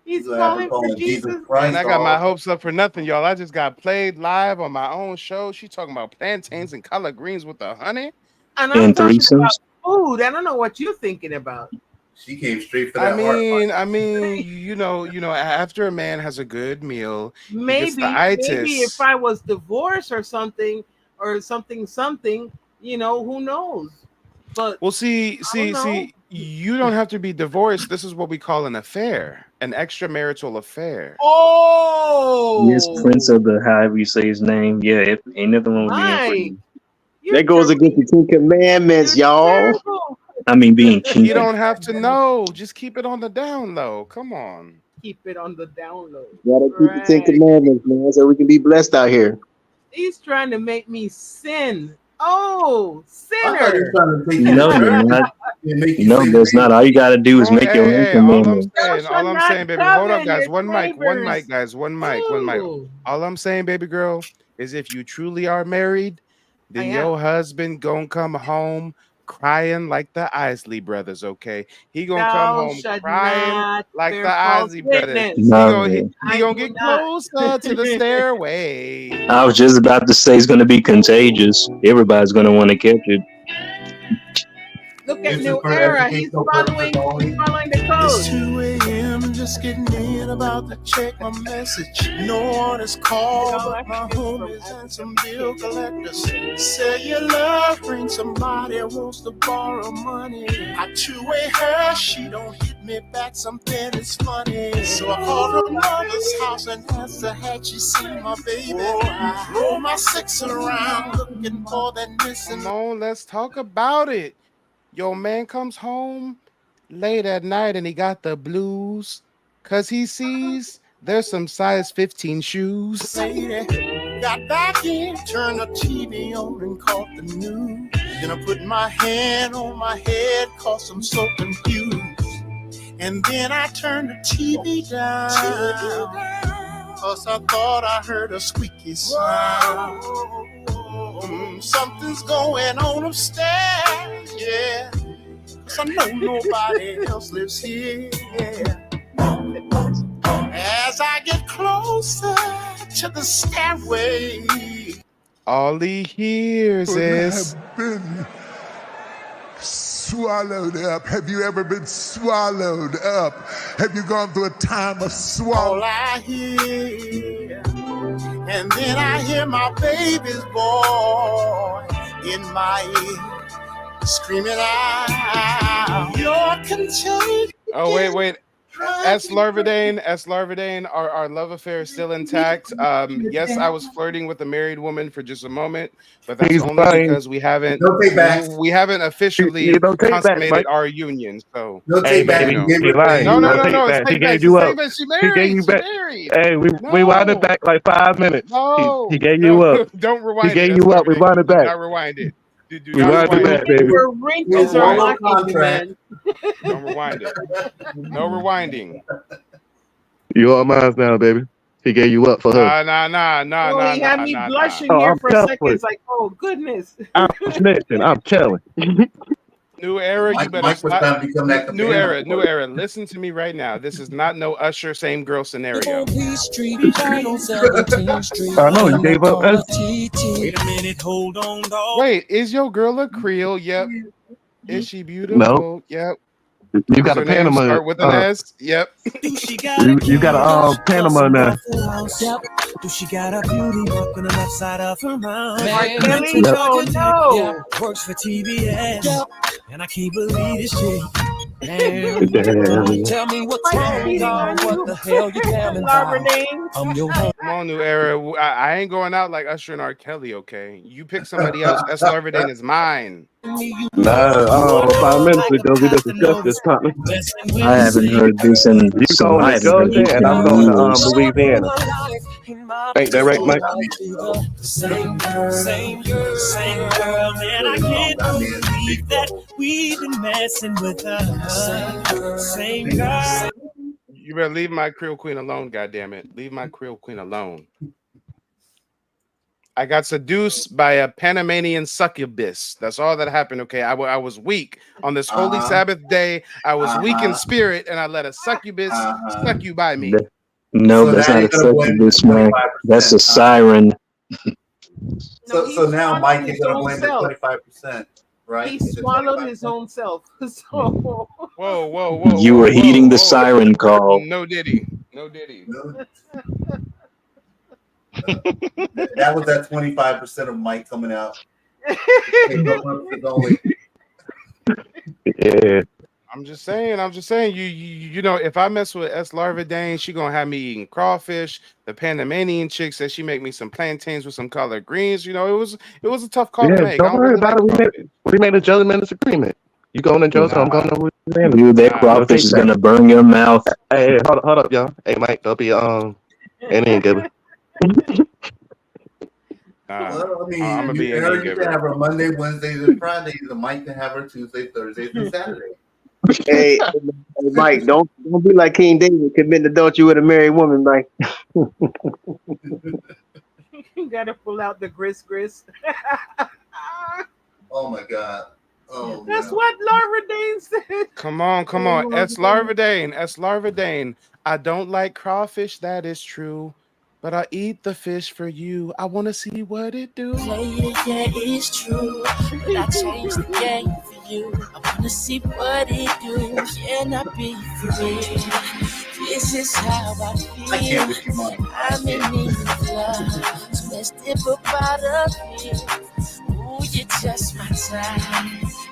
S14: He's
S3: You have to
S14: calling
S3: call
S14: for
S3: him Jesus
S14: Jesus.
S3: Christ.
S1: And I got my hopes up for nothing, y'all. I just got played live on my own show. She talking about plantains and collard greens with the honey.
S14: And I'm talking about food. I don't know what you're thinking about.
S3: She came straight for that heart.
S1: I mean, you know, after a man has a good meal, he gets the
S14: Maybe
S1: itis.
S14: if I was divorced or something, who knows? But
S1: well, see, you don't have to be divorced. This is what we call an affair, an extramarital affair.
S14: Oh,
S15: Yes, Prince of the however you say his name. Yeah, if ain't nothing wrong with being free.
S4: That goes against the Ten Commandments, y'all.
S15: I mean, being kinky.
S1: You don't have to know. Just keep it on the down low. Come on.
S14: Keep it on the down low.
S4: Gotta keep the Ten Commandments, man, so we can be blessed out here.
S14: He's trying to make me sin. Oh, sinner.
S15: No, you're not. No, that's not. All you got to do is make your own commandment.
S1: All I'm saying, baby, hold up, guys. One mic, guys. One mic. All I'm saying, baby girl, is if you truly are married, then your husband gonna come home crying like the Isley brothers, okay? He gonna come home crying like the Isley brothers. He gonna get closer to the stairway.
S15: I was just about to say it's going to be contagious. Everybody's going to want to catch it.
S14: Look at New Era. He's following the code.
S19: It's 2 a.m.
S6: just getting in, about to check my message. No one is called but my homies and some bill collectors. Say your love brings somebody wants to borrow money. I two-way her, she don't hit me back, something is funny. So I called her mother's house and asked her had she seen my baby. I roll my six around looking for that missing.
S1: Come on, let's talk about it. Your man comes home late at night and he got the blues because he sees there's some size 15 shoes.
S6: Got back in, turned the TV on and caught the news. Then I put my hand on my head cause I'm so confused. And then I turned the TV down cause I thought I heard a squeaky sound. Something's going on upstairs, yeah. Cause I know nobody else lives here. As I get closer to the stairway,
S1: all he hears is
S19: been swallowed up. Have you ever been swallowed up? Have you gone through a time of swallow?
S6: all I hear. And then I hear my baby's voice in my ear, screaming out, "You're contagious."
S1: Oh, wait. S. Larvadane, our love affair is still intact. Yes, I was flirting with a married woman for just a moment, but that's only because we haven't officially consummated our union. So
S12: No, take back.
S1: No,
S12: No,
S1: it's
S12: he
S1: take back.
S12: gave you up.
S1: She married.
S12: Hey, we wound it back like 5 minutes.
S1: No,
S12: he gave you up.
S1: Don't rewind
S12: he
S1: it.
S12: gave you up. We wound it back.
S1: Not rewind it.
S12: We wound it back, baby.
S14: Your wrinkles are locking, man.
S1: Don't rewind it. No rewinding.
S12: You all mine now, baby. He gave you up for her.
S1: Nah.
S14: He had me blushing
S12: Oh,
S14: here
S12: I'm
S14: for a
S12: telling
S14: second.
S12: you.
S14: It's like, oh goodness.
S12: I'm snitching. I'm telling.
S1: New era, you better
S3: Mike was trying to become that
S1: new era. Listen to me right now. This is not no Usher same girl scenario.
S12: I know you gave up.
S6: Wait a minute, hold on, dog.
S1: Wait, is your girl a Creole? Yep. Is she beautiful?
S12: No.
S1: Yep.
S12: You got a Panama.
S1: Start with an S. Yep.
S12: You got a Panama now.
S6: Yep. Do she got a beauty mark on the left side of her mouth?
S14: Kelly, no.
S6: Works for TBS. Yep. And I can't believe this shit.
S12: Damn.
S6: Tell me what's wrong, dog. What the hell you telling me? I'm your home.
S1: Come on, new era. I ain't going out like Usher and R. Kelly, okay? You pick somebody else. S. Larvadane is mine.
S12: Nah, 5 minutes ago we just discussed this topic.
S15: I haven't heard this in
S12: You going to Georgia and I'm going to Louisiana. Ain't that right, Mike?
S6: Same girl, man. I can't believe that we've been messing with her. Same girl.
S1: You better leave my Creole Queen alone, goddammit. Leave my Creole Queen alone. I got seduced by a Panamanian succubus. That's all that happened, okay? I was weak on this holy Sabbath day. I was weak in spirit, and I let a succubus suck you by me.
S15: No, so that's not a succubus, man. That's a siren.
S3: So now Mike is going to blame the 25%, right?
S14: He swallowed his own self. So.
S1: Whoa.
S15: You were heeding the siren call.
S1: No diddy.
S3: That was that 25% of Mike coming out.
S12: Yeah.
S1: I'm just saying. You know, if I mess with S. Larvadane, she gonna have me eating crawfish. The Panamanian chick said she make me some plantains with some collard greens. You know, it was a tough call to make.
S12: Don't worry about it. We made a gentleman's agreement. You going to Georgia? I'm going to Louisiana.
S15: Dude, that crawfish is gonna burn your mouth.
S12: Hey, hold up, y'all. Hey, Mike, don't be any giver.
S3: Well, I mean,
S1: I'm gonna be
S3: you can have her Monday, Wednesdays, and Fridays, and Mike can have her Tuesday, Thursdays, and Saturday.
S4: Hey, Mike, don't be like King David committing adultery with a married woman, Mike.
S14: You gotta pull out the grist.
S3: Oh my God. Oh,
S14: that's what Larvadane said.
S1: Come on. S. Larvadane. I don't like crawfish, that is true. But I eat the fish for you. I want to see what it do.
S6: Yeah, it's true. But I changed the game for you. I want to see what it do. Can I be free? This is how I feel. I'm in need of love. So let's dip about a bit. Ooh, you're just my type.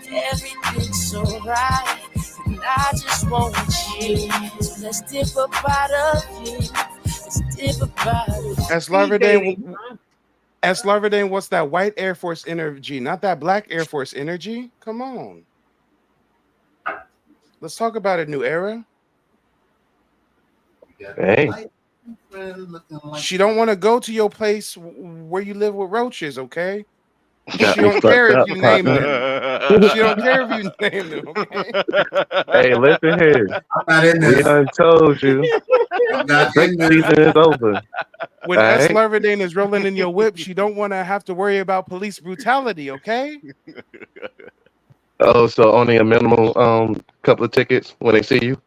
S6: Everything's so right. And I just want you. So let's dip about a bit. Let's dip about it.
S1: As Larverdane, what's that white Air Force energy, not that black Air Force energy? Come on. Let's talk about a new era.
S12: Hey.
S1: She don't want to go to your place where you live with roaches, okay?
S12: Got
S1: She
S12: me
S1: don't care
S12: fucked
S1: if you
S12: up,
S1: name
S12: partner.
S1: them. She don't care if you name them, okay?
S12: Hey, listen here.
S3: I'm not in
S12: We
S3: this.
S12: done told you.
S3: I'm not
S12: Drink
S3: in this.
S12: season is over.
S1: When
S12: All
S1: S.
S12: right?
S1: Larverdane is rolling in your whip, she don't want to have to worry about police brutality, okay?
S12: Oh, so only a minimal couple of tickets when they see you?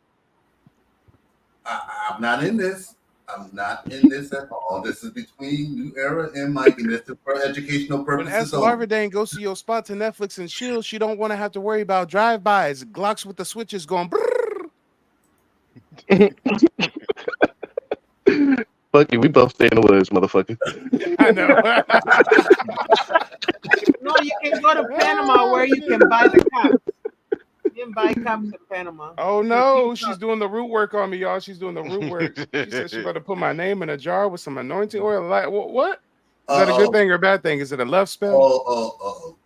S3: I'm not in this. I'm not in this at all. This is between New Era and Mike, and this is for educational
S1: When
S3: purposes
S1: S.
S3: only.
S1: Larverdane goes to your spot to Netflix and chill, she don't want to have to worry about drive-bys, Glocks with the switches going brrrr.
S12: Fuck you, we both stay in the woods, motherfucker.
S1: I know.
S14: No, you can go to Panama where you can buy the cops. You can buy cops in Panama.
S1: Oh no, she's doing the root work on me, y'all. She's doing the root work. She said she's about to put my name in a jar with some anointing oil. Like what? Is that a good thing or a bad thing? Is it a love spell?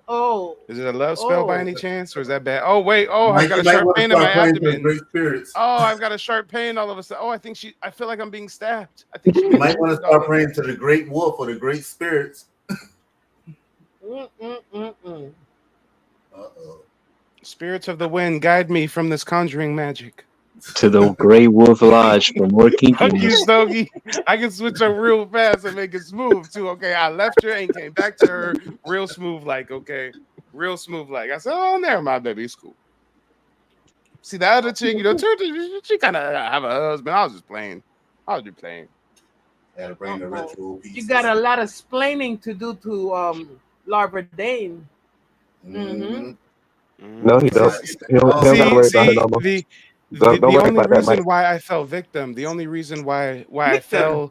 S14: Oh.
S1: Is it a love spell by any chance, or is that bad? Oh wait, I've got a
S3: you might
S1: sharp
S3: want to
S1: pain in my
S3: start praying to the
S1: abdomen.
S3: great spirits.
S1: Oh, I've got a sharp pain all of a sudden. Oh, I feel like I'm being stabbed. I think she
S3: You might want to start praying to the great wolf or the great spirits.
S1: Spirits of the wind, guide me from this conjuring magic.
S15: To the Grey Wolf Lodge for more
S1: Fuck you,
S15: kinkiness.
S1: Stogie. I can switch up real fast and make it smooth too. Okay, I left her and came back to her real smooth, like okay, real smooth, like I said. Oh, never mind, baby, it's cool. See the other chick, she kind of have a husband. I was just playing.
S3: Had to bring the ritual piece.
S14: You got a lot of splaining to do to Larverdane.
S3: Mm-hmm.
S12: No, he don't. He don't gotta worry about it no more.
S1: The only reason why I fell victim, the only reason why I fell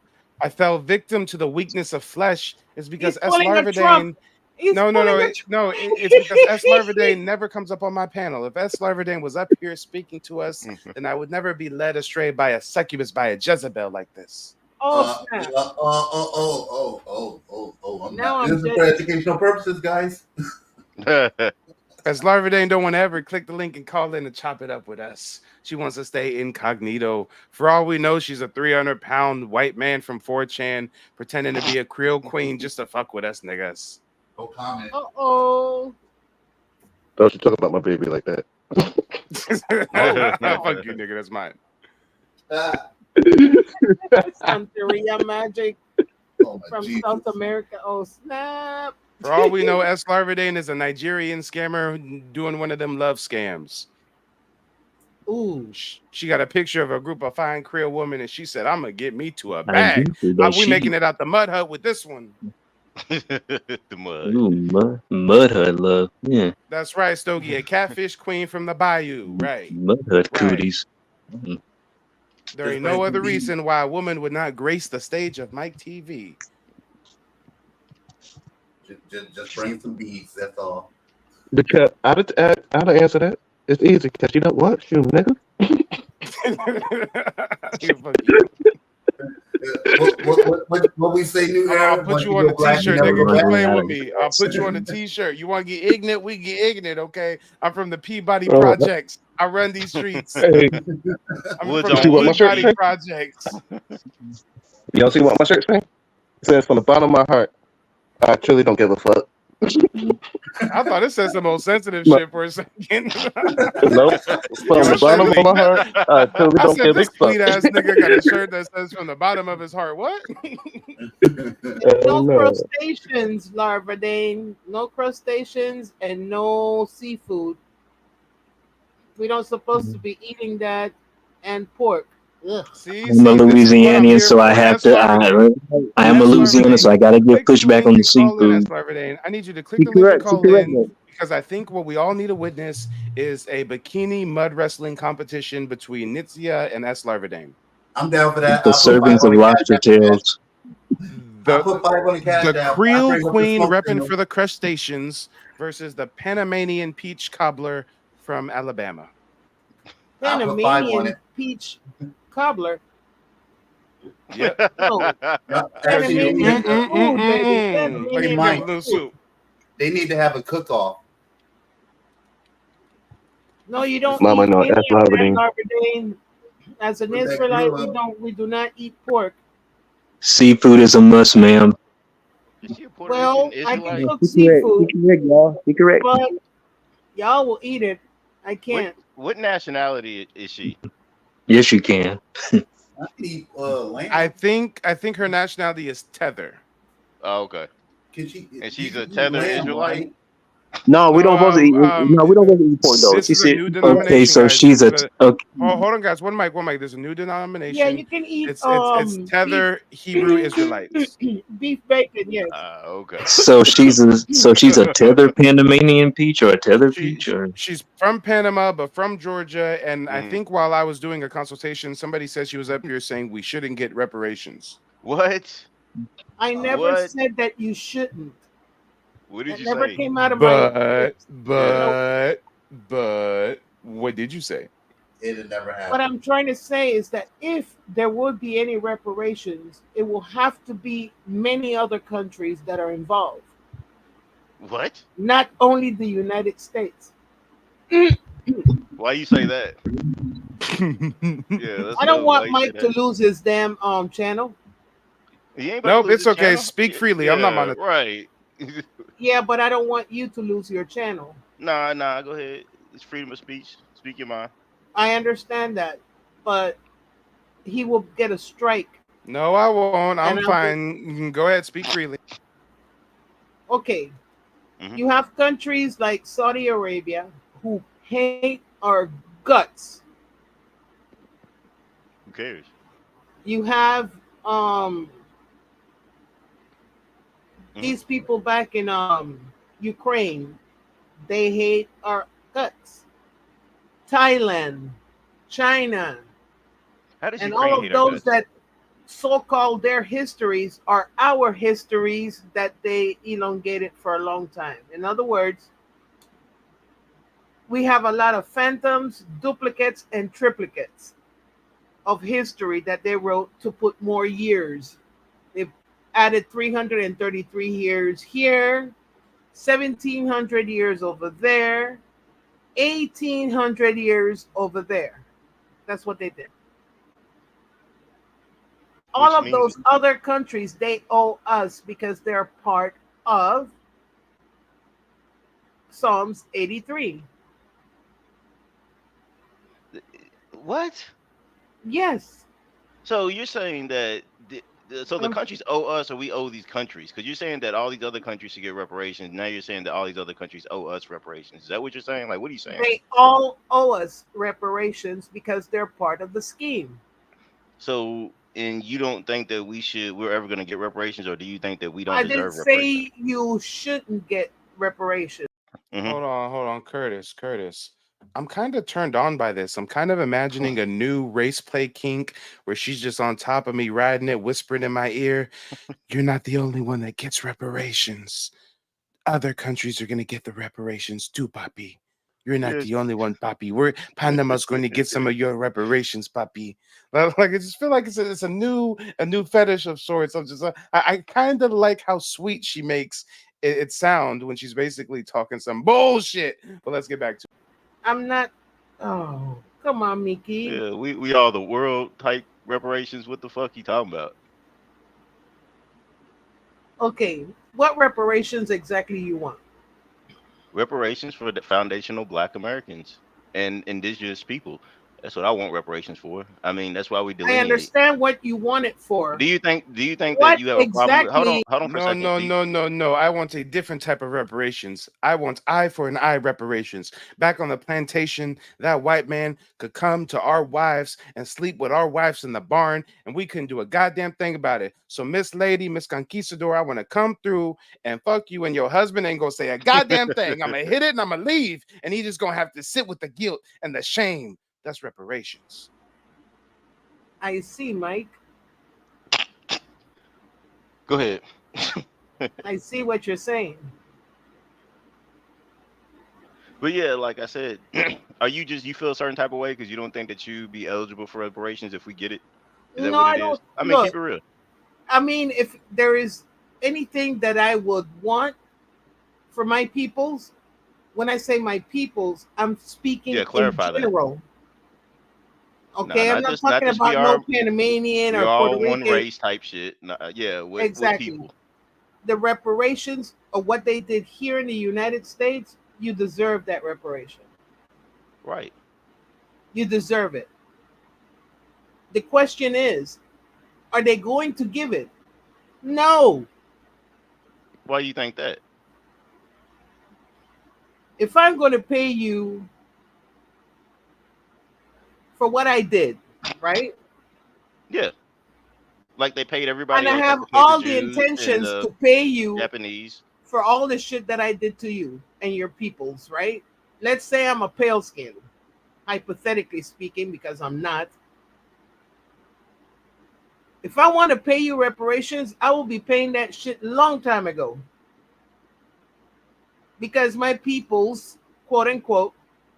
S1: victim to the weakness of flesh is because S. Larverdane. No, it's because S. Larverdane never comes up on my panel. If S. Larverdane was up here speaking to us, then I would never be led astray by a succubus, by a Jezebel like this.
S3: I'm not. This is for educational purposes, guys.
S1: As Larverdane don't want to ever click the link and call in and chop it up with us. She wants to stay incognito. For all we know, she's a 300-pound white man from 4chan pretending to be a Creole queen just to fuck with us niggas.
S3: No comment.
S14: Uh-oh.
S12: Don't you talk about my baby like that.
S1: Fuck you, nigga. That's mine.
S14: Santeria magic from South America. Oh, snap.
S1: For all we know, S. Larverdane is a Nigerian scammer doing one of them love scams.
S14: Ooh.
S1: She got a picture of a group of fine Creole women, and she said, I'm going to get me to a bag. We making it out the mud hut with this one.
S15: The mud. Ooh, mud hut love. Yeah.
S1: That's right, Stogie, a catfish queen from the bayou. Right.
S15: Mud hut cooties.
S1: There ain't no other reason why a woman would not grace the stage of Mike TV.
S3: Just bring some beads, that's all.
S12: Because how to answer that? It's easy, because you know what? You nigga.
S3: What we say, New Era?
S1: I'll put you on a t-shirt, nigga. Keep playing with me. I'll put you on a t-shirt. You want to get ignorant? We get ignorant, okay? I'm from the Peabody Projects. I run these streets.
S12: Hey.
S1: I'm from the Peabody Projects.
S12: Y'all see what my shirt saying? It says from the bottom of my heart, I truly don't give a fuck.
S1: I thought it said some old sensitive shit for a second.
S12: Nope. From the bottom of my heart, I truly don't give a fuck.
S1: This sweet ass nigga got a shirt that says from the bottom of his heart. What?
S14: No crustaceans, Larverdane. No crustaceans and no seafood. We don't supposed to be eating that, and pork. Ugh.
S15: I'm a Louisianian, so I have to. I am a Louisianian, so I got to get pushed back on the seafood.
S1: I need you to click the link and call in because I think what we all need to witness is a bikini mud wrestling competition between Nitzia and S. Larvadane.
S3: I'm down for that.
S15: The
S3: I'll put 5
S15: servings
S3: on
S15: of
S3: the cash
S15: lobster
S3: app as well.
S15: tails.
S3: I'll put 5 on the cash
S1: The
S3: app. I
S1: Creole
S3: bring up the
S1: Queen
S3: smoke
S1: repping
S3: signal.
S1: for the crustaceans versus the Panamanian peach cobbler from Alabama.
S3: I'll put 5 on
S14: Panamanian
S3: it.
S14: peach cobbler.
S1: Yep.
S14: No,
S3: Actually, they need
S14: Panamanian
S3: to,
S14: food, baby.
S1: Hey,
S14: Panamanian
S3: Mike,
S14: food.
S3: they need to have a cook-off.
S14: No, you don't
S12: Mama
S14: eat
S12: know
S14: any
S12: that's
S14: of that,
S12: Labradine.
S14: Larbadane. As an
S3: Put that
S14: Israelite,
S3: grill up.
S14: we do not eat pork.
S15: Seafood is a must, ma'am.
S5: Is she a Puerto
S14: Well,
S5: Rican
S14: I can
S5: Israelite?
S14: cook
S4: He correct. He
S14: seafood,
S4: correct, y'all. He correct.
S14: but y'all will eat it. I can't.
S5: What nationality is she?
S15: Yes, you can.
S3: I eat lamb.
S1: I think her nationality is Tether.
S5: Oh, okay.
S3: Can she?
S5: And
S3: You
S5: she's a
S3: can eat
S5: tether
S3: lamb,
S5: Israelite?
S3: right?
S4: No, we
S1: No,
S4: don't supposed to eat. No, we don't supposed to eat pork though.
S1: this
S4: She
S1: is a
S4: said,
S1: new
S15: Okay,
S1: denomination,
S15: so
S1: guys.
S15: she's
S1: This
S15: a
S1: is
S15: okay.
S1: hold on, guys. One mic. There's a new
S14: Yeah,
S1: denomination.
S14: you can eat
S1: It's
S14: beef
S1: Tether Hebrew Israelites.
S14: beef bacon. Yes.
S5: Okay.
S15: So she's a tether Panamanian peach or a tether peach or
S1: She's from Panama, but from Georgia. And I
S5: Mhm.
S1: think while I was doing a consultation, somebody said she was up here saying we shouldn't get reparations.
S5: What?
S14: I never
S5: What?
S14: said that you shouldn't.
S5: What did
S14: That
S5: you
S14: never
S5: say?
S14: came out of my lips. No.
S1: But what did you say?
S3: It'll never happen.
S14: What I'm trying to say is that if there would be any reparations, it will have to be many other countries that are involved,
S5: What?
S14: not only the United States.
S5: Why you say that? Yeah, let's
S14: I don't
S5: know why
S14: want
S5: you say
S14: Mike to
S5: that.
S14: lose his damn channel.
S5: He ain't about to
S1: Nope,
S5: lose
S1: it's
S5: his
S1: okay.
S5: channel.
S1: Speak freely. I'm not
S5: Yeah,
S1: monetized.
S5: right.
S14: Yeah, but I don't want you to lose your channel.
S5: Nah, go ahead. It's freedom of speech. Speak your mind.
S14: I understand that, but he will get a strike.
S1: No, I won't.
S14: And
S1: I'm fine. You can go ahead, speak freely.
S14: okay,
S5: Mhm.
S14: you have countries like Saudi Arabia who hate our guts.
S5: Who cares?
S14: You have these people back in Ukraine. They hate our guts. Thailand, China,
S5: How does
S14: and all
S5: Ukraine
S14: of
S5: hate our
S14: those
S5: guts?
S14: that so-called their histories are our histories that they elongated for a long time. In other words, we have a lot of phantoms, duplicates, and triplicates of history that they wrote to put more years. They've added 333 years here, 1700 years over there, 1800 years over there. That's what they did. All
S5: Which
S14: of
S5: means
S14: those other countries, they owe us because they're part of Psalms 83.
S5: what?
S14: Yes.
S5: So you're saying that so the countries owe us, or we owe these countries? Because you're saying that all these other countries should get reparations. Now you're saying that all these other countries owe us reparations. Is that what you're saying? Like, what are you saying?
S14: They all owe us reparations because they're part of the scheme.
S5: So, and you don't think that we're ever going to get reparations, or do you think that we don't
S14: I didn't
S5: deserve reparations?
S14: say you shouldn't get reparations.
S5: Mhm.
S1: Hold on, Curtis. I'm kind of turned on by this. I'm kind of imagining a new race play kink where she's just on top of me, riding it, whispering in my ear, "You're not the only one that gets reparations. Other countries are gonna get the reparations too, Papi. You're not
S5: Yes.
S1: the only one, Papi. Panama's going to get some of your reparations, Papi." Like I just feel like it's a new fetish of sorts. I'm just I kind of like how sweet she makes it sound when she's basically talking some bullshit. But let's get back to
S14: I'm not. Oh, come on, Mickey.
S5: Yeah, we are the world type reparations. What the fuck you talking about?
S14: Okay, what reparations exactly you want?
S5: Reparations for the foundational Black Americans and indigenous people. That's what I want reparations for. I mean, that's why we
S14: I
S5: delineate.
S14: understand what you want it for.
S5: Do you think that
S14: What
S5: you have a problem with?
S14: exactly?
S5: Hold on for a
S1: No,
S5: second,
S1: no,
S5: T.
S1: no, no, no. I want a different type of reparations. I want eye for an eye reparations. Back on the plantation, that white man could come to our wives and sleep with our wives in the barn, and we couldn't do a goddamn thing about it. So, Miss Lady, Miss Conquistador, I want to come through and fuck you, and your husband ain't gonna say a goddamn thing. I'm gonna hit it and I'm gonna leave, and he just gonna have to sit with the guilt and the shame. That's reparations.
S14: I see, Mike.
S5: Go ahead.
S14: I see what you're saying.
S5: But yeah, like I said, are you feel a certain type of way because you don't think that you be eligible for reparations if we get it? Is that
S14: No,
S5: what
S14: I
S5: it is?
S14: don't.
S5: I mean,
S14: Look,
S5: keep it real.
S14: I mean, if there is anything that I would want for my peoples, when I say my peoples, I'm speaking
S5: Yeah,
S14: in
S5: clarify that.
S14: general.
S5: Nah,
S14: Okay, I'm not
S5: not
S14: talking
S5: just we
S14: about no
S5: are
S14: Panamanian
S5: we
S14: or Puerto
S5: all one
S14: Rican.
S5: race type shit. Nah, yeah, with
S14: Exactly.
S5: people.
S14: The reparations of what they did here in the United States, you deserve that reparation.
S5: Right.
S14: You deserve it. The question is, are they going to give it? No.
S5: Why you think that?
S14: If I'm going to pay you for what I did, right?
S5: Yeah. Like they paid
S14: And
S5: everybody
S14: I
S5: else, like
S14: have
S5: they paid the
S14: all the
S5: Jews and
S14: intentions
S5: the
S14: to pay you
S5: Japanese.
S14: for all the shit that I did to you and your peoples, right? Let's say I'm a pale skin, hypothetically speaking, because I'm not. If I want to pay you reparations, I will be paying that shit long time ago. Because my peoples, quote unquote,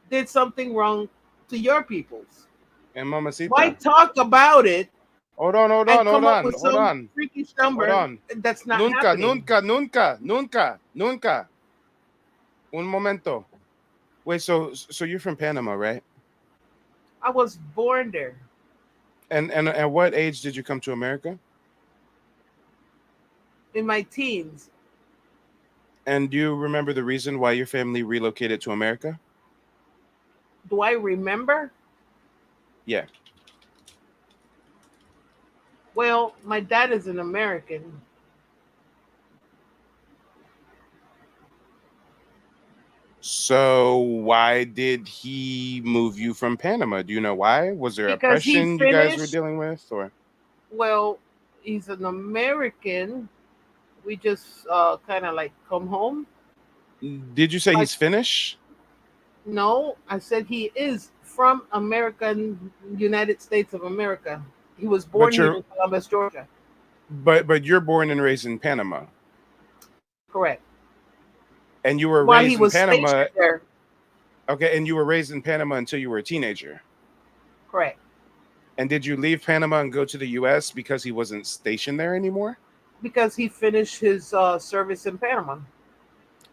S14: did something wrong to your peoples.
S1: And
S14: Why
S1: Mamacita.
S14: talk about it
S1: Hold on, hold
S14: and
S1: on,
S14: come
S1: hold
S14: up
S1: on,
S14: with
S1: hold
S14: some
S1: on,
S14: freakish
S1: hold
S14: number
S1: on.
S14: that's not
S1: Nunca,
S14: happening?
S1: nunca, nunca, nunca, nunca. Un momento. Wait, so you're from Panama, right?
S14: I was born there.
S1: And at what age did you come to America?
S14: In my teens.
S1: And do you remember the reason why your family relocated to America?
S14: Do I remember?
S1: Yeah.
S14: Well, my dad is an American.
S1: So why did he move you from Panama? Do you know why? Was there
S14: Because he
S1: oppression you guys were
S14: finished,
S1: dealing with, or?
S14: well, he's an American. We just kind of like come home.
S1: Did you say
S14: Like,
S1: he's Finnish?
S14: no, I said he is from American United States of America. He was born
S1: But
S14: here
S1: you're
S14: in Columbus, Georgia.
S1: but you're born and raised in Panama.
S14: Correct.
S1: And you were
S14: While he
S1: raised in
S14: was
S1: Panama.
S14: stationed there.
S1: Okay, and you were raised in Panama until you were a teenager.
S14: Correct.
S1: And did you leave Panama and go to the US because he wasn't stationed there anymore?
S14: Because he finished his service in Panama.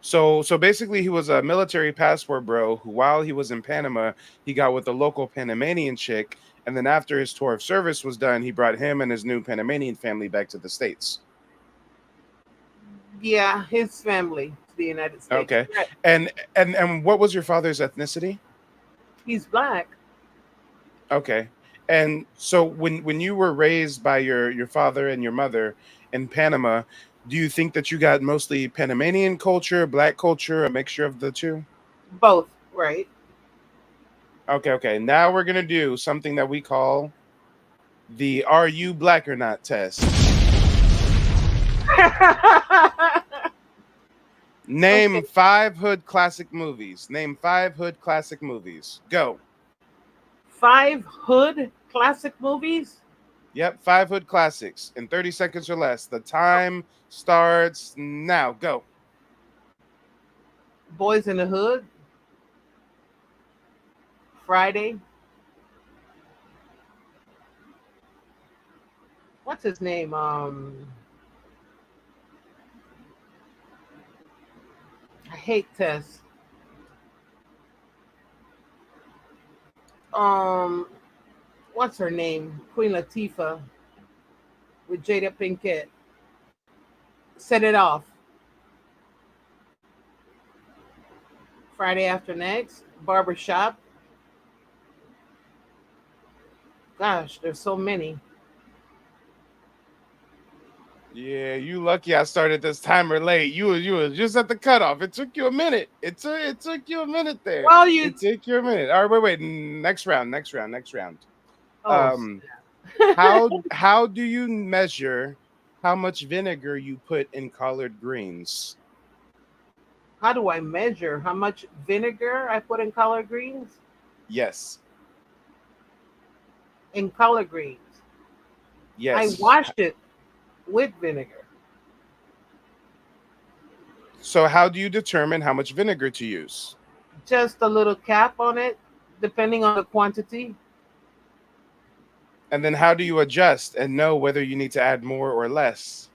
S1: So basically he was a military passport bro who, while he was in Panama, he got with a local Panamanian chick, and then after his tour of service was done, he brought him and his new Panamanian family back to the States.
S14: Yeah, his family to the United States.
S1: Okay.
S14: Correct.
S1: And what was your father's ethnicity?
S14: He's black.
S1: Okay. And so when you were raised by your father and your mother in Panama, do you think that you got mostly Panamanian culture, black culture, a mixture of the two?
S14: Both, right?
S1: Okay. Now we're gonna do something that we call the "Are you black or not?" test. Name
S14: Okay.
S1: 5 hood classic movies. Name 5 hood classic movies. Go.
S14: 5 hood classic movies.
S1: Yep, 5 hood classics in 30 seconds or less. The time starts now. Go.
S14: Boys in the Hood. Friday. What's his name? I hate Tess. Um, what's her name? Queen Latifah with Jada Pinkett. Set It Off. Friday After Next. Barbershop. Gosh, there's so many.
S1: Yeah, you lucky I started this timer late. You was just at the cutoff. It took you a minute. It took you a minute there.
S14: Well, you.
S1: It took you a minute. All right, wait. Next round.
S14: Oh,
S1: How do you measure how much vinegar you put in collard greens?
S14: how do I measure how much vinegar I put in collard greens?
S1: Yes.
S14: In collard greens, I
S1: Yes.
S14: washed it with vinegar.
S1: So how do you determine how much vinegar to use?
S14: Just a little cap on it, depending on the quantity.
S1: And then how do you adjust and know whether you need to add more or less?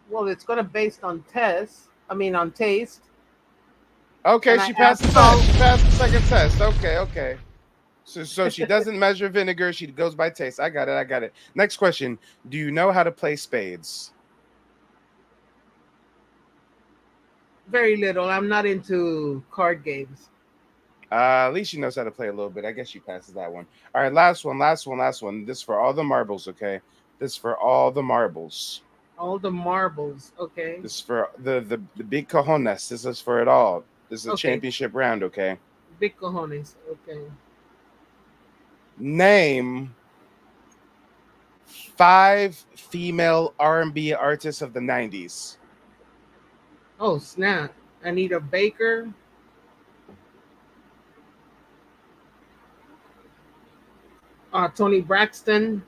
S14: Well, it's gonna based on on taste.
S1: Okay,
S14: And
S1: she
S14: I add
S1: passed the test.
S14: salt.
S1: She passed the second test. Okay. So she doesn't measure vinegar. She goes by taste. I got it. Next question. Do you know how to play spades?
S14: Very little. I'm not into card games.
S1: At least she knows how to play a little bit. I guess she passes that one. All right, last one. This for all the marbles, okay? This for all the marbles.
S14: All the marbles, okay.
S1: This for the big cojones. This is for it all. This is a
S14: Okay.
S1: championship round, okay?
S14: Big cojones, okay.
S1: Name 5 female R&B artists of the 90s.
S14: Oh snap! Anita Baker. Tony Braxton.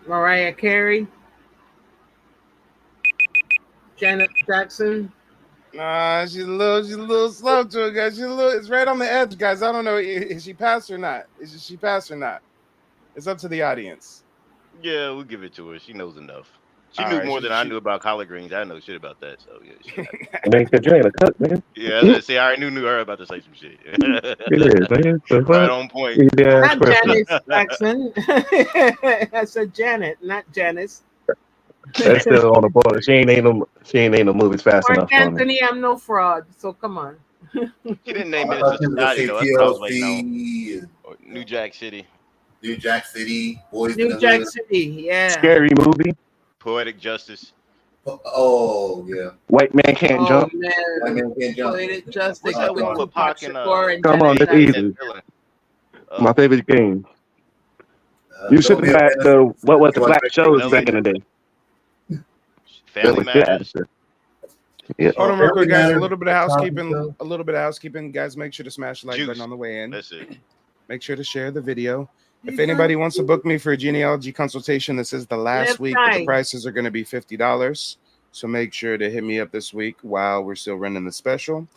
S14: Mariah Carey. Janet Jackson.
S1: She's a little slow to it, guys. It's right on the edge, guys. I don't know. Is she passed or not? She passed or not? It's up to the audience.
S5: Yeah, we'll give it to her. She knows enough. She
S1: All
S5: knew
S1: right,
S5: more than I knew about collard greens. I know shit about that. So yeah,
S12: Man, cause you ain't a cook, man.
S5: yeah. See, I already knew her about to say some shit.
S12: It is, man. The
S5: Right
S12: fuck?
S5: on point.
S12: Easy ass
S14: Not
S12: question.
S14: Janice Jackson. I said Janet, not Janice.
S12: That's still on the border. She ain't named no movies fast
S14: Mark
S12: enough for me.
S14: Anthony, I'm no fraud, so come on.
S5: She didn't name
S3: I
S5: Minister
S3: thought you were gonna
S5: Society
S3: say
S5: though. That's what I was waiting on.
S3: TLC,
S5: Or New Jack City.
S3: New Jack City, Boys in
S14: New
S3: the
S14: Jack
S3: Hood.
S14: City, yeah.
S12: Scary movie.
S5: Poetic Justice.
S3: Oh yeah.
S12: White man can't
S14: Oh
S12: jump.
S3: White
S14: man,
S3: Man Can't Jump.
S14: Poetic Justice
S5: What's that
S14: with
S5: one with
S14: Tupac
S5: Pac and
S14: Shakur and
S12: Come on,
S14: Janet
S12: it's
S14: Jackson.
S12: easy.
S5: villain?
S12: My favorite game. You should
S3: Don't
S12: have
S3: be a
S12: had
S3: menace.
S12: the what was the
S3: One
S12: black
S3: Trick
S12: shows
S5: Nelly.
S12: back in the day. That
S5: Family
S12: was good
S5: Matters.
S12: answer. Yeah.
S1: Hold on real quick,
S3: Family
S1: guys. A
S3: Matters,
S1: little bit of
S3: Cosby Show.
S1: housekeeping. Guys, make sure to smash the like button
S5: Juice.
S1: on the way in.
S5: That's it.
S1: Make sure to share the video. If anybody wants to book me for a genealogy consultation, this is the last
S14: Left
S1: week, but the
S14: side.
S1: prices are going to be $50. So make sure to hit me up this week while we're still running the special.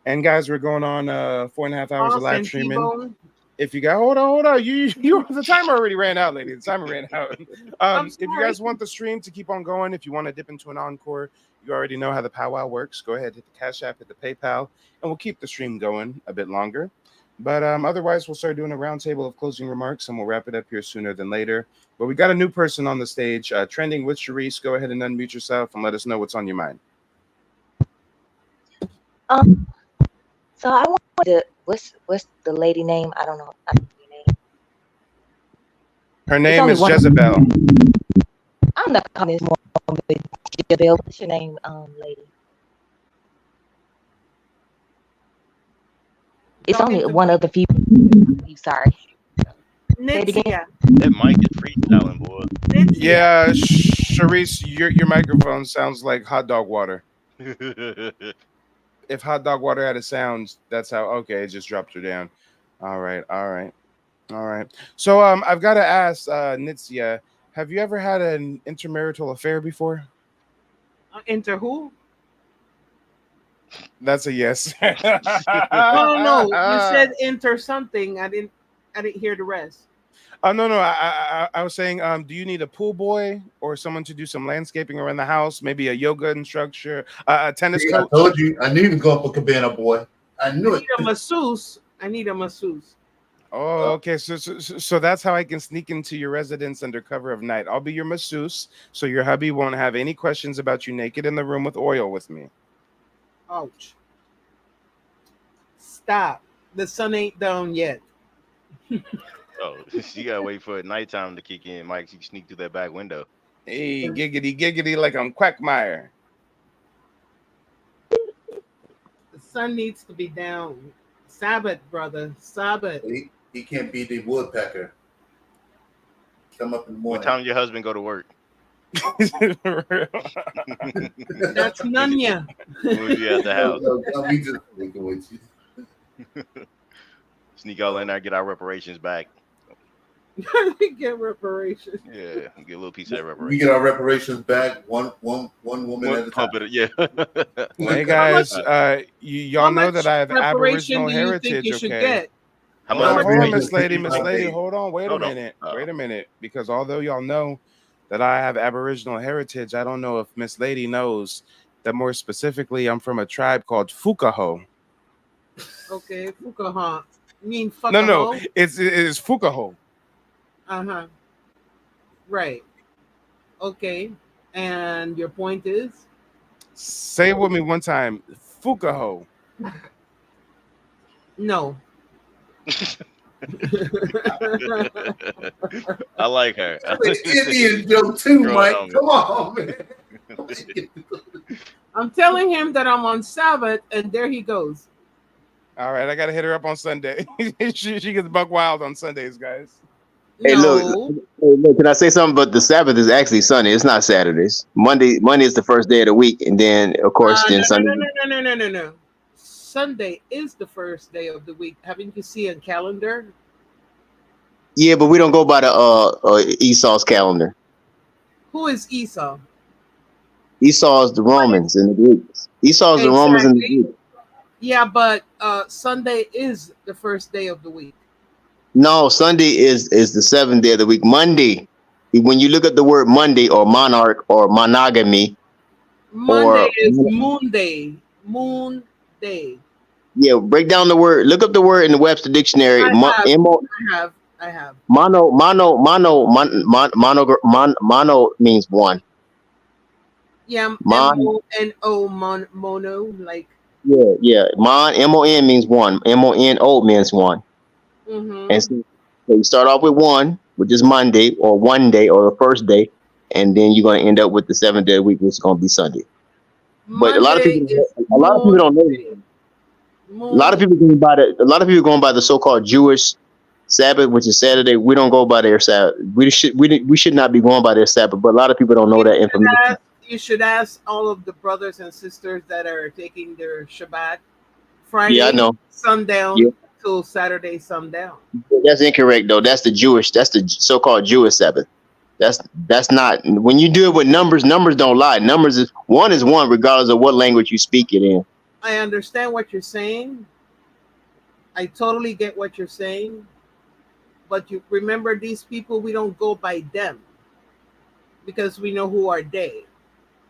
S1: And guys, we're going on 4.5 hours of live
S14: and
S1: streaming.
S14: T-Bone.
S1: If you got hold on, you the timer already ran out, lady. The timer ran out. If you guys want the stream to keep on going, if you want to dip into an encore, you already know how the powwow works. Go ahead, hit the Cash App, hit the PayPal, and we'll keep the stream going a bit longer. But otherwise, we'll start doing a roundtable of closing remarks, and we'll wrap it up here sooner than later. But we got a new person on the stage, trending with Sharice. Go ahead and unmute yourself and let us know what's on your mind.
S11: So I wanted to, what's the lady name? I don't know.
S1: Her name is Jezebel.
S11: I'm not calling this more Jezebel. What's your name, lady? It's only one of the few. Sorry. Say it again.
S5: That mic is freestyling, boy.
S1: Yeah, Sharice, your microphone sounds like hot dog water. If hot dog water had a sound, that's how. Okay, it just dropped her down. All right. So I've got to ask Nitzia, have you ever had an intermarital affair before?
S14: Enter who?
S1: That's a yes.
S14: No. You said enter something. I didn't hear the rest.
S1: No. I was saying, do you need a pool boy or someone to do some landscaping around the house? Maybe a yoga instructor, a tennis coach.
S3: I told you, I knew you would go for Cabana Boy. I knew it.
S14: I need a masseuse.
S1: Oh, okay. So that's how I can sneak into your residence under cover of night. I'll be your masseuse, so your hubby won't have any questions about you naked in the room with oil with me.
S14: Ouch. Stop. The sun ain't down yet.
S5: Oh, you gotta wait for nighttime to kick in, Mike. So you can sneak through that back window.
S1: Hey, giggity, giggity, like I'm Quackmire.
S14: The sun needs to be down. Sabbath, brother. Sabbath.
S3: He can't be the woodpecker. Come up in the
S5: What
S3: morning.
S5: time your husband go to work?
S14: That's Nunya.
S5: When you at the house?
S3: We just working with you.
S5: Sneak all in there, get our reparations back.
S14: We get reparations.
S5: Yeah, get a little piece of that reparation.
S3: We get our reparations back, one woman at a time.
S5: Yeah.
S1: Hey guys, y'all know that I have Aboriginal heritage. Okay.
S5: How
S1: Hold
S5: much?
S1: on, Miss Lady, hold on. Wait a minute.
S5: Oh.
S1: Wait a minute, because although y'all know that I have Aboriginal heritage, I don't know if Miss Lady knows that more specifically, I'm from a tribe called Fukaho.
S14: Okay, Fukaha. Mean fuck.
S1: No, it's Fukaho.
S14: Uh-huh. Right. Okay. And your point is?
S1: Say it with me one time. Fukaho.
S14: No.
S5: I like her.
S3: Indian joke too, Mike. Come on, man.
S14: I'm telling him that I'm on Sabbath, and there he goes.
S1: All right, I gotta hit her up on Sunday. she gets buck wild on Sundays, guys.
S4: Hey, look, can I say something? But the Sabbath is actually Sunday. It's not Saturdays. Monday is the first day of the week, and then of course then Sunday.
S14: No. Sunday is the first day of the week. Haven't you seen a calendar?
S4: Yeah, but we don't go by the Esau's calendar.
S14: Who is Esau?
S4: Esau is the Romans and the Greeks. Esau is the Romans and the Greeks.
S14: Yeah, but Sunday is the first day of the week.
S4: No, Sunday is the seventh day of the week. Monday, when you look at the word Monday or monarch or monogamy,
S14: Monday is moon day. Moon day.
S4: Yeah, break down the word. Look up the word in the Webster Dictionary.
S14: I have.
S4: Mono means one.
S14: Yeah, mono, like.
S4: Yeah. MON means one. MONO means one.
S14: Mm-hmm.
S4: And so you start off with one, which is Monday or one day or the first day, and then you're going to end up with the seventh day of the week, which is going to be Sunday. But a lot of people don't know. A lot of people going by the so-called Jewish Sabbath, which is Saturday. We don't go by their Sabbath. We should not be going by their Sabbath. But a lot of people don't know that information.
S14: You should ask all of the brothers and sisters that are taking their Shabbat Friday,
S4: yeah, I know.
S14: sundown till Saturday sundown.
S4: That's incorrect though. That's the so-called Jewish Sabbath. That's not, when you do it with numbers don't lie. Numbers is one regardless of what language you speak it in.
S14: I understand what you're saying. I totally get what you're saying. But you remember, these people, we don't go by them because we know who are they.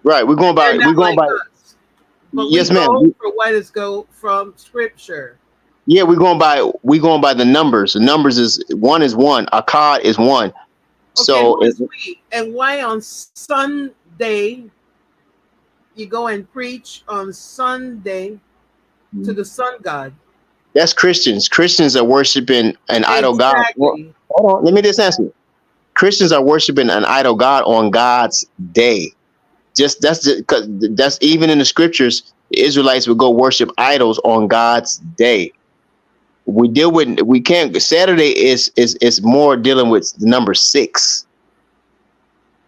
S4: Right. We're going by
S14: us. But
S4: yes,
S14: we
S4: ma'am.
S14: Go for what is go from scripture.
S4: Yeah, we're going by the numbers. The numbers is one. Akkad is one.
S14: Okay,
S4: so
S14: who is we? And why on Sunday you go and preach on Sunday to the sun god?
S4: That's Christians. Christians are worshiping an idol god. Well, hold on, let me just answer. Christians are worshiping an idol god on God's day. That's even in the scriptures. The Israelites would go worship idols on God's day. Saturday is more dealing with the number 6.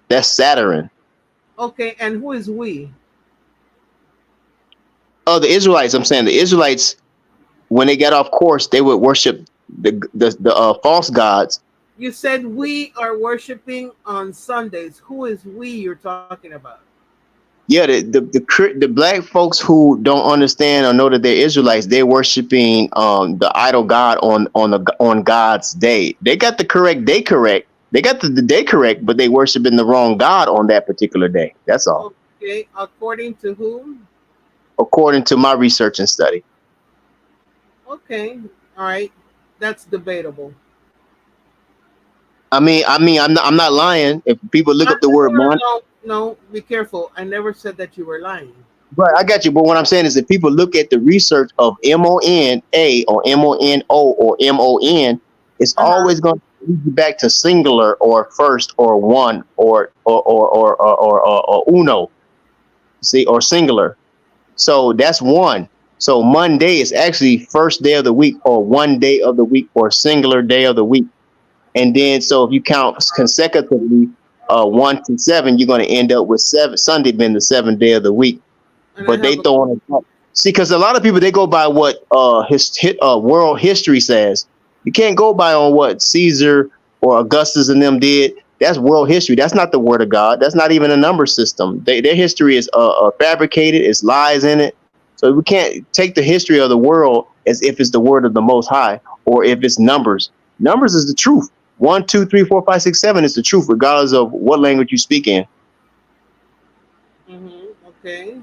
S4: That's Saturn.
S14: Okay, and who is we?
S4: Oh, the Israelites. I'm saying the Israelites, when they got off course, they would worship the false gods.
S14: You said we are worshiping on Sundays. Who is we you're talking about?
S4: Yeah, the black folks who don't understand or know that they're Israelites, they're worshiping the idol god on God's day. They got the correct day correct. They got the day correct, but they worshiping the wrong God on that particular day. That's all.
S14: Okay, according to whom?
S4: According to my research and study.
S14: Okay, all right, that's debatable.
S4: I'm not lying. If people look up the word
S14: no, be careful. I never said that you were lying.
S4: Right, I got you. But what I'm saying is, if people look at the research of MONA or MONO or MON, it's always going to lead you back to singular or first or one or uno, see, or singular. So that's one. So Monday is actually first day of the week or one day of the week or singular day of the week. And then, so if you count consecutively, 1 to 7, you're going to end up with Sunday being the seventh day of the week. But they throw on a, see, because a lot of people, they go by what world history says. You can't go by on what Caesar or Augustus and them did. That's world history. That's not the word of God. That's not even a number system. Their history is fabricated. It's lies in it. So we can't take the history of the world as if it's the word of the Most High or if it's numbers. Numbers is the truth. 1, 2, 3, 4, 5, 6, 7 is the truth, regardless of what language you speak in.
S14: Okay.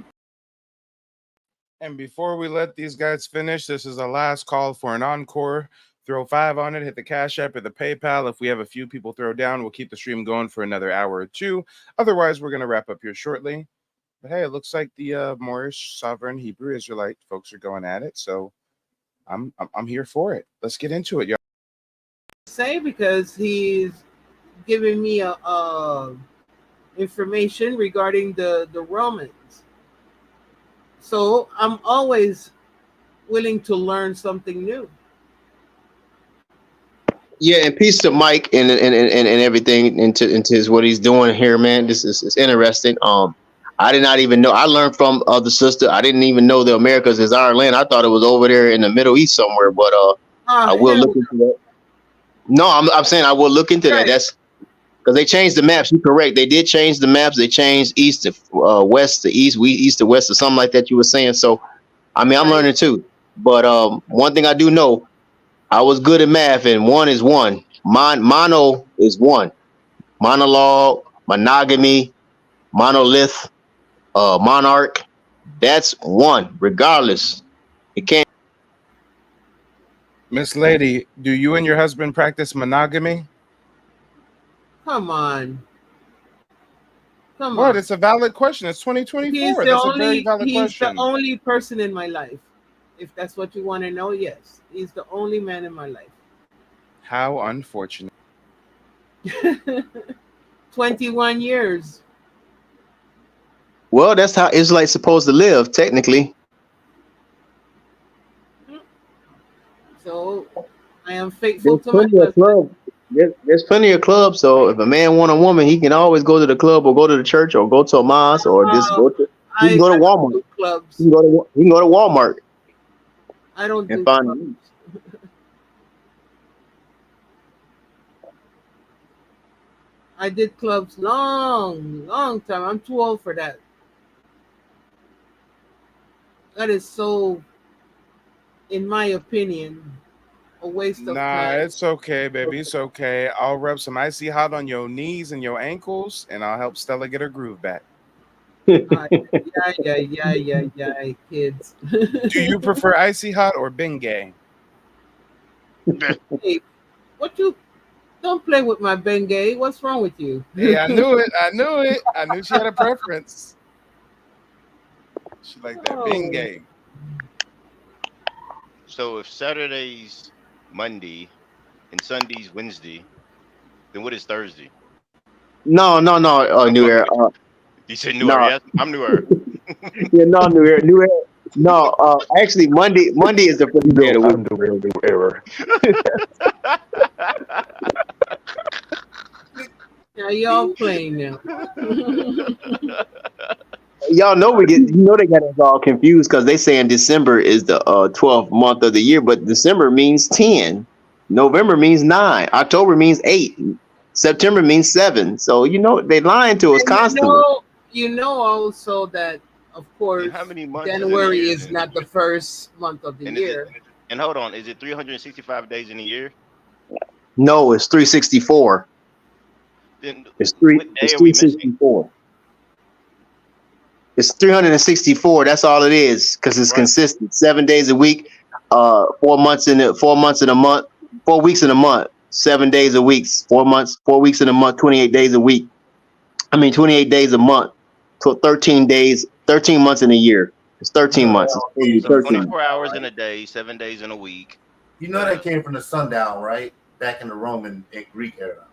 S1: And before we let these guys finish, this is a last call for an encore. Throw 5 on it, hit the Cash App or the PayPal. If we have a few people throw down, we'll keep the stream going for another hour or two. Otherwise, we're going to wrap up here shortly. But hey, it looks like the Moorish sovereign Hebrew Israelite folks are going at it. So I'm here for it. Let's get into it, y'all.
S14: Say, because he's giving me information regarding the Romans. So I'm always willing to learn something new.
S4: Yeah, and peace to Mike and everything into his, what he's doing here, man. This is interesting. I did not even know. I learned from the sister. I didn't even know the Americas is our land. I thought it was over there in the Middle East somewhere. But I will look into that. No, I'm saying I will look into that. That's because they changed the maps. You're correct. They did change the maps. They changed east to west to east, east to west, or something like that. You were saying. So, I mean, I'm learning too. But one thing I do know, I was good at math, and 1 is 1. Mono is 1. Monologue, monogamy, monolith, monarch. That's 1, regardless. It can't.
S1: Miss Lady, do you and your husband practice monogamy?
S14: Come on.
S1: What? It's a valid question. It's 2024. That's a very valid question.
S14: He's the only person in my life. If that's what you want to know, yes. He's the only man in my life.
S1: How unfortunate.
S14: 21 years.
S4: Well, that's how Israelites supposed to live, technically.
S14: So I am faithful to my
S4: husband. There's plenty of clubs. So if a man want a woman, he can always go to the club or go to the church or go to a mosque or just go to. He can go to Walmart.
S14: Clubs.
S4: He can go to Walmart.
S14: I don't do clubs. I did clubs long time. I'm too old for that. That is so, in my opinion, a waste of time.
S1: Nah, it's okay, baby. It's okay. I'll rub some icy hot on your knees and your ankles, and I'll help Stella get her groove back.
S14: Yeah, kids.
S1: Do you prefer icy hot or Bengay?
S14: Hey, what you? Don't play with my Bengay. What's wrong with you?
S1: Hey, I knew it. I knew she had a preference. She liked that Bengay.
S5: So if Saturday's Monday and Sunday's Wednesday, then what is Thursday?
S4: No. New Era.
S5: You said New Era. Yes, I'm New Era.
S4: Yeah, no, New Era. New Era. No, actually, Monday is the first day of the week.
S12: New Era.
S14: Yeah, y'all playing now.
S4: Y'all know they got us all confused because they saying December is the 12th month of the year, but December means 10, November means 9, October means 8, September means 7. So they lying to us constantly.
S14: You know also that, of course,
S5: how many months
S14: January is not the first month of the year.
S5: And hold on, is it 365 days in a year?
S4: No, it's 364.
S5: Then
S4: it's 364. It's 364. That's all it is, because it's consistent. 7 days a week, 4 months in a month, 4 weeks in a month, 7 days a week, 4 weeks in a month, 28 days a week. 28 days a month, 13 days, 13 months in a year. It's 13 months. It's
S5: So
S4: 13 months.
S5: 24 hours in a day, 7 days in a week.
S3: You know that came from the sundown, right? Back in the Roman and Greek era,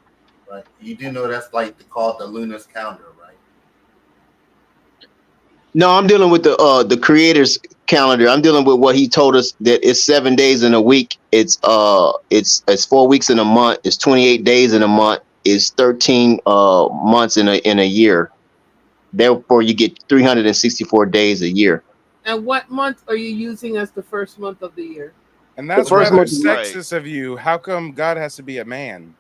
S3: right? You do know that's like called the lunar calendar, right?
S4: No, I'm dealing with the creator's calendar. I'm dealing with what he told us that it's 7 days in a week. It's 4 weeks in a month. It's 28 days in a month. It's 13 months in a year. Therefore, you get 364 days a year.
S14: And what month are you using as the first month of the year?
S1: And that's rather sexist of you. How come God has to be a man?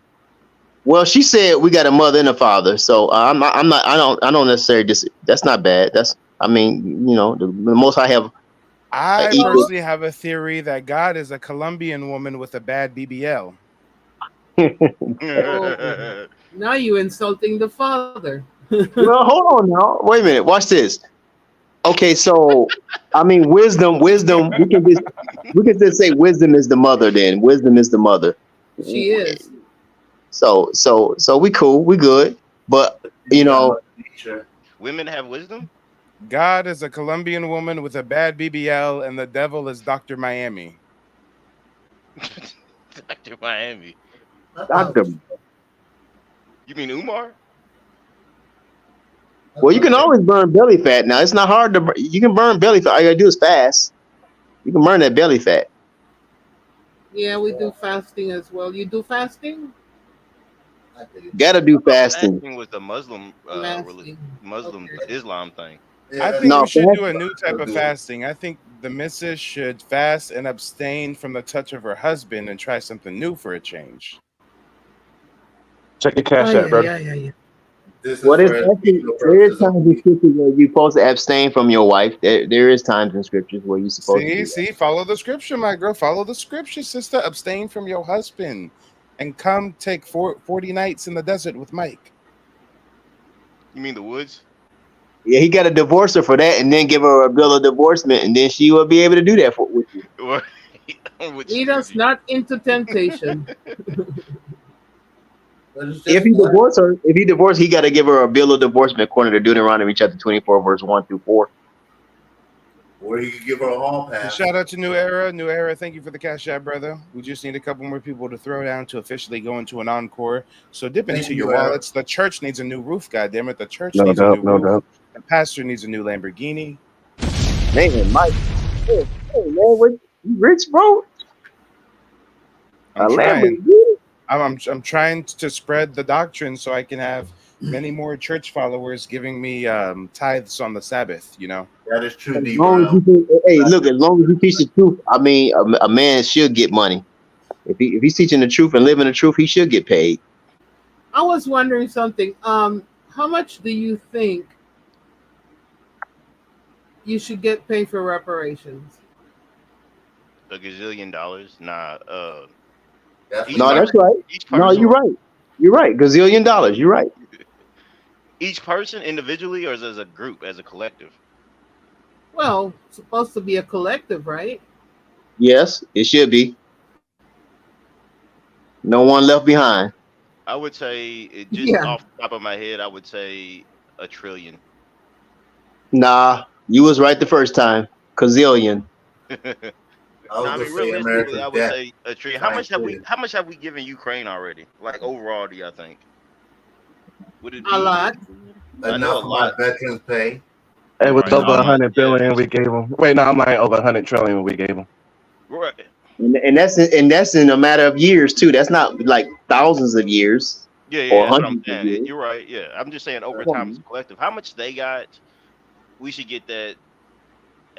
S4: Well, she said we got a mother and a father, so I don't necessarily that's not bad. I mean, you know, the Most High have.
S1: I personally have a theory that God is a Colombian woman with a bad BBL.
S14: Oh, now you insulting the father.
S4: Well, hold on now. Wait a minute. Watch this. Okay, so I mean, wisdom. We can just say wisdom is the mother. Then wisdom is the mother.
S14: She is.
S4: So we cool. We good. But you know,
S5: women have wisdom.
S1: God is a Colombian woman with a bad BBL, and the devil is Dr. Miami.
S5: Dr. Miami.
S4: Doctor.
S5: You mean Umar?
S4: Well, you can always burn belly fat. Now it's not hard to. You can burn belly fat. All you gotta do is fast. You can burn that belly fat.
S14: Yeah, we do fasting as well. You do fasting?
S4: Gotta do fasting.
S5: Fasting was the Muslim Islam thing.
S1: I think we should do a new type of fasting. I think the missus should fast and abstain from the touch of her husband and try something new for a change.
S12: Check your cash app, bro.
S14: Yeah.
S4: What is there is times in scriptures where you're supposed to abstain from your wife. There is times in scriptures where you're supposed to.
S1: See, follow the scripture, my girl. Follow the scripture, sister. Abstain from your husband and come take 40 nights in the desert with Mike.
S5: You mean the woods?
S4: Yeah, he got to divorce her for that, and then give her a bill of divorcement, and then she will be able to do that with you.
S14: Lead us not into temptation.
S4: If he divorced, he got to give her a bill of divorcement according to Deuteronomy chapter 24, verse 1-4.
S3: Or you could give her a hall pass.
S1: Shout out to New Era. New Era, thank you for the cash app, brother. We just need a couple more people to throw down to officially go into an encore. So dip into your wallets. The church needs a new roof, goddammit. The church needs a new roof. The pastor needs a new Lamborghini.
S4: Man, Mike. Hey, man, what, you rich, bro?
S1: I'm trying to spread the doctrine so I can have many more church followers giving me tithes on the Sabbath, you know.
S3: That is true,
S4: As long as you teach the truth, I mean, a man should get money. If he's teaching the truth and living the truth, he should get paid.
S14: I was wondering something. How much do you think you should get paid for reparations?
S5: $1 gazillion? Nah.
S4: No, that's right. No, you're right. You're right. $1 gazillion. You're right.
S5: Each person individually, or as a group, as a collective?
S14: Well, it's supposed to be a collective, right?
S4: Yes, it should be. No one left behind.
S5: I would say, off the top of my head, I would say $1 trillion.
S4: Nah, you was right the first time. $1 gazillion.
S5: I mean, realistically, I would say $1 trillion. How much have we given Ukraine already? Like overall, do y'all think? Would it be
S14: a lot?
S3: Enough for my veterans pay.
S12: It was over 100 billion we gave them. Wait, no, I'm lying. Over 100 trillion we gave them.
S5: Right.
S4: And that's in a matter of years too. That's not like thousands of years.
S5: Yeah, that's what I'm saying. You're right. Yeah, I'm just saying over time as a collective. How much they got? We should get that.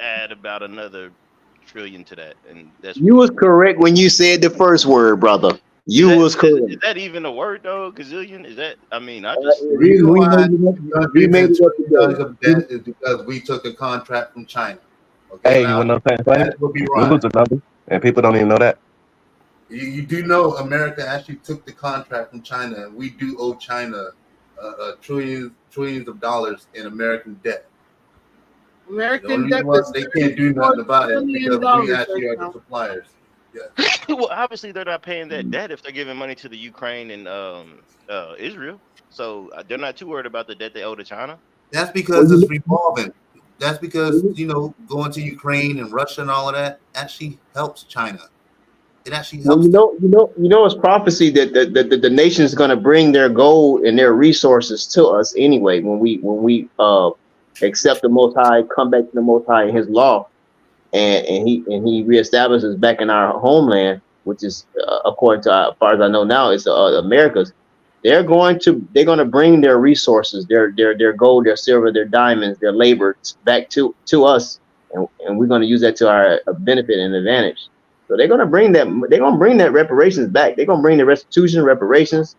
S5: Add about another $1 trillion to that, and that's.
S4: You was correct when you said the first word, brother. You was correct.
S5: Is that even a word though? Gazillion? Is that? I mean, I just.
S3: We made it up because we took a contract from China. Okay,
S12: hey, you want to know something? We lose a number, and people don't even know that.
S3: You do know America actually took the contract from China, and we do owe China trillions of dollars in American debt.
S14: American debt.
S3: They can't do nothing about it because we actually are the suppliers. Yeah.
S5: Well, obviously they're not paying that debt if they're giving money to the Ukraine and Israel. So they're not too worried about the debt they owe to China.
S3: That's because it's revolving. That's because going to Ukraine and Russia and all of that actually helps China. It actually
S4: Well,
S3: helps
S4: it's prophecy that the nation is going to bring their gold and their resources to us anyway. When we accept the Most High, come back to the Most High and His law, and he reestablishes back in our homeland, which is according to as far as I know now, it's America's. They're going to bring their resources, their gold, their silver, their diamonds, their labor back to us, and we're going to use that to our benefit and advantage. So they're going to bring that. They're going to bring that reparations back. They're going to bring the restitution, reparations,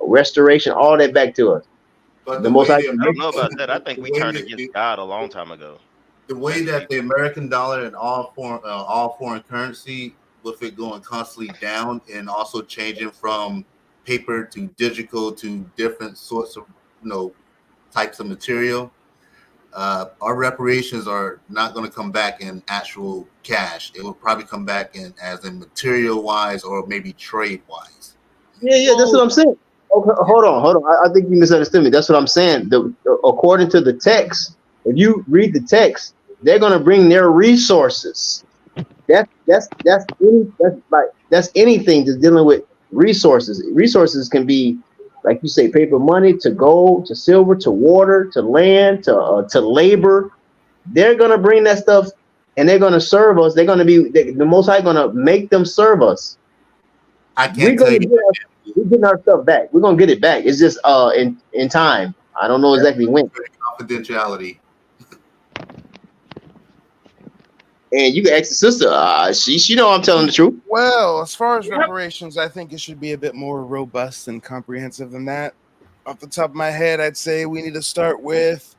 S4: restoration, all that back to us.
S3: But
S4: The Most High.
S5: I don't know about that. I think we turned against God a long time ago.
S3: The way that the American dollar and all foreign currency, with it going constantly down and also changing from paper to digital to different sorts of types of material, our reparations are not going to come back in actual cash. It will probably come back in as in material wise or maybe trade wise.
S4: Yeah, that's what I'm saying. Okay, hold on. I think you misunderstood me. That's what I'm saying. According to the text, if you read the text, they're gonna bring their resources. That's anything that's dealing with resources. Resources can be, like you say, paper money, to gold, to silver, to water, to land, to labor. They're gonna bring that stuff, and they're gonna serve us. They're gonna be the Most High gonna make them serve us.
S3: I can't tell you.
S4: We're getting our stuff back. We're gonna get it back. It's just in time. I don't know exactly when.
S3: Confidentiality.
S4: And you can ask the sister. She know I'm telling the truth.
S1: Well, as far as reparations, I think it should be a bit more robust and comprehensive than that. Off the top of my head, I'd say we need to start with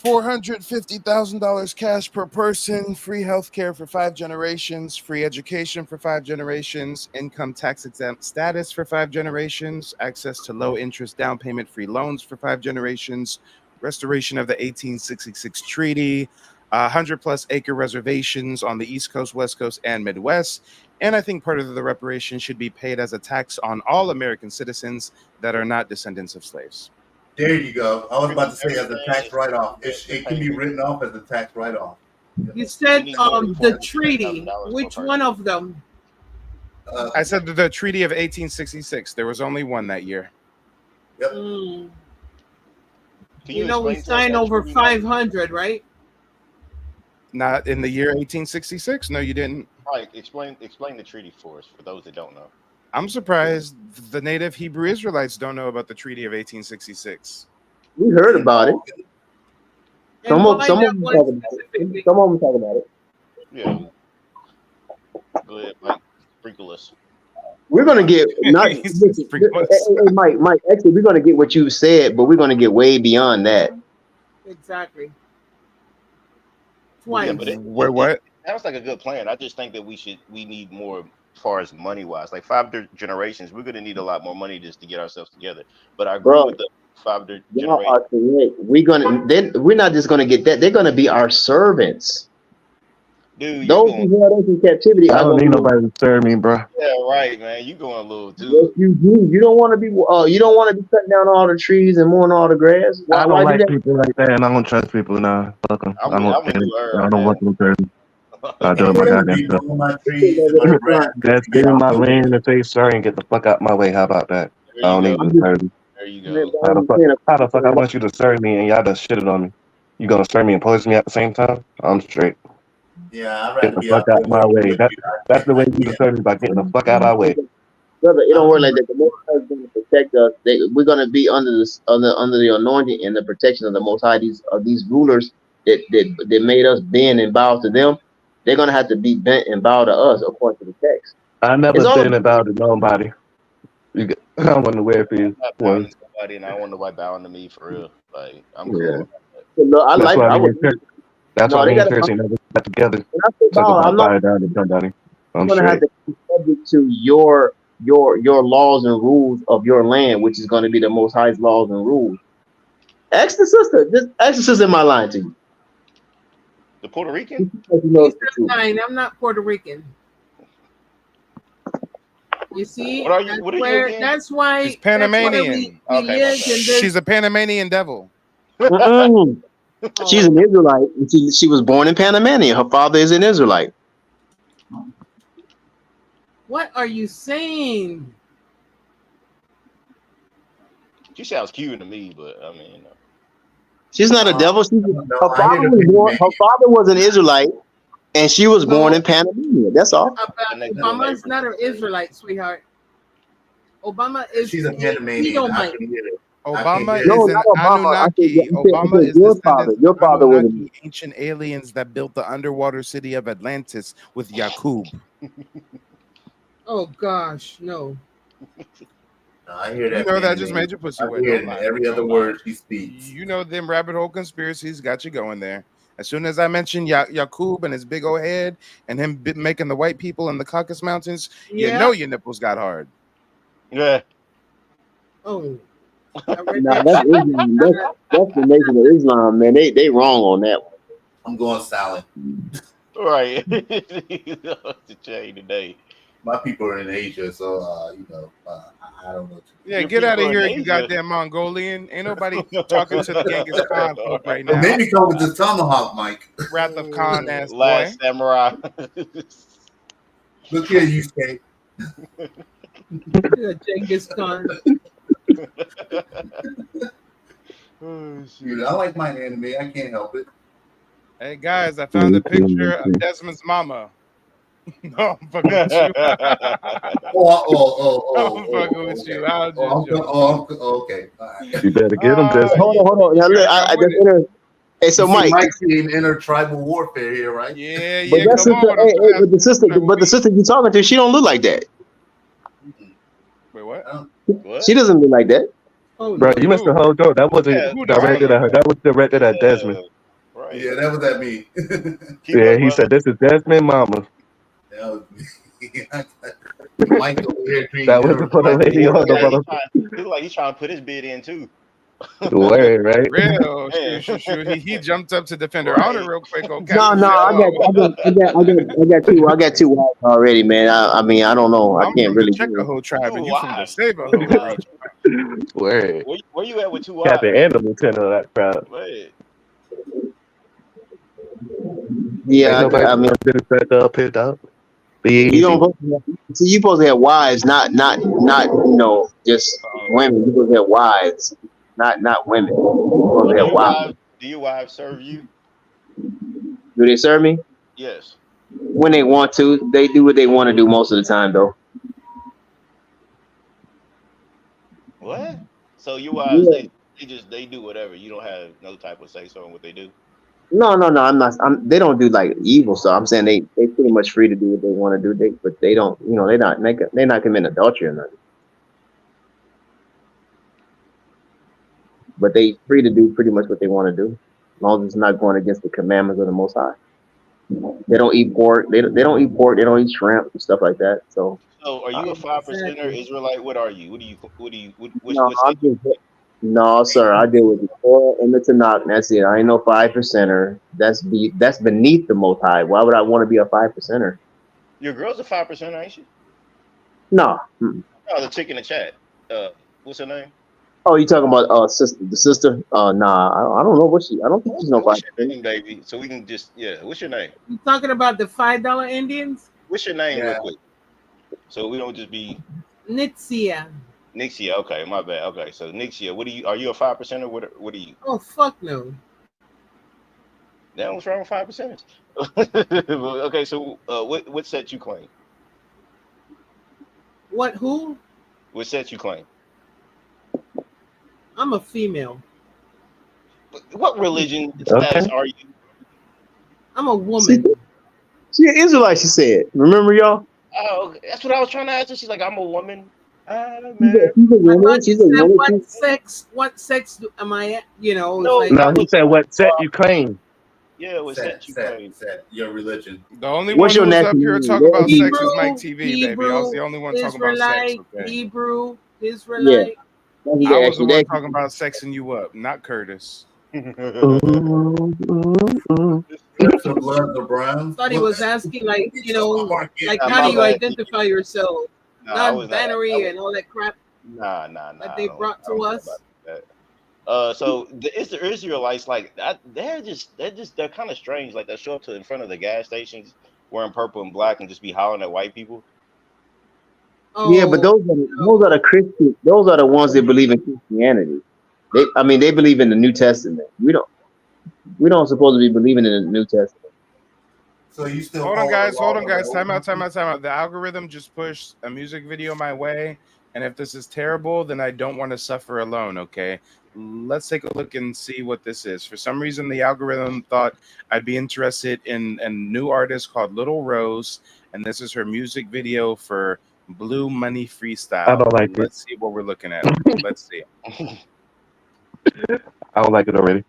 S1: $450,000 cash per person, free healthcare for 5 generations, free education for 5 generations, income tax exempt status for 5 generations, access to low interest down payment free loans for 5 generations, restoration of the 1866 treaty, 100 plus acre reservations on the East Coast, West Coast, and Midwest. And I think part of the reparation should be paid as a tax on all American citizens that are not descendants of slaves.
S3: There you go. I was about to say as a tax write-off. It can be written off as a tax write-off.
S14: You said the treaty. Which one of them?
S1: I said the Treaty of 1866. There was only one that year.
S3: Yep.
S14: We signed over 500, right?
S1: Not in the year 1866. No, you didn't.
S5: Right. Explain the treaty for us, for those that don't know.
S1: I'm surprised the native Hebrew Israelites don't know about the Treaty of 1866.
S4: We heard about it. Some of them talk about it.
S5: Yeah. Go ahead, Mike. Sprinkle us.
S4: We're gonna get Mike. Actually, we're gonna get what you said, but we're gonna get way beyond that.
S14: Exactly.
S5: Yeah,
S14: Twice.
S5: but
S1: what?
S5: Sounds like a good plan. I just think that we need more as far as money wise. Like 5 generations, we're gonna need a lot more money just to get ourselves together. But I agree with the 5 generations.
S4: We're not just gonna get that. They're gonna be our servants.
S5: Dude,
S4: those who held us in captivity.
S12: I don't need nobody to serve me, bro.
S5: Yeah, right, man. You going a little too.
S4: Yes, you do. You don't want to be. You don't want to be cutting down all the trees and mowing all the grass.
S12: I don't like people like that, and I don't trust people now. Fuck them. I don't want them to. I do my goddamn stuff. That's giving my land and say sorry and get the fuck out my way. How about that? I don't need to serve me.
S5: There you go.
S12: How the fuck I want you to serve me and y'all just shitted on me? You gonna serve me and poison me at the same time? I'm straight.
S3: Yeah, I'd
S12: get the fuck out my way. That's the way you serve me, by getting the fuck out of our way.
S4: Brother, it don't work like that. The Most High is going to protect us. We're going to be under the anointing and the protection of the Most High. These rulers that made us bend and bow to them, they're going to have to be bent and bow to us according to the text.
S12: I never been and bowed to nobody. I don't want to wear for you.
S5: I'm not bowing to nobody, and I don't want nobody bowing to me for real. Like I'm cool.
S12: That's why me and Chris never got together.
S4: I'm going to have to be subject to your laws and rules of your land, which is going to be the Most High's laws and rules. Ask the sister. Just ask the sister. Am I lying to you?
S5: The Puerto Rican?
S14: He's lying. I'm not Puerto Rican. You see, that's why.
S1: She's Panamanian.
S14: She's
S1: a Panamanian devil.
S4: Mm-mm. She's an Israelite. She was born in Panamanian. Her father is an Israelite.
S14: What are you saying?
S5: She sounds Cuban to me, but I mean,
S4: She's not a devil. Her
S3: I hear
S4: father
S3: the
S4: was born.
S3: Panamanian.
S4: Her father was an Israelite, and she was born in
S14: No,
S4: Panamania. That's all.
S14: Obama's not an Israelite, sweetheart. Obama is
S3: She's a
S14: a
S3: Panamanian. I
S14: Edomite.
S3: can hear it.
S1: Obama
S4: No,
S1: is
S4: not
S1: an
S4: Obama.
S1: Anunnaki.
S4: I
S1: Obama
S4: said
S1: is
S4: your father.
S1: descendants
S4: Your
S1: of
S4: father was.
S1: Anunnaki, ancient aliens that built the underwater city of Atlantis with Yakub.
S14: Oh gosh, no.
S3: I hear
S1: You
S3: that
S1: know that just
S3: Panamanian.
S1: made your pussy
S3: I
S1: wet.
S3: hear it
S1: Don't
S3: in
S1: lie.
S3: every other
S1: Don't lie.
S3: word she speaks.
S1: You know them rabbit hole conspiracies got you going there. As soon as I mentioned Yakub and his big old head and him making the white people in the Caucasus Mountains, you know your nipples got hard.
S5: Yeah.
S14: Oh, I read
S4: Nah,
S14: that
S4: that's
S14: shit.
S4: Islam. That's the Nation of Islam, man. They wrong on that one.
S3: I'm going silent.
S5: Right. The chain today.
S3: My people are in Asia, so I don't know.
S1: Yeah,
S5: Your
S1: get out of
S5: people in
S1: here, you
S5: Asia.
S1: goddamn Mongolian. Ain't nobody talking to the Genghis Khan folk right
S3: Well,
S1: now.
S3: maybe come with this tomahawk, Mike.
S1: Wrath of Khan ass boy.
S5: Last samurai.
S3: Look here, you say.
S14: Genghis Khan.
S3: Dude, I like my anime. I can't help it.
S1: Hey guys, I found a picture of Desmond's mama. No, I'm fucking with you. I'm fucking with you. I was just joking.
S3: Okay. All right.
S12: You better get them, Desmond.
S4: Hold on. Now, look, I just hey, so
S3: You see
S4: Mike,
S3: Mike seeing intertribal warfare here, right?
S1: Yeah,
S4: but that
S1: come
S4: sister,
S1: on. I'm trying
S4: but the sister you talking to, she don't look like that.
S1: Wait, what?
S5: What?
S4: She doesn't look like that.
S14: Oh,
S12: Bro, you missed the whole door. That wasn't directed at her. That was directed at Desmond.
S5: Right.
S3: Yeah, that was at me.
S12: Yeah, he said, "This is Desmond, mama."
S3: That was me. Mike over here treating
S12: That wasn't for the
S3: intertribal
S12: lady on the
S3: warfare.
S12: motherfucker.
S5: Look like he's trying to put his bid in too.
S12: Word, right?
S1: Real.
S5: Man.
S1: Shoot. He jumped up to defend her honor real quick. Okay.
S4: No, I got two wives already, man. I mean, I don't know. I
S1: I'm
S4: can't
S1: from the
S4: really.
S1: Checkahoe tribe, and you from the
S5: Wives.
S1: Saberhoe tribe.
S12: Word.
S5: Where you at with 2 wives?
S12: Captain and the lieutenant of that crowd.
S5: Wait.
S4: Yeah,
S12: Ain't nobody
S4: I mean,
S12: did it back up, hit up. Be
S4: you
S12: easy.
S4: don't see. You supposed to have wives, not just women. You supposed to have wives, not women. You supposed to have wives.
S5: Do your wives serve you?
S4: Do they serve me?
S5: Yes.
S4: When they want to, they do what they want to do most of the time, though.
S5: What? So your wives, they do whatever. You don't have no type of say so on what they do.
S4: No, I'm not. They don't do like evil stuff. I'm saying they pretty much free to do what they want to do. But they don't. They're not committing adultery or nothing. But they free to do pretty much what they want to do, as long as it's not going against the commandments of the Most High. They don't eat pork. They don't eat pork. They don't eat shrimp and stuff like that. So.
S5: So are you a 5%er Israelite? What are you?
S4: No, sir. I deal with the Torah and the Tanakh. That's it. I ain't no 5%er. That's beneath the Most High. Why would I want to be a 5%er?
S5: Your girl's a 5%er, ain't she?
S4: No.
S5: Oh, the chick in the chat. What's her name?
S4: Oh, you talking about the sister? Nah, I don't know what she. I don't think she's no 5%.
S5: What's your name, baby? So we can just What's your name?
S14: You talking about the $5 Indians?
S5: What's your name, real quick? So we don't just be
S14: Nitzia.
S5: Nixia. Okay, my bad. Okay, so Nixia, are you a 5%er? What are you?
S14: Oh, fuck no.
S5: Now what's wrong with 5%ers? Okay, so what set you claim?
S14: Who?
S5: What set you claim?
S14: I'm a female.
S5: What religion status are you?
S14: I'm a woman.
S4: She an Israelite, she said. Remember, y'all?
S5: Oh, that's what I was trying to ask her. She's like, I'm a woman.
S4: She's a woman.
S14: What sex am I at?
S5: No,
S12: he said, what set you claim?
S5: Yeah, what set you claim?
S3: Set your religion.
S1: The only one who's up here talking about sex is Mike TV, baby. I was the only one talking about sex. Okay.
S14: Hebrew, Israelite.
S1: Yeah. I was the one talking about sexing you up, not Curtis.
S14: Thought he was asking, like, how do you identify yourself? Non-binary and all that crap.
S5: Nah.
S14: That they brought to us.
S5: So the Israelites like that, they're kind of strange. Like they show up to in front of the gas stations wearing purple and black and just be hollering at white people.
S4: Yeah, but those are the Christian. Those are the ones that believe in Christianity. They believe in the New Testament. We don't supposed to be believing in the New Testament.
S3: So you still
S1: Hold on, guys. Time out. The algorithm just pushed a music video my way, and if this is terrible, then I don't want to suffer alone. Okay, let's take a look and see what this is. For some reason, the algorithm thought I'd be interested in a new artist called Little Rose, and this is her music video for Blue Money Freestyle.
S12: I don't like it.
S1: Let's see what we're looking at. Let's see.
S12: I don't like it already.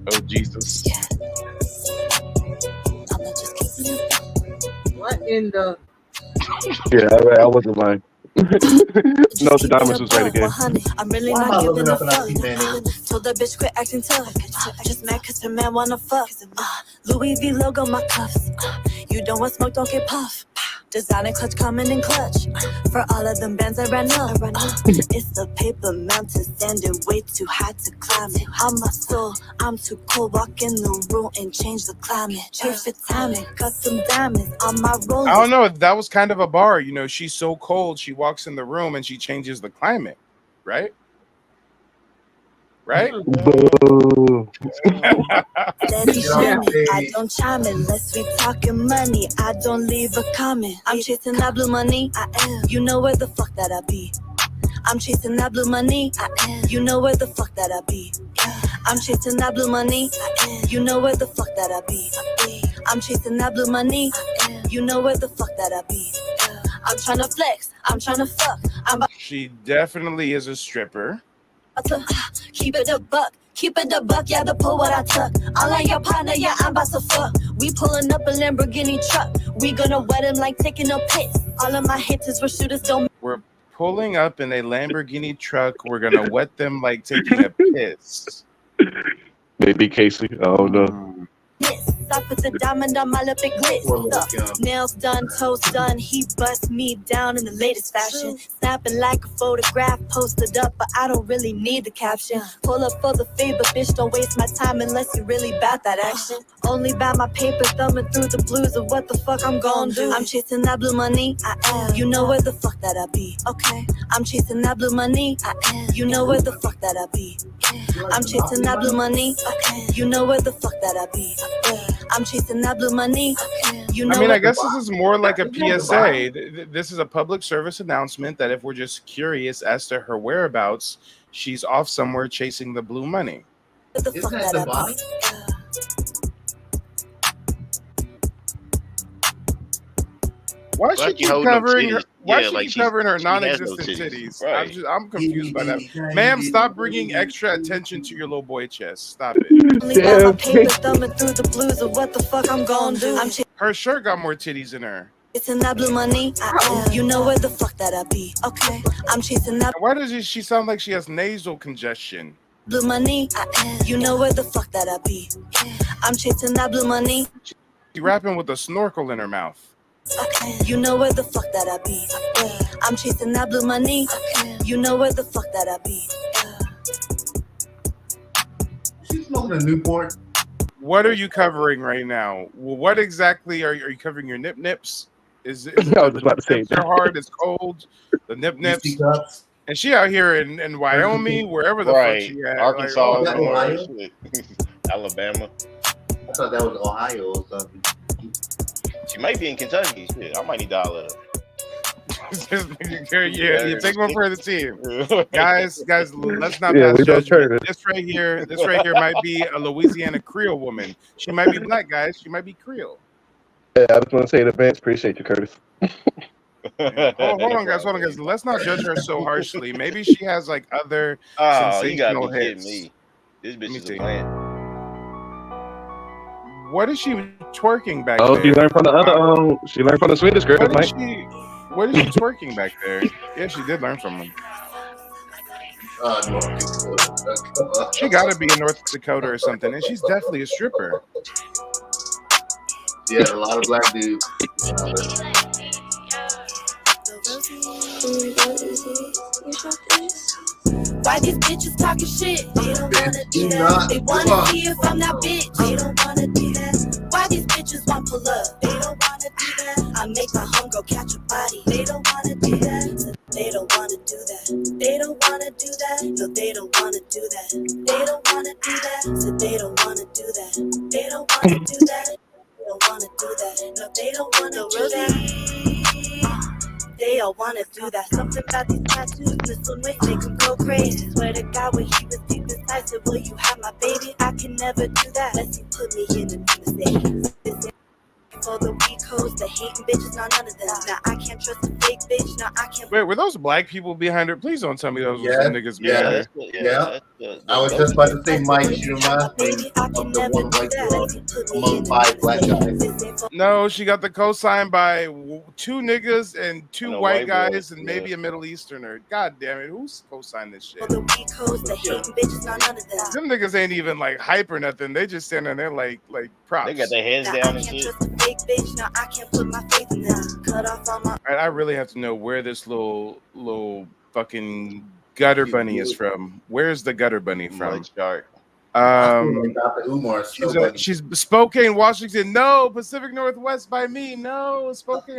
S1: Oh, Jesus.
S14: What in the?
S12: Yeah, I wasn't lying. No, the diamonds was right again.
S10: I'm really
S3: Why am
S10: not
S3: I
S10: giving
S3: looking
S10: a
S3: up and I
S10: fuck.
S3: see mayonnaise?
S10: Told that bitch quit acting tough. Just mad cause her man wanna fuck. Louis V logo my cuffs. You don't want smoke, don't get puff. Designer clutch coming in clutch. For all of them bands I ran up. It's the paper mountain standing way too high to climb it. I'm my soul, I'm too cool. Walk in the room and change the climate. Perfect timing, got some diamonds on my roll.
S1: I don't know. That was kind of a bar. You know, she's so cold. She walks in the room and she changes the climate. Right? Right?
S12: Boo.
S10: Steady shining, I don't chime in unless we talking money. I don't leave a comment. I'm chasing that blue money. I am. You know where the fuck that I be. I'm chasing that blue money. I am. You know where the fuck that I be. I'm chasing that blue money. I am. You know where the fuck that I be. I'm chasing that blue money. I am. You know where the fuck that I be. I'm trying to flex. I'm trying to fuck.
S1: She definitely is a stripper.
S10: Keep it a buck, yeah, the pull what I took. All on your partner, yeah, I'm about to fuck. We pulling up a Lamborghini truck. We gonna wet him like taking a piss. All of my haters were shooters, don't.
S1: We're pulling up in a Lamborghini truck. We're gonna wet them like taking a piss.
S12: Maybe Casey. I don't know.
S10: I put the diamond on my lip, it glitz. Nails done, toes done. He bust me down in the latest fashion. Snapping like a photograph, posted up, but I don't really need the caption. Pull up for the fade, but bitch, don't waste my time unless you really bout that action. Only buy my paper, thumbing through the blues of what the fuck I'm gon' do. I'm chasing that blue money, I am. You know where the fuck that I be, okay? I'm chasing that blue money, I am. You know where the fuck that I be. I'm chasing that blue money, okay? You know where the fuck that I be. I'm chasing that blue money. You know,
S1: I mean, I guess this is more like a PSA. This is a public service announcement that if we're just curious as to her whereabouts, she's off somewhere chasing the blue money.
S3: Isn't that the bottom?
S1: Why she keep covering her? Why she keep covering her
S5: she has
S1: non-existent
S5: no titties.
S1: titties?
S5: Right.
S1: I'm confused by that. Ma'am, stop bringing extra attention to your little boy chest. Stop it.
S10: only got my paper, thumbing through the blues of what the fuck I'm gon' do. I'm
S1: Her shirt got more titties in her.
S10: chasing that blue money. I am. You know where the fuck that I be, okay? I'm chasing that
S1: Why does she sound like she has nasal congestion?
S10: blue money. I am. You know where the fuck that I be. I'm chasing that blue money.
S1: She rapping with a snorkel in her mouth.
S10: You know where the fuck that I be. I'm chasing that blue money. You know where the fuck that I be.
S3: She's smoking a Newport.
S1: What are you covering right now? Well, what exactly are you covering? Your nip nips? Is
S12: I was just about to say
S1: they're hard? It's cold. The nip nips. And she out here in Wyoming, wherever the fuck she at,
S5: Arkansas,
S1: like,
S3: Ohio?
S5: Alabama.
S3: I thought that was Ohio or something.
S5: She might be in Kentucky. Shit, I might need to dollar.
S1: Yeah, take one for the team, guys. Let's not
S12: Yeah,
S1: pass
S12: we don't
S1: judgment.
S12: turn
S1: This right here might be a Louisiana Creole woman. She might be black, guys. She might be Creole.
S12: Yeah, I just want to say in advance, appreciate you, Curtis.
S1: Hold on, guys. Let's not judge her so harshly. Maybe she has like other
S5: You gotta
S1: sensational
S5: be kidding
S1: hits.
S5: me. This bitch is a plant.
S1: What is she twerking back
S12: Oh,
S1: there?
S12: she learned from the other. She learned from the Swedish girl,
S1: What is
S12: Mike.
S1: what is she twerking back there? Yeah, she did learn from him. She got to be in North Dakota or something, and she's definitely a stripper.
S3: Yeah, a lot of black dudes.
S10: Why these bitches talking shit? They don't wanna do that. They wanna see if I'm that bitch. They don't wanna do that. Why these bitches want pull up? They don't wanna do that. I make my homegirl catch a body. They don't wanna do that. They don't wanna do that. They don't wanna do that. No, they don't wanna do that. They don't wanna do that. So they don't wanna do that. They don't wanna do that. They don't wanna do that. No, they don't wanna do that. They all wanna do that. Something about these tattoos, missing weight, make them go crazy. Swear to God, when he was deep inside, said, will you have my baby? I can never do that, unless you put me in a mistake. For the weak hoes, the hating bitches, no, none of them. Now I can't trust a fake bitch, no, I can't.
S1: Wait, were those black people behind her? Please don't tell me those were some niggas behind her.
S3: I was just about to say, Mike, she reminds me of the one white girl among 5 black guys.
S1: No, she got the co-sign by 2 niggas and 2
S5: And a
S1: white
S5: white boy,
S1: guys and maybe a Middle Easterner. God damn it, who's co-signed this shit?
S10: The weak hoes, the hating bitches, no, none of them.
S1: Them niggas ain't even like hype or nothing. They just standing there like props.
S5: They got their heads
S10: Now
S5: down
S10: I
S5: and
S10: can't
S5: shit.
S10: trust a fake bitch, no, I can't put my faith in them. Cut off all my.
S1: I really have to know where this little fucking gutter bunny is from. Where's the gutter bunny from? She's Spokane, Washington. No, Pacific Northwest by me. No, Spokane.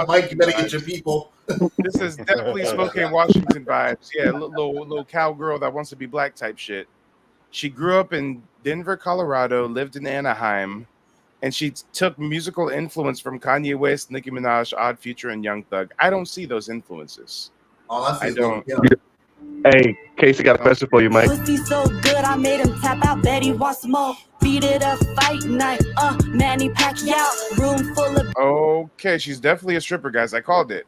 S3: Mike, you better get your people.
S1: This is definitely Spokane, Washington vibes. Yeah, little cowgirl that wants to be black type shit. She grew up in Denver, Colorado, lived in Anaheim, and she took musical influence from Kanye West, Nicki Minaj, Odd Future, and Young Thug. I don't see those influences.
S3: All I see is
S1: don't.
S12: Hey, Casey got a question for you, Mike.
S10: Pussy so good, I made him tap out. Betty wants more. Beat it up, fight night. Manny Pacquiao, room full of.
S1: Okay, she's definitely a stripper, guys. I called it.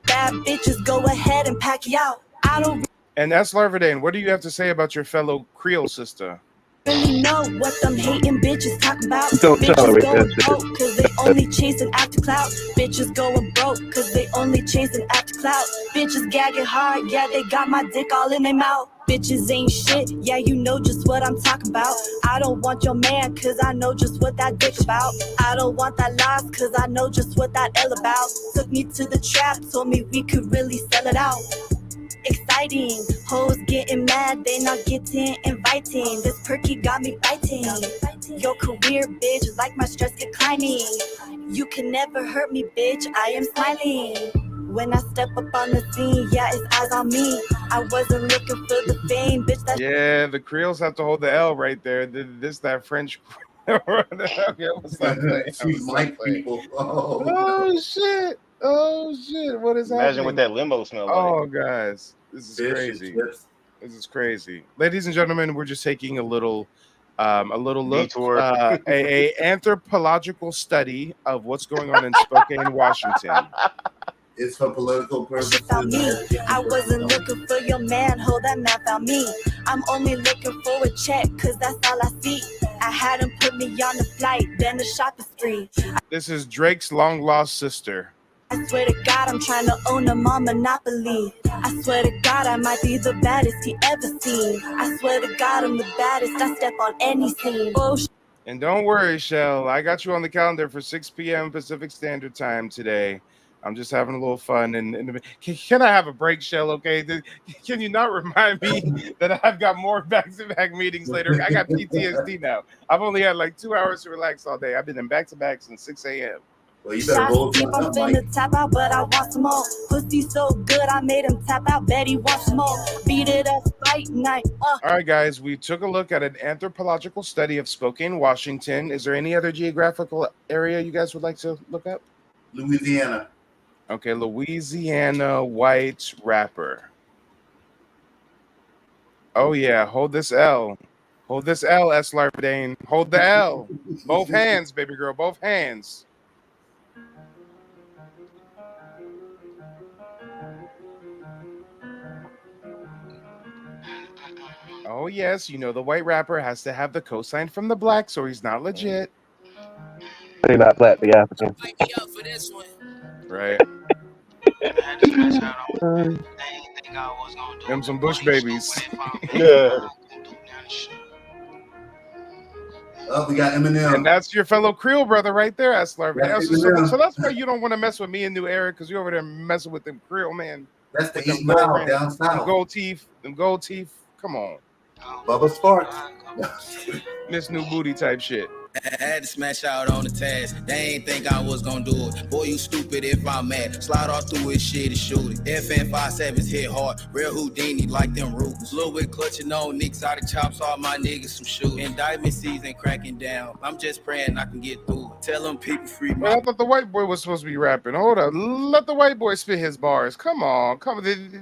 S10: Bad bitches, go ahead and pack you out. I don't
S1: And S. Larvadane, what do you have to say about your fellow Creole sister?
S10: really know what them hating bitches talk about.
S12: Don't
S10: Bitches
S12: tolerate
S10: going
S12: that shit.
S10: broke cause they only chasing after clout. Bitches going broke cause they only chasing after clout. Bitches gagging hard, yeah, they got my dick all in their mouth. Bitches ain't shit, yeah, you know just what I'm talking about. I don't want your man cause I know just what that dick about. I don't want that loss cause I know just what that L about. Took me to the trap, told me we could really sell it out. Exciting, hoes getting mad, they not getting inviting. This perky got me biting. Your career, bitch, like my stress declining. You can never hurt me, bitch, I am smiling. When I step up on the scene, yeah, it's eyes on me. I wasn't looking for the fame, bitch. That
S1: Yeah, the Creoles have to hold the L right there. This that French. Okay, what's that?
S3: She's Mike people.
S1: Oh shit! Oh shit! What is happening?
S5: Imagine what that limo smelled like.
S1: Oh, guys, this is crazy. This is crazy, ladies and gentlemen. We're just taking a little look,
S5: Detour.
S1: a anthropological study of what's going on in Spokane, Washington.
S3: It's for political purposes.
S10: found me. I wasn't looking for your man, ho, that man found me. I'm only looking for a check, cause that's all I see. I had him put me on the flight, then the shopping spree.
S1: This is Drake's long lost sister.
S10: I swear to God, I'm trying to own them on Monopoly. I swear to God, I might be the baddest he ever seen. I swear to God, I'm the baddest. I step on any scene. Oh,
S1: And don't worry, Shell. I got you on the calendar for 6 p.m. Pacific Standard Time today. I'm just having a little fun. And can I have a break, Shell? Okay. Can you not remind me that I've got more back-to-back meetings later? I got PTSD now. I've only had like 2 hours to relax all day. I've been in back-to-back since 6 a.m.
S3: Well, you better roll
S10: keep on finna tap out, but I want some more. Pussy so good, I made him tap out. Betty wants some more. Beat it up, fight night.
S1: All right, guys, we took a look at an anthropological study of Spokane, Washington. Is there any other geographical area you guys would like to look up?
S3: Louisiana.
S1: Okay, Louisiana white rapper. Oh, yeah, hold this L. Hold this L, S. Larvadane. Hold the L. Both hands, baby girl, both hands. Oh, yes, you know the white rapper has to have the cosign from the blacks or he's not legit.
S12: They're not black, they African.
S1: Right. Them some Bush babies.
S5: Yeah.
S3: Oh, we got Eminem.
S1: And that's your fellow Creole brother right there, Aslar.
S3: That's
S1: So that's why you don't want to mess with me in New Era, because you're over there messing with them Creole, man.
S3: That's the
S1: With them
S3: 8 Mile
S1: rings,
S3: down south.
S1: them gold teeth. Come on.
S3: Bubba Sparks.
S1: Miss New Booty type shit.
S7: I had to smash out on the task. They ain't think I was gonna do it. Boy, you stupid if I'm mad. Slide all through his shit and shoot it. FN57s hit hard. Real Houdini like them Rubens. Little bit clutching on niggas out of chops. All my niggas some shoot. Indictment season cracking down. I'm just praying I can get through. Tell them people free my.
S1: Well, I thought the white boy was supposed to be rapping. Hold up. Let the white boy spit his bars. Come on.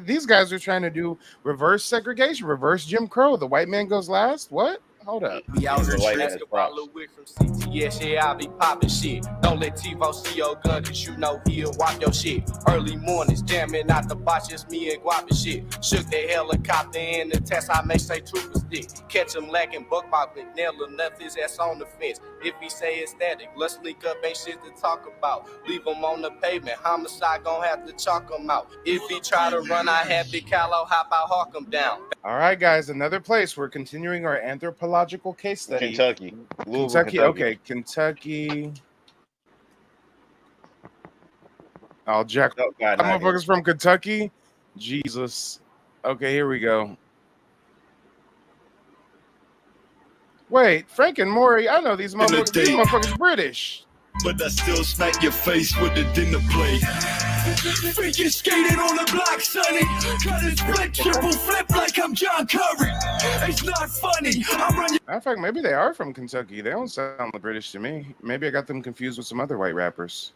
S1: These guys are trying to do reverse segregation, reverse Jim Crow. The white man goes last? What? Hold up.
S20: Be out here basketball Lil Wick from CTS, yeah, I be popping shit. Don't let TiVo see your gun, cause you know he'll whop your shit. Early mornings, jamming out the box, just me and Guap and shit. Shook the helicopter in the test, I may say trooper stick. Catch him lacking, buck my McNair, enough his ass on the fence. If he say it's static, let's link up, ain't shit to talk about. Leave him on the pavement, homicide gon' have to chalk him out. If he try to run, I have the callow, hop out, hawk him down.
S1: All right, guys, another place. We're continuing our anthropological case study.
S5: Kentucky.
S1: Kentucky. Okay, Kentucky. Oh, Jack.
S5: Oh, God,
S1: motherfuckers from Kentucky. Jesus. Okay, here we go. Wait, Frank and Maury. I know these motherfuckers. These motherfuckers British.
S21: But I still smack your face with the dinner plate. Figure skated on the block, sonny. Got a split, triple flip like I'm John Curry. It's not funny.
S1: Matter of fact, maybe they are from Kentucky. They don't sound British to me. Maybe I got them confused with some other white rappers.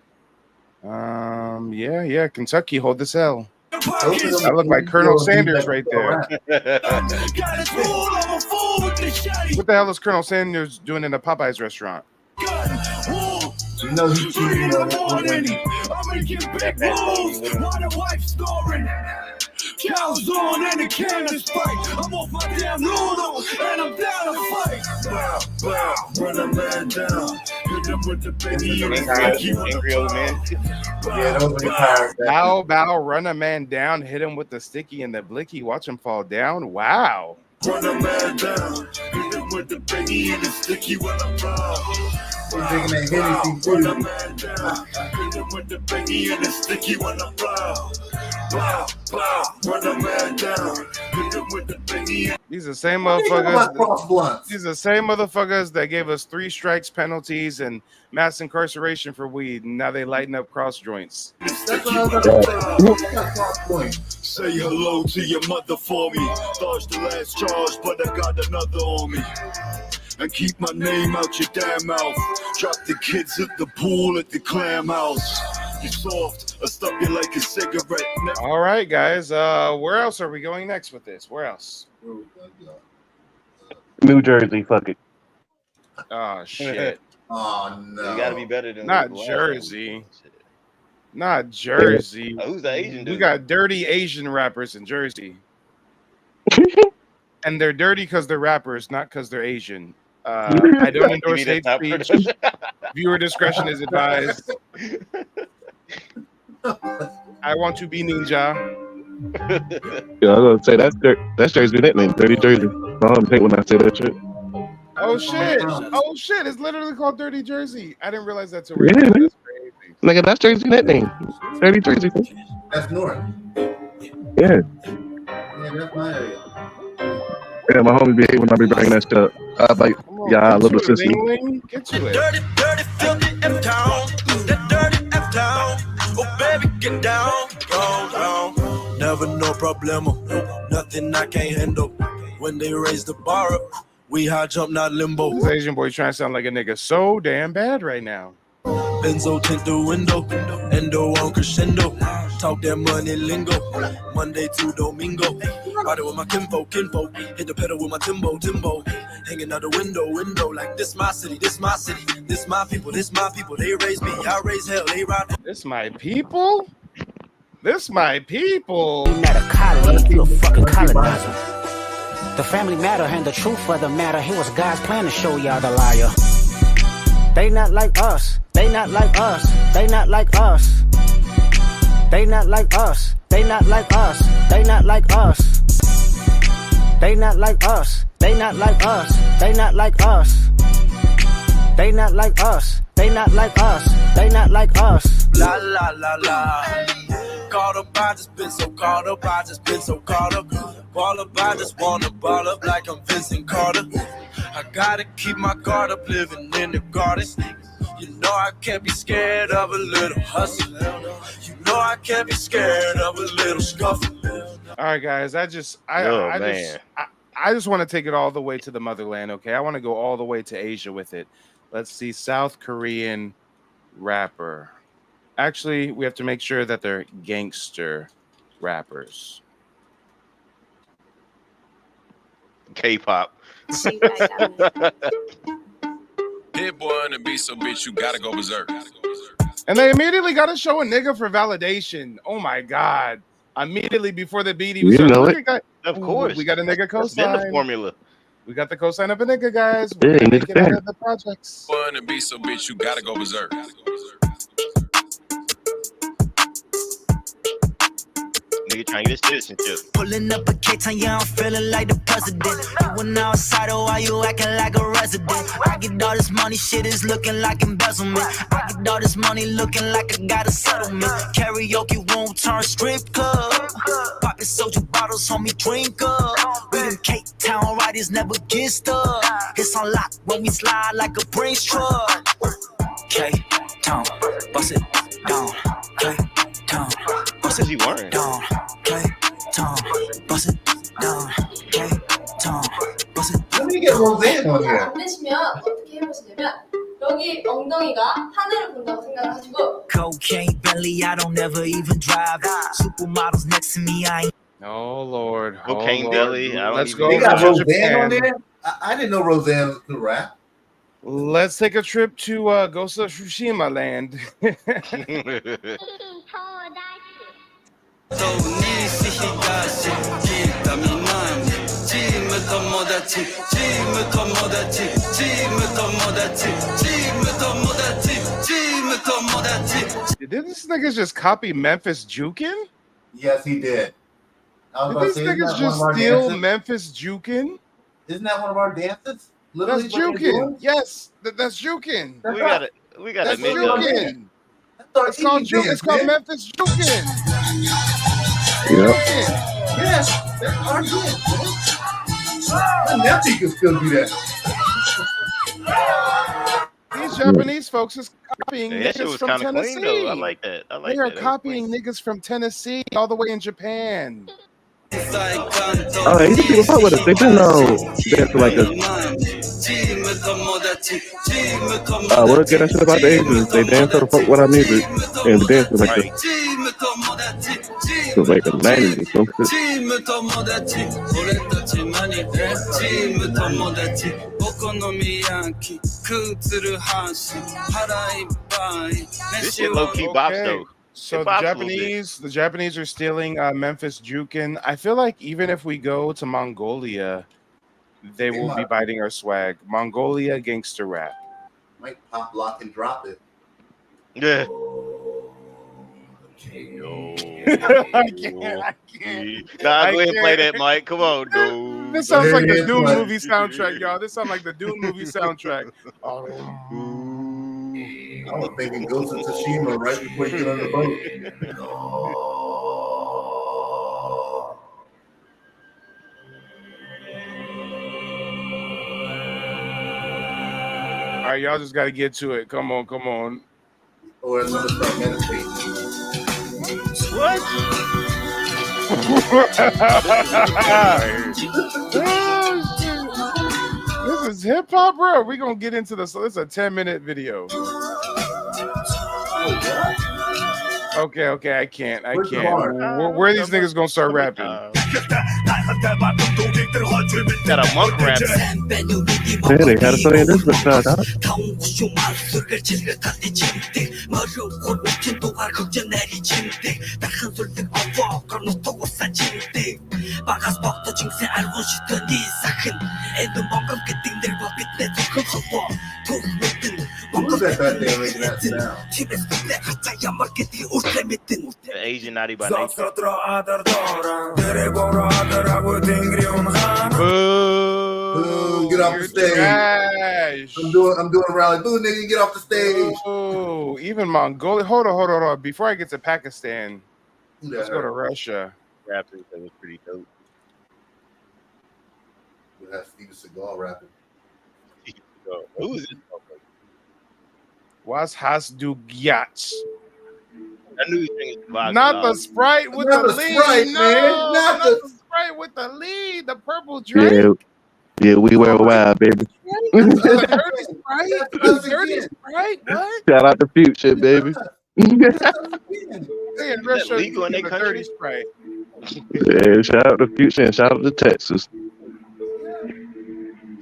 S1: Yeah, Kentucky, hold this L. I look like Colonel Sanders right there. What the hell is Colonel Sanders doing in a Popeyes restaurant?
S3: You know he's cheating on
S21: I'm making big moves while the wife's snoring. Cows on and the cannons fight. I'm off my damn noodle and I'm down to fight. Bow, bow, run a man down. Hit him with the baby.
S5: Angry old man.
S3: Yeah, those are the
S1: Bow, run a man down, hit him with the sticky and the blicky, watch him fall down. Wow.
S21: Run a man down. Hit him with the baby and the sticky when I'm proud.
S3: Run a man down.
S21: Hit him with the baby and the sticky when I'm proud. Bow, bow, run a man down. Hit him with the baby.
S1: These are the same motherfuckers. These are the same motherfuckers that gave us 3 strikes penalties and mass incarceration for weed. And now they lighten up cross joints.
S21: Say hello to your mother for me. Dodged the last charge, but I got another on me. And keep my name out your damn mouth. Drop the kids at the pool at the clam house. You soft, I stop you like a cigarette.
S1: All right, guys. Where else are we going next with this? Where else?
S12: New Jersey, fuck it.
S1: Oh shit.
S3: Oh no.
S5: You gotta be better than
S1: not Jersey. Not Jersey.
S5: Who's the Asian dude?
S1: We got dirty Asian rappers in Jersey. And they're dirty because they're rappers, not because they're Asian. I don't endorse hate speech. Viewer discretion is advised. I want to be ninja.
S12: Yeah, I was gonna say that's Jersey nickname, Dirty Jersey. I don't think when I say that shit.
S1: Oh shit! It's literally called Dirty Jersey. I didn't realize that's a
S12: Yeah,
S1: that's crazy.
S12: Nigga, that's Jersey nickname. Dirty Jersey.
S3: That's north.
S12: Yeah.
S3: Yeah, that's my area.
S12: Yeah, my homie be when I be bringing that shit up. I was like, yeah, I love the system.
S1: Get to it.
S21: Dirty, filthy F-town. That dirty F-town. Oh, baby, get down. Down. Never no problemo. Nothing I can't handle. When they raise the bar up, we high jump, not limbo.
S1: This Asian boy trying to sound like a nigga so damn bad right now.
S21: Benzo tint the window, endo on crescendo. Talk that money lingo, Monday to Domingo. Ride it with my kinfolk. Hit the pedal with my timbo. Hanging out the window. Like this my city, this my people. They raise me, I raise hell, they ride.
S1: This my people? This my people.
S22: You're not a colony, you a fucking colonizer. The family matter and the truth of the matter. Here was God's plan to show y'all the liar. They not like us. They not like us. They not like us. They not like us. They not like us. They not like us. They not like us. They not like us. They not like us. They not like us. They not like us. They not like us.
S21: La la la la. Caught up, I just been so caught up. I just been so caught up. Ball up, I just wanna ball up like I'm Vincent Carter. I gotta keep my guard up, living in the garden. You know I can't be scared of a little hustle. You know I can't be scared of a little scuffle.
S1: All right, guys. I just want to take it all the way to the motherland. Okay, I want to go all the way to Asia with it. Let's see, South Korean rapper. Actually, we have to make sure that they're gangster rappers.
S5: K-pop.
S8: Hit boy on the beat, so bitch, you gotta go berserk.
S1: And they immediately got to show a nigga for validation. Oh my God. Immediately before the beat, he was
S5: Of course.
S1: We got a nigga
S5: That's been the
S1: cosign.
S5: formula.
S1: We got the cosign of a nigga, guys.
S12: Yeah,
S1: We're
S12: you need
S1: making
S12: to
S1: out
S12: stand.
S1: of the projects.
S8: Boy on the beat, so bitch, you gotta go berserk.
S5: Nigga trying to get his citizenship.
S9: Pulling up a K-Town, yeah, I'm feeling like the president. You went outside, or why you acting like a resident? I get all this money, shit is looking like embezzlement. I get all this money looking like I got a settlement. Karaoke won't turn strip club. Poppin' soda bottles, homie, drink up. We them K-Town riders never get stuck. It's on lock when we slide like a Brinks truck. K-Town, bust it down. K-Town, bust it down. K-Town, bust it down. K-Town, bust it down.
S3: Let me get Roseanne on here.
S23: 안 되시면 어떻게 해보시냐면 여기 엉덩이가 하늘을 본다고 생각하시고
S9: Cocaine Bentley, I don't ever even drive. Supermodels next to me, I ain't.
S1: Oh Lord.
S5: Cocaine
S1: Lord.
S5: Belly. I don't
S1: Let's
S5: even
S1: go
S3: They got
S1: to
S3: Roseanne on
S1: Japan.
S3: there? I didn't know Roseanne could rap.
S1: Let's take a trip to Ghost of Tsushima land. Did this niggas just copy Memphis Jukin?
S3: Yes, he did. I was
S1: Did
S3: about to
S1: these
S3: say, isn't
S1: niggas
S3: that one of
S1: just
S3: our
S1: steal
S3: dances?
S1: Memphis Jukin?
S3: Isn't that one of our dances? Literally
S1: That's
S3: what they're
S1: Jukin.
S3: doing?
S1: Yes, that's Jukin.
S3: That's
S5: We
S3: right.
S5: gotta
S1: That's
S5: admit that.
S1: Jukin.
S3: That's
S1: It's called
S3: Indian
S1: It's called
S3: dance, man.
S1: Memphis Jukin.
S12: Yep.
S3: Yes, that's our dance, man. My nephew can still do that.
S1: These Japanese folks is copying
S5: Yeah, that shit
S1: niggas
S5: was
S1: from
S5: kind of
S1: Tennessee.
S5: clean though. I like that.
S1: They are copying niggas from Tennessee all the way in Japan.
S12: Oh, Asian people fuck with us. They've been dancing like this. We'll get that shit about the Asians. They dance to the fuck with our music and the dance like this. It's like the 90s or
S5: This shit low key bops though.
S1: So
S5: It
S1: the
S5: bops a little bit.
S1: Japanese are stealing Memphis Jukin. I feel like even if we go to Mongolia, they will be biting our swag. Mongolia gangster rap.
S3: Might pop, lock, and drop it.
S5: Yeah.
S1: I can't.
S5: Nah, go ahead and play that, Mike. Come on, dude.
S1: This sounds like the Dune movie soundtrack, y'all. This sounds like the Dune movie soundtrack.
S3: I was thinking Ghost of Tsushima right before you get on the boat.
S1: All right, y'all just got to get to it. Come on.
S3: Or I'm gonna start meditating.
S1: What? This is hip hop, bro. We're gonna get into this. So this is a 10-minute video. Okay, I can't. Where are these niggas gonna start rapping?
S5: Got a monk rap.
S12: Yeah, they had a funny in this side, huh?
S3: Who's that there making that sound?
S5: The Asian naughty by nature.
S1: Boo.
S3: get off the stage.
S1: Trash.
S3: I'm doing a rally. Boo, nigga, get off the stage.
S1: Oh, even Mongolia. Hold on. Before I get to Pakistan, let's go to Russia.
S5: Rappers, that was pretty dope.
S3: We have Steven Seagal rapping.
S5: Who is this?
S1: Was has du gyats?
S5: I knew he was singing
S1: Not the Sprite with the lead.
S3: Sprite,
S1: no,
S3: man.
S1: Not the Sprite with the lead. The purple drink.
S12: Yeah, we were wild, baby.
S1: The dirty Sprite. The dirty Sprite. What?
S12: Shout out to Future, baby.
S1: Hey, Russia,
S5: legal in their
S1: the
S5: country?
S1: dirty Sprite.
S12: Yeah, shout out to Future and shout out to Texas.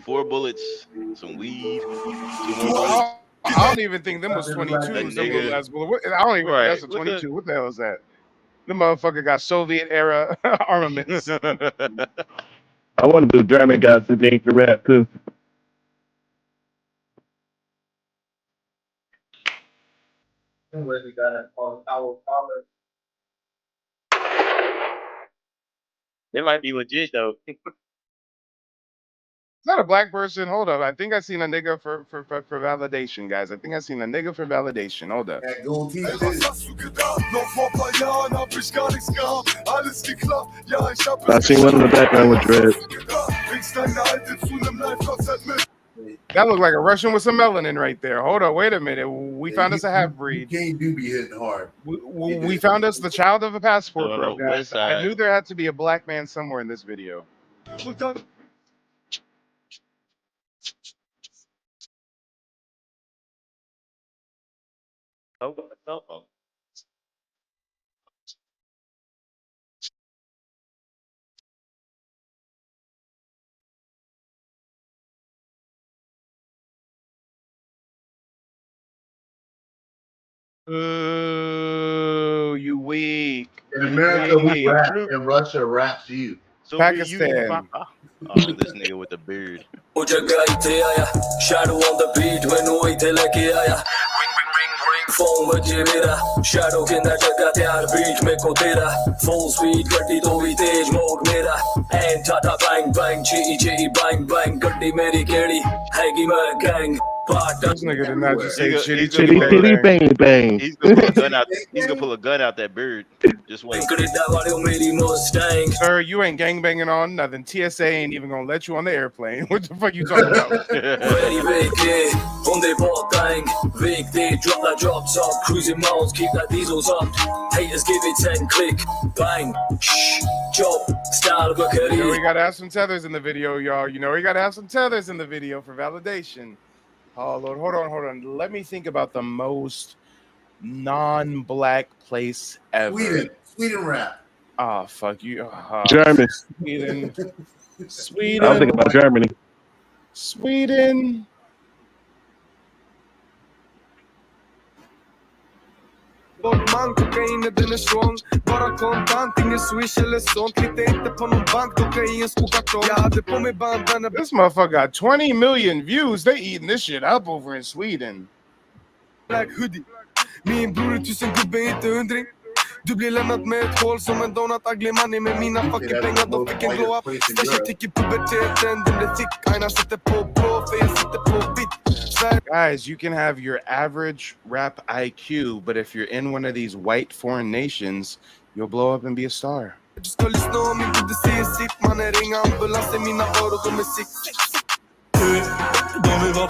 S5: 4 bullets, some weed, 2 more
S1: I
S5: bullets.
S1: don't even think them was 22s. Them little last bullet. I don't even think that's a 22. What the hell is that? The motherfucker got Soviet era armaments.
S12: I want to do German guys to dance the rap too.
S5: They might be legit though.
S1: Is that a black person? Hold up. I think I seen a nigga for validation, guys. I think I seen a nigga for validation. Hold up.
S3: That gold teeth.
S12: I seen one in the background with dread.
S1: That looked like a Russian with some melanin right there. Hold on. Wait a minute. We found us a half breed.
S3: Game do be hitting hard.
S1: We found us the child of a passport, bro, guys.
S5: West side.
S1: I knew there had to be a black man somewhere in this video.
S5: Oh.
S1: Ooh, you weak.
S3: In America, we rap. In Russia, raps you.
S5: So
S1: Pakistan.
S5: Oh, this nigga with the beard.
S21: Shadow on the beat when we tell like yeah. Phone with Jimira, shadow can I check out the beat, make Otera, full speed, 22 vintage mode mera, and tata bang bang, chi bang bang, Gandhi Mary Kerry, Haggy my gang.
S1: This nigga did not just say chitty
S12: Chitty bang bang.
S5: He's gonna pull a gun out. He's gonna pull a gun out that beard. Just wait.
S1: Sir, you ain't gangbanging on nothing. TSA ain't even gonna let you on the airplane. What the fuck you talking about?
S21: Very big, on the ball thing. Big day, drop that drop top, cruising miles, keep that diesel up. Haters give it 10 click, bang, shh, job, style,
S1: You know, we gotta have some tethers in the video, y'all. You know, we gotta have some tethers in the video for validation. Oh Lord, hold on. Let me think about the most non-black place ever.
S3: Sweden rap.
S1: Oh fuck you.
S12: German.
S1: Sweden.
S12: I was thinking about Germany.
S1: Sweden.
S21: Man, kokainet den är strong. Bara kontant, ingen swish eller sånt. Lite inte på någon bank, kokain skokartong. Jag hade på mig bandana.
S1: This motherfucker got 20 million views. They eating this shit up over in Sweden.
S21: Black hoodie. Min bror är 1000 gubbe, inte 100. Du blir lämnat med ett hål som en donut. Ugly money med mina fucking pengar. De fick en glow up. Station tycker puberteten. Den blir thick. Aina sitter på blå, för jag sitter på vitt.
S1: Guys, you can have your average rap IQ, but if you're in one of these white foreign nations, you'll blow up and be a star.
S21: Du ska lyssna om min gubbe säger sitt. Mannen ringa ambulans i mina öron, de är sick.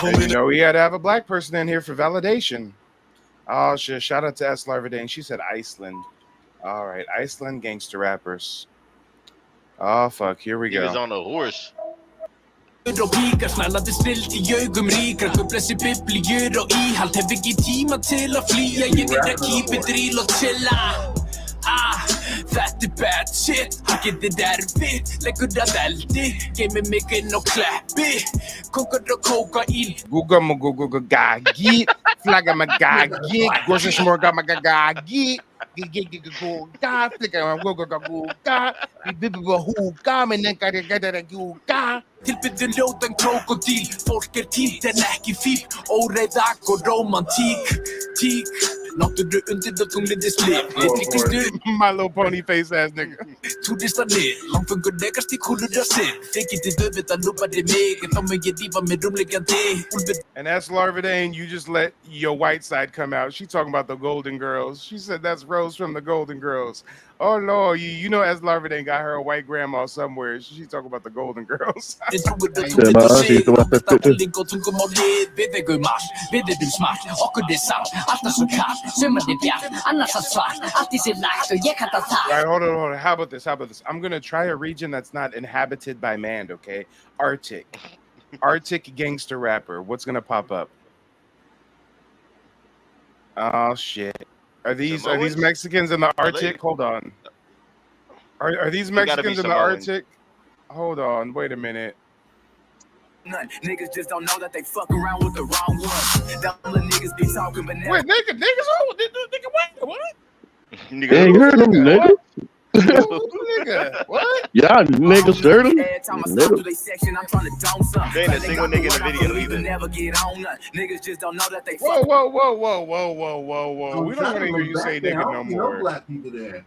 S1: And you know, we had to have a black person in here for validation. Oh shit! Shout out to S. Larvadane. She said Iceland. All right, Iceland gangster rappers. Oh fuck! Here we
S5: He
S1: go.
S5: was on a horse.
S21: Och pikar snällade snilt i ögon rikar kupplas i biblier och ihalt har vi inte tid till att flia ge det keep it real och chilla that the bad shit vilket det där vet lägger det alltid ge mig mycket och klappig kokar och kokain
S1: Guga muguga gagi flagga magagi gorsa smorga magagi gigigiga flicka muguga guga bibiba huga men den kan det guga
S21: Tilbyður ljótan krokodíl, fólk tínt en ekki fík, óreiðak og rómantík, tík, Langt du under det tunge det slip. Ikke styr.
S1: My Little Pony face ass nigga.
S21: To det står ned. Langt for godt lækker stik hullet der selv. Fik I det døde, der lupper det mega. Når man giver diva med rumlægger det.
S1: And that's Larvadane. You just let your white side come out. She talking about the Golden Girls. She said that's Rose from the Golden Girls. Oh Lord, you know as Larvadane got her a white grandma somewhere. She talking about the Golden Girls. Right, hold on. How about this? I'm gonna try a region that's not inhabited by man, okay? Arctic gangster rapper. What's gonna pop up? Oh shit. Are these Mexicans in the Arctic? Hold on. Are these Mexicans in the Arctic? Hold on, wait a minute.
S21: Niggas just don't know that they fuck around with the wrong ones. Dumb little niggas be talking, but
S1: wait, nigga, what?
S12: Yeah, you heard them, nigga.
S1: Nigga, what?
S12: Y'all niggas heard them?
S21: They ain't a single nigga in the video either. Never get on none. Niggas just don't know that they
S1: Whoa. We don't want to hear you say nigga no more.
S3: No black people there.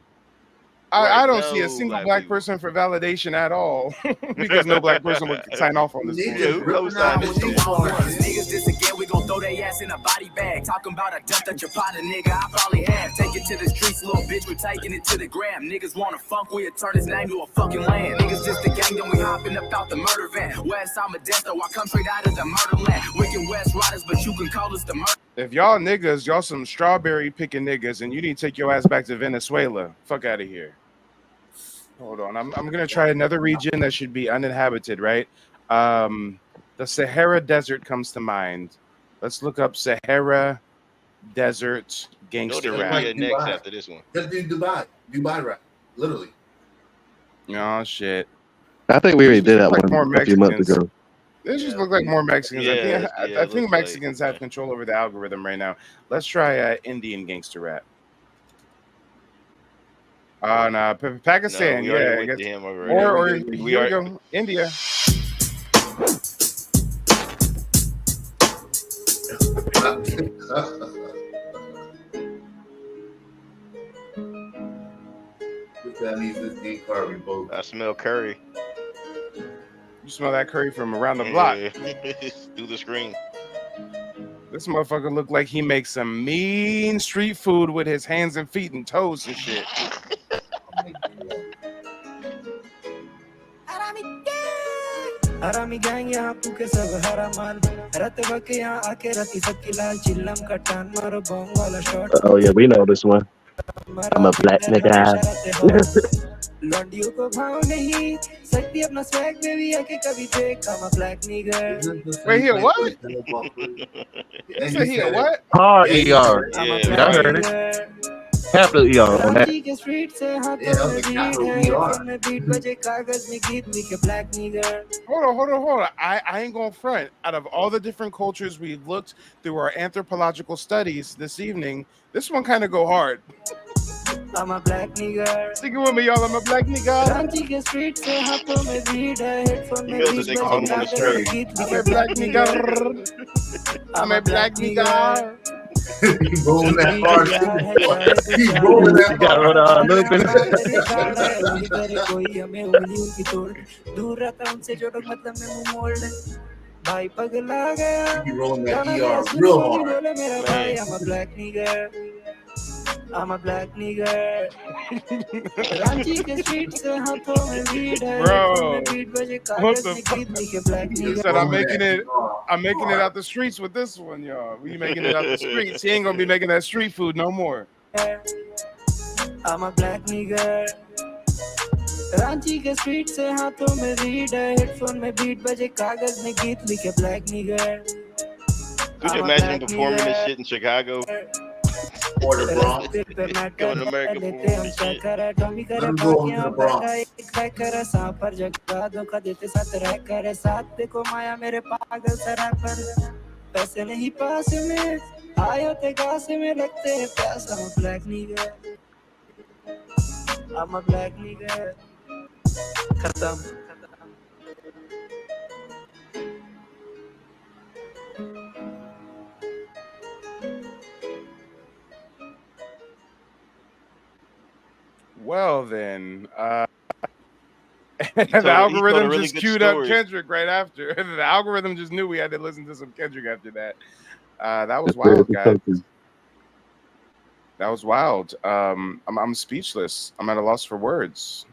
S1: I don't see a single black person for validation at all because no black person would sign off on this.
S21: Niggas just again, we gon' throw their ass in a body bag. Talking about a dump that your partner, nigga, I probably have. Take it to the streets, little bitch, we're taking it to the gram. Niggas wanna funk, we'll turn his name to a fucking land. Niggas just a gang, then we hopping up out the murder van. West side Modesto, I come straight out of the murder land. Wicked West Riders, but you can call us the murder.
S1: If y'all niggas, y'all some strawberry picking niggas, and you need to take your ass back to Venezuela. Fuck out of here. Hold on, I'm gonna try another region that should be uninhabited, right? The Sahara Desert comes to mind. Let's look up Sahara Desert gangster rap.
S5: Next after this one.
S3: Just do Dubai rap, literally.
S1: Oh shit!
S12: I think we already did that
S1: like
S12: one a few months ago.
S1: This just look like more Mexicans. I think Mexicans have control over the algorithm right now. Let's try Indian gangster rap. No, Pakistan,
S5: no,
S1: yeah. I guess. Or here we go, India.
S5: I smell curry.
S1: You smell that curry from around the block.
S5: Through the screen.
S1: This motherfucker look like he makes some mean street food with his hands and feet and toes and shit.
S16: हरामी gang यहाँ पुके सब हरा माल रत वके यहाँ आके रती सबकी लाल चिल्लम का टान मारो बॉम्ब वाला shot.
S12: Oh yeah, we know this one. I'm a black nigga.
S16: लौंडियों को भाव नहीं सकती अपना स्वैग में भी आके कभी देख. I'm a black nigga.
S1: Wait, here what? You say here what?
S12: Hard ER. Yeah, I heard it. Capital ER on that.
S1: Hold on. I ain't gonna front. Out of all the different cultures we've looked through our anthropological studies this evening, this one kind of go hard.
S16: I'm a black nigga.
S1: Sing it with me, y'all. I'm a black nigga. I'm a black nigga. I'm a black nigga.
S3: He's rolling that hard. He's rolling that
S16: भाई पगला गया.
S3: He rolling that ER real hard.
S16: I'm a black nigga. I'm a black nigga. Ranchi के street से हाथों में weed है.
S1: Bro,
S16: beat बजे
S1: what
S16: कागज
S1: the
S16: में गीत लिखे black nigga.
S1: said I'm making it out the streets with this one, y'all. We making it out the streets. He ain't gonna be making that street food no more.
S16: I'm a black nigga. Ranchi के street से हाथों में weed है. Headphone में beat बजे कागज में गीत लिखे black nigga.
S5: Could you imagine performing this shit in Chicago?
S3: Or the Bronx.
S5: Going to America performing this shit.
S3: Let go to the Bronx.
S16: पैसे नहीं पास में आया थे घास में लगते हैं प्यास. I'm a black nigga. I'm a black nigga. खत्म.
S1: Well then,
S5: He
S1: the
S5: told a
S1: algorithm
S5: really
S1: just
S5: good
S1: queued up
S5: story.
S1: Kendrick right after. The algorithm just knew we had to listen to some Kendrick after that. That was
S12: That's very
S1: wild, guys.
S12: something.
S1: That was wild. I'm speechless. I'm at a loss for words.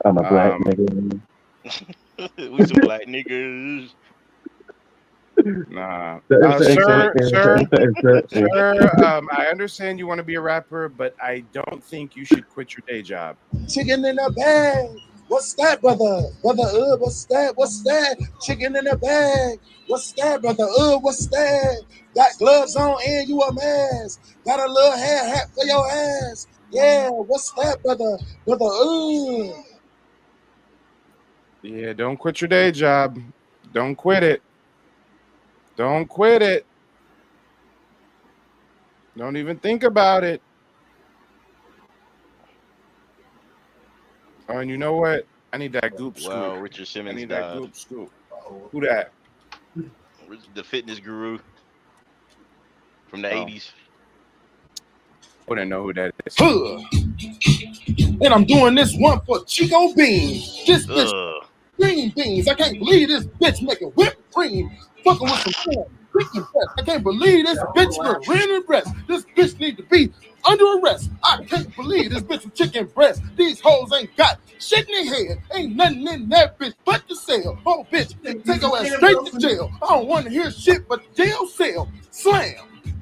S12: I'm a black nigga.
S5: We some black niggas.
S1: Nah,
S12: Exactly.
S1: sir. I understand you want to be a rapper, but I don't think you should quit your day job.
S6: Chicken in a bag. What's that, brother? Brother, what's that? What's that? Chicken in a bag. What's that, brother? What's that? Got gloves on and you a mask. Got a little hair hat for your ass. Yeah, what's that, brother? Brother,
S1: Yeah, don't quit your day job. Don't quit it. Don't quit it. Don't even think about it. Oh, and you know what? I need that goop scoop.
S5: Wow, Richard
S1: I
S5: Simmons
S1: need that
S5: died.
S1: goop scoop. Who that?
S5: The fitness guru from the 80s.
S1: Wouldn't know who that is.
S6: and I'm doing this one for Chico Beans. This bitch green beans. I can't believe this bitch making whipped cream. Fucking with some corn. Freaking breast. I can't believe this bitch with random breast. This bitch need to be under arrest. I can't believe this bitch with chicken breast. These hoes ain't got shit in their head. Ain't nothing in that bitch but the cell. Oh, bitch, take her ass straight to jail. I don't want to hear shit but jail cell. Slam.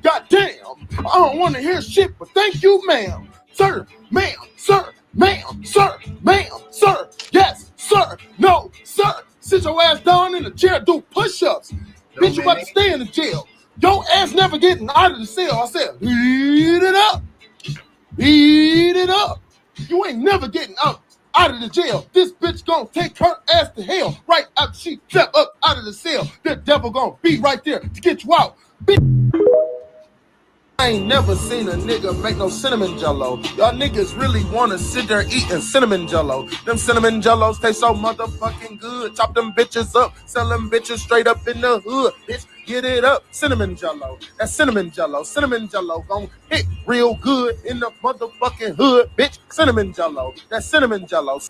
S6: Goddamn. I don't want to hear shit but thank you, ma'am. Sir, ma'am, sir, ma'am, sir, ma'am, sir. Yes, sir. No, sir. Sit your ass down in the chair, do push-ups. Bitch, you about to stay in the jail. Your ass never getting out of the cell. I said, beat it up. Beat it up. You ain't never getting out of the jail. This bitch gonna take her ass to hell right after she step up out of the cell. The devil gonna be right there to get you out. Bitch. I ain't never seen a nigga make no cinnamon jello. Y'all niggas really wanna sit there eating cinnamon jello. Them cinnamon jellos taste so motherfucking good. Chop them bitches up, sell them bitches straight up in the hood. Bitch, get it up, cinnamon jello. That's cinnamon jello. Cinnamon jello gon' hit real good in the motherfucking hood. Bitch, cinnamon jello. That's cinnamon jello.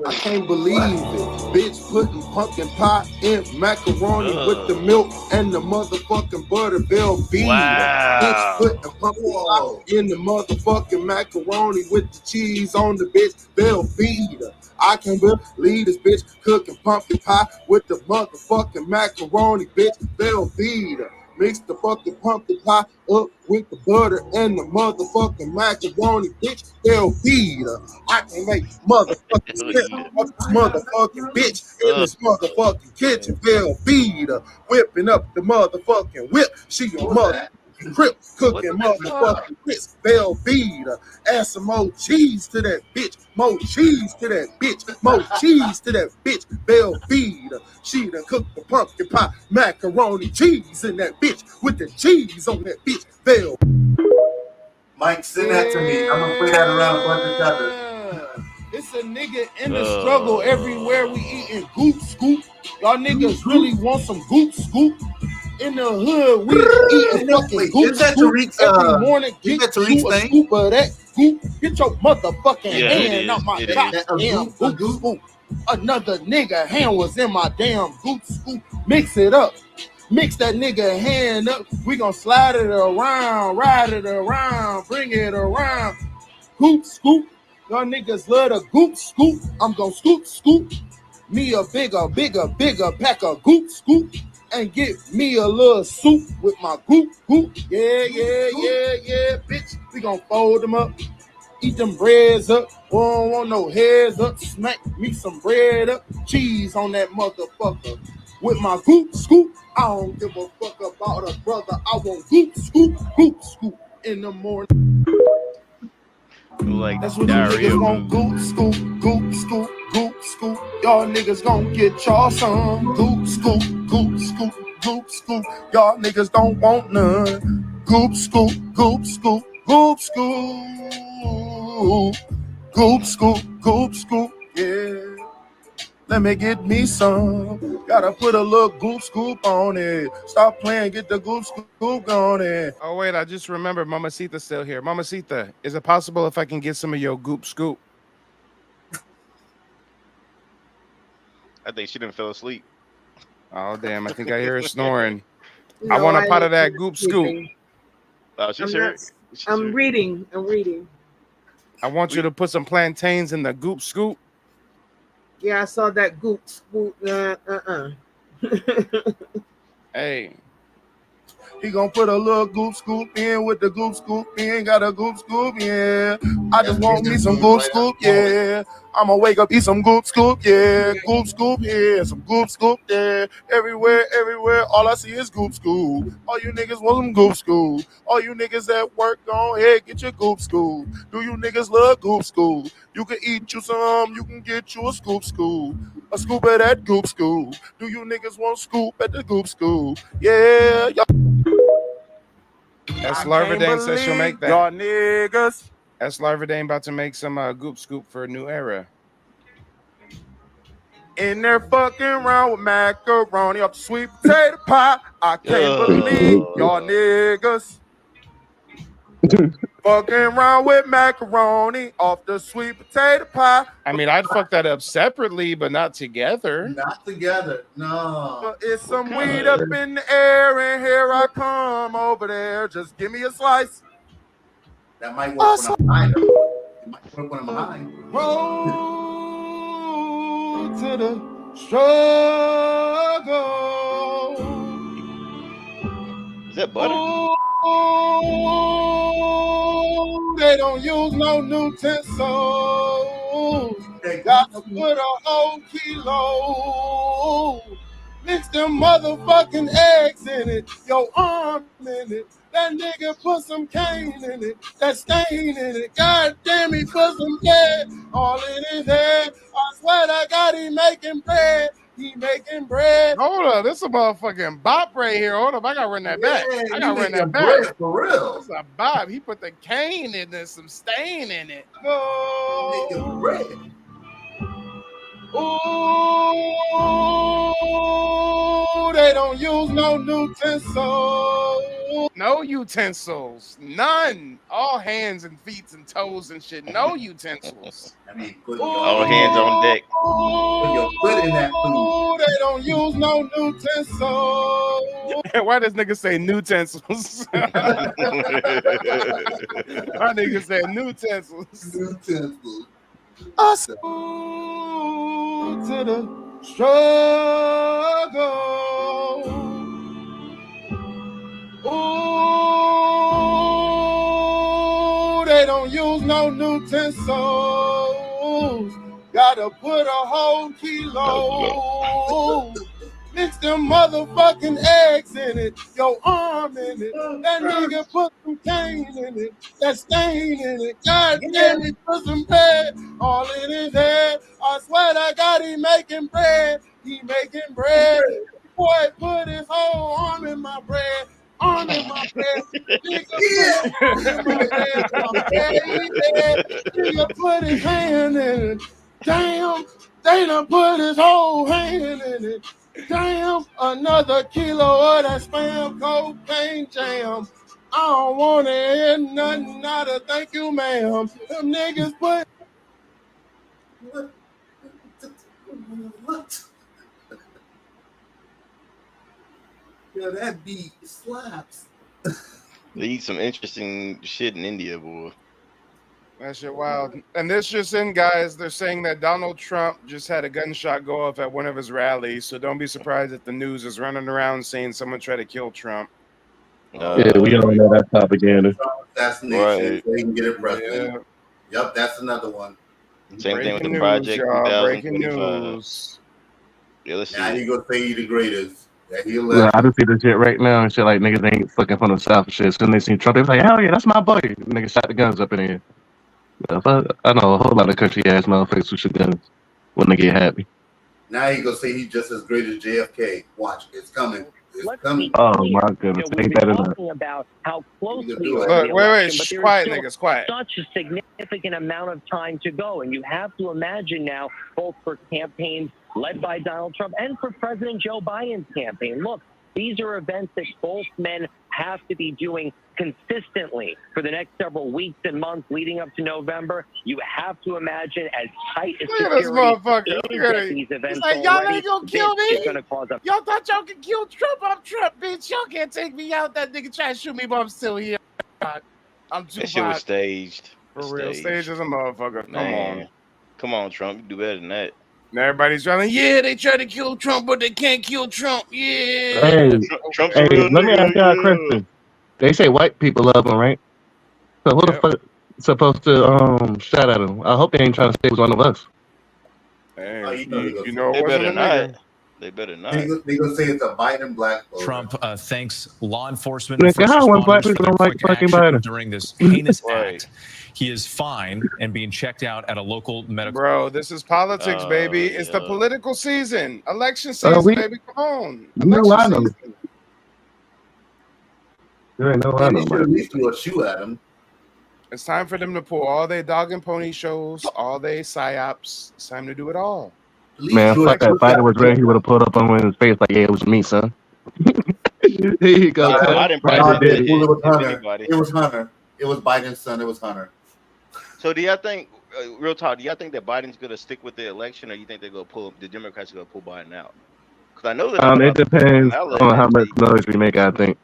S6: I can't believe it. Bitch putting pumpkin pie in macaroni with the milk and the motherfucking butter Velveeta.
S5: Wow.
S6: Bitch putting pumpkin pie in the motherfucking macaroni with the cheese on the bitch Velveeta. I can't believe this bitch cooking pumpkin pie with the motherfucking macaroni, bitch Velveeta. Mix the fucking pumpkin pie up with the butter and the motherfucking macaroni, bitch, they'll feed her. I can make motherfucking sense of this motherfucking bitch in this motherfucking kitchen, they'll feed her. Whipping up the motherfucking whip, she a motherfucking crip, cooking motherfucking grits, they'll feed her. Add some more cheese to that bitch, more cheese to that bitch, more cheese to that bitch, they'll feed her. She done cooked the pumpkin pie, macaroni, cheese in that bitch, with the cheese on that bitch, they'll.
S3: Mike, send that to me. I'm gonna play that around a bunch of times.
S6: It's a nigga in the struggle everywhere we eating goop scoop. Y'all niggas really want some goop scoop? In the hood, we eating fucking goop scoop every morning. Get you a scoop of that goop. Get your motherfucking hand out my goddamn goop scoop. Another nigga hand was in my damn goop scoop. Mix it up. Mix that nigga hand up. We gon' slide it around, ride it around, bring it around. Goop scoop. Y'all niggas love the goop scoop. I'm gon' scoop. Me a bigger pack of goop scoop. And get me a little soup with my goop. Yeah, bitch. We gon' fold them up. Eat them breads up. We don't want no heads up. Smack me some bread up. Cheese on that motherfucker. With my goop scoop. I don't give a fuck about a brother. I want goop scoop in the morning.
S5: Like
S6: that's what you niggas want. Goop scoop. Y'all niggas gon' get y'all some. Goop scoop. Y'all niggas don't want none. Goop scoop. Goop scoop, yeah. Let me get me some. Gotta put a little goop scoop on it. Stop playing, get the goop scoop on it.
S1: Oh wait, I just remembered Mamacita's still here. Mamacita, is it possible if I can get some of your goop scoop?
S5: I think she didn't fell asleep.
S1: Oh damn, I think I hear her snoring.
S14: No,
S1: I want a pot
S14: am
S1: of that
S14: not
S1: goop scoop.
S14: sleeping.
S5: She's
S14: I'm
S5: here.
S14: not. I'm reading. I'm reading.
S1: I want you to put some plantains in the goop scoop.
S14: Yeah, I saw that goop scoop.
S1: Hey.
S6: He gonna put a little goop scoop in with the goop scoop in. Got a goop scoop, yeah. I just want me some goop scoop, yeah. I'ma wake up, eat some goop scoop, yeah. Goop scoop here, some goop scoop there. Everywhere, everywhere, all I see is goop scoop. All you niggas want some goop scoop. All you niggas at work, go ahead, get your goop scoop. Do you niggas love goop scoop? You can eat you some, you can get you a scoop scoop. A scoop at that goop scoop. Do you niggas want scoop at the goop scoop? Yeah, y'all.
S1: That's Larvadane says she'll make that.
S6: Y'all niggas.
S1: That's Larvadane about to make some goop scoop for a new era.
S6: In there fucking around with macaroni up sweet potato pie. I can't believe y'all niggas. Fucking around with macaroni off the sweet potato pie.
S1: I mean, I'd fuck that up separately, but not together.
S3: Not together, no.
S6: It's some weed up in the air, and here I come over there. Just give me a slice.
S3: That might work when I'm high. It might work when I'm high.
S6: Roll to the struggle.
S5: Is that butter?
S6: Oh, they don't use no utensils. They got to put a whole kilo. Mix them motherfucking eggs in it. Your arm in it. That nigga put some cane in it. That stain in it. God damn, he put some bread all in his head. I swear to God, he making bread. He making bread.
S1: Hold up, this is a motherfucking bop right here. Hold up, I gotta run that back. I gotta run that back.
S3: Bread for real.
S1: It's a bop. He put the cane in there, some stain in it.
S6: Making bread. Ooh, they don't use no utensils.
S1: No utensils. None. All hands and feet and toes and shit. No utensils.
S3: I mean,
S5: all hands on deck.
S3: Put your foot in that food.
S6: They don't use no utensils.
S1: Why does nigga say utensils? Why nigga say utensils?
S3: Utensils.
S6: Us to the struggle. Ooh, they don't use no utensils. Gotta put a whole kilo. Mix them motherfucking eggs in it. Your arm in it. That nigga put some cane in it. That stain in it. God damn, he put some bread all in his head. I swear to God, he making bread. He making bread. Boy, put his whole arm in my bread. Arm in my bread. Nigga put his hand in it. Damn, they done put his whole hand in it. Damn, another kilo of that spam cocaine jam. I don't want to hear nothing out of thank you, ma'am. Them niggas put.
S3: What? Yo, that beat slaps.
S5: They eat some interesting shit in India, boy.
S1: That shit wild. And this just in, guys, they're saying that Donald Trump just had a gunshot go off at one of his rallies. So don't be surprised if the news is running around saying someone tried to kill Trump.
S12: Yeah, we all know that propaganda.
S3: Assassination,
S5: Right.
S3: so he can get it president. Yep, that's another one.
S5: Same thing with the
S1: Breaking
S5: Project
S1: news, y'all. Breaking
S5: 2025.
S1: news.
S5: Yeah, let's see.
S3: Now he gonna say he the greatest. Yeah, he
S12: Yeah,
S3: left.
S12: I just see this shit right now and shit like niggas ain't fucking from the south and shit. As soon as they see Trump, they was like, hell yeah, that's my boy. Niggas shot the guns up in here. Yeah, I know a whole lot of country ass motherfuckers who shoot guns when they get happy.
S3: Now he gonna say he's just as great as JFK. Watch, it's coming.
S13: let's be
S12: Oh
S13: clear.
S12: my goodness,
S13: We've
S12: ain't
S13: been
S12: that enough?
S13: talking about how close we
S1: Look,
S13: are to the
S1: wait,
S13: election, but
S1: shh,
S13: there
S1: quiet,
S13: is
S1: niggas,
S13: still
S1: quiet.
S13: such a significant amount of time to go. And you have to imagine now, both for campaigns led by Donald Trump and for President Joe Biden's campaign. Look, these are events that both men have to be doing consistently for the next several weeks and months leading up to November. You have to imagine as tight as
S1: Look at this
S13: security
S1: motherfucker.
S13: is
S1: Look at
S13: at
S1: it.
S13: these events
S1: He's like, y'all
S13: already,
S1: ain't gonna kill
S13: this is
S1: me.
S13: going to cause a
S1: Y'all thought y'all could kill Trump? I'm Trump, bitch. Y'all can't take me out. That nigga trying to shoot me, but I'm still here. I'm too
S5: That shit was
S1: hot.
S5: staged.
S1: For real. Stage as a motherfucker. Come on.
S5: Come on, Trump. You do better than that.
S1: And everybody's yelling, yeah, they try to kill Trump, but they can't kill Trump. Yeah.
S12: Hey,
S5: Trump's
S12: hey,
S5: a real
S12: let me
S5: nigga.
S12: ask y'all a question. They say white people love him, right? So who the fuck supposed to shout at him? I hope they ain't trying to say it was one of us.
S1: Hey,
S3: you know
S1: you know
S5: They
S1: it wasn't
S5: better
S1: a
S5: not.
S1: nigga.
S5: They better not.
S3: They gonna say it's a Biden black voter.
S17: Trump thanks law enforcement and
S12: Nigga,
S17: first
S12: how when black
S17: responders for
S12: people
S17: their
S12: don't like
S17: quick
S12: fucking
S17: action
S12: Biden?
S17: during this heinous
S5: Right.
S17: act. He is fine and being checked out at a local medical.
S1: Bro, this is politics, baby. It's the political season. Election season, baby. Come on.
S12: You know
S1: Election
S12: I know.
S1: season.
S12: You ain't know I
S3: Man,
S12: know.
S3: they should at least do a shoe at him.
S1: It's time for them to pull all their dog and pony shows, all their psyops. It's time to do it all.
S12: Man, fuck that. If Biden was ready, he would have pulled up on his face like, yeah, it was me, son. Here you go,
S5: Yeah,
S12: son.
S5: Biden
S12: Biden
S5: probably
S12: did
S5: did
S12: it.
S3: Well, it was
S5: if
S3: Hunter.
S5: anybody.
S3: It was Hunter. It was Biden's son. It was Hunter.
S5: So do y'all think, real talk, do y'all think that Biden's gonna stick with the election, or you think they're gonna the Democrats are gonna pull Biden out? Because I know they're talking
S12: It
S5: about
S12: depends
S5: Kamala
S12: on
S5: and
S12: how
S5: that
S12: much noise we make, I think.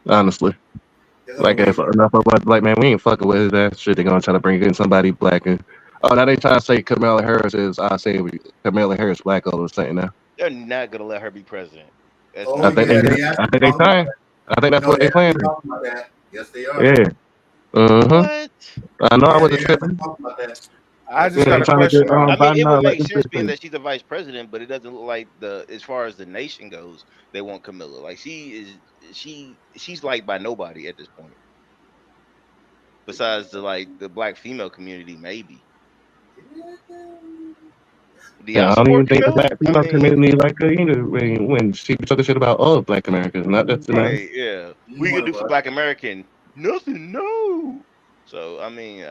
S12: Honestly. Like, if enough of us, like, man, we ain't fucking with his ass shit, they're gonna try to bring in somebody black. And now they trying to say Kamala Harris is, Kamala Harris black all of a sudden now.
S5: they're not gonna let her be president. That's
S3: Oh,
S12: I think
S3: yeah,
S12: they trying. I think that's what they planning.
S3: talking about that. Yes, they are.
S12: Yeah.
S5: What?
S12: I know I
S3: Yeah,
S12: wasn't
S3: they
S12: tripping.
S3: talking about that.
S1: I just
S12: Yeah,
S1: got
S12: they
S1: a
S12: trying to
S1: question.
S12: get
S5: I mean,
S12: Biden
S5: it would
S12: out
S5: make
S12: like
S5: sense being
S12: this.
S5: that she's the vice president, but it doesn't look like as far as the nation goes, they want Camilla. Like she's liked by nobody at this point. Besides the black female community, maybe. Do y'all
S12: Yeah, I don't even
S5: support
S12: think the
S5: Camilla?
S12: black female community like her either. When she talking shit about all Black Americans, not just the
S5: Right, yeah. We can do for Black American. Nothing, no. So I mean,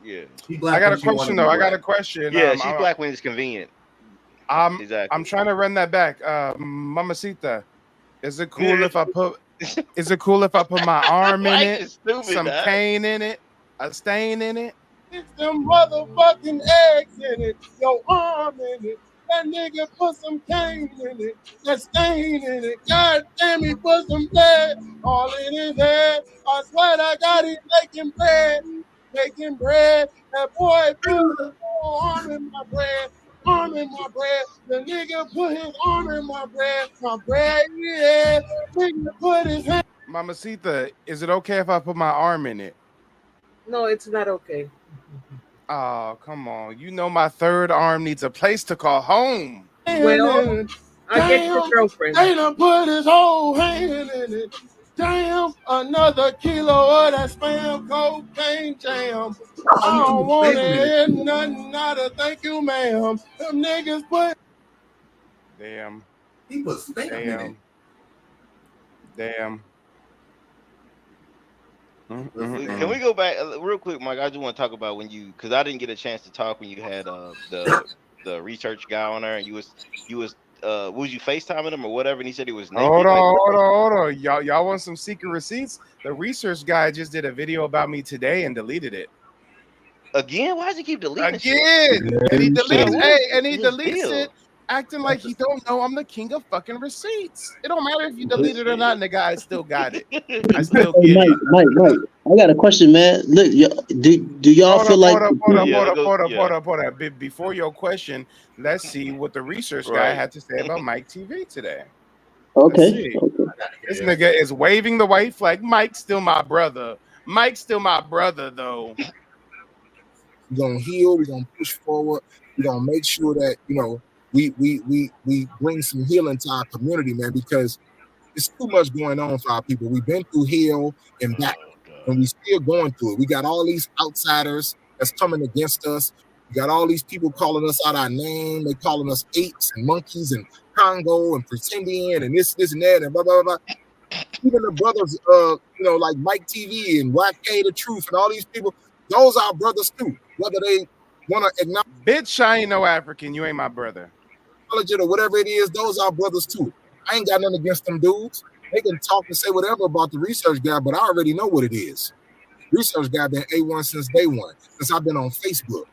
S5: yeah.
S1: I got a question though. I got a question.
S5: Yeah, she's black when it's convenient.
S1: I'm
S5: Exactly.
S1: trying to run that back. Mamacita, is it cool if I put my arm in
S5: Mike
S1: it,
S5: is stupid,
S1: some
S5: dog.
S1: cane in it, a stain in it?
S6: It's them motherfucking eggs in it, your arm in it. That nigga put some cane in it, that stain in it. God damn, he put some blood all in his head. I swear to God, he's making bread. That boy put his whole arm in my bread. The nigga put his arm in my bread, yeah. Nigga put his hand.
S1: Mamacita, is it okay if I put my arm in it?
S14: No, it's not okay.
S1: Oh, come on. You know my third arm needs a place to call home.
S14: Well, I get your girlfriend.
S6: They done put his whole hand in it. Damn, another kilo of that spam cocaine jam. I don't want to hear nothing, not a thank you, ma'am. Them niggas put.
S1: Damn.
S3: He was spam.
S1: Damn.
S5: Can we go back real quick, Mike? I just want to talk about because I didn't get a chance to talk when you had the research guy on there, and you was was you FaceTiming him or whatever, and he said he was naked.
S1: Hold on. Y'all want some secret receipts? The research guy just did a video about me today and deleted it.
S5: Again? Why does he keep deleting
S1: Again?
S5: shit?
S1: And he deletes,
S5: What's
S1: he
S5: his
S1: deletes
S5: deal?
S1: it, acting like he don't know I'm the king of fucking receipts. It don't matter if you delete it or not, nigga. I still got it. I still
S4: Hey,
S1: get it.
S4: Mike, I got a question, man. Look, do y'all feel like
S1: Hold up. Before your question, let's see what the research guy had to say about Mike TV today.
S4: Okay.
S1: This nigga is waving the white flag. Mike's still my brother. Mike's still my brother, though.
S18: We're gonna heal. We're gonna push forward. We're gonna make sure that we bring some healing to our community, man, because it's too much going on for our people. We've been through hell and back, and we still going through it. We got all these outsiders that's coming against us. We got all these people calling us out our name. They calling us apes and monkeys and Congo and pretending and this and that and blah blah blah. Even the brothers, like Mike TV and YK The Truth and all these people, those are brothers too. Whether they want to acknowledge,
S1: bitch, I ain't no African. You ain't my brother.
S18: It or whatever it is, those are brothers too. I ain't got nothing against them dudes. They can talk and say whatever about the research guy, but I already know what it is. Research guy been A1 since day one, since I've been on Facebook.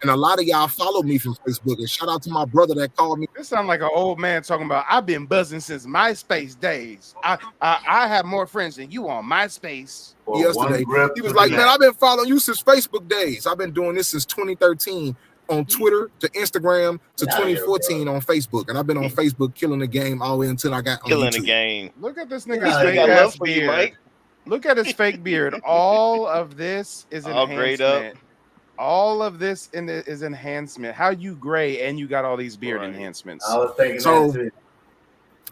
S18: And a lot of y'all follow me from Facebook. And shout out to my brother that called me.
S1: This sounds like an old man talking about, I've been buzzing since MySpace days. I have more friends than you on MySpace.
S18: Yesterday, he was like, man, I've been following you since Facebook days. I've been doing this since 2013 on Twitter to Instagram to 2014 on Facebook. And I've been on Facebook killing the game all the way until I got on
S5: killing
S18: YouTube.
S5: the game.
S1: Look at this nigga's fake ass beard. Look at his fake beard. All of this is enhancement. All of this is enhancement. How you gray and you got all these beard enhancements.
S3: I was thinking
S18: so
S3: that too.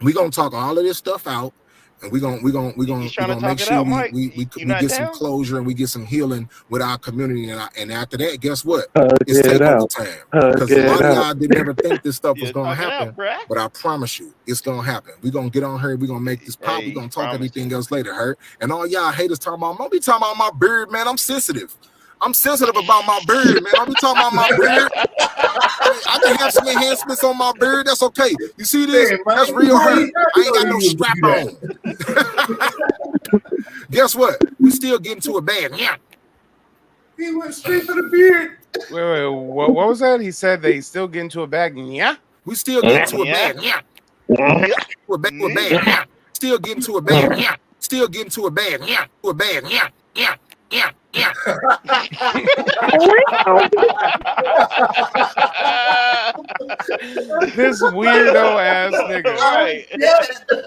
S18: We're gonna talk all of this stuff out, and we're gonna make sure we get some closure and we get some healing with our community. And after that, guess what? It's takeover time. Because a lot of y'all didn't ever think this stuff was gonna happen, but I promise you, it's gonna happen. We're gonna get on here. We're gonna make this pop. We're gonna talk everything else later. Hurt. And all y'all haters talking about, don't be talking about my beard, man. I'm sensitive. I'm sensitive about my beard, man. I'll be talking about my beard. I can have some enhancements on my beard. That's okay. You see this? That's real hurt. I ain't got no strap on. Guess what? We still getting to a bad. Yeah.
S3: He went straight for the beard.
S1: Wait. What was that? He said they still get into a bag. Yeah.
S18: We still get to a bag. Yeah. We're back to a bag. Yeah. Still getting to a bag. Yeah. Still getting to a bag. Yeah. To a bag. Yeah. Yeah. Yeah. Yeah.
S1: This weirdo ass nigga. Right.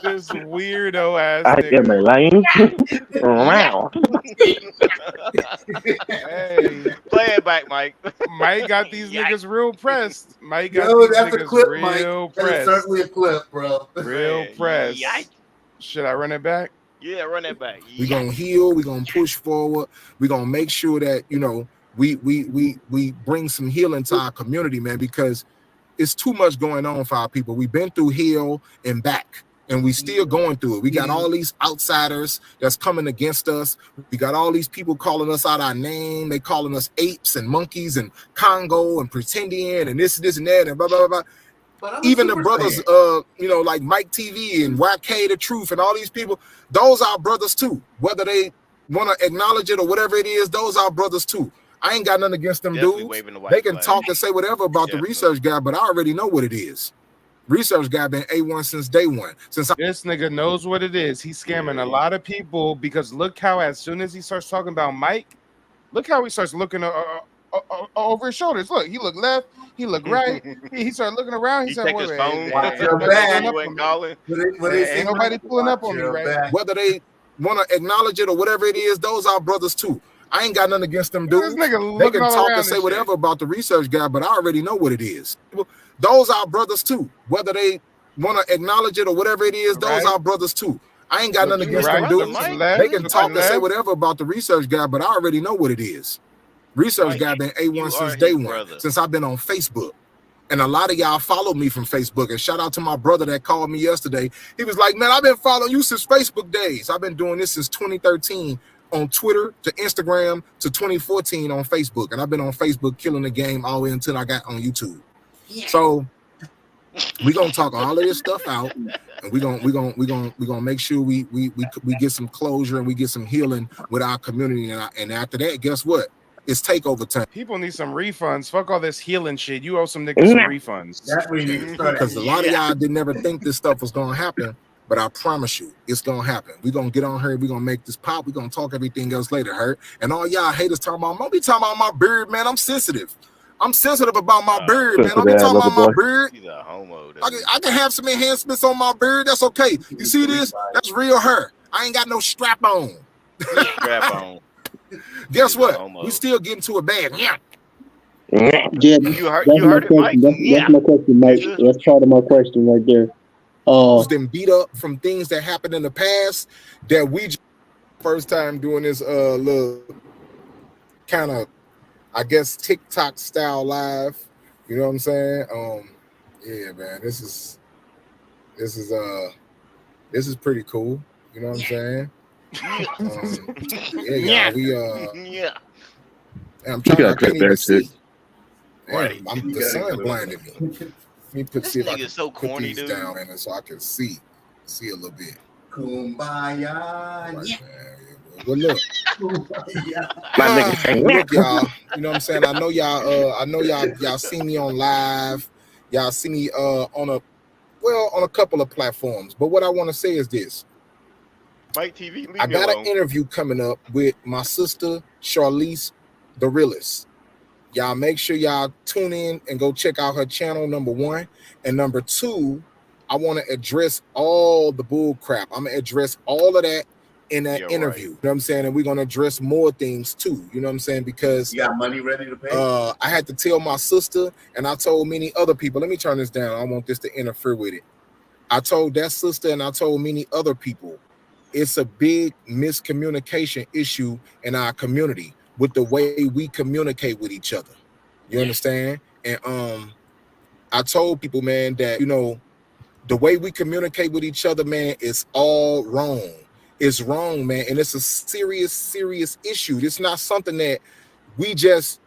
S1: This weirdo ass nigga.
S12: I get my line. Wow.
S1: Hey.
S5: Play it back, Mike.
S1: Mike got these niggas real pressed. Mike got
S3: Yo,
S1: these
S3: that's a
S1: niggas
S3: clip,
S1: real
S3: Mike. That's
S1: pressed.
S3: certainly a clip, bro.
S1: Real pressed.
S5: Yikes.
S1: Should I run it back?
S5: Yeah, run that back.
S18: We're gonna heal, we're gonna push forward, we're gonna make sure that we bring some healing to our community, man, because it's too much going on for our people. We've been through hell and back, and we still going through it. We got all these outsiders that's coming against us. We got all these people calling us out our name. They calling us apes and monkeys and Congo and pretending and this and that and blah blah blah. Even the brothers, like Mike TV and YK The Truth and all these people, those are brothers too. Whether they want to acknowledge it or whatever it is, those are brothers too. I ain't got nothing against them dudes. They can talk and say whatever about the research guy, but I already know what it is. Research guy been A1 since day one.
S1: This nigga knows what it is. He's scamming a lot of people because look how as soon as he starts talking about Mike, look how he starts looking over his shoulders. Look, he looked left, he looked right. He started looking around. He said,
S5: checked his phone.
S3: Watch your back.
S1: Ain't nobody pulling up on me, right?
S18: Whether they want to acknowledge it or whatever it is, those are brothers too. I ain't got nothing against them dudes. They can talk and say whatever about the research guy, but I already know what it is. Those are brothers too. Whether they want to acknowledge it or whatever it is, those are brothers too. I ain't got nothing against them dudes. They can talk and say whatever about the research guy, but I already know what it is. Research guy been A1 since day one, since I've been on Facebook. And a lot of y'all follow me from Facebook. And shout out to my brother that called me yesterday. He was like, man, I've been following you since Facebook days. I've been doing this since 2013 on Twitter to Instagram to 2014 on Facebook. And I've been on Facebook killing the game all the way until I got on YouTube. Yeah. So we're gonna talk all of this stuff out, and we're gonna make sure we get some closure and we get some healing with our community. And after that, guess what? It's takeover time.
S1: People need some refunds. Fuck all this healing shit. You owe some niggas some refunds.
S3: That's where you need to start.
S18: Because a lot of y'all didn't ever think this stuff was gonna happen, but I promise you, it's gonna happen. We're gonna get on here. We're gonna make this pop. We're gonna talk everything else later. Hurt. And all y'all haters talking about, don't be talking about my beard, man. I'm sensitive. I'm sensitive about my beard, man. Don't be talking about my beard.
S5: He's a homo.
S18: I can have some enhancements on my beard. That's okay. You see this? That's real hair. I ain't got no strap on.
S5: Strap on.
S18: Guess what? We still getting to a bag. Yeah.
S4: Yeah,
S5: you heard it, Mike?
S4: That's my question, Mike. That's part of my question right there.
S18: Them beat up from things that happened in the past that we just first time doing this little kind of, I guess, TikTok style live. You know what I'm saying? Yeah, man. This is This is pretty cool. You know what I'm saying? Yeah, y'all.
S5: Yeah.
S18: I'm trying. I can't even see.
S5: Right.
S18: Damn, the sun blinded me. Let me
S5: This nigga's so corny,
S18: these
S5: dude.
S18: down, man, so I can see a little bit.
S3: Kumbaya.
S18: Right, well, look.
S4: My nigga say,
S18: Look, y'all. You know what I'm saying? I know y'all see me on live. Y'all see me on a couple of platforms. But what I want to say is this.
S5: Mike TV, leave
S18: I
S5: me
S18: got
S5: alone.
S18: an interview coming up with my sister, Charlize the Realist. Y'all make sure y'all tune in and go check out her channel, number one. And number two, I want to address all the bull crap. I'm going to address all of that in that interview.
S5: Right.
S18: You know what I'm saying? And we're going to address more things too. You know what I'm saying? Because
S3: you got money ready to pay?
S18: I had to tell my sister, and I told many other people. Let me turn this down. I don't want this to interfere with it. I told that sister and I told many other people, it's a big miscommunication issue in our community with the way we communicate with each other. You understand? And I told people, man, that, you know, the way we communicate with each other, man, is all wrong. It's wrong, man. And it's a serious issue. It's not something that we just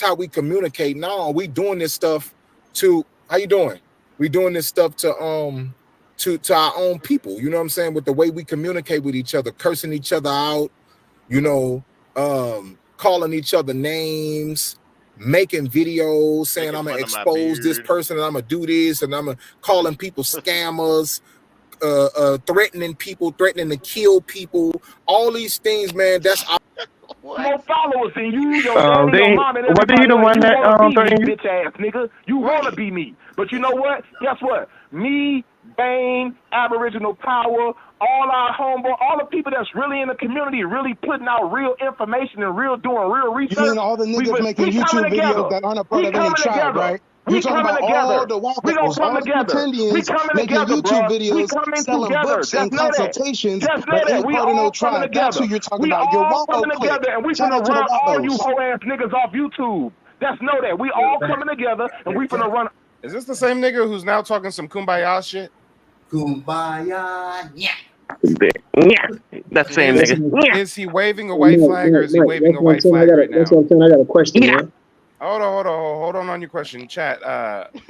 S18: how we communicate. No, we doing this stuff to, how you doing? We doing this stuff to our own people. You know what I'm saying? With the way we communicate with each other, cursing each other out, you know, calling each other names, making videos saying I'm gonna expose this person and I'm gonna do this, and I'm gonna calling people scammers, threatening people, threatening to kill people, all these things, man. That's
S2: more followers than you, your daddy, your mom, and everybody.
S4: the one that
S2: be me, bitch ass nigga. You wanna be me, but you know what? Guess what? Me, Bane, Aboriginal Power, all our homeboy, all the people that's really in the community, really putting out real information and doing real research.
S15: You mean all the niggas making YouTube videos that aren't a part of any tribe, right? You're talking about all the Wackos, all the pretendians making YouTube videos, selling books and consultations, but ain't part of no tribe. That's who you're talking about. Your Wacko clique.
S2: And we
S15: Shout
S2: finna
S15: out to the
S2: run all you
S15: Wackos.
S2: whole ass niggas off YouTube. Just know that we all coming together and we finna run.
S1: Is this the same nigga who's now talking some kumbaya shit?
S3: Kumbaya, yeah.
S4: That's same nigga.
S1: Is he waving a white flag or is he waving a white flag right now?
S4: That's what I'm saying. I got a question. Yeah.
S1: Hold on your question. Chat,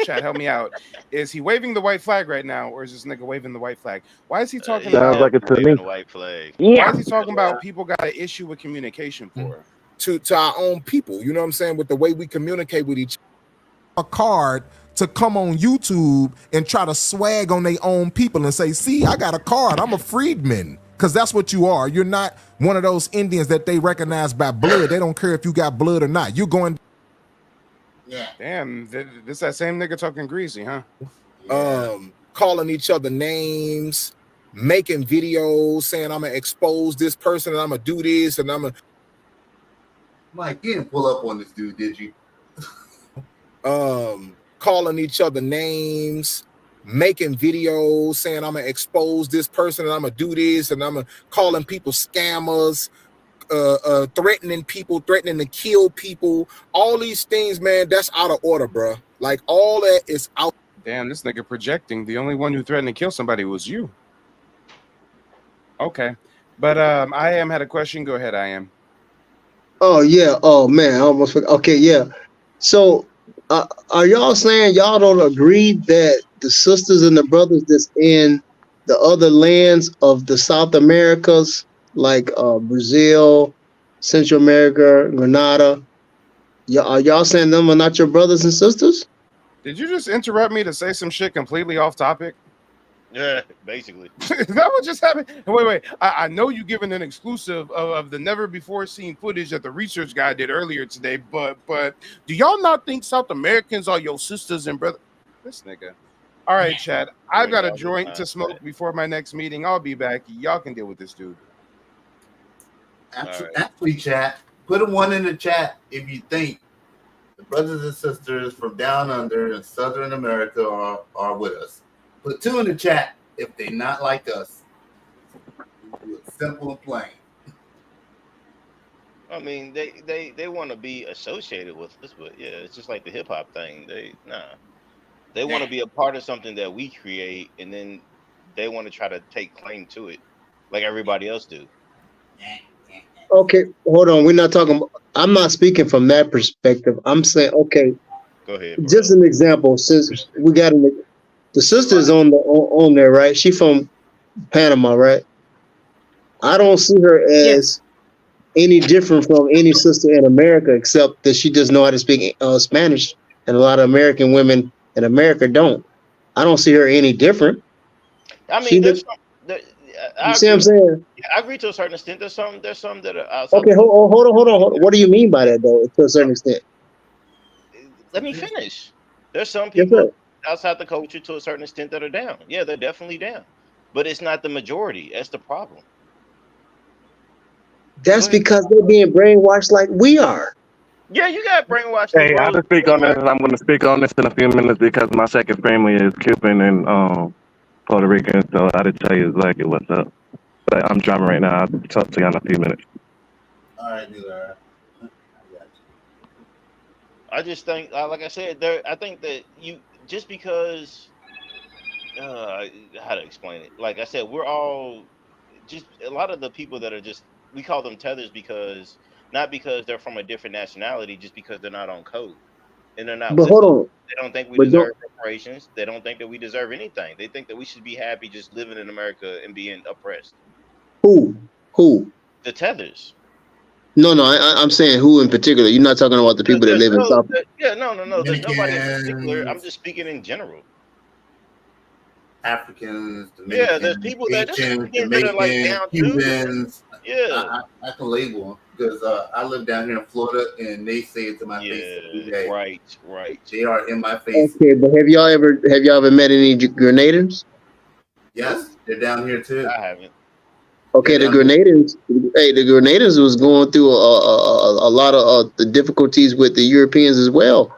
S1: help me out. Is he waving the white flag right now, or is this nigga waving the white flag? Why is he talking about
S4: like it to me.
S5: White flag?
S1: Why is he talking about people got an issue with communication for?
S18: To our own people, you know what I'm saying, with the way we communicate with each other. A card to come on YouTube and try to swag on their own people and say, see, I got a card, I'm a freedman. Because that's what you are. You're not one of those Indians that they recognize by blood. They don't care if you got blood or not. You're going.
S3: Yeah.
S1: Damn, this that same nigga talking greasy, huh?
S18: Calling each other names, making videos saying I'm gonna expose this person and I'm gonna do this and I'm gonna.
S3: Mike, you didn't pull up on this dude, did you?
S18: Calling each other names, making videos saying I'm gonna expose this person and I'm gonna do this and I'm gonna calling people scammers, threatening people, threatening to kill people, all these things, man, that's out of order, bro. Like all that is out.
S1: Damn, this nigga projecting. The only one who threatened to kill somebody was you. Okay, but I am had a question. Go ahead, I am.
S4: Oh yeah. Oh man, I almost forgot. Okay, yeah. So are y'all saying y'all don't agree that the sisters and the brothers that's in the other lands of the South Americas, like Brazil, Central America, Grenada, are y'all saying them are not your brothers and sisters?
S1: Did you just interrupt me to say some shit completely off topic?
S5: Yeah, basically.
S1: Is that what just happened? Wait. I know you giving an exclusive of the never before seen footage that the research guy did earlier today, but do y'all not think South Americans are your sisters and brothers? This nigga. All right, Chad. I've got a joint to smoke before my next meeting. I'll be back. Y'all can deal with this dude.
S3: Actually, chat. Put a one in the chat if you think the brothers and sisters from down under in Southern America are with us. Put two in the chat if they not like us. Simple and plain.
S5: I mean, they want to be associated with us, but yeah, it's just like the hip hop thing. They want to be a part of something that we create, and then they want to try to take claim to it, like everybody else do.
S4: Okay, hold on. We're not talking. I'm not speaking from that perspective. I'm saying, okay.
S5: Go ahead, bro.
S4: Just an example. Since we got the sister's on there, right? She from Panama, right? I don't see her as any different from any sister in America, except that she does know how to speak Spanish, and a lot of American women in America don't. I don't see her any different.
S5: I mean, you
S4: see what I'm saying?
S5: I agree to a certain extent. There's some that are
S4: outside. Okay, hold on. What do you mean by that, though? To a certain extent.
S5: Let me finish. There's some people outside the culture to a certain extent that are down. Yeah, they're definitely down, but it's not the majority. That's the problem.
S4: That's because they're being brainwashed like we are.
S5: Yeah, you got brainwashed.
S12: Hey, I can speak on this. I'm going to speak on this in a few minutes because my second family is Cuban and Puerto Rican, so I did tell you exactly what's up. But I'm driving right now. I'll talk to you in a few minutes.
S3: All right, Miller.
S5: I just think, like I said, I think that you just because how to explain it. Like I said, we're all just a lot of the people that are just we call them tethers because not because they're from a different nationality, just because they're not on code and they're not.
S4: But hold on,
S5: they don't think we deserve reparations. They don't think that we deserve anything. They think that we should be happy just living in America and being oppressed.
S4: Who?
S5: The tethers.
S4: No, I'm saying who in particular. You're not talking about the people that live in South.
S5: Yeah, no. There's nobody in particular. I'm just speaking in general.
S3: Africans, Dominicans,
S5: yeah, there's people
S3: Haitians,
S5: that are like down
S3: Cubans.
S5: Yeah,
S3: I can label them because I live down here in Florida, and they say it to my face every day.
S5: Right.
S3: They are in my face.
S4: Okay, but have y'all ever met any Grenadians?
S3: Yes, they're down here too.
S5: I haven't.
S4: Okay, the Grenadians was going through a lot of the difficulties with the Europeans as well,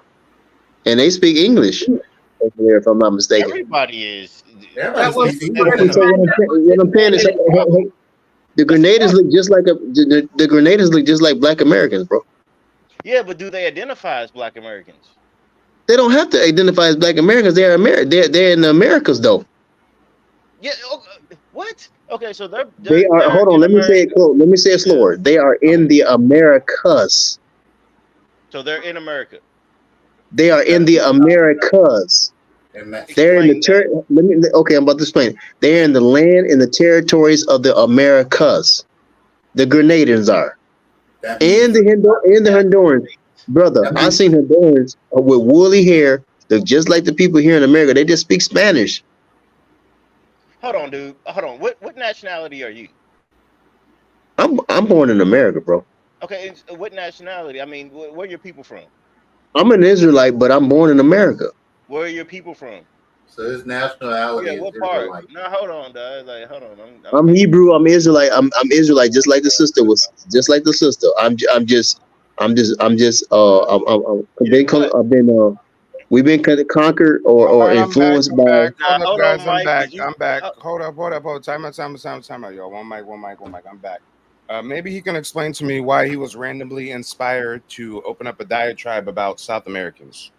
S4: and they speak English over there, if I'm not mistaken.
S5: Everybody is.
S4: What I'm saying is, the Grenadians look just like the Grenadians look just like Black Americans, bro.
S5: Yeah, but do they identify as Black Americans?
S4: They don't have to identify as Black Americans. They're They're in the Americas, though.
S5: Yeah. What? Okay, so they're
S4: hold on, let me say it close. Let me say it slower. They are in the Americas.
S5: So they're in America.
S4: They are in the Americas. They're in the okay, I'm about to explain. They're in the land and the territories of the Americas. The Grenadians are. And the Hondurans. Brother, I seen Hondurans with woolly hair, look just like the people here in America. They just speak Spanish.
S5: Hold on, dude. Hold on. What nationality are you?
S4: I'm born in America, bro.
S5: Okay, what nationality? I mean, where are your people from?
S4: I'm an Israelite, but I'm born in America.
S5: Where are your people from?
S3: So his nationality is
S5: what
S3: Israelite.
S5: part? No, hold on, dog. Like, hold on.
S4: I'm Hebrew. I'm Israelite. I'm Israelite, just like the sister was. Just like the sister. We've been conquered or influenced by.
S1: Hold up, guys. I'm back. Hold up. Time out, y'all. One mic. I'm back. Maybe he can explain to me why he was randomly inspired to open up a diatribe about South Americans.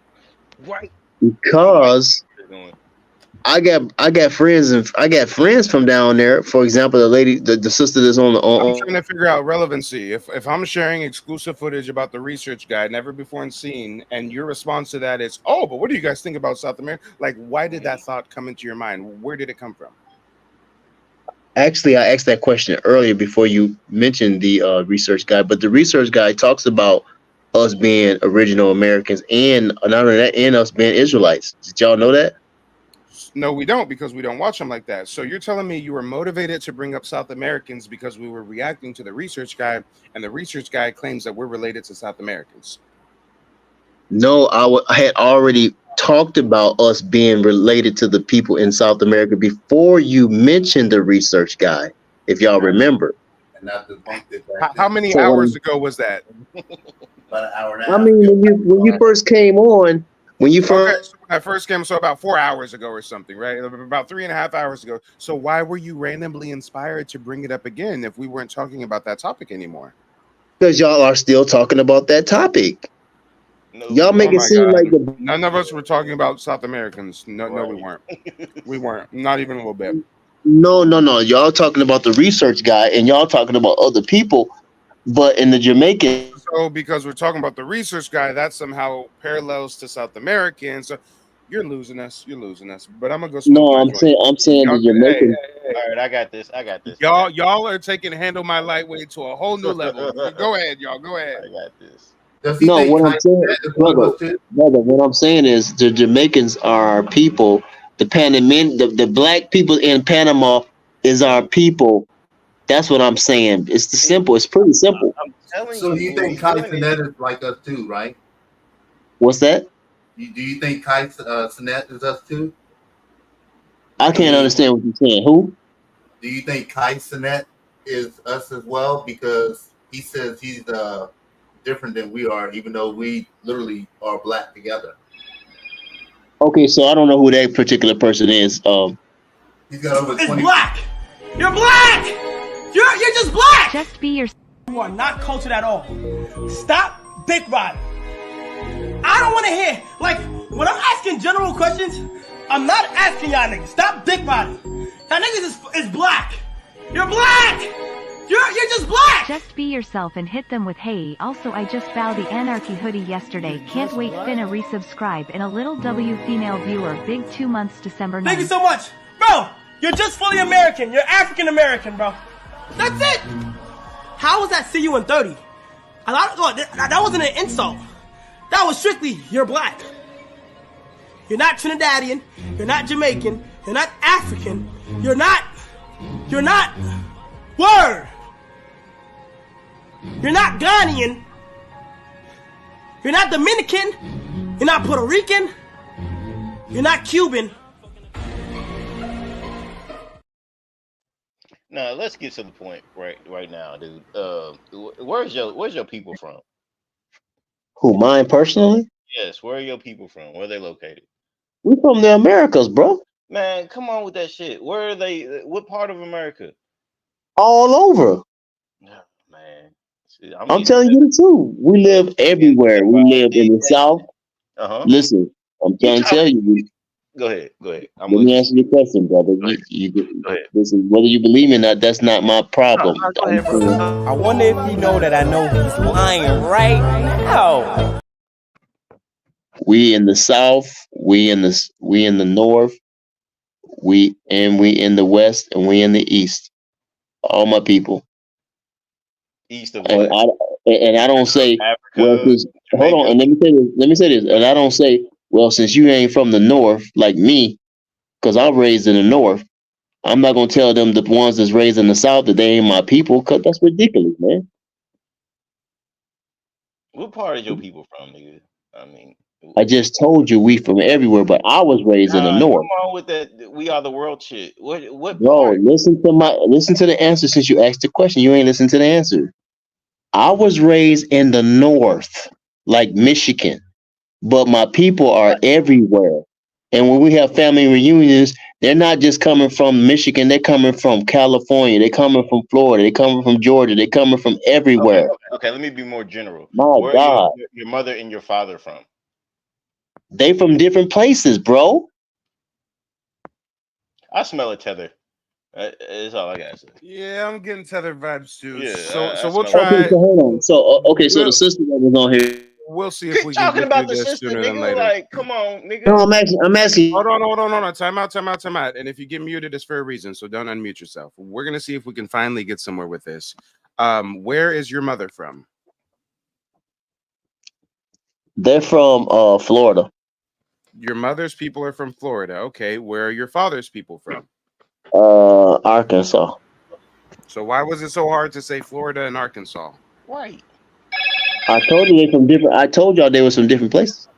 S5: Right.
S4: Because I got friends from down there. For example, the lady, the sister that's on the.
S1: I'm trying to figure out relevancy. If I'm sharing exclusive footage about the research guide, never before seen, and your response to that is, "Oh, but what do you guys think about South America?" Like, why did that thought come into your mind? Where did it come from?
S4: Actually, I asked that question earlier before you mentioned the research guide, but the research guide talks about us being original Americans and not only that, and us being Israelites. Did y'all know that?
S1: No, we don't, because we don't watch them like that. So you're telling me you were motivated to bring up South Americans because we were reacting to the research guide, and the research guide claims that we're related to South Americans.
S4: No, I had already talked about us being related to the people in South America before you mentioned the research guide, if y'all remember.
S3: And not debunked it.
S1: How many hours ago was that?
S3: About an hour and a half.
S4: I mean, when you first came on,
S1: so I first came, so about 4 hours ago or something, right? About 3.5 hours ago. So why were you randomly inspired to bring it up again if we weren't talking about that topic anymore?
S4: Because y'all are still talking about that topic. Y'all make
S1: Oh
S4: it
S1: my
S4: seem
S1: God.
S4: like the
S1: None of us were talking about South Americans. No, we weren't. We weren't. Not even a little bit.
S4: no. Y'all talking about the research guy, and y'all talking about other people, but in the Jamaican.
S1: So because we're talking about the research guy, that somehow parallels to South American. So you're losing us. You're losing us. But I'm gonna go smoke
S4: No,
S1: my
S4: I'm
S1: joint.
S4: saying the Jamaican.
S5: All right, I got this.
S1: Y'all are taking handle my lightweight to a whole new level. Go ahead, y'all. Go ahead.
S5: I got this.
S4: No, what I'm saying, brother, what I'm saying is the Jamaicans are our people. The the black people in Panama is our people. That's what I'm saying. It's simple. It's pretty simple.
S5: I'm telling
S3: So
S5: you,
S3: you think Kai Sinet is like us too, right?
S4: What's that?
S3: Do you think Kai Sinet is us too?
S4: I can't understand what you're saying. Who?
S3: Do you think Kai Sinet is us as well? Because he says he's different than we are, even though we literally are black together.
S4: Okay, so I don't know who that particular person is.
S3: He's got over 20.
S10: It's black. You're black. You're just black.
S11: Just be yourself.
S10: You are not cultured at all. Stop dick riding. I don't want to hear, like, when I'm asking general questions, I'm not asking y'all niggas. Stop dick riding. Y'all niggas is black. You're black. You're just black.
S11: Just be yourself and hit them with hey. Also, I just bowed the Anarchy hoodie yesterday. Can't wait. Finna resubscribe in a little W female viewer. Big 2 months December 9th.
S10: Thank you so much. Bro, you're just fully American. You're African American, bro. That's it. How was that see you in 30? That wasn't an insult. That was strictly, you're black. You're not Trinidadian. You're not Jamaican. You're not African. You're not, word. You're not Ghanaian. You're not Dominican. You're not Puerto Rican. You're not Cuban.
S5: Now let's get to the point right now, dude. Where's your people from?
S4: Who, mine personally?
S5: Yes, where are your people from? Where are they located?
S4: We from the Americas, bro.
S5: Man, come on with that shit. Where are they? What part of America?
S4: All over.
S5: Man, see,
S4: I'm telling you the truth. We live everywhere. We live in the South. Listen, I'm trying to tell you.
S5: Go ahead.
S4: Let me answer your question, brother. Listen, whether you believe me or not, that's not my problem.
S10: I wonder if you know that I know he's lying right now.
S4: We in the South, we in the North, we in the West, and we in the East. All my people.
S5: East of what?
S4: And I don't say,
S5: Africa,
S4: hold on, and let me say this, and I don't say, well, since you ain't from the North like me, because I'm raised in the North, I'm not gonna tell them the ones that's raised in the South that they ain't my people, because that's ridiculous, man.
S5: What part is your people from, nigga? I mean,
S4: I just told you we from everywhere, but I was raised in the North.
S5: Come on with that. We are the world shit. What
S4: Bro,
S5: part?
S4: listen to the answer since you asked the question. You ain't listened to the answer. I was raised in the North, like Michigan, but my people are everywhere. And when we have family reunions, they're not just coming from Michigan. They're coming from California. They're coming from Florida. They're coming from Georgia. They're coming from everywhere.
S5: Okay, let me be more general.
S4: My
S5: Where
S4: God.
S5: are your mother and your father from?
S4: They from different places, bro.
S5: I smell a tether. That's all I got to say.
S1: Yeah, I'm getting tethered vibes too.
S5: Yeah,
S1: so we'll try.
S4: Okay, so hold on. So the sister that was on here.
S1: We'll see if we can
S5: Talking
S1: get
S5: about
S1: through
S5: the
S1: this
S5: sister,
S1: sooner than
S5: nigga.
S1: later.
S5: Like, come on, nigga.
S4: No, I'm asking.
S1: Hold on. Time out. And if you get muted, it's for a reason. So don't unmute yourself. We're gonna see if we can finally get somewhere with this. Where is your mother from?
S4: They're from Florida.
S1: Your mother's people are from Florida. Okay, where are your father's people from?
S4: Arkansas.
S1: So why was it so hard to say Florida and Arkansas?
S5: Right.
S4: I told you they from different. I told y'all they were from different places.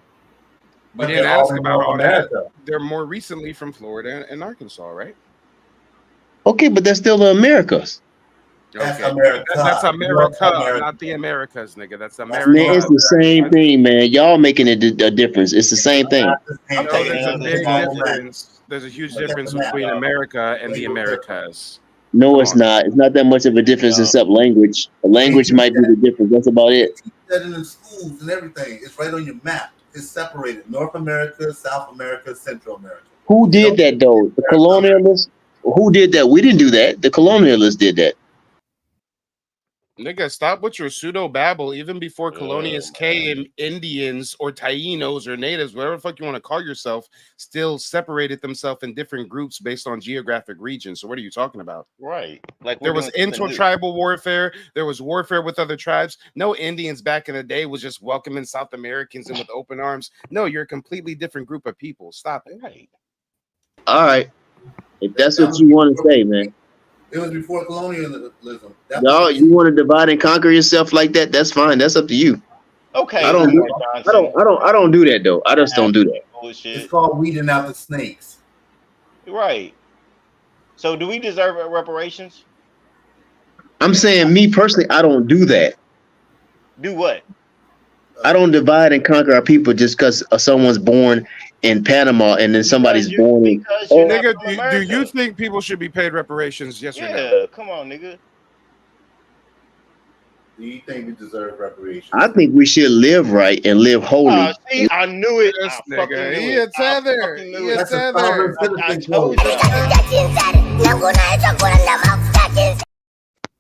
S1: We didn't ask about all that. They're more recently from Florida and Arkansas, right?
S4: Okay, but they're still the Americas.
S3: That's
S1: Okay.
S3: America.
S1: That's America, not the Americas, nigga. That's America.
S4: Man, it's the same thing, man. Y'all making it a difference. It's the same thing.
S1: No, there's a big difference. There's a huge difference between America and the Americas.
S4: No, it's not. It's not that much of a difference except language. The language might be the difference. That's about it.
S3: that in the schools and everything. It's right on your map. It's separated: North America, South America, Central America.
S4: Who did that though? The colonialists. Who did that? We didn't do that. The colonialists did that.
S1: Nigga, stop with your pseudo babble. Even before colonialists came, Indians or Tainos or natives, whatever the fuck you want to call yourself, still separated themselves in different groups based on geographic regions. So what are you talking about?
S5: Right. Like
S1: there was intertribal warfare. There was warfare with other tribes. No Indians back in the day was just welcoming South Americans in with open arms. No, you're a completely different group of people. Stop it.
S5: Right.
S4: All right. If that's what you want to say, man.
S3: It was before colonialism.
S4: No, you want to divide and conquer yourself like that? That's fine. That's up to you.
S5: Okay.
S4: I don't do that though. I just don't do that.
S5: Bullshit.
S3: It's called weeding out the snakes.
S5: Right. So do we deserve reparations?
S4: I'm saying, me personally, I don't do that.
S5: Do what?
S4: I don't divide and conquer our people just because someone's born in Panama and then somebody's born in.
S1: Nigga, do you think people should be paid reparations? Yes or no?
S5: Yeah, come on, nigga.
S3: Do you think we deserve reparations?
S4: I think we should live right and live holy.
S5: See, I knew it.
S1: Yes, nigga. He a tether. He a tether.
S5: I told you.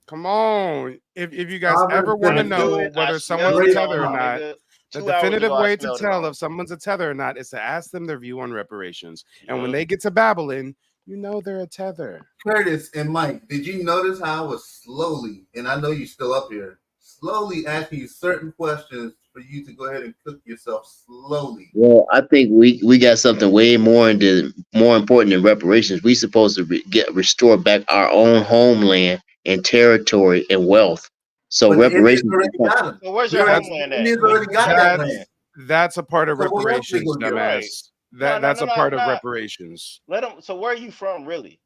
S1: Come on. If you guys ever want to know whether someone's a tether or not, the definitive way to tell if someone's a tether or not is to ask them their view on reparations. And when they get to babbling, you know they're a tether.
S3: Curtis and Mike, did you notice how I was slowly, and I know you're still up here, slowly asking you certain questions for you to go ahead and cook yourself slowly?
S4: Well, I think we got something way more important than reparations. We supposed to restore back our own homeland and territory and wealth. So reparations.
S5: So where's your homeland at?
S1: That's a part of reparations, dumbass. That's a part of reparations.
S5: Let them. So where are you from, really?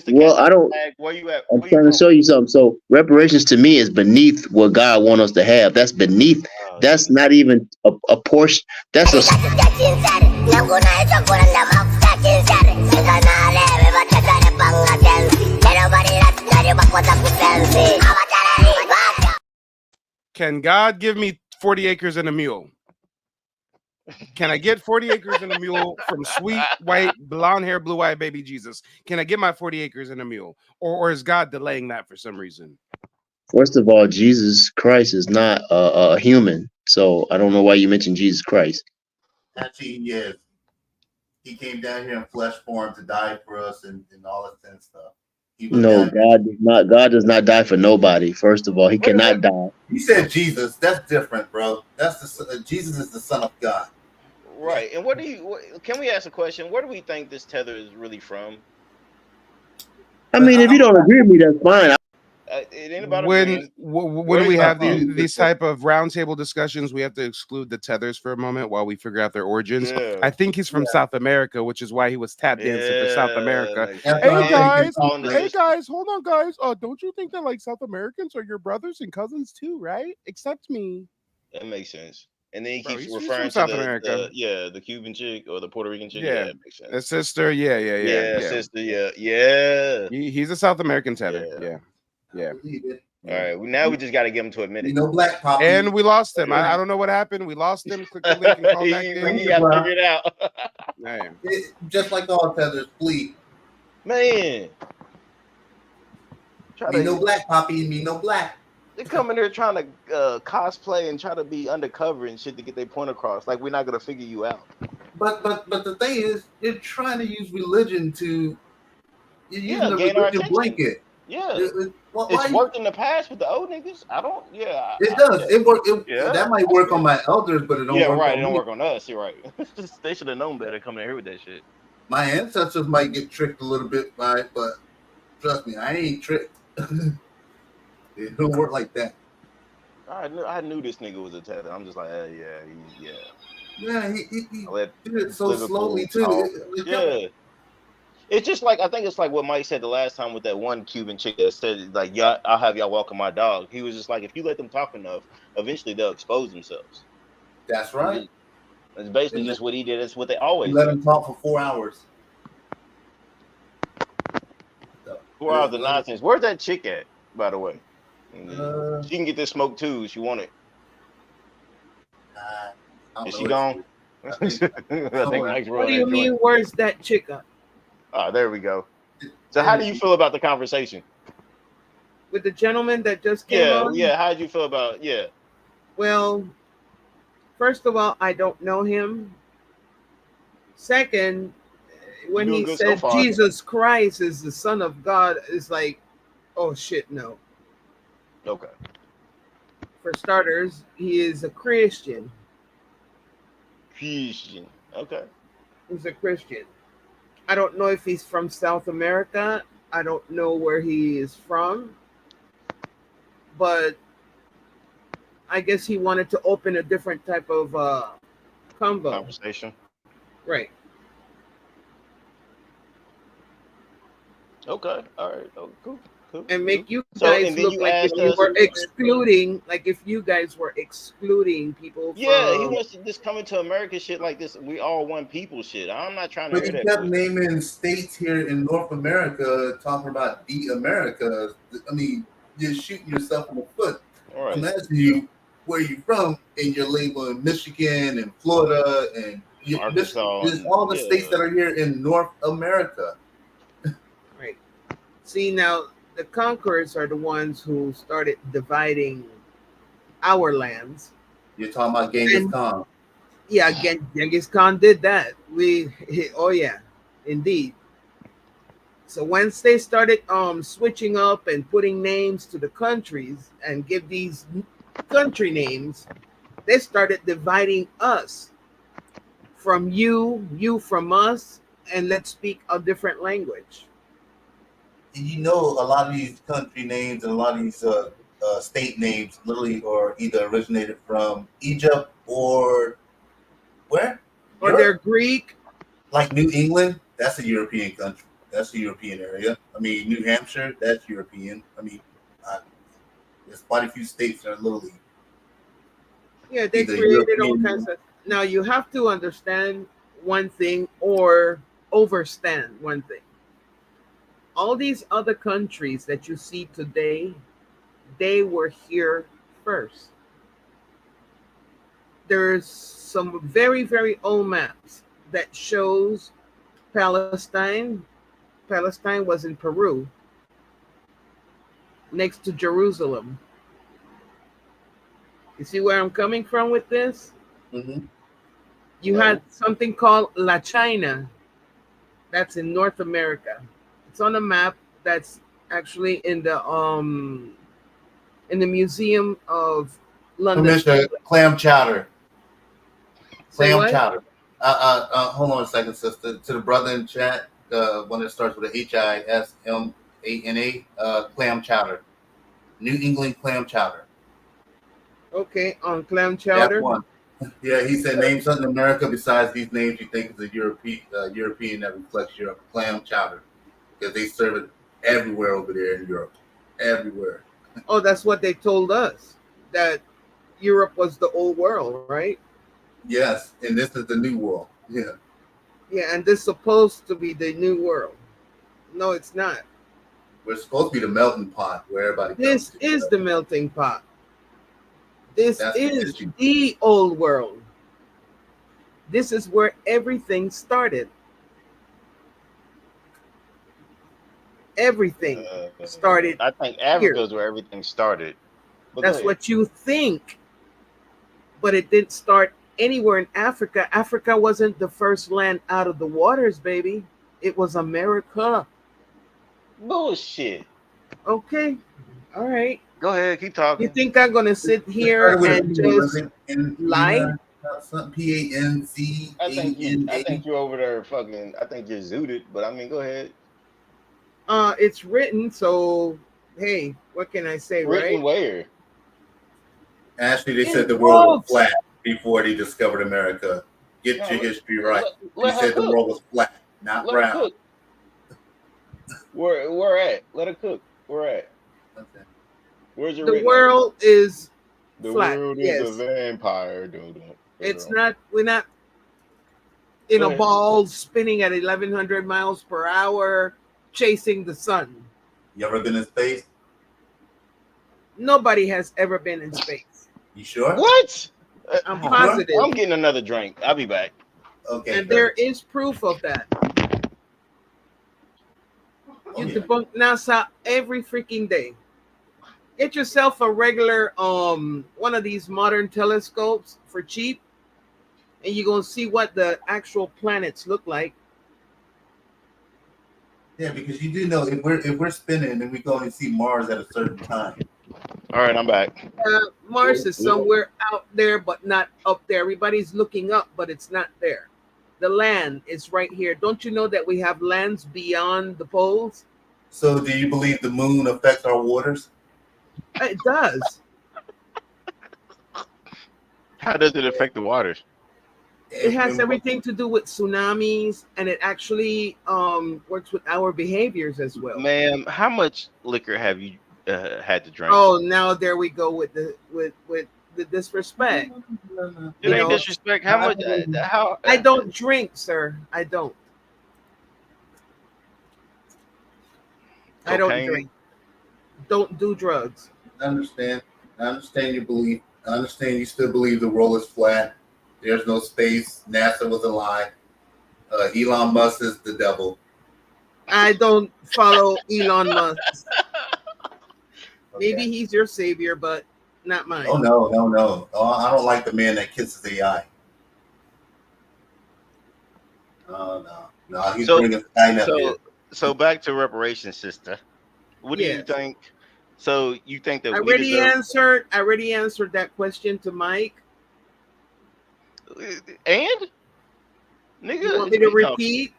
S4: Well, I don't.
S5: Where you at?
S4: I'm trying to show you something. So reparations to me is beneath what God wants us to have. That's beneath. That's not even a portion. That's a.
S1: Can God give me 40 acres and a mule? Can I get 40 acres and a mule from sweet, white, blonde hair, blue-eyed baby Jesus? Can I get my 40 acres and a mule? Or is God delaying that for some reason?
S4: First of all, Jesus Christ is not a human. So I don't know why you mentioned Jesus Christ.
S3: Actually, yes. He came down here in flesh form to die for us and all that stuff.
S4: No, God does not die for nobody. First of all, he cannot die.
S3: You said Jesus. That's different, bro. That's Jesus is the Son of God.
S5: Right. And can we ask a question? Where do we think this tether is really from?
S4: I mean, if you don't agree with me, that's fine.
S1: When we have these type of roundtable discussions, we have to exclude the tethers for a moment while we figure out their origins. Yeah. I think he's from South America, which is why he was tap dancing for South America. Hey guys, hold on, guys. Don't you think that like South Americans are your brothers and cousins too, right? Except me.
S5: That makes sense. And then he keeps referring to South America. The Cuban chick or the Puerto Rican chick. Yeah, that makes sense.
S1: A sister. Yeah.
S5: Sister. Yeah.
S1: He's a South American tether. Yeah.
S5: All right. Now we just got to get him to admit it.
S3: Black pop.
S1: And we lost him. I don't know what happened. We lost him. Click the link and call back in.
S5: He got to figure it out.
S1: Man.
S3: Just like all tethers, flee.
S5: Man.
S3: No black, Poppy. Me no black.
S5: They come in here trying to cosplay and try to be undercover and shit to get their point across. Like we're not gonna figure you out.
S3: But the thing is, they're trying to use religion to
S5: gain our attention.
S3: Blanket.
S5: Yeah, it's worked in the past with the old niggas. I don't. Yeah,
S3: it does. It work. That might work on my elders, but it don't.
S5: Yeah,
S3: work
S5: right.
S3: On
S5: it don't
S3: me.
S5: work on us. You're right. They should have known better coming in here with that shit.
S3: My ancestors might get tricked a little bit by it, but trust me, I ain't tricked. It don't work like that.
S5: I knew this nigga was a tether. I'm just like, yeah.
S3: Yeah, he did it so slowly too.
S5: Yeah. It's just like I think it's like what Mike said the last time with that one Cuban chick that said like, "Yeah, I'll have y'all welcome my dog." He was just like, if you let them talk enough, eventually they'll expose themselves.
S3: That's right.
S5: It's basically just what he did. It's what they always
S3: let him talk for 4 hours.
S5: 4 hours of nonsense. Where's that chick at, by the way? She can get this smoke too if she want it. Is she gone? I think Mike's
S14: What do you mean? Where's that chica?
S5: Oh, there we go. So, how do you feel about the conversation
S14: with the gentleman that just came on?
S5: Yeah. How did you feel about
S14: Well, first of all, I don't know him. Second, when he said Jesus Christ is the Son of God, it's like, oh shit, no.
S5: Okay.
S14: For starters, he is a Christian.
S5: Christian. Okay.
S14: He's a Christian. I don't know if he's from South America. I don't know where he is from. But I guess he wanted to open a different type of
S5: conversation.
S14: Right.
S5: Okay. All right. Oh, cool.
S14: And make you guys look like if you were excluding, like if you guys were excluding people.
S5: Yeah, he wants to just come into America shit like this. We all one people shit. I'm not trying to.
S3: But you kept naming states here in North America, talking about the Americas. I mean, you're shooting yourself in the foot.
S5: All right.
S3: Imagine you where you from, and you're labeling Michigan and Florida and
S5: Arkansas.
S3: There's all the states that are here in North America.
S14: Right. See now. The conquerors are the ones who started dividing our lands.
S3: You're talking about Genghis Khan.
S14: Yeah, Genghis Khan did that. Oh yeah, indeed. So once they started switching up and putting names to the countries and give these country names, they started dividing us from you from us, and let's speak a different language.
S3: You know, a lot of these country names and a lot of these state names literally are either originated from Egypt or where?
S14: Or Europe? They're Greek.
S3: Like New England, that's a European country. That's a European area. I mean, New Hampshire, that's European. I mean, there's quite a few states that are literally.
S14: Yeah, they created all kinds of. Now, you have to understand one thing or overstand one thing. All these other countries that you see today, they were here first. There's some very, very old maps that shows Palestine. Palestine was in Peru, next to Jerusalem. You see where I'm coming from with this?
S3: Mm-hmm.
S14: You had something called La China. That's in North America. It's on a map that's actually in the Museum of London.
S3: Commissioner, clam chowder. Clam chowder. Hold on a second, sister. To the brother in chat, the one that starts with a HISMANA, clam chowder. New England clam chowder.
S14: Okay, on clam chowder.
S3: That one. Yeah, he said name something in America besides these names you think is a European that reflects Europe. Clam chowder. Because they serve it everywhere over there in Europe. Everywhere.
S14: Oh, that's what they told us. That Europe was the old world, right?
S3: Yes, and this is the new world. Yeah.
S14: Yeah, and this is supposed to be the new world. No, it's not.
S3: We're supposed to be the melting pot where everybody
S14: This is the melting pot. This is the old world. This is where everything started. Everything started.
S5: I think Africa is where everything started.
S14: But that's what you think. But it didn't start anywhere in Africa. Africa wasn't the first land out of the waters, baby. It was America.
S5: Bullshit.
S14: Okay. All right.
S5: Go ahead. Keep talking.
S14: You think I'm going to sit here and just lie?
S3: PANC.
S5: I think you're over there fucking. I think you're zooted, but I mean, go ahead.
S14: It's written, so hey, what can I say,
S5: written
S14: right?
S5: Where?
S3: Actually, they said the world was flat before they discovered America. Get your history right. They said the world was flat, not round.
S5: Where at? Let it cook. Where at?
S3: Okay.
S5: Where's it?
S14: The world is flat.
S5: The world is a vampire.
S14: It's not. We're not in a ball spinning at 1,100 miles per hour, chasing the sun.
S3: You ever been in space?
S14: Nobody has ever been in space.
S3: You sure?
S5: What?
S14: I'm positive.
S5: I'm getting another drink. I'll be back.
S3: Okay.
S14: And there is proof of that. You debunk NASA every freaking day. Get yourself a regular one of these modern telescopes for cheap, and you're gonna see what the actual planets look like.
S3: Yeah, because you do know if we're spinning, then we go and see Mars at a certain time.
S5: All right, I'm back.
S14: Mars is somewhere out there, but not up there. Everybody's looking up, but it's not there. The land is right here. Don't you know that we have lands beyond the poles?
S3: So, do you believe the moon affects our waters?
S14: It does.
S5: How does it affect the waters?
S14: It has everything to do with tsunamis, and it actually works with our behaviors as well.
S5: Ma'am, how much liquor have you had to drink?
S14: Oh, now there we go with the disrespect.
S5: It ain't disrespect. How much? How?
S14: I don't drink, sir. I don't. I don't drink. Don't do drugs.
S3: I understand. I understand your belief. I understand you still believe the world is flat. There's no space. NASA was a lie. Elon Musk is the devil.
S14: I don't follow Elon Musk. Maybe he's your savior, but not mine.
S3: Oh, no. Oh, I don't like the man that kisses AI. No. He's bringing Skynet.
S5: So back to reparations, sister. What do you think? So you think that
S14: I already answered that question to Mike.
S5: And nigga,
S14: you want me to repeat?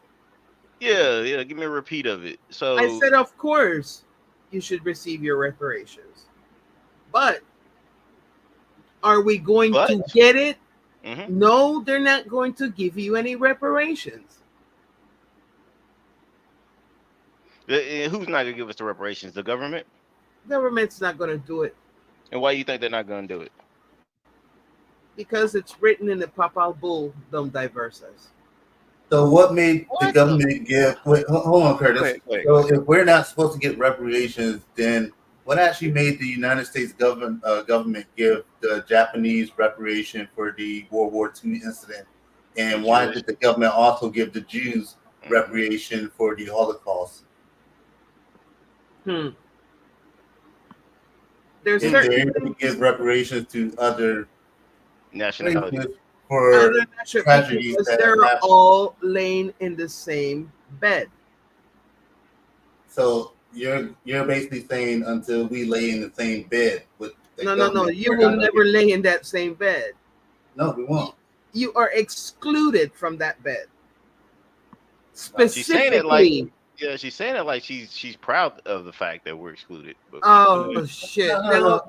S5: Yeah, give me a repeat of it. So
S14: I said, of course, you should receive your reparations, but are we going to get it?
S5: Mm-hmm.
S14: No, they're not going to give you any reparations.
S5: Who's not gonna give us the reparations? The government?
S14: Government's not going to do it.
S5: And why do you think they're not going to do it?
S14: Because it's written in the Papal Bull, Dum Diversas.
S3: So what made the government give? Wait, hold on, Curtis.
S5: Wait.
S3: So if we're not supposed to get reparations, then what actually made the United States government give the Japanese reparation for the World War II incident? And why did the government also give the Jews reparation for the Holocaust?
S14: There's
S3: if
S14: certain
S3: they're able to give reparations to other
S5: nationalities
S3: for tragedies that
S14: they're
S3: happened.
S14: all laying in the same bed.
S3: So you're basically saying until we lay in the same bed with the
S14: No. You will never lay in that same bed.
S3: No, we won't.
S14: You are excluded from that bed. Specifically.
S5: She's saying it like, she's saying it like she's proud of the fact that we're excluded. But,
S14: shit! Look,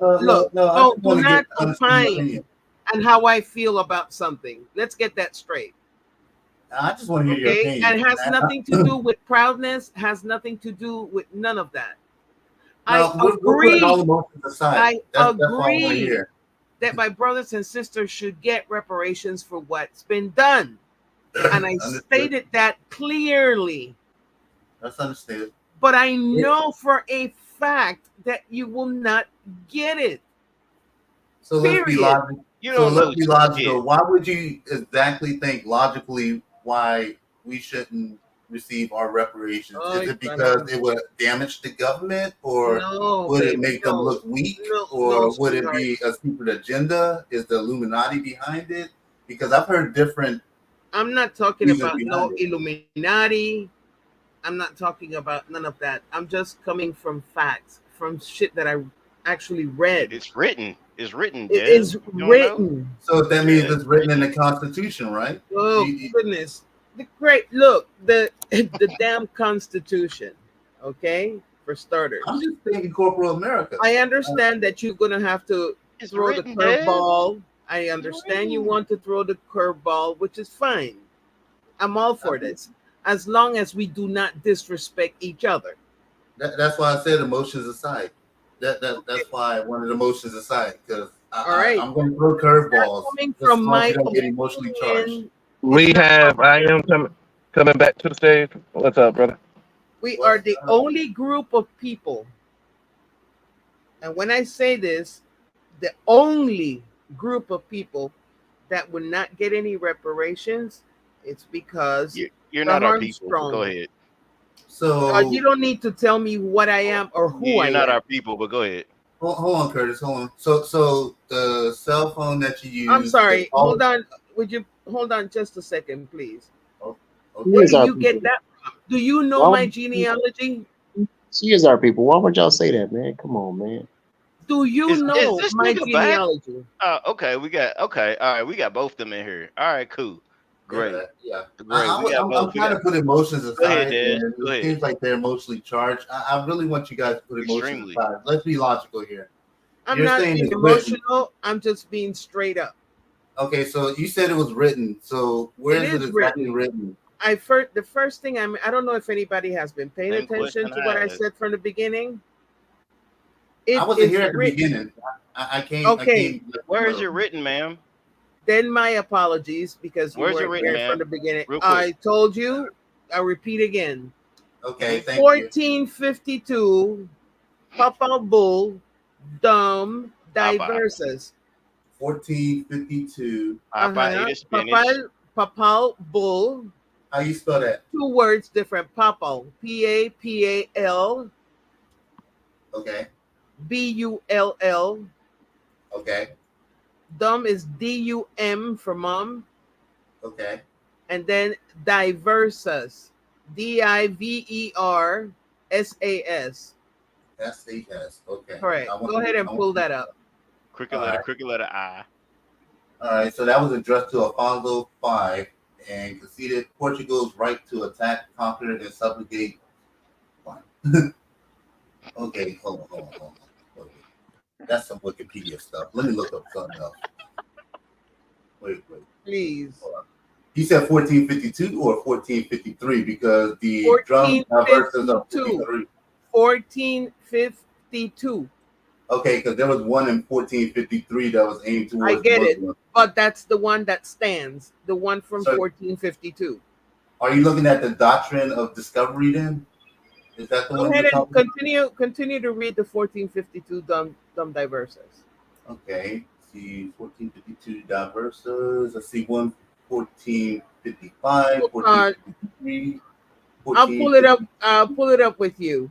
S14: do not opine on how I feel about something. Let's get that straight.
S3: I just want to hear your opinion.
S14: And it has nothing to do with proudness. Has nothing to do with none of that.
S3: No,
S14: I agree.
S3: All emotions aside.
S14: I agree that my brothers and sisters should get reparations for what's been done, and I stated that clearly.
S3: That's understood.
S14: But I know for a fact that you will not get it.
S3: So let's be logical. Let's be logical. Why would you exactly think logically why we shouldn't receive our reparations? Is it because it would damage the government, or would it make them look weak, or would it be a secret agenda? Is the Illuminati behind it? Because I've heard different.
S14: I'm not talking about no Illuminati. I'm not talking about none of that. I'm just coming from facts, from shit that I actually read.
S5: It's written. It's written.
S14: It is written.
S3: So that means it's written in the Constitution, right?
S14: Oh goodness! The damn Constitution. Okay, for starters.
S3: I'm just thinking corporal America.
S14: I understand that you're gonna have to throw the curveball. I understand you want to throw the curveball, which is fine. I'm all for this, as long as we do not disrespect each other.
S3: That's why I said emotions aside. That's why I wanted emotions aside, because I'm going to throw curveballs.
S14: Coming from my
S3: get emotionally charged.
S7: I am coming back to the stage. What's up, brother?
S14: We are the only group of people, and when I say this, the only group of people that would not get any reparations, it's because
S5: you're
S14: the
S5: not our people. But go
S14: Armstrong.
S5: ahead.
S3: So
S14: You don't need to tell me what I am or who I
S5: You're not
S14: am.
S5: our people, but go ahead.
S3: Hold on, Curtis. Hold on. So the cell phone that you use.
S14: I'm sorry. Hold on. Would you hold on just a second, please?
S3: Okay.
S14: Where do you get that from? Do you know
S4: Why
S14: my
S4: would-
S14: genealogy?
S4: She is our people. Why would y'all say that, man? Come on, man.
S14: Do you
S5: Is
S14: know
S5: this
S14: my
S5: nigga back?
S14: genealogy?
S5: Okay. All right. We got both of them in here. All right, cool. Great.
S3: Yeah.
S5: Great.
S3: I'm trying to put emotions
S5: Go ahead,
S3: aside,
S5: Dad.
S3: and
S5: Go
S3: it
S5: ahead.
S3: seems like they're emotionally charged. I really want you guys to put emotions aside. Let's be logical here.
S14: I'm
S3: You're
S14: not
S3: saying
S14: being
S3: it's written.
S14: emotional. I'm just being straight up.
S3: Okay, so you said it was written. So where is it
S14: is
S3: exactly written?
S14: The first thing I don't know if anybody has been paying
S5: Same
S14: attention
S5: question
S14: to
S5: I
S14: what I
S5: had.
S14: said from the beginning.
S3: I wasn't here at the beginning. I came.
S14: Okay.
S5: Where is it written, ma'am?
S14: Then my apologies because you
S5: Where's it
S14: weren't
S5: written,
S14: there from
S5: ma'am?
S14: the beginning.
S5: Real quick.
S14: I told you. I repeat again.
S3: Okay, thank you.
S14: 1452, Papa Bull, Dumb, Diverses.
S3: 1452.
S14: Papal Bull.
S3: How you spell that?
S14: 2 words different. Papal. Papal.
S3: Okay.
S14: Bull.
S3: Okay.
S14: Dumb is DUM for mom.
S3: Okay.
S14: And then diversas. DIVERSAS.
S3: SAS. Okay.
S14: Correct. Go ahead and pull that up.
S5: Cricket letter I.
S3: All right. So that was addressed to Alfonso V and conceded Portugal's right to attack, conquer, and subjugate. Okay. Hold on. That's some Wikipedia stuff. Let me look up something else. Wait.
S14: Please.
S3: You said 1452 or 1453 because the drum verses of
S14: 1452.
S3: Okay, because there was one in 1453 that was aimed towards.
S14: I get
S3: Muslims.
S14: it, but that's the one that stands. The one from 1452.
S3: Are you looking at the doctrine of discovery then? Is that the
S14: Go
S3: one
S14: ahead
S3: you're
S14: and
S3: talking
S14: continue to read the 1452 dumb diverses.
S3: Okay. See 1452 diverses. Let's see 1455, 1453.
S14: I'll pull it up with you.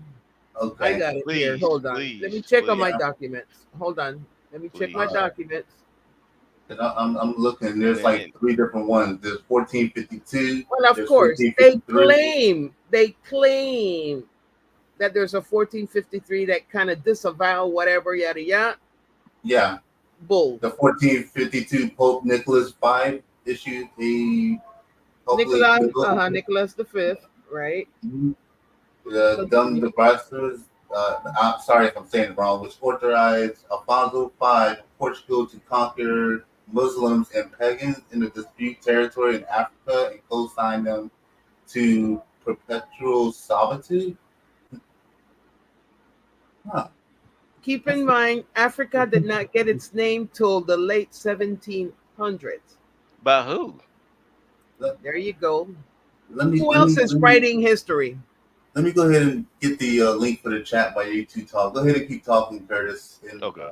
S3: Okay.
S14: I got it here. Hold on. Let me check on my documents. Hold on. Let me check my documents.
S3: I'm looking. There's like 3 different ones. There's 1452.
S14: Well, of course, they claim that there's a 1453 that kind of disavow whatever yada yada.
S3: Yeah.
S14: Bull.
S3: The 1452 Pope Nicholas V issued a
S14: Nicholas V, right?
S3: The dumb devices. I'm sorry if I'm saying it wrong. Was authorized Alfonso V of Portugal to conquer Muslims and pagans in the dispute territory in Africa and co-sign them to perpetual servitude. Huh.
S14: Keep in mind, Africa did not get its name till the late 1700s.
S5: By who?
S14: There you go. Who else is writing history?
S3: Let me go ahead and get the link for the chat while you two talk. Go ahead and keep talking, Curtis. And,
S5: okay.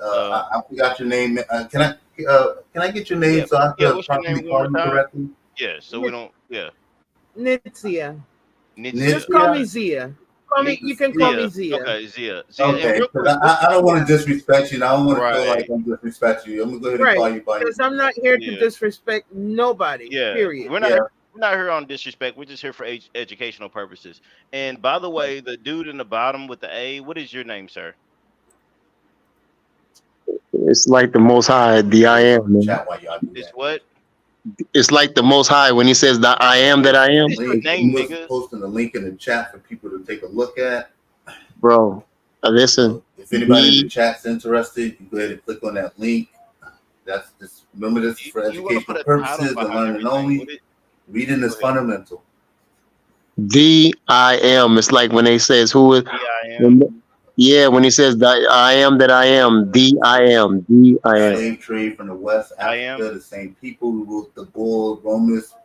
S3: I forgot your name. Can I get your name so I can properly call you correctly?
S5: Yeah. So we don't. Yeah.
S14: Nitzia. Just call me Zia. You can call me Zia.
S5: Okay, Zia.
S3: Okay, I don't want to disrespect you. And I don't want to feel like I'm disrespecting you. I'm gonna go ahead and call you by
S14: because I'm not here to disrespect nobody.
S5: Yeah.
S14: Period.
S5: We're not here on disrespect. We're just here for educational purposes. And by the way, the dude in the bottom with the A, what is your name, sir?
S4: It's like the Most High, the I am.
S5: It's what?
S4: It's like the Most High when he says the I am that I am.
S3: Posting the link in the chat for people to take a look at.
S4: Bro, listen.
S3: If anybody in the chat's interested, you go ahead and click on that link. That's just remember this is for educational purposes and learning only. Reading is fundamental.
S4: The I am. It's like when they says who is. Yeah, when he says that I am that I am, the I am, the I am.
S3: Slave trade from the West Africa, the same people who wrote the Bull Romans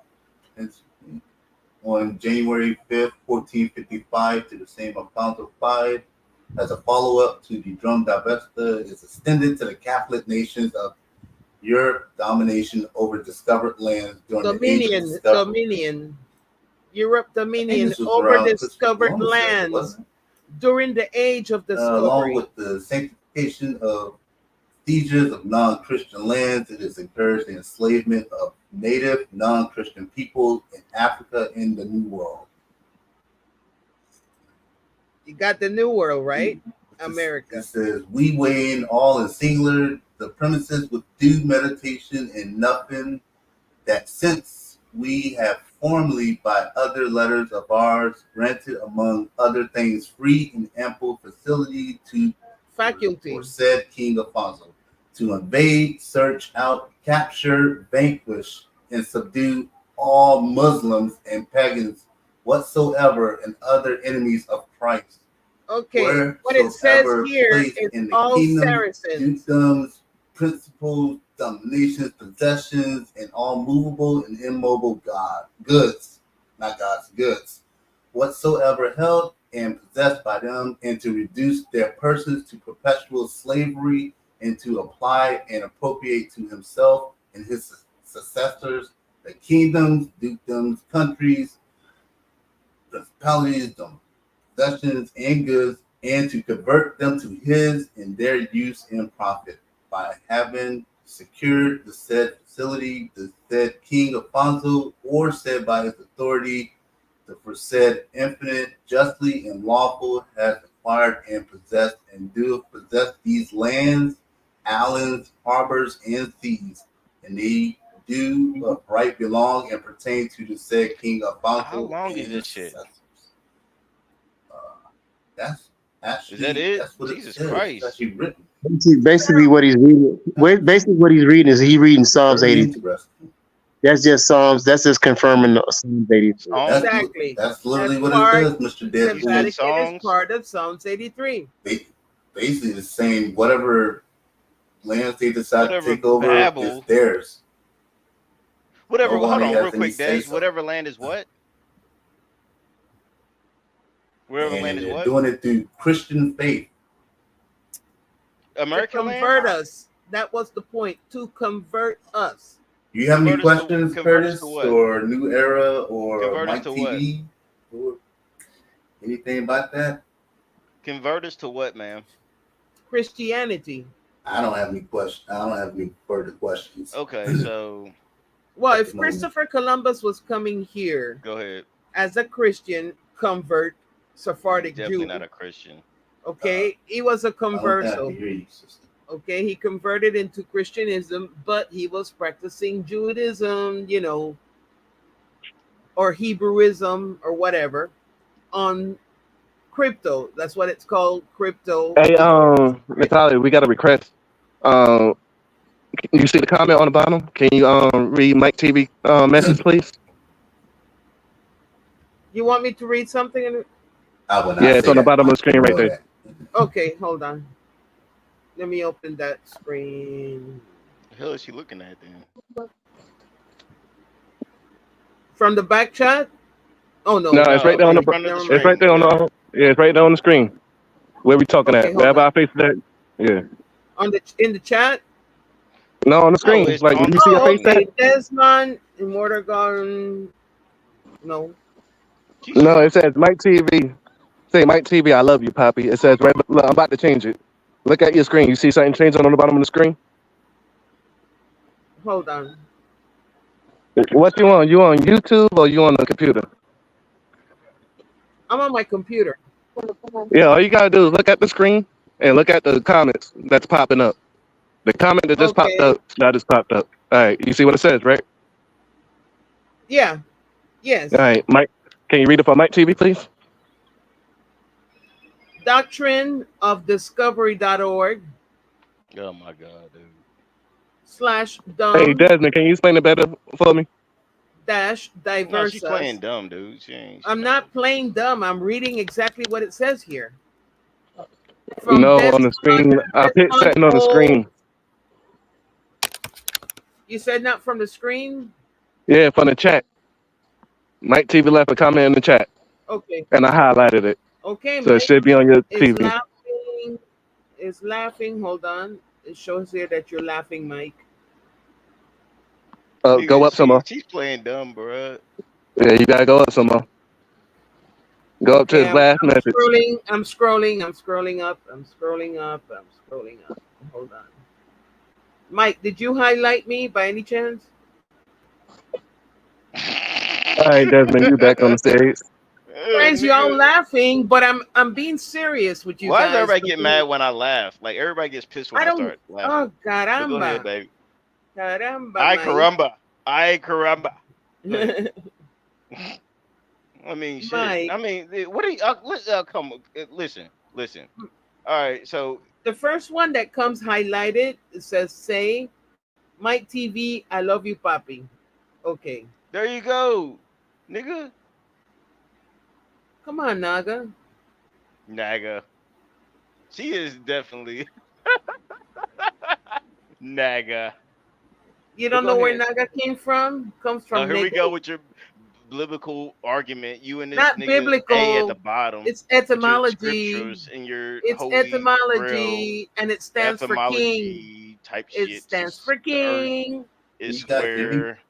S3: on January 5th, 1455 to the same Alfonso V as a follow-up to the Drum d'Avesta is extended to the Catholic nations of Europe domination over discovered lands during the age of discovery.
S14: Dominion. Europe dominion
S3: this was
S14: over
S3: around Christopher
S14: discovered
S3: Columbus era,
S14: lands
S3: wasn't
S14: during the age of discovery.
S3: along with the sanctification of sieges of non-Christian lands, it has encouraged the enslavement of native non-Christian people in Africa in the New World.
S14: You got the New World, right? America.
S3: It says, we weigh in all in singular the premises with due meditation and nothing, that since we have formerly by other letters of ours granted among other things free and ample facility to
S14: faculty
S3: for said King Alfonso to invade, search out, capture, vanquish, and subdue all Muslims and pagans whatsoever and other enemies of Christ.
S14: Okay, what it says here is all
S3: kingdom,
S14: Saracens.
S3: Dukedoms, principles, dominations, possessions, and all movable and immobile goods, not gods, goods, whatsoever held and possessed by them, and to reduce their persons to perpetual slavery, and to apply and appropriate to himself and his successors the kingdoms, dukedoms, countries, principalities, possessions, and goods, and to convert them to his in their use and profit, by having secured the said facility, the said King Alfonso, or said by his authority, the foresaid infinite, justly and lawful, has acquired and possessed, and do possess these lands, islands, harbors, and seas, and they do of right belong and pertain to the said King Alfonso.
S5: How long is this shit?
S3: That's actually,
S5: is that it?
S3: That's what
S5: Jesus
S3: it says.
S5: Christ!
S3: It's actually written.
S4: Basically, what he's reading. Basically, what he's reading is he reading Psalms 80. That's just Psalms. That's just confirming Psalms 83.
S14: Exactly.
S3: That's literally what it says, Mr. Debbie.
S14: The Vatican is part of Psalms 83.
S3: Basically, the same. Whatever lands they decide to take over is theirs.
S5: Whatever. Hold on, real quick, Dave. Whatever land is what? Wherever land is what?
S3: Doing it through Christian faith.
S5: American
S14: to convert us. That was the point. To convert us.
S3: Do you have any questions, Curtis, or New Era, or Mike TV, or anything about that?
S5: Convert us to what, ma'am?
S14: Christianity.
S3: I don't have any questions. I don't have any further questions.
S5: Okay, so.
S14: Well, if Christopher Columbus was coming here,
S5: go ahead,
S14: as a Christian convert, Sephardic Jew.
S5: Definitely not a Christian.
S14: Okay, he was a converso. Okay, he converted into Christianism, but he was practicing Judaism, you know, or Hebrewism or whatever on crypto. That's what it's called, crypto.
S7: Hey, Natalia, we got a request. You see the comment on the bottom? Can you read Mike TV message, please?
S14: You want me to read something?
S7: Yeah, it's on the bottom of the screen right there.
S14: Okay, hold on. Let me open that screen.
S5: The hell is she looking at then?
S14: From the back chat? Oh no.
S7: No, it's right there on the it's right there on the it's right there on the screen. Where we talking at? Wherever I face that. Yeah.
S14: In the chat?
S7: No, on the screen.
S5: Oh,
S7: like you see your face there?
S14: Desmond in Water Garden. No.
S7: No, it says Mike TV. Say Mike TV, I love you, Poppy. It says right. Look, I'm about to change it. Look at your screen. You see something changing on the bottom of the screen?
S14: Hold on.
S7: What you on? You on YouTube or you on the computer?
S14: I'm on my computer.
S7: Yeah, all you gotta do is look at the screen and look at the comments that's popping up. The comment that just popped up, that just popped up. All right, you see what it says, right?
S14: Yeah. Yes.
S7: All right, Mike, can you read it for Mike TV, please?
S14: Doctrine of Discovery.org.
S5: Oh my God, dude.
S14: /dumb.
S7: Hey, Desmond, can you explain it better for me?
S14: /diverse.
S5: No, she's playing dumb, dude.
S14: I'm not playing dumb. I'm reading exactly what it says here.
S7: No, on the screen. I picked something on the screen.
S14: You said not from the screen?
S7: Yeah, from the chat. Mike TV left a comment in the chat.
S14: Okay.
S7: And I highlighted it.
S14: Okay,
S7: so it should be on your TV.
S14: It's laughing. Hold on. It shows here that you're laughing, Mike.
S7: Go up some more.
S5: She's playing dumb, bro.
S7: Yeah, you gotta go up some more. Go up to his last message.
S14: I'm scrolling up. Hold on. Mike, did you highlight me by any chance?
S7: All right, Desmond, you back on the stage.
S14: Friends, y'all laughing, but I'm being serious with you
S5: Why
S14: guys.
S5: does everybody get mad when I laugh? Like everybody gets pissed when I start laughing.
S14: Oh, caramba.
S5: But go ahead, baby.
S14: Caramba.
S5: Ay caramba. I mean, shit.
S14: Mike.
S5: I mean, what do you? Come on, listen. All right, so
S14: the first one that comes highlighted, it says, "Say, Mike TV, I love you, papi." Okay.
S5: There you go, nigga.
S14: Come on, Naga.
S5: She is definitely Naga.
S14: You don't know where Naga came from? Comes from.
S5: Here we go with your biblical argument. You and this
S14: not
S5: nigga
S14: biblical.
S5: A at the bottom.
S14: It's etymology.
S5: It's
S14: etymology, and it stands for king.
S5: Type
S14: it
S5: shit.
S14: stands for king.
S5: It's square.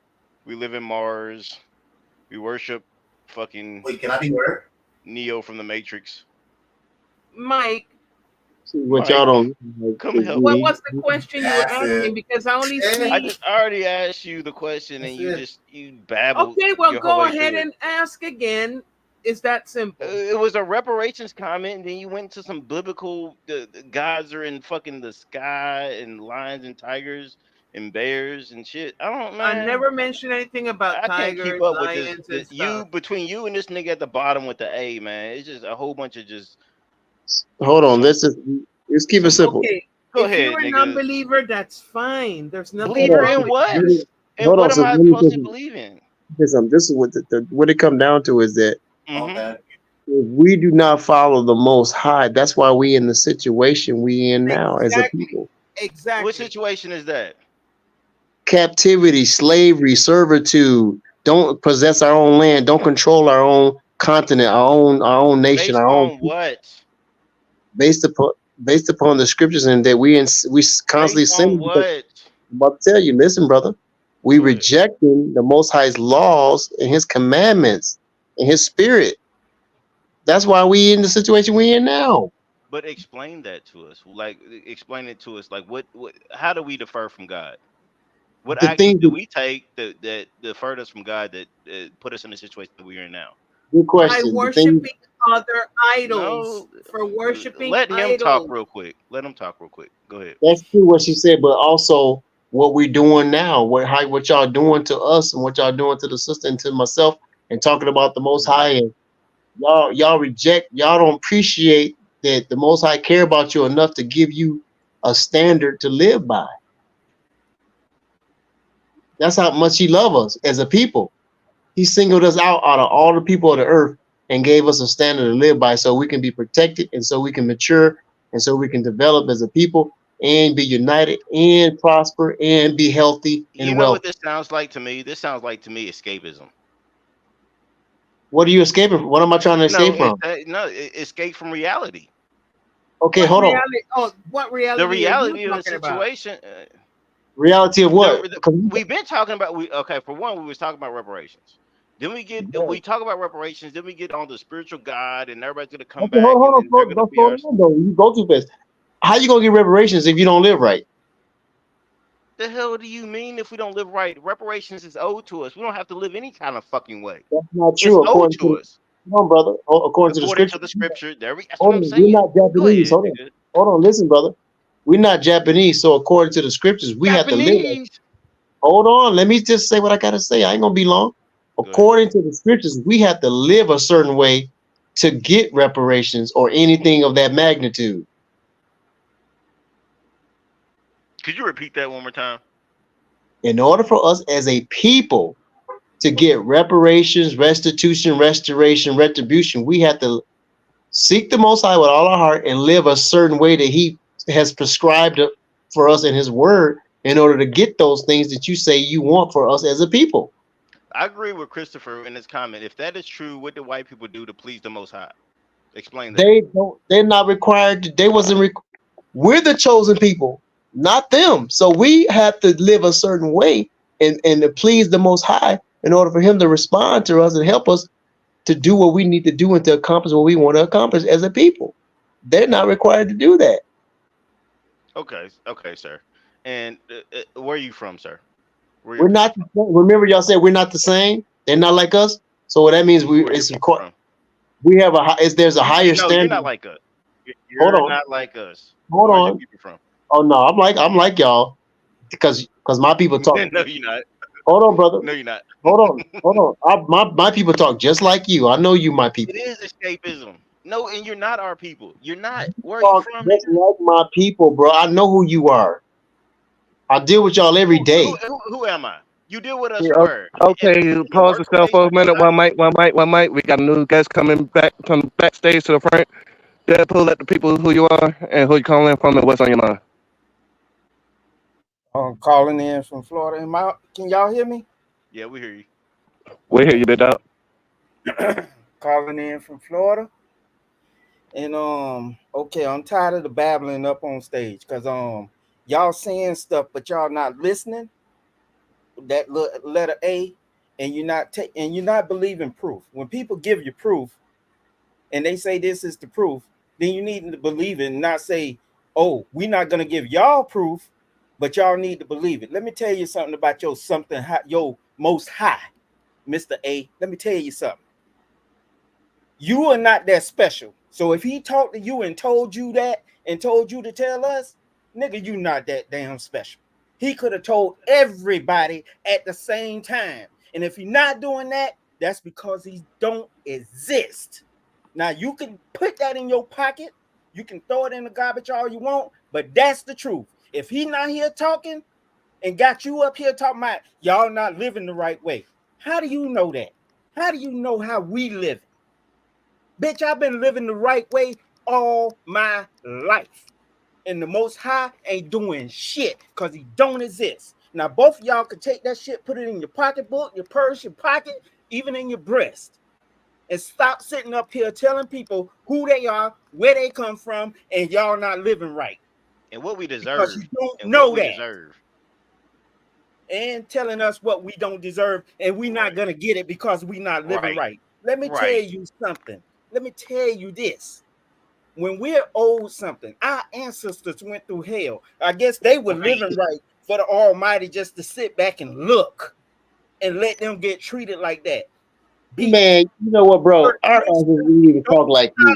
S5: We live in Mars. We worship fucking.
S3: Wait, can I be where?
S5: Neo from the Matrix.
S14: Mike.
S4: What y'all don't
S5: come help.
S14: What was the question you were asking? Because I only see.
S5: I just already asked you the question and you babbled.
S14: Okay, well go ahead and ask again. It's that simple.
S5: It was a reparations comment, and then you went to some biblical. The gods are in fucking the sky, and lions and tigers and bears and shit. I don't know.
S14: I never mentioned anything about tigers.
S5: Can't keep up
S14: lions,
S5: with this. Between you and this nigga at the bottom with the A, man. It's just a whole bunch of just.
S4: Hold on, let's keep it simple.
S14: Okay.
S5: Go
S14: if
S5: ahead,
S14: you're an unbeliever, that's fine. There's nothing.
S5: Believer in what? And what am I supposed to believe in?
S4: This is what it comes down to is that if we do not follow the Most High, that's why we in the situation we in now as a people.
S14: Exactly.
S5: What situation is that?
S4: Captivity, slavery, servitude. Don't possess our own land. Don't control our own continent, our own nation, our own.
S5: What?
S4: Based upon the scriptures, and that we constantly sin. I'm about to tell you, listen, brother, we rejecting the Most High's laws and His commandments and His Spirit. That's why we in the situation we in now.
S5: But explain that to us. Like, explain it to us. Like, what? How do we defer from God? What actions do we take that deferred us from God that put us in the situation that we are in now?
S4: Good question.
S14: By worshiping other idols. For worshiping
S5: Let him
S14: idols.
S5: talk real quick. Go ahead.
S4: That's true what she said, but also what we're doing now, what y'all doing to us and what y'all doing to the sister and to myself, and talking about the Most High, and y'all reject, y'all don't appreciate that the Most High care about you enough to give you a standard to live by. That's how much He loves us as a people. He singled us out of all the people of the earth and gave us a standard to live by, so we can be protected, and so we can mature, and so we can develop as a people and be united and prosper and be healthy and
S5: You know what this sounds like to me? This sounds like to me escapism.
S4: What are you escaping from? What am I trying to escape from?
S5: Escape from reality.
S4: Okay, hold on.
S14: What reality?
S5: The reality of the situation.
S4: Reality of what?
S5: We've been talking about. For one, we was talking about reparations. Then we talk about reparations. Then we get on the spiritual God, and everybody's gonna come back.
S4: Hold on, you go too fast. How you gonna get reparations if you don't live right?
S5: The hell do you mean if we don't live right? Reparations is owed to us. We don't have to live any kind of fucking way.
S4: That's not true.
S5: It's owed to us.
S4: Come on, brother. According to the
S5: scripture, that's
S4: what
S5: I'm saying.
S4: We're not Japanese. Hold on, listen, brother. We're not Japanese, so according to the scriptures, we have to live. Hold on, let me just say what I gotta say. I ain't gonna be long. According to the scriptures, we have to live a certain way to get reparations or anything of that magnitude.
S5: Could you repeat that one more time?
S4: In order for us as a people to get reparations, restitution, restoration, retribution, we have to seek the Most High with all our heart and live a certain way that He has prescribed for us in His Word in order to get those things that you say you want for us as a people.
S5: I agree with Christopher in his comment. If that is true, what do white people do to please the Most High? Explain that.
S4: They're not required to. They wasn't. We're the chosen people, not them. So we have to live a certain way and to please the Most High in order for him to respond to us and help us to do what we need to do and to accomplish what we want to accomplish as a people. They're not required to do that.
S5: Okay, sir. And where are you from, sir?
S4: We're not. Remember, y'all said we're not the same. They're not like us. So what that means we have there's a higher standard.
S5: You're not like us. You're not like us.
S4: Hold
S5: Where's
S4: on.
S5: your people from?
S4: Oh no, I'm like y'all because my people talk.
S5: No, you're not.
S4: Hold on, brother.
S5: No, you're not.
S4: Hold on. My people talk just like you. I know you, my people.
S5: It is escapism. No, and you're not our people. You're not. Where are you from?
S4: Just like my people, bro. I know who you are. I deal with y'all every day.
S5: Who am I? You deal with us
S7: where? Okay, pause yourself for a minute. One mic. We got a new guest coming back from backstage to the front. Deadpool, let the people who you are and who you calling from and what's on your mind.
S19: I'm calling in from Florida. Can y'all hear me?
S5: Yeah, we hear you.
S7: We hear you, big dog.
S19: Calling in from Florida. And okay, I'm tired of the babbling up on stage because y'all saying stuff, but y'all not listening. That letter A, and you're not believing proof. When people give you proof, and they say this is the proof, then you need to believe it and not say, "Oh, we're not gonna give y'all proof, but y'all need to believe it." Let me tell you something about your Most High, Mr. A. Let me tell you something. You are not that special. So if he talked to you and told you that and told you to tell us, nigga, you not that damn special. He could have told everybody at the same time. And if he's not doing that, that's because he don't exist. Now, you can put that in your pocket. You can throw it in the garbage all you want, but that's the truth. If he's not here talking and got you up here talking about y'all not living the right way, how do you know that? How do you know how we live? Bitch, I've been living the right way all my life. And the Most High ain't doing shit because he don't exist. Now, both of y'all could take that shit, put it in your pocketbook, your purse, your pocket, even in your breast. And stop sitting up here telling people who they are, where they come from, and y'all not living right.
S5: And what we deserve.
S19: Because you don't know that.
S5: Deserve.
S19: And telling us what we don't deserve, and we're not going to get it because we're not living right. Let me tell you something. Let me tell you this. When we're owed something, our ancestors went through hell. I guess they were living right for the Almighty just to sit back and look and let them get treated like that.
S4: Man, you know what, bro? Our ancestors need to talk like you.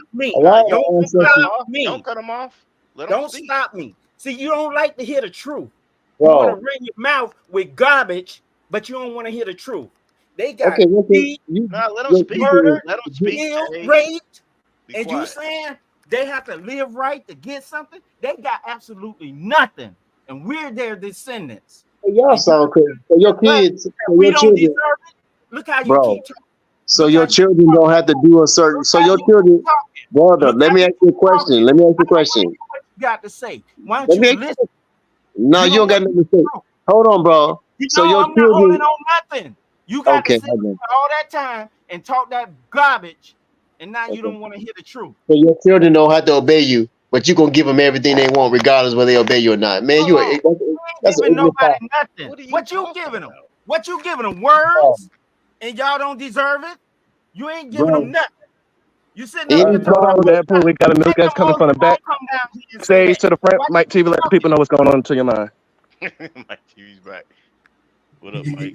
S5: Don't cut them off.
S19: Don't stop me. See, you don't like to hear the truth. You want to ring your mouth with garbage, but you don't want to hear the truth. They got beat,
S5: let them speak.
S19: murdered,
S5: Let them speak.
S19: killed, raped, and you saying they have to live right to get something? They got absolutely nothing, and we're their descendants.
S4: Hey, y'all sound crazy. So your kids,
S19: we don't deserve it. Look how you keep talking.
S4: So your children don't have to do a certain. So your children, brother. Let me ask you a question.
S19: What you got to say? Why don't you listen?
S4: No, you don't got nothing to say. Hold on, bro. So your
S19: I'm not holding on nothing. You got to sit all that time and talk that garbage, and now you don't want to hear the truth.
S4: So your children don't have to obey you, but you gonna give them everything they want, regardless whether they obey you or not. Man,
S19: that's giving nobody nothing. What you giving them? What you giving them? Words, and y'all don't deserve it. You ain't giving them nothing. You sitting up
S7: there. We got a new guest coming from the back stage to the front. Mike TV, let the people know what's going on to your mind.
S5: Mike TV's back. What up, Mike?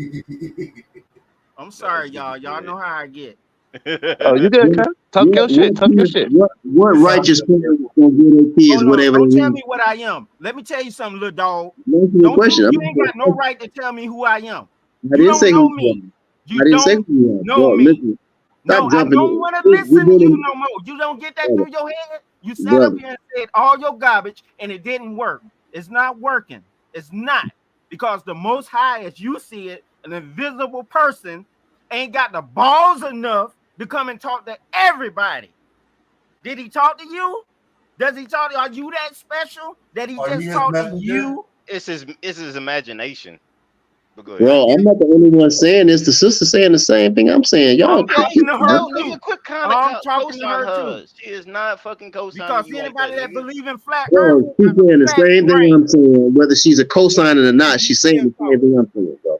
S19: I'm sorry, y'all. Y'all know how I get.
S7: Oh, you good, Kyle? Talk your shit. Talk your shit.
S4: What righteous parents gonna give their kids whatever
S19: don't
S4: they
S19: tell
S4: want?
S19: me what I am. Let me tell you something, little dog.
S4: You
S19: ain't got no right to tell me who I am.
S4: I didn't say who you are. I didn't say who you are.
S19: Know me.
S4: Listen, stop jumping.
S19: I don't want to listen to you no more. You don't get that through your head. You sat up here and said all your garbage, and it didn't work. It's not working. It's not. Because the Most High, as you see it, an invisible person, ain't got the balls enough to come and talk to everybody. Did he talk to you? Does he talk to you? Are you that special that he just talked to you?
S5: It's his imagination.
S4: Bro, I'm not the only one saying this. The sister saying the same thing I'm saying. Y'all
S5: quit co-sign her. She is not fucking co-signing
S19: because
S5: you
S19: anybody
S5: like
S19: that believe in flat
S4: Bro,
S19: earth.
S4: she's saying the same thing I'm saying. Whether she's a co-signer or not, she's saying the same thing I'm saying, bro.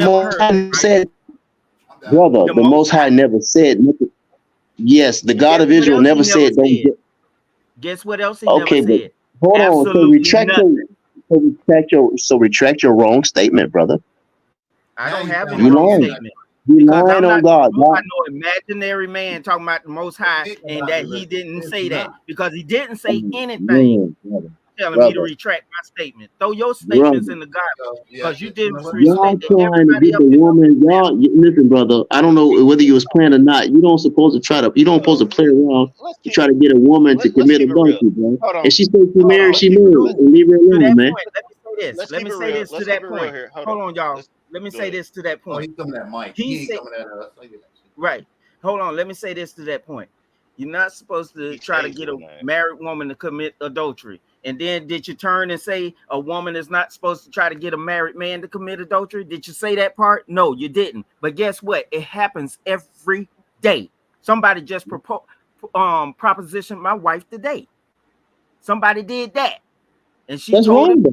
S4: Most High said Brother, the Most High never said nothing. Yes, the God of Israel never said don't get.
S19: Guess what else he
S4: Okay,
S19: never
S4: but
S19: said?
S4: hold on. So
S19: Absolutely nothing.
S4: retract your wrong statement, brother.
S19: I don't have any
S4: You
S19: wrong
S4: lying.
S19: statement.
S4: You
S19: Because
S4: lying
S19: I'm
S4: on
S19: not
S4: God.
S19: talking about no imaginary man talking about the Most High and that he didn't say that because he didn't say anything telling me to retract my statement. Throw your statements in the garbage because you
S4: Y'all
S19: disrespected
S4: trying to
S19: everybody
S4: get
S19: else.
S4: the woman. Listen, brother. I don't know whether you was playing or not. You don't supposed to try to. You don't supposed to play around to try to get a woman to commit adultery, bro. And she says she married. She married. And leave her alone, man.
S19: Let me say this to that point. Hold on, y'all. Let me say this to that point.
S3: Oh, he's coming at Mike. He ain't coming at us.
S19: Right. Hold on. Let me say this to that point. You're not supposed to try to get a married woman to commit adultery. And then did you turn and say a woman is not supposed to try to get a married man to commit adultery? Did you say that part? No, you didn't. But guess what? It happens every day. Somebody just propositioned my wife today. Somebody did that. And she told him, no,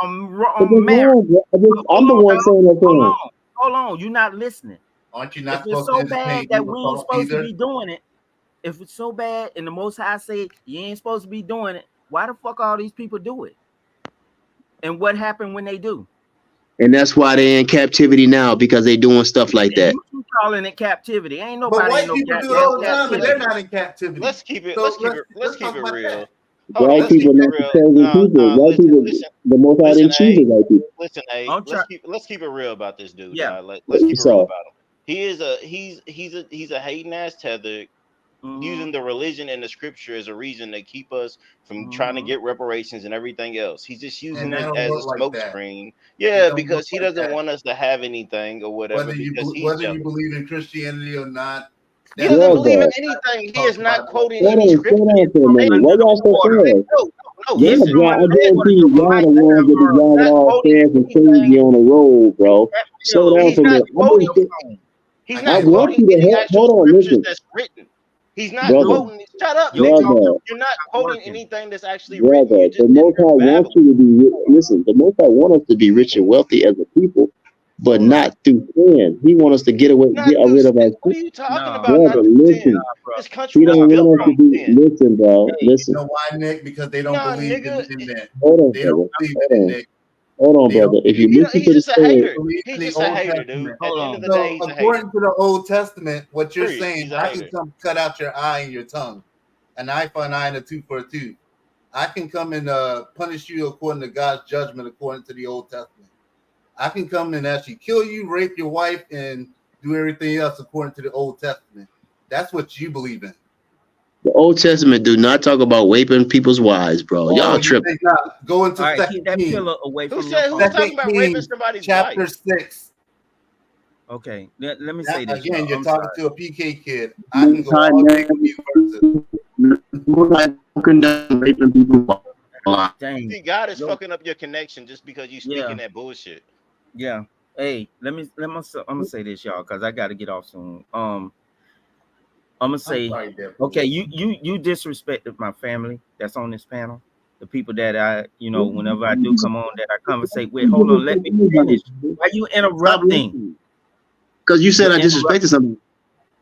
S19: I'm married.
S4: I'm the one saying that thing.
S19: Hold on. You're not listening.
S3: Aren't you not
S19: if it's so bad that we ain't supposed to be doing it, if it's so bad and the Most High say you ain't supposed to be doing it, why the fuck all these people do it? And what happened when they do?
S4: And that's why they're in captivity now because they doing stuff like that.
S19: You calling it captivity? Ain't
S3: But
S19: nobody
S3: white
S19: in no
S3: people do it all the time, and they're not in captivity.
S5: Let's keep it.
S3: So
S5: Let's keep it real.
S4: White people not the chosen people. White people, the Most High didn't choose the white people.
S5: Listen, hey, let's keep it real about this dude.
S19: Yeah.
S5: Let's keep it real about him. He's a hating ass tether, using the religion and the scripture as a reason to keep us from trying to get reparations and everything else. He's just using it as a smoke screen. Yeah, because he doesn't want us to have anything or whatever.
S3: Whether you believe in Christianity or not.
S5: He doesn't believe in anything. He is not quoting any scripture.
S4: Why y'all so fast?
S5: No,
S4: I guarantee you, y'all the ones that drive all fast and crazy on the road, bro. Slow down for a minute.
S5: He's not
S4: want
S5: quoting
S4: you to
S5: any
S4: help.
S5: actual
S4: Hold on,
S5: scriptures
S4: listen.
S5: that's written. He's not
S4: Brother.
S5: quoting. Shut up,
S4: Brother.
S5: nigga. You're not quoting anything that's actually written.
S4: Brother, the Most High wants you to be. Listen, the Most High wants us to be rich and wealthy as a people, but not through sin. He wants us to get rid of our.
S5: What are you talking about?
S4: Brother, listen.
S5: This country
S4: He
S5: was
S4: don't
S5: built
S4: want us to
S5: on
S4: be.
S5: sin.
S4: Listen, bro. Listen.
S3: You know why, Nick? Because they don't believe in that.
S4: Hold on,
S3: they don't believe in it, Nick.
S4: Hold on, brother. If you listen
S5: He's
S4: to the
S5: just a hater.
S4: story,
S5: He's just a hater, dude. At the end of the
S3: So,
S5: day, he's a hater.
S3: according to the Old Testament, what you're
S5: Period.
S3: saying,
S5: He's a
S3: I
S5: hater.
S3: can come cut out your eye and your tongue, an eye for an eye and a tooth for a tooth. I can come and punish you according to God's judgment, according to the Old Testament. I can come and actually kill you, rape your wife, and do everything else according to the Old Testament. That's what you believe in.
S4: the Old Testament do not talk about raping people's wives, bro. Y'all tripping.
S3: Go into
S19: All right,
S3: Second
S19: keep that
S3: Kings.
S19: pillow away from
S5: Who's
S19: your phone.
S5: talking about raping somebody's
S3: Chapter
S5: wife?
S3: 6.
S19: Okay, let me say this.
S3: Again, you're
S19: I'm
S3: talking
S19: sorry.
S3: to a PK kid. I can go all day with you verses.
S4: Raping people's wives.
S19: Dang.
S5: See, God is fucking up your connection just because you speaking that bullshit.
S19: Yeah. Hey, I'm gonna say this, y'all, because I got to get off soon. I'm gonna say, okay, you disrespected my family that's on this panel, the people that I, whenever I do come on, that I conversate with. Hold on, let me finish. Why you interrupting?
S4: Because you said I disrespected somebody.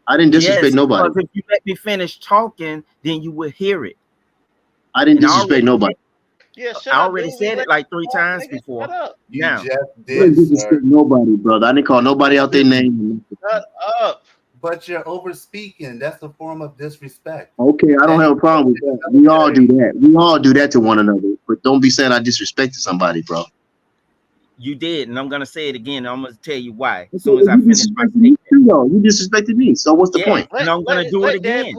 S4: I didn't disrespect nobody.
S19: Because if you let me finish talking, then you will hear it.
S4: I didn't disrespect nobody.
S5: Yeah, shut
S19: I
S5: up,
S19: already
S5: dude.
S19: said it like 3 times before. Now,
S3: just
S4: I didn't disrespect nobody, brother. I didn't call nobody out their name.
S5: Shut up.
S3: But you're over speaking. That's a form of disrespect.
S4: Okay, I don't have a problem with that. We all do that. We all do that to one another. But don't be saying I disrespected somebody, bro.
S19: You did, and I'm gonna say it again. I'm gonna tell you why. As soon as I finish my
S4: statement, you disrespected me. So what's the point?
S19: And I'm gonna do it again.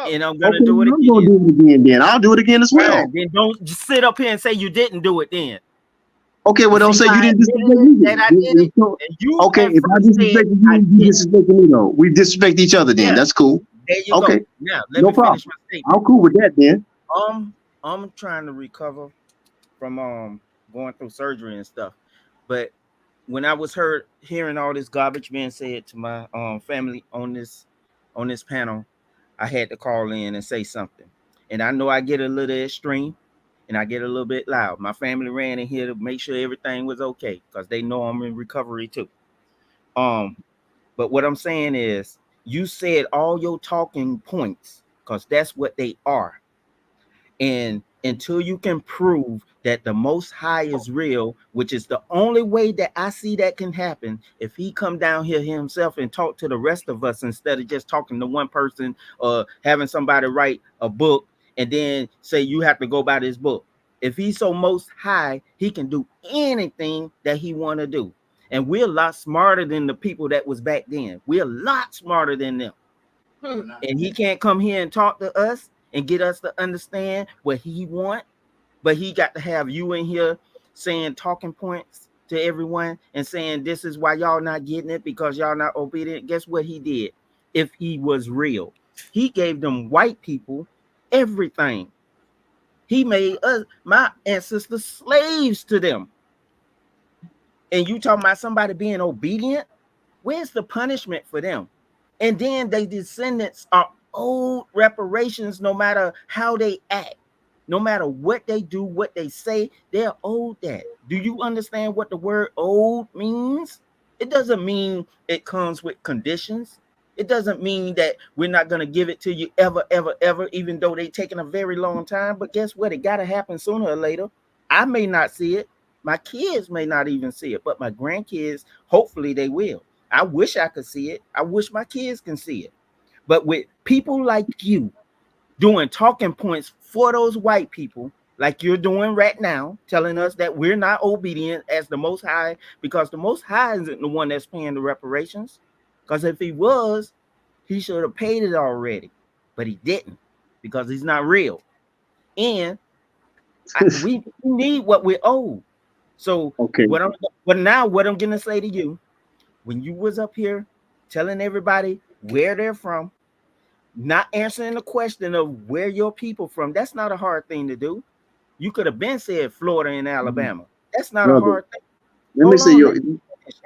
S19: And I'm gonna
S4: Okay,
S19: do it
S4: I'm
S19: again.
S4: gonna do it again. Then I'll do it again as well.
S19: Right, then don't just sit up here and say you didn't do it. Then.
S4: Okay, well, don't say you didn't disrespect me.
S19: That I did it. And you
S4: okay, if I disrespected you, you disrespected me though. We disrespect each other then. That's cool.
S19: There you
S4: go.
S19: Now let me finish my statement.
S4: I'm cool with that then.
S19: I'm trying to recover from going through surgery and stuff, but when I was hearing all this garbage being said to my family on this panel, I had to call in and say something. And I know I get a little extreme and I get a little bit loud. My family ran in here to make sure everything was okay because they know I'm in recovery too. But what I'm saying is, you said all your talking points, because that's what they are. And until you can prove that the Most High is real, which is the only way that I see that can happen, if he come down here himself and talk to the rest of us instead of just talking to one person or having somebody write a book and then say you have to go by this book. If he's so Most High, he can do anything that he want to do. And we're a lot smarter than the people that was back then. We're a lot smarter than them. And he can't come here and talk to us and get us to understand what he want, but he got to have you in here saying talking points to everyone and saying this is why y'all not getting it because y'all not obedient. Guess what he did? If he was real, he gave them white people everything. He made us, my ancestors, slaves to them. And you talking about somebody being obedient? Where's the punishment for them? And then their descendants are owed reparations no matter how they act, no matter what they do, what they say, they're owed that. Do you understand what the word owed means? It doesn't mean it comes with conditions. It doesn't mean that we're not going to give it to you ever, ever, ever, even though they're taking a very long time. But guess what? It got to happen sooner or later. I may not see it. My kids may not even see it, but my grandkids, hopefully they will. I wish I could see it. I wish my kids can see it. But with people like you doing talking points for those white people, like you're doing right now, telling us that we're not obedient as the Most High, because the Most High isn't the one that's paying the reparations. Because if he was, he should have paid it already. But he didn't, because he's not real. And we need what we're owed. So what I'm going to say to you, when you was up here telling everybody where they're from, not answering the question of where your people from, that's not a hard thing to do. You could have been said Florida and Alabama. That's not a hard thing.
S4: Let me say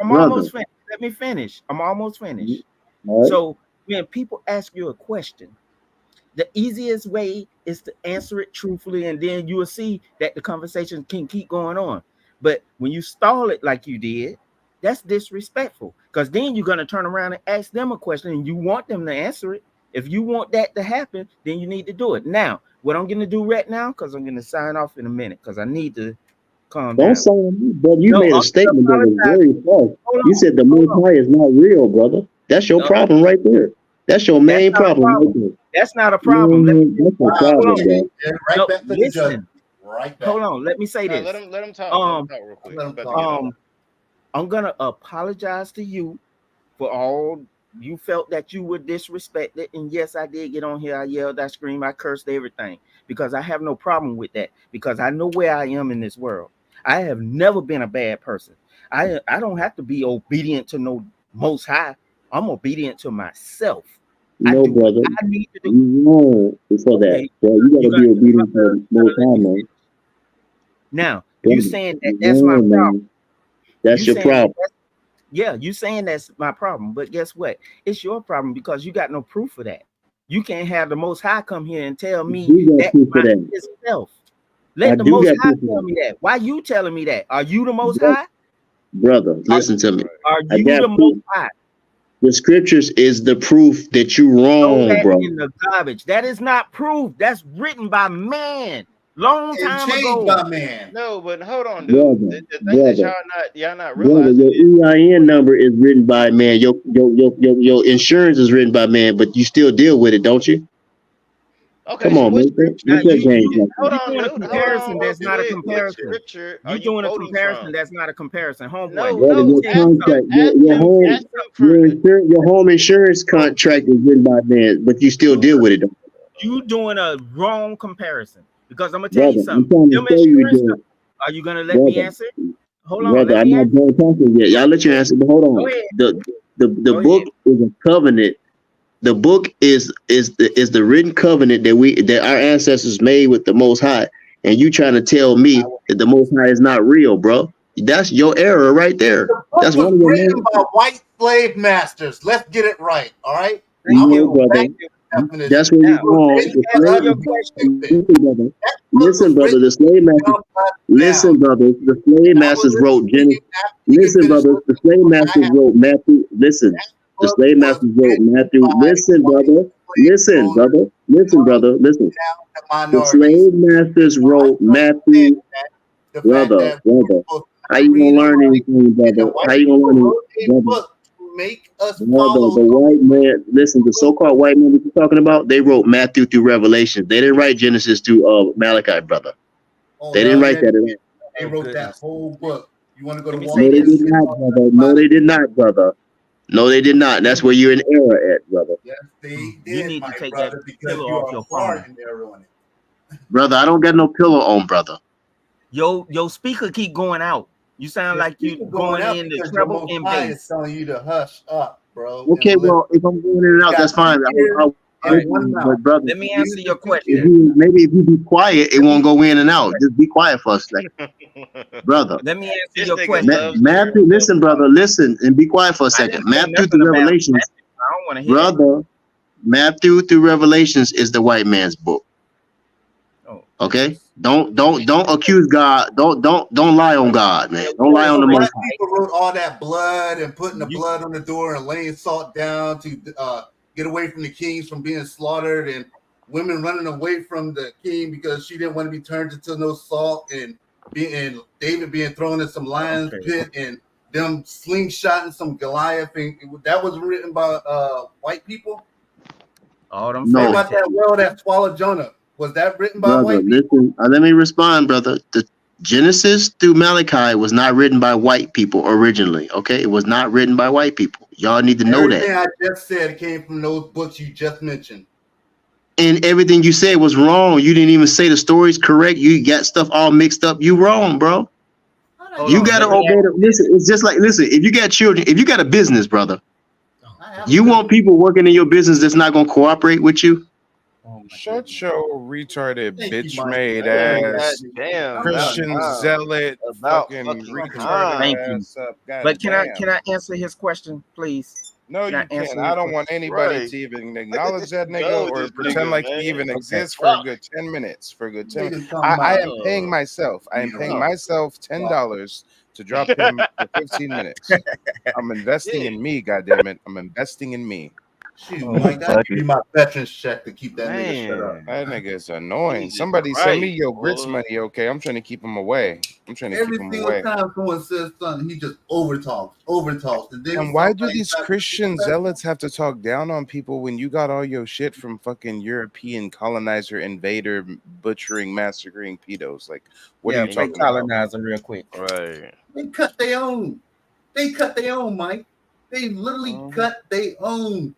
S19: I'm almost finished. Let me finish. I'm almost finished.
S4: Right.
S19: So when people ask you a question, the easiest way is to answer it truthfully, and then you will see that the conversation can keep going on. But when you stall it like you did, that's disrespectful, because then you're going to turn around and ask them a question and you want them to answer it. If you want that to happen, then you need to do it. Now, what I'm going to do right now, because I'm going to sign off in a minute, because I need to calm down.
S4: Don't sign me, but you made a statement that was very false. You said the Most High is not real, brother. That's your problem right there. That's your main problem right there.
S19: That's not a problem.
S4: That's a problem, bro.
S3: Right back to the judge.
S19: Right back. Hold on. Let me say this.
S5: Let him talk. Real quick.
S19: I'm gonna apologize to you for all you felt that you were disrespected. And yes, I did get on here. I yelled, I screamed, I cursed, everything, because I have no problem with that, because I know where I am in this world. I have never been a bad person. I don't have to be obedient to no Most High. I'm obedient to myself.
S4: No, brother.
S19: I need to do.
S4: You wrong before that. Well, you gotta be obedient to the Most High, man.
S19: Now, you saying that that's my problem.
S4: That's your problem.
S19: Yeah, you saying that's my problem, but guess what? It's your problem, because you got no proof of that. You can't have the Most High come here and tell me that myself. Let the Most High tell me that. Why you telling me that? Are you the Most High?
S4: Brother, listen to me.
S19: Are you the Most High?
S4: The scriptures is the proof that you wrong, bro.
S19: In the garbage. That is not proof. That's written by man. Long time ago.
S3: By man.
S5: No, but hold on, dude. The thing that y'all not
S4: realizing. Brother, your EIN number is written by man. Your insurance is written by man, but you still deal with it, don't you?
S5: Okay.
S4: Come on, man.
S5: Hold on,
S19: you're doing a comparison that's not a comparison. You're doing a comparison that's not a comparison. Homeboy.
S4: Your home insurance contract is written by man, but you still deal with it, don't you?
S19: You doing a wrong comparison. Because I'm gonna tell you something. Are you gonna let me answer? Hold on.
S4: Brother, I'm not done talking yet. Y'all let you answer, but hold on. The book is a covenant. The book is the written covenant that our ancestors made with the Most High. And you trying to tell me that the Most High is not real, bro? That's your error right there. That's one of your
S3: written by white slave masters. Let's get it right. All right.
S4: Brother. That's where you're wrong. Listen, brother. The slave masters. Listen, brother. The slave masters wrote Genesis. Listen, brother. The slave masters wrote Matthew. Listen. The slave masters wrote Matthew. Listen, brother. Listen, brother. Listen, brother. Listen. The slave masters wrote Matthew. Brother. How you gonna learn anything, brother? How you gonna learn anything, brother?
S3: Make us
S4: Brother, the white man. Listen, the so-called white man that you're talking about, they wrote Matthew through Revelations. They didn't write Genesis to Malachi, brother. They didn't write that at all.
S3: They wrote that whole book. You want to go to
S4: No, they did not, brother. No, they did not, brother. No, they did not. That's where you're in error at, brother.
S3: Yes, they did, my brother, because you are far in error on it.
S4: Brother, I don't got no pillow on, brother.
S8: Your speaker keep going out. You sound like you going in the treble and bass.
S3: Is telling you to hush up, bro.
S4: Okay, well, if I'm going in and out, that's fine. But brother,
S8: let me answer your question.
S4: Maybe if you be quiet, it won't go in and out. Just be quiet for a second, brother.
S8: Let me answer your question.
S4: Matthew, listen, brother, listen, and be quiet for a second. Matthew through Revelations,
S8: I don't want to hear
S4: brother. Matthew through Revelations is the white man's book. Okay, don't accuse God. Don't lie on God, man. Don't lie on the Most High.
S3: People wrote all that blood and putting the blood on the door and laying salt down to get away from the kings from being slaughtered, and women running away from the king because she didn't want to be turned into no salt, and David being thrown in some lion's pit, and them slingshotting some Goliath. And that was written by white people.
S8: All them.
S3: Say about that well that swallowed Jonah. Was that written by white people?
S4: Listen, let me respond, brother. The Genesis through Malachi was not written by white people originally. Okay, it was not written by white people. Y'all need to know that.
S3: Everything I just said came from those books you just mentioned.
S4: And everything you said was wrong. You didn't even say the story's correct. You got stuff all mixed up. You wrong, bro. You gotta obey the. Listen, it's just like if you got children, if you got a business, brother, you want people working in your business that's not gonna cooperate with you.
S1: Shut your retarded bitch made ass Christian zealot fucking retarded ass up.
S8: But can I answer his question, please?
S1: No, you can't. I don't want anybody to even acknowledge that nigga or pretend like he even exists for a good 10 minutes. For a good 10 minutes. I am paying myself. I am paying myself $10 to drop him for 15 minutes. I'm investing in me, goddammit. I'm investing in me.
S3: Shoot, Mike, that should be my veterans check to keep that nigga shut up.
S1: That nigga is annoying. Somebody send me your grits money, okay? I'm trying to keep him away. I'm trying to keep him away.
S3: Every single time someone says something, he just overtalks.
S1: And why do these Christian zealots have to talk down on people when you got all your shit from fucking European colonizer, invader, butchering, massacring pedos? Like, what are you talking about?
S8: Colonize them real quick.
S5: Right.
S3: They cut their own. Mike. They literally cut their own.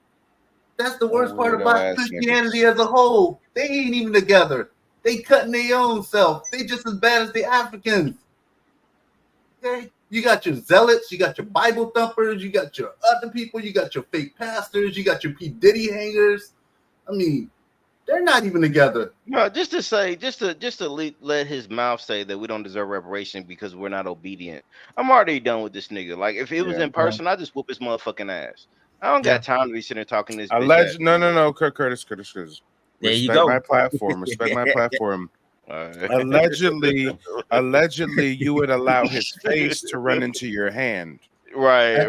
S3: That's the worst part about Christianity as a whole. They ain't even together. They cutting their own self. They just as bad as the Africans. Okay? You got your zealots, you got your Bible thumpers, you got your other people, you got your fake pastors, you got your P. Diddy hangers. I mean, they're not even together.
S5: No, just to let his mouth say that we don't deserve reparation because we're not obedient. I'm already done with this nigga. Like, if it was in person, I just whoop his motherfucking ass. I don't got time to be sitting there talking to this.
S1: No, Curtis.
S8: There you
S1: respect
S8: go.
S1: my platform. Respect my platform. Allegedly, you would allow his face to run into your hand.
S5: Right.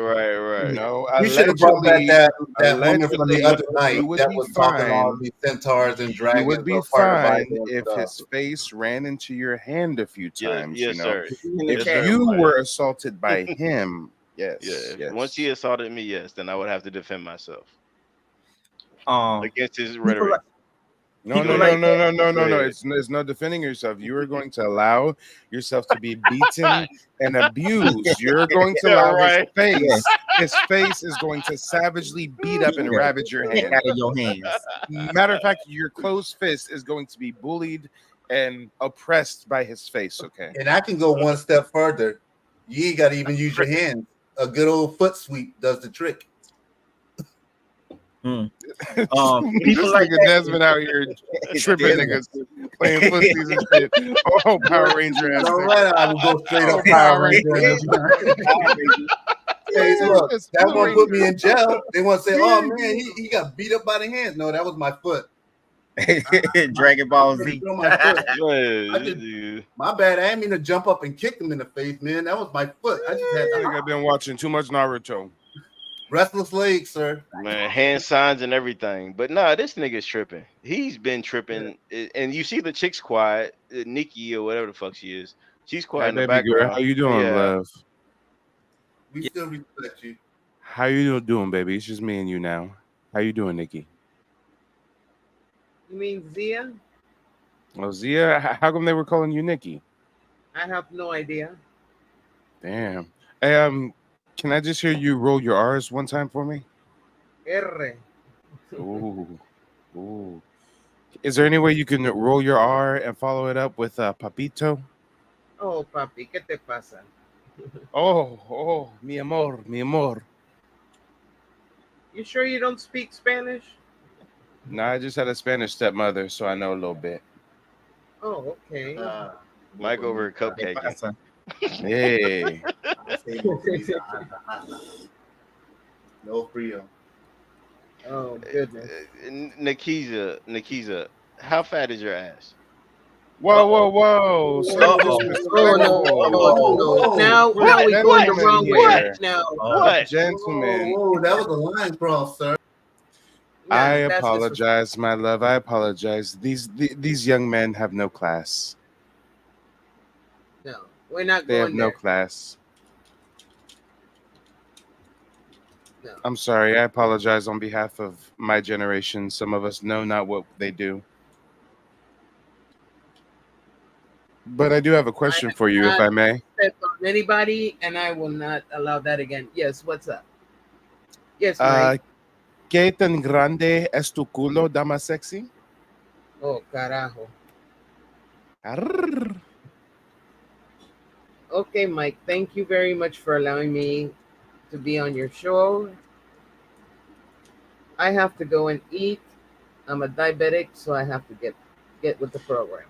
S1: No,
S3: you should have brought back that woman from the other night that was talking all these centaurs and dragons.
S1: You would be fine if his face ran into your hand a few times.
S5: Yes, sir.
S1: If you were assaulted by him, yes.
S5: Once he assaulted me, then I would have to defend myself against his rhetoric.
S1: No. It's no defending yourself. You are going to allow yourself to be beaten and abused. You're going to allow his face. His face is going to savagely beat up and ravage your hand.
S8: Out of your hands.
S1: Matter of fact, your closed fist is going to be bullied and oppressed by his face. Okay.
S3: And I can go one step further. You ain't got to even use your hands. A good old foot sweep does the trick.
S8: People
S1: this
S8: like
S1: nigga Desmond out here tripping niggas playing footsies and shit. Oh, Power Ranger ass.
S3: All right, I will go straight up Power Ranger. Hey, look, that won't put me in jail. They want to say, "Oh man, he got beat up by the hands." No, that was my foot.
S8: Dragon Ball Z.
S3: My bad. I didn't mean to jump up and kick him in the face, man. That was my foot. I think
S1: I've been watching too much Naruto.
S3: Restless legs, sir.
S5: Man, hand signs and everything. But nah, this nigga's tripping. He's been tripping. And you see the chick's quiet, Nikki or whatever the fuck she is. She's quiet
S1: Hi,
S5: in the
S1: baby girl.
S5: background.
S1: How you doing,
S5: Yeah.
S1: love?
S3: We still respect you.
S1: How you doing, baby? It's just me and you now. How you doing, Nikki?
S14: You mean Zia?
S1: Oh, Zia, how come they were calling you Nikki?
S14: I have no idea.
S1: Damn. Hey, can I just hear you roll your R's one time for me?
S14: R.
S1: Ooh. Ooh. Is there any way you can roll your R and follow it up with papito?
S14: Oh, papi, ¿qué te pasa?
S1: Oh, mi amor, mi amor.
S14: You sure you don't speak Spanish?
S1: No, I just had a Spanish stepmother, so I know a little bit.
S14: Oh, okay.
S5: Mike over a cupcake.
S1: Hey.
S3: No frio.
S14: Oh, goodness.
S5: Nikiza, how fat is your ass?
S1: Whoa. So
S14: No. Now we're going the wrong way. Now,
S5: what?
S1: Gentlemen.
S3: Whoa, that was a line cross, sir.
S1: I apologize, my love. I apologize. These young men have no class.
S14: No, we're not
S1: They
S14: going
S1: have no
S14: there.
S1: class.
S14: No.
S1: I'm sorry. I apologize on behalf of my generation. Some of us know not what they do. But I do have a question for you, if I may.
S14: Step on anybody, and I will not allow that again. Yes, what's up? Yes, Mike.
S1: ¿Qué tan grande es tu culo, dama sexy?
S14: Oh, carajo.
S1: Arr.
S14: Okay, Mike, thank you very much for allowing me to be on your show. I have to go and eat. I'm a diabetic, so I have to get with the program.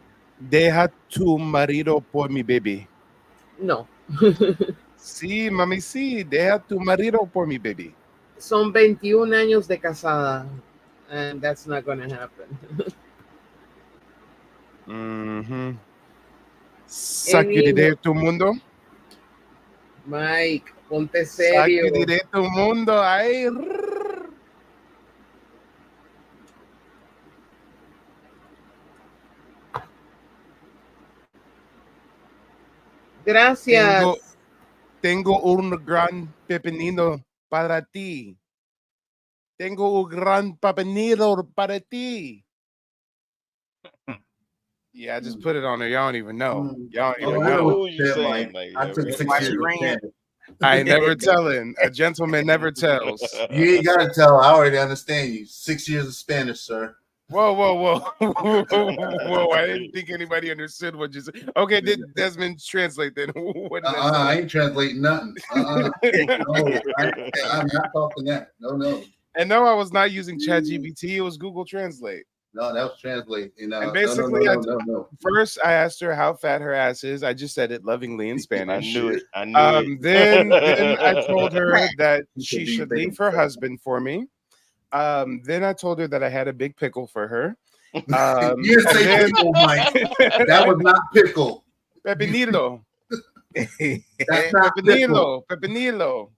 S1: Deja tu marido por mi baby.
S14: No.
S1: Sí, mami, sí. Deja tu marido por mi baby.
S14: Son 21 años de casada, and that's not going to happen.
S1: Mm-hmm. Sacudiré tu mundo.
S14: Mike, ponte serio.
S1: Sacudiré tu mundo. Ay.
S14: Gracias.
S1: Tengo un gran pepinino para ti. Tengo un gran pepinino para ti. Yeah, I just put it on there. Y'all don't even know. Y'all don't even know.
S5: What was you saying?
S3: I took 6 years of Spanish.
S1: I ain't never telling. A gentleman never tells.
S3: You ain't gotta tell. I already understand you. 6 years of Spanish, sir.
S1: Whoa. I didn't think anybody understood what you said. Okay, did Desmond translate then? What did that say?
S3: I ain't translating nothing. No, I'm not talking that. No.
S1: And no, I was not using ChatGPT. It was Google Translate.
S3: No, that was translate.
S1: And basically, first I asked her how fat her ass is. I just said it lovingly in Spanish.
S5: I knew it.
S1: Then I told her that she should leave her husband for me. Then I told her that I had a big pickle for her.
S3: You didn't say pickle, Mike. That was not pickle.
S1: Pepinillo.
S3: That's not pickle.
S1: Pepinillo.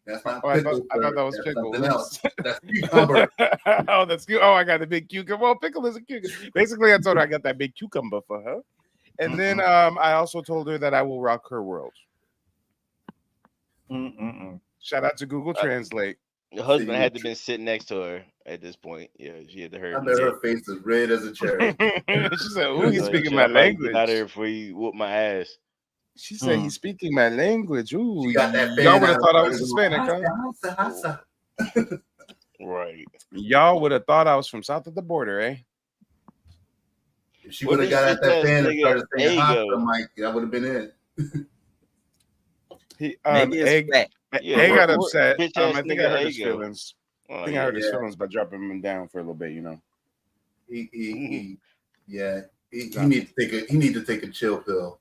S3: That's not
S1: pickle. I thought that was
S3: that's
S1: pickle.
S3: Else. That's cucumber.
S1: Oh, that's cute. Oh, I got a big cucumber. Well, pickle is a cucumber. Basically, I told her I got that big cucumber for her. And then I also told her that I will rock her world. Shout out to Google Translate.
S5: Your husband had to been sitting next to her at this point. Yeah, she had to hear.
S3: I bet her face is red as a cherry.
S1: She said, "Ooh, he's speaking my language."
S5: Get out of here before you whoop my ass.
S1: She said, "He's speaking my language." Ooh,
S3: got that
S1: y'all would have thought I was Hispanic, huh?
S5: Right.
S1: Y'all would have thought I was from south of the border, eh?
S3: If she would have got at that fan and started saying "Hasta," Mike, that would have been it.
S8: Maybe it's fat.
S1: He got upset. I think I hurt his feelings. I think I hurt his feelings by dropping him down for a little bit. You know.
S3: He need to take a chill pill.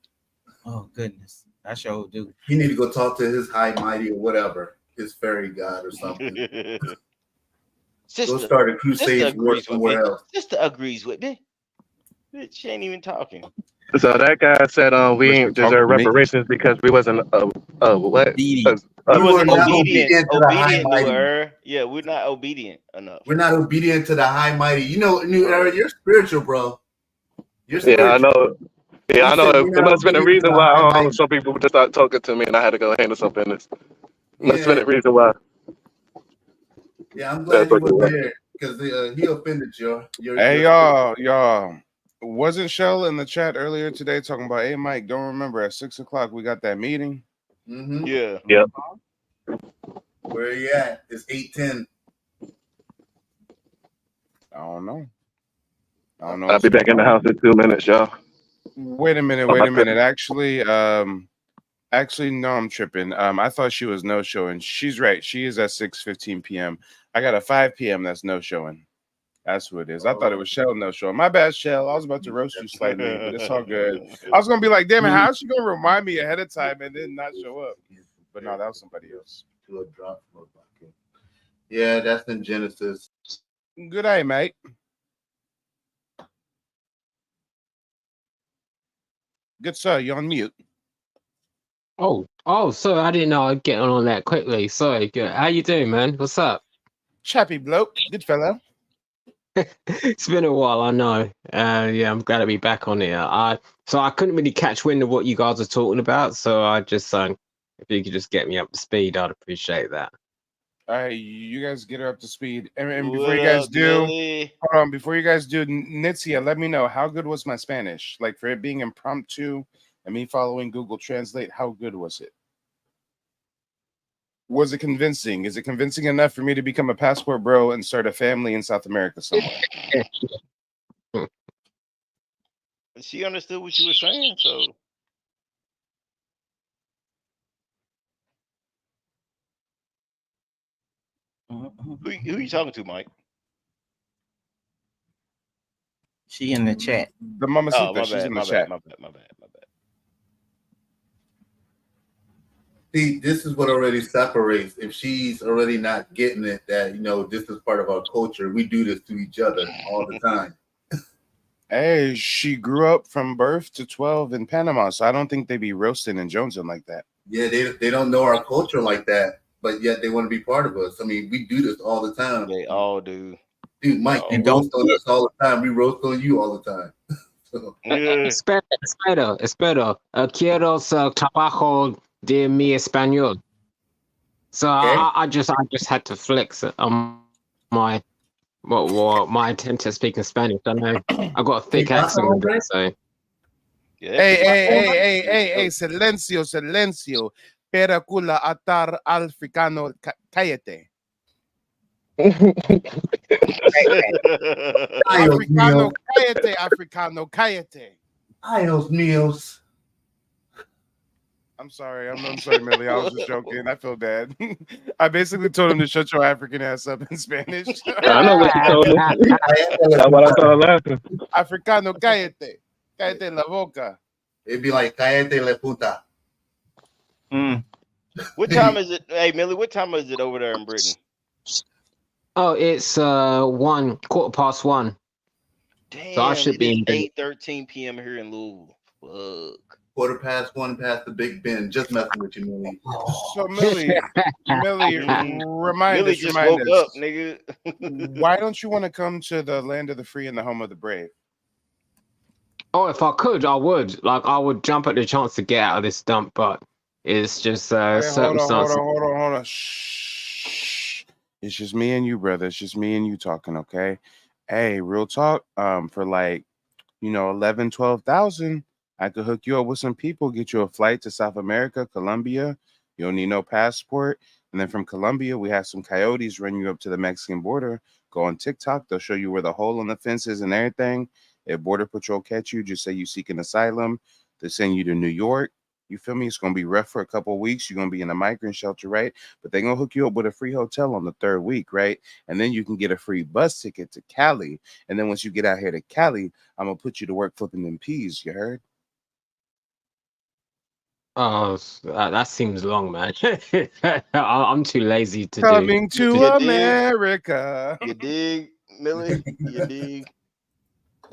S8: Oh goodness, I sure do.
S3: He need to go talk to his high mighty or whatever, his fairy god or something. Go start a crusade war somewhere else.
S5: Sister agrees with me. She ain't even talking.
S7: So that guy said we ain't deserve reparations because we wasn't what?
S5: We wasn't
S3: not
S5: obedient
S3: to the high
S5: to
S3: mighty.
S5: her. Yeah, we're not obedient enough.
S3: We're not obedient to the high mighty. You know, New Era, you're spiritual, bro. You're spiritual.
S7: Yeah, I know. Yeah, I know.
S3: We're
S7: It
S3: not
S7: must have been the
S3: obedient to
S7: reason
S3: the high
S7: why
S3: mighty.
S7: some people would just start talking to me, and I had to go handle some business. Must have been
S3: Yeah.
S7: the reason why.
S3: Yeah, I'm glad
S7: That's
S3: you
S7: what it
S3: were
S7: was.
S3: there because he offended you.
S1: Hey, y'all. Wasn't Shell in the chat earlier today talking about, hey, Mike, don't remember at 6 o'clock we got that meeting?
S3: Mm-hmm.
S5: Yeah.
S7: Yep.
S3: Where are you at? It's 8:10.
S1: I don't know.
S7: I'll be back in the house in 2 minutes, y'all.
S1: Wait a minute. Actually, no, I'm tripping. I thought she was no showing. She's right. She is at 6:15 p.m. I got a 5 p.m. that's no showing. That's who it is. I thought it was Shell no showing. My bad, Shell. I was about to roast you slightly, but it's all good. I was gonna be like, damn it, how's she gonna remind me ahead of time and then not show up? But no, that was somebody else.
S3: Yeah, that's in Genesis.
S1: Good day, mate. Good sir, you're on mute.
S20: Oh, sorry, I didn't know I'd get on that quickly. Sorry, good. How you doing, man? What's up?
S1: Chappy bloke, good fellow.
S20: It's been a while, I know. Yeah, I'm glad to be back on here. So I couldn't really catch wind of what you guys are talking about, so I just if you could just get me up to speed, I'd appreciate that.
S1: All right, you guys get her up to speed. And before you guys do, hold on, before you guys do, Nitzia, let me know, how good was my Spanish? Like, for it being impromptu and me following Google Translate, how good was it? Was it convincing? Is it convincing enough for me to become a passport bro and start a family in South America somewhere?
S5: She understood what you were saying, so. Who you talking to, Mike?
S8: She in the chat.
S1: The mamacita,
S5: Oh, my
S1: she's
S5: bad,
S1: in the
S5: my
S1: chat.
S5: bad.
S3: See, this is what already separates. If she's already not getting it, that this is part of our culture. We do this to each other all the time.
S1: Hey, she grew up from birth to 12 in Panama, so I don't think they be roasting and jonesing like that.
S3: Yeah, they don't know our culture like that, but yet they want to be part of us. I mean, we do this all the time.
S5: They all do.
S3: Dude, Mike, you roast on us all the time. We roast on you all the time.
S20: Espero. Quiero ser trabajo de mi español. So I just had to flex on my my attempt to speak in Spanish. I know I got a thick accent with it, so.
S1: Hey, silencio. Peracula atar africano, cállate. Africano, cállate.
S3: Ay, Dios míos.
S1: I'm sorry, Millie. I was just joking. I feel bad. I basically told him to shut your African ass up in Spanish.
S7: I know what you told him. That's what I started laughing.
S1: Africano, cállate. Cállate la boca.
S3: It'd be like, cállate la puta.
S5: What time is it? Hey, Millie, what time is it over there in Britain?
S20: Oh, it's 1:15.
S5: Damn,
S20: so I should be in
S5: 8:13 p.m. here in Louisville. Fuck.
S3: 1:15 past the Big Ben. Just messing with you, Millie.
S1: So Millie, remind us,
S5: just woke up, nigga.
S1: Why don't you want to come to the land of the free and the home of the brave?
S20: Oh, if I could, I would. Like, I would jump at the chance to get out of this dump, but it's just circumstances.
S1: Hold on. Shh. It's just me and you, brother. It's just me and you talking, okay? Hey, real talk. For like, 11, 12,000, I could hook you up with some people, get you a flight to South America, Colombia. You don't need no passport. And then from Colombia, we have some coyotes run you up to the Mexican border. Go on TikTok. They'll show you where the hole in the fence is and everything. If Border Patrol catch you, just say you seek an asylum. They send you to New York. You feel me? It's going to be rough for a couple of weeks. You're going to be in a migrant shelter, right? But they're going to hook you up with a free hotel on the 3rd week, right? And then you can get a free bus ticket to Cali. And then once you get out here to Cali, I'm going to put you to work flipping them peas. You heard?
S20: Oh, that seems long, man. I'm too lazy to
S1: Coming
S20: do.
S1: to America.
S5: You dig, Millie? You dig?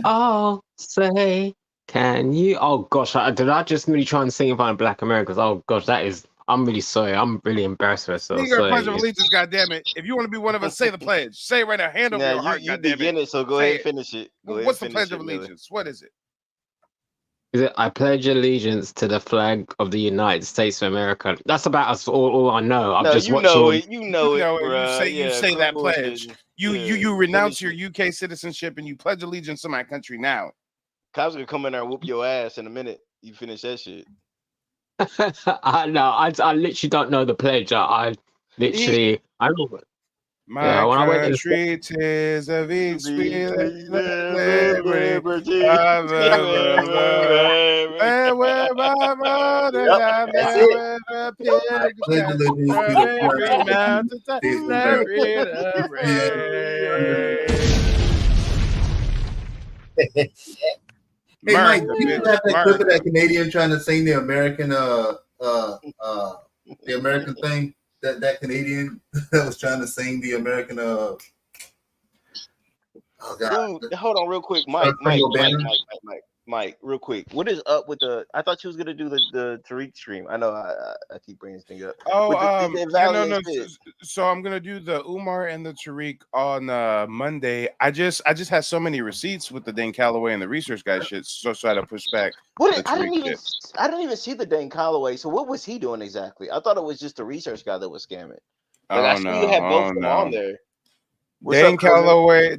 S20: Oh, say, can you? Oh gosh, did I just really try and sing about Black Americans? Oh gosh, that is I'm really sorry. I'm really embarrassed for myself.
S1: Sing our Pledge of
S20: Sorry.
S1: Allegiance, goddammit. If you want to be one of us, say the pledge. Say it right now. Hand over
S5: Now
S1: your heart,
S5: you
S1: goddammit.
S5: begin it, so go
S1: Say
S5: ahead and finish it. Go ahead
S1: What's
S5: and
S1: the
S5: finish
S1: Pledge of
S5: it, Miller.
S1: Allegiance? What is it?
S20: Is it? I pledge allegiance to the flag of the United States of America. That's about us all I know. I'm
S5: No,
S20: just
S5: you know
S20: watching.
S5: it. You know it, bro.
S1: You
S5: Yeah,
S1: say
S5: quit
S1: that pledge.
S5: bullshitting.
S1: You renounce
S5: Finish
S1: your
S5: it.
S1: UK citizenship and you pledge allegiance to my country now.
S5: Cops gonna come in there and whoop your ass in a minute. You finish that shit.
S20: I literally don't know the pledge. I literally I know it.
S1: My
S20: when I went to the
S1: country, 'tis of each sweet
S5: liberty.
S1: where my mother have
S3: That's
S1: there
S3: it.
S1: where the pigs
S3: Pledge
S1: got
S3: allegiance to
S1: from
S3: the
S1: every
S3: flag of the
S1: mountain
S3: United States of
S1: that
S3: America.
S1: freedom reigns.
S3: Hey Mike,
S1: America,
S3: you
S1: bitch,
S3: have that clip of
S1: America.
S3: that Canadian trying to sing the American thing? That Canadian that was trying to sing the American
S5: Dude, hold on real quick. Mike, real quick. What is up with the I thought you was gonna do the Tariq stream. I know I keep bringing this thing up.
S1: Oh,
S5: Valiant
S1: no.
S5: shit.
S1: So I'm gonna do the Umar and the Tariq on Monday. I just had so many receipts with the Dane Calloway and the research guy shit, so I had to push back the
S5: I
S1: Tariq
S5: didn't
S1: shit.
S5: even see the Dane Calloway. So what was he doing exactly? I thought it was just the research guy that was scamming. Like I see you had both of them on there.
S1: Dane Calloway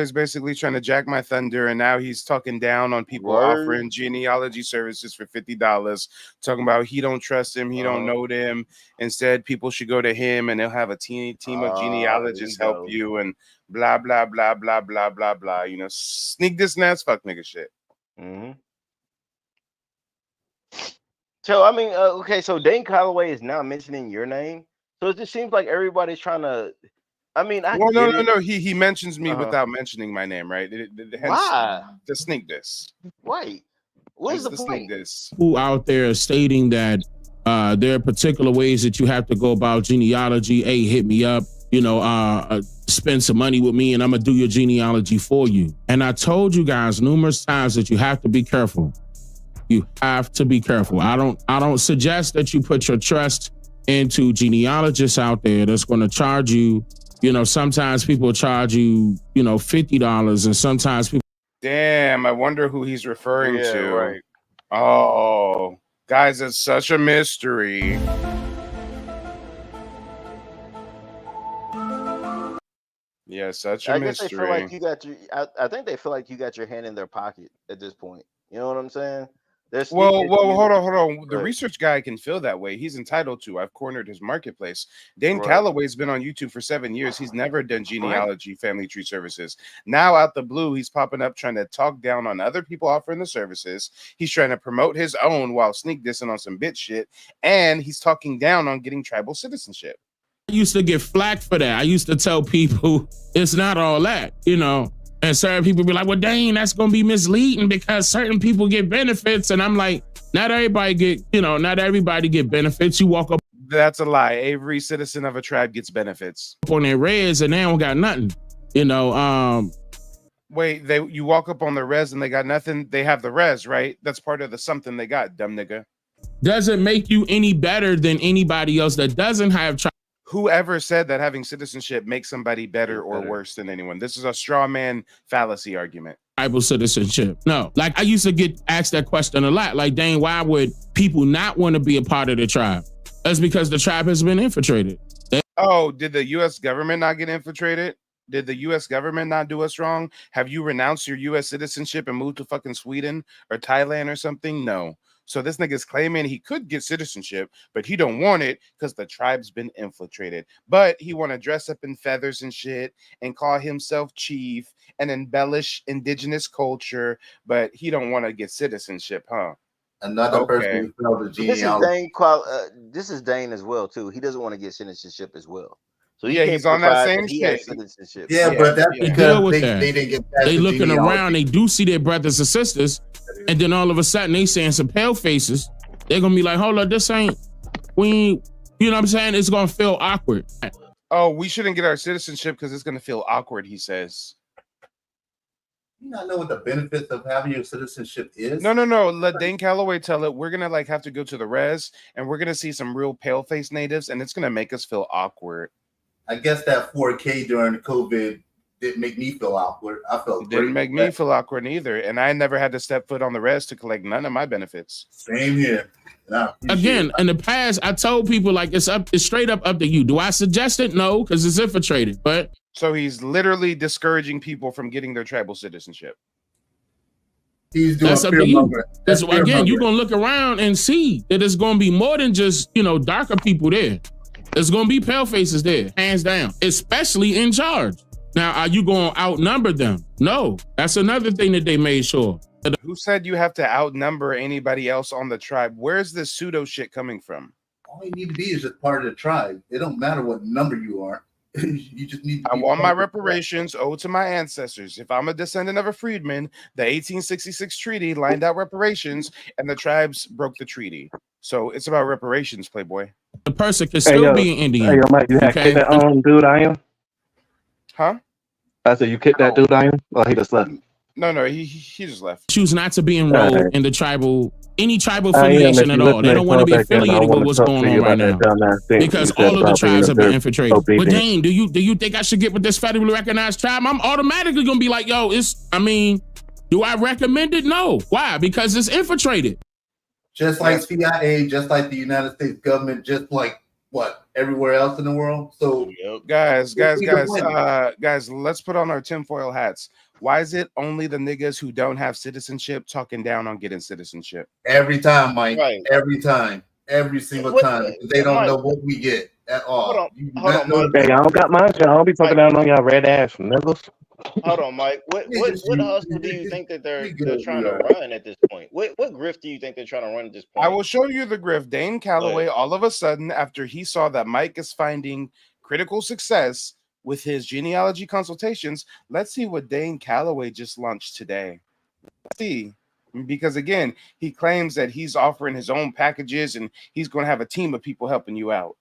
S1: is basically trying to jack my thunder, and now he's talking down on people offering genealogy services for $50, talking about he don't trust him, he don't know them. Instead, people should go to him, and they'll have a team of genealogists help you, and blah blah blah blah blah blah blah. You know, sneak this and that's fuck nigga shit.
S5: Mm-hmm. So I mean, okay, so Dane Calloway is now mentioning your name, so it just seems like everybody's trying to. I mean,
S1: no. He mentions me without mentioning my name, right?
S5: Why?
S1: To sneak this.
S5: Right. What is the point?
S1: Sneak this.
S9: Who out there stating that there are particular ways that you have to go about genealogy? Hey, hit me up. Spend some money with me, and I'm gonna do your genealogy for you. And I told you guys numerous times that you have to be careful. You have to be careful. I don't suggest that you put your trust into genealogists out there that's going to charge you. Sometimes people charge you, $50, and sometimes people.
S1: Damn, I wonder who he's referring to.
S5: Right.
S1: Oh, guys, it's such a mystery. Yeah, such a mystery.
S5: I guess they feel like you got your. I think they feel like you got your hand in their pocket at this point. You know what I'm saying?
S1: Well, hold on. The research guy can feel that way. He's entitled to. I've cornered his marketplace. Dane Calloway's been on YouTube for 7 years. He's never done genealogy, family tree services. Now, out the blue, he's popping up trying to talk down on other people offering the services. He's trying to promote his own while sneak dissing on some bitch shit. And he's talking down on getting tribal citizenship.
S9: I used to get flack for that. I used to tell people it's not all that, And certain people be like, well, dang, that's going to be misleading because certain people get benefits. And I'm like, not everybody get benefits. You walk up.
S1: That's a lie. Every citizen of a tribe gets benefits.
S9: On their res and they don't got nothing,
S1: Wait, you walk up on the res and they got nothing. They have the res, right? That's part of the something they got, dumb nigga.
S9: Doesn't make you any better than anybody else that doesn't have
S1: Whoever said that having citizenship makes somebody better or worse than anyone? This is a straw man fallacy argument.
S9: Tribal citizenship. No, like I used to get asked that question a lot. Like, dang, why would people not want to be a part of the tribe? That's because the tribe has been infiltrated.
S1: Did the U.S. government not get infiltrated? Did the U.S. government not do us wrong? Have you renounced your U.S. citizenship and moved to fucking Sweden or Thailand or something? No. So this nigga's claiming he could get citizenship, but he don't want it because the tribe's been infiltrated. But he want to dress up in feathers and shit and call himself chief and embellish indigenous culture, but he don't want to get citizenship, huh?
S3: Another person who failed the genealogy.
S5: This is Dane as well too. He doesn't want to get citizenship as well. So
S1: he's on that same shit.
S3: Yeah, but that's because they didn't get past
S9: They
S3: the
S9: looking
S3: genealogy.
S9: around, they do see their brothers and sisters, and then all of a sudden they saying some pale faces. They're gonna be like, hold up, this ain't you know what I'm saying? It's gonna feel awkward.
S1: Oh, we shouldn't get our citizenship because it's gonna feel awkward, he says.
S3: You not know what the benefits of having your citizenship is?
S1: No. Let Dane Calloway tell it. We're gonna like have to go to the res, and we're gonna see some real pale face natives, and it's gonna make us feel awkward.
S3: I guess that 4K during COVID didn't make me feel awkward. I felt great.
S1: Didn't make me feel awkward either, and I never had to step foot on the res to collect none of my benefits.
S3: Same here.
S9: Again, in the past, I told people like it's straight up to you. Do I suggest it? No, because it's infiltrated. But
S1: so he's literally discouraging people from getting their tribal citizenship.
S3: He's doing
S9: that's up to you. That's again, you're gonna look around and see that it's gonna be more than just darker people there. There's gonna be pale faces there, hands down, especially in charge. Now, are you gonna outnumber them? No, that's another thing that they made sure.
S1: Who said you have to outnumber anybody else on the tribe? Where's this pseudo shit coming from?
S3: All you need to be is just part of the tribe. It don't matter what number you are. You just need to
S1: I want my reparations owed to my ancestors. If I'm a descendant of a freedman, the 1866 treaty lined out reparations, and the tribes broke the treaty. So it's about reparations, Playboy.
S9: The person can still be an Indian.
S7: Hey, yo, Mike, you had kicked that dude I am?
S1: Huh?
S7: I said you kicked that dude I am? Oh, he just left.
S1: No, he just left.
S9: Choose not to be enrolled in the any tribal affiliation at all. They don't want to be affiliated with what's going on right now because all of the tribes have been infiltrated. But Dane, do you think I should get with this federally recognized tribe? I'm automatically gonna be like, yo, do I recommend it? No. Why? Because it's infiltrated.
S3: Just like CIA, just like the United States government, just like everywhere else in the world. So
S1: guys, let's put on our tinfoil hats. Why is it only the niggas who don't have citizenship talking down on getting citizenship?
S3: Every time, Mike. Right. Every time. Every single time. They don't know what we get at all.
S7: Hold on, Mike. Hey, I don't got mine. I don't be talking down on y'all red ass niggas.
S5: Hold on, Mike. What hustle do you think that they're trying to run at this point? What grift do you think they're trying to run at this point?
S1: I will show you the grift. Dane Calloway, all of a sudden, after he saw that Mike is finding critical success with his genealogy consultations, let's see what Dane Calloway just launched today. Let's see. Because again, he claims that he's offering his own packages and he's going to have a team of people helping you out.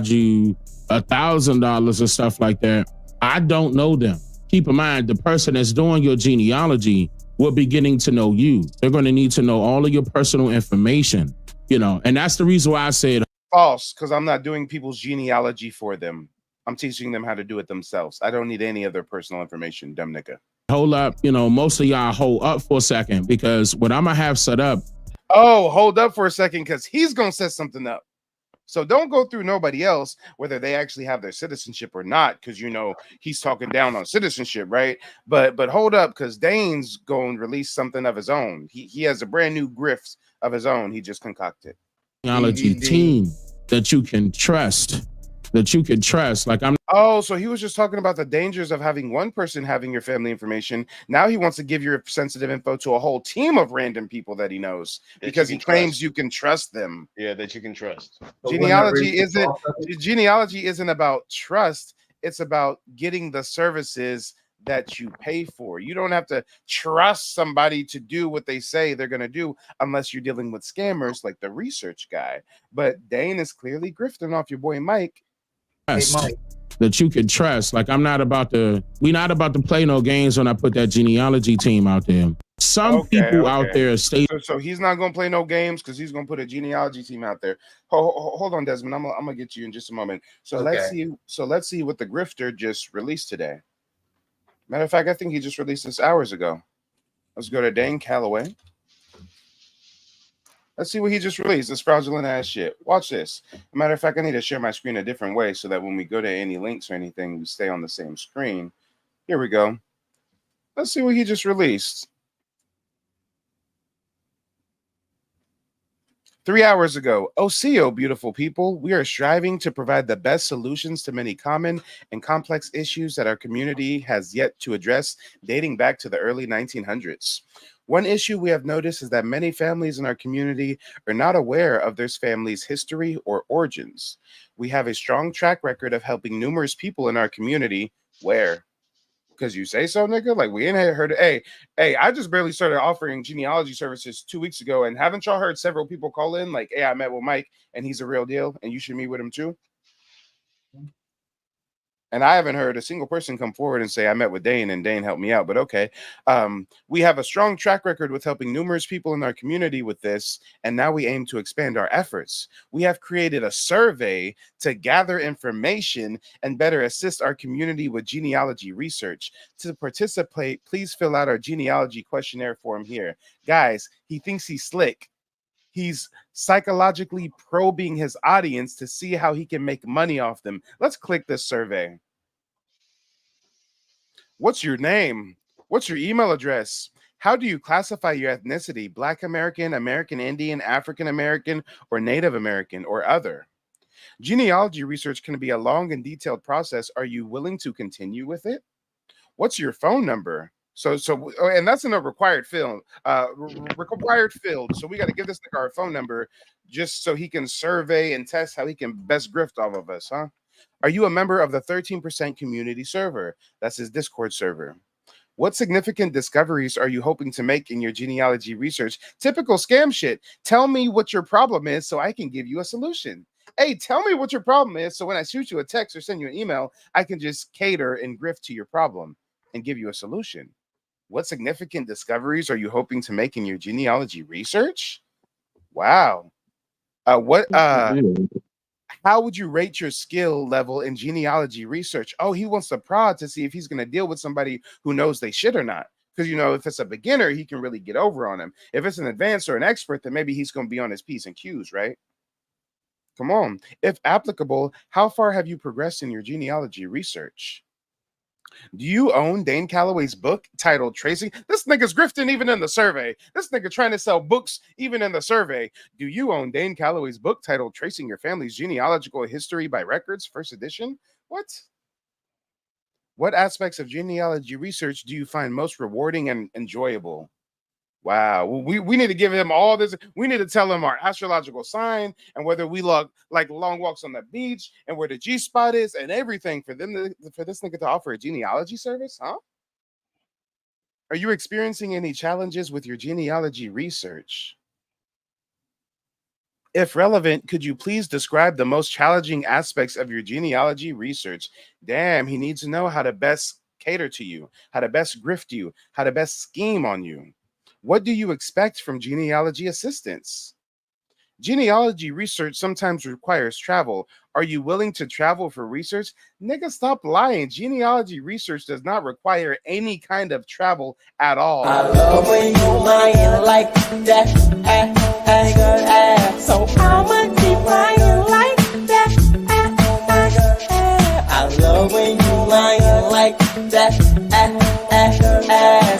S9: You $1,000 or stuff like that. I don't know them. Keep in mind, the person that's doing your genealogy will be getting to know you. They're going to need to know all of your personal information, and that's the reason why I said
S1: false, because I'm not doing people's genealogy for them. I'm teaching them how to do it themselves. I don't need any of their personal information, dumb nigga.
S9: Hold up, most of y'all hold up for a second, because what I'm gonna have set up.
S1: Oh, hold up for a second, because he's gonna set something up. So don't go through nobody else, whether they actually have their citizenship or not, because he's talking down on citizenship, right? But hold up, because Dane's going to release something of his own. He has a brand new grift of his own. He just concocted.
S9: Genealogy team that you can trust. Like
S1: Oh, so he was just talking about the dangers of having one person having your family information. Now he wants to give your sensitive info to a whole team of random people that he knows because he claims you can trust them.
S5: Yeah, that you can trust.
S1: Genealogy isn't about trust. It's about getting the services that you pay for. You don't have to trust somebody to do what they say they're going to do unless you're dealing with scammers like the research guy. But Dane is clearly grifting off your boy Mike.
S9: That you can trust. Like we're not about to play no games when I put that genealogy team out there. Some people out there stay.
S1: So he's not gonna play no games because he's gonna put a genealogy team out there. Hold on, Desmond. I'm gonna get you in just a moment. So let's see what the grifter just released today. Matter of fact, I think he just released this hours ago. Let's go to Dane Calloway. Let's see what he just released. This fraudulent ass shit. Watch this. Matter of fact, I need to share my screen a different way so that when we go to any links or anything, we stay on the same screen. Here we go. Let's see what he just released. 3 hours ago. OCO, beautiful people. We are striving to provide the best solutions to many common and complex issues that our community has yet to address, dating back to the early 1900s. One issue we have noticed is that many families in our community are not aware of their family's history or origins. We have a strong track record of helping numerous people in our community. Where? Because you say so, nigga? Like, we ain't heard it. Hey, I just barely started offering genealogy services 2 weeks ago, and haven't y'all heard several people call in? Like, hey, I met with Mike, and he's a real deal, and you should meet with him too? And I haven't heard a single person come forward and say, I met with Dane and Dane helped me out. But okay. We have a strong track record with helping numerous people in our community with this. And now we aim to expand our efforts. We have created a survey to gather information and better assist our community with genealogy research. To participate, please fill out our genealogy questionnaire form here. Guys, he thinks he's slick. He's psychologically probing his audience to see how he can make money off them. Let's click this survey. What's your name? What's your email address? How do you classify your ethnicity? Black American, American Indian, African American, or Native American, or other? Genealogy research can be a long and detailed process. Are you willing to continue with it? What's your phone number? And that's in a required field. Required field. So we got to give this nigga our phone number just so he can survey and test how he can best grift off of us, huh? Are you a member of the 13% community server? That's his Discord server. What significant discoveries are you hoping to make in your genealogy research? Typical scam shit. Tell me what your problem is so I can give you a solution. Hey, tell me what your problem is so when I shoot you a text or send you an email, I can just cater and grift to your problem and give you a solution. What significant discoveries are you hoping to make in your genealogy research? Wow. How would you rate your skill level in genealogy research? Oh, he wants to prod to see if he's going to deal with somebody who knows they shit or not. Because, if it's a beginner, he can really get over on him. If it's an advanced or an expert, then maybe he's going to be on his P's and Q's, right? Come on. If applicable, how far have you progressed in your genealogy research? Do you own Dane Calloway's book titled Tracing? This nigga's grifting even in the survey. This nigga trying to sell books even in the survey. Do you own Dane Calloway's book titled Tracing Your Family's Genealogical History by Records, first edition? What aspects of genealogy research do you find most rewarding and enjoyable? Wow, we need to give him all this. We need to tell him our astrological sign and whether we like long walks on the beach and where the G spot is and everything for this nigga to offer a genealogy service, huh? Are you experiencing any challenges with your genealogy research? If relevant, could you please describe the most challenging aspects of your genealogy research? Damn, he needs to know how to best cater to you, how to best grift you, how to best scheme on you. What do you expect from genealogy assistance? Genealogy research sometimes requires travel. Are you willing to travel for research? Nigga, stop lying. Genealogy research does not require any kind of travel at all.
S6: I love when you lying like that. So I'ma keep lying like that. I love when you lying like that.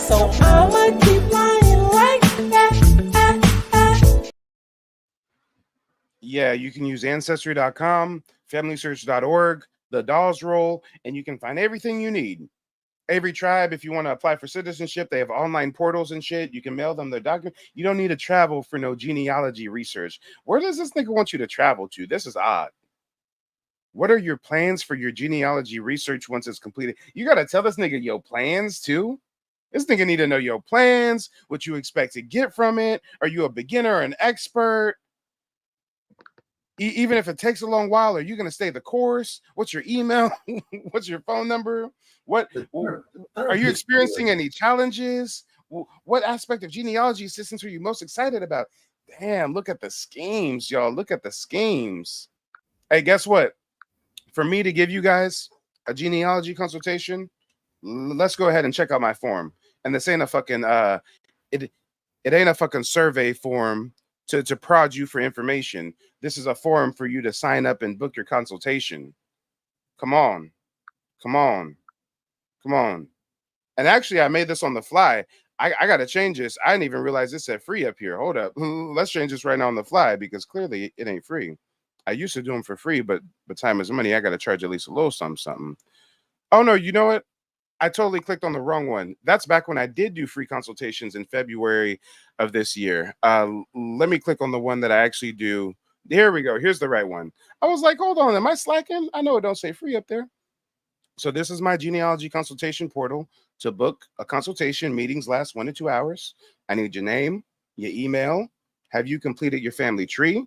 S6: So I'ma keep lying like that.
S1: Yeah, you can use Ancestry.com, FamilySearch.org, the Dolls Roll, and you can find everything you need. Every tribe, if you want to apply for citizenship, they have online portals and shit. You can mail them their document. You don't need to travel for no genealogy research. Where does this nigga want you to travel to? This is odd. What are your plans for your genealogy research once it's completed? You got to tell this nigga your plans too. This nigga need to know your plans, what you expect to get from it. Are you a beginner or an expert? Even if it takes a long while, are you going to stay the course? What's your email? What's your phone number? Are you experiencing any challenges? What aspect of genealogy assistance are you most excited about? Damn, look at the schemes, y'all. Look at the schemes. Hey, guess what? For me to give you guys a genealogy consultation, let's go ahead and check out my form. And this ain't a fucking it ain't a fucking survey form to prod you for information. This is a form for you to sign up and book your consultation. Come on. And actually, I made this on the fly. I got to change this. I didn't even realize this said free up here. Hold up. Let's change this right now on the fly because clearly it ain't free. I used to do them for free, but time is money. I got to charge at least a little something. Oh, no, you know what? I totally clicked on the wrong one. That's back when I did do free consultations in February of this year. Let me click on the one that I actually do. Here we go. Here's the right one. I was like, hold on. Am I slacking? I know it don't say free up there. So this is my genealogy consultation portal to book a consultation. Meetings last 1 to 2 hours. I need your name, your email. Have you completed your family tree?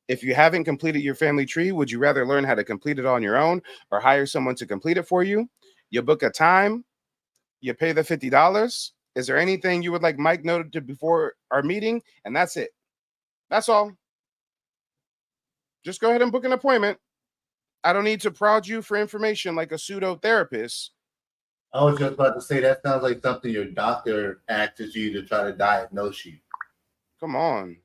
S1: If you haven't completed your family tree, would you rather learn how to complete it on your own or hire someone to complete it for you? You book a time, you pay the $50. Is there anything you would like Mike noted to before our meeting? And that's it. That's all. Just go ahead and book an appointment. I don't need to prod you for information like a pseudo therapist.
S3: I was just about to say that sounds like something your doctor asks you to try to diagnose you.
S1: Come on.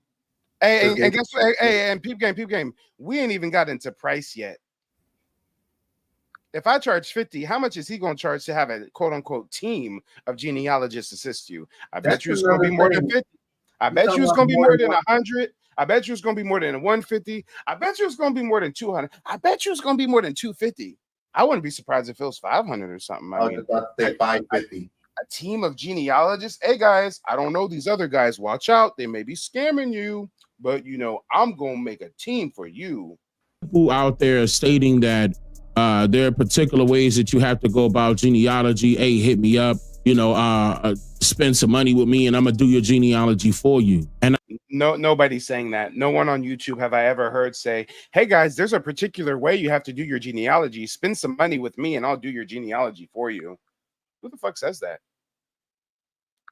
S1: Hey, and guess what? Hey, and peep game. We ain't even got into price yet. If I charge 50, how much is he going to charge to have a quote unquote team of genealogists assist you? I bet you it's going to be more than 50. I bet you it's going to be more than 100. I bet you it's going to be more than 150. I bet you it's going to be more than 200. I bet you it's going to be more than 250. I wouldn't be surprised if it was 500 or something.
S3: I was about to say 550.
S1: A team of genealogists. Hey guys, I don't know these other guys. Watch out. They may be scamming you, but I'm going to make a team for you.
S9: People out there stating that there are particular ways that you have to go about genealogy. Hey, hit me up, spend some money with me and I'm going to do your genealogy for you. And
S1: nobody's saying that. No one on YouTube have I ever heard say, hey guys, there's a particular way you have to do your genealogy. Spend some money with me and I'll do your genealogy for you. Who the fuck says that?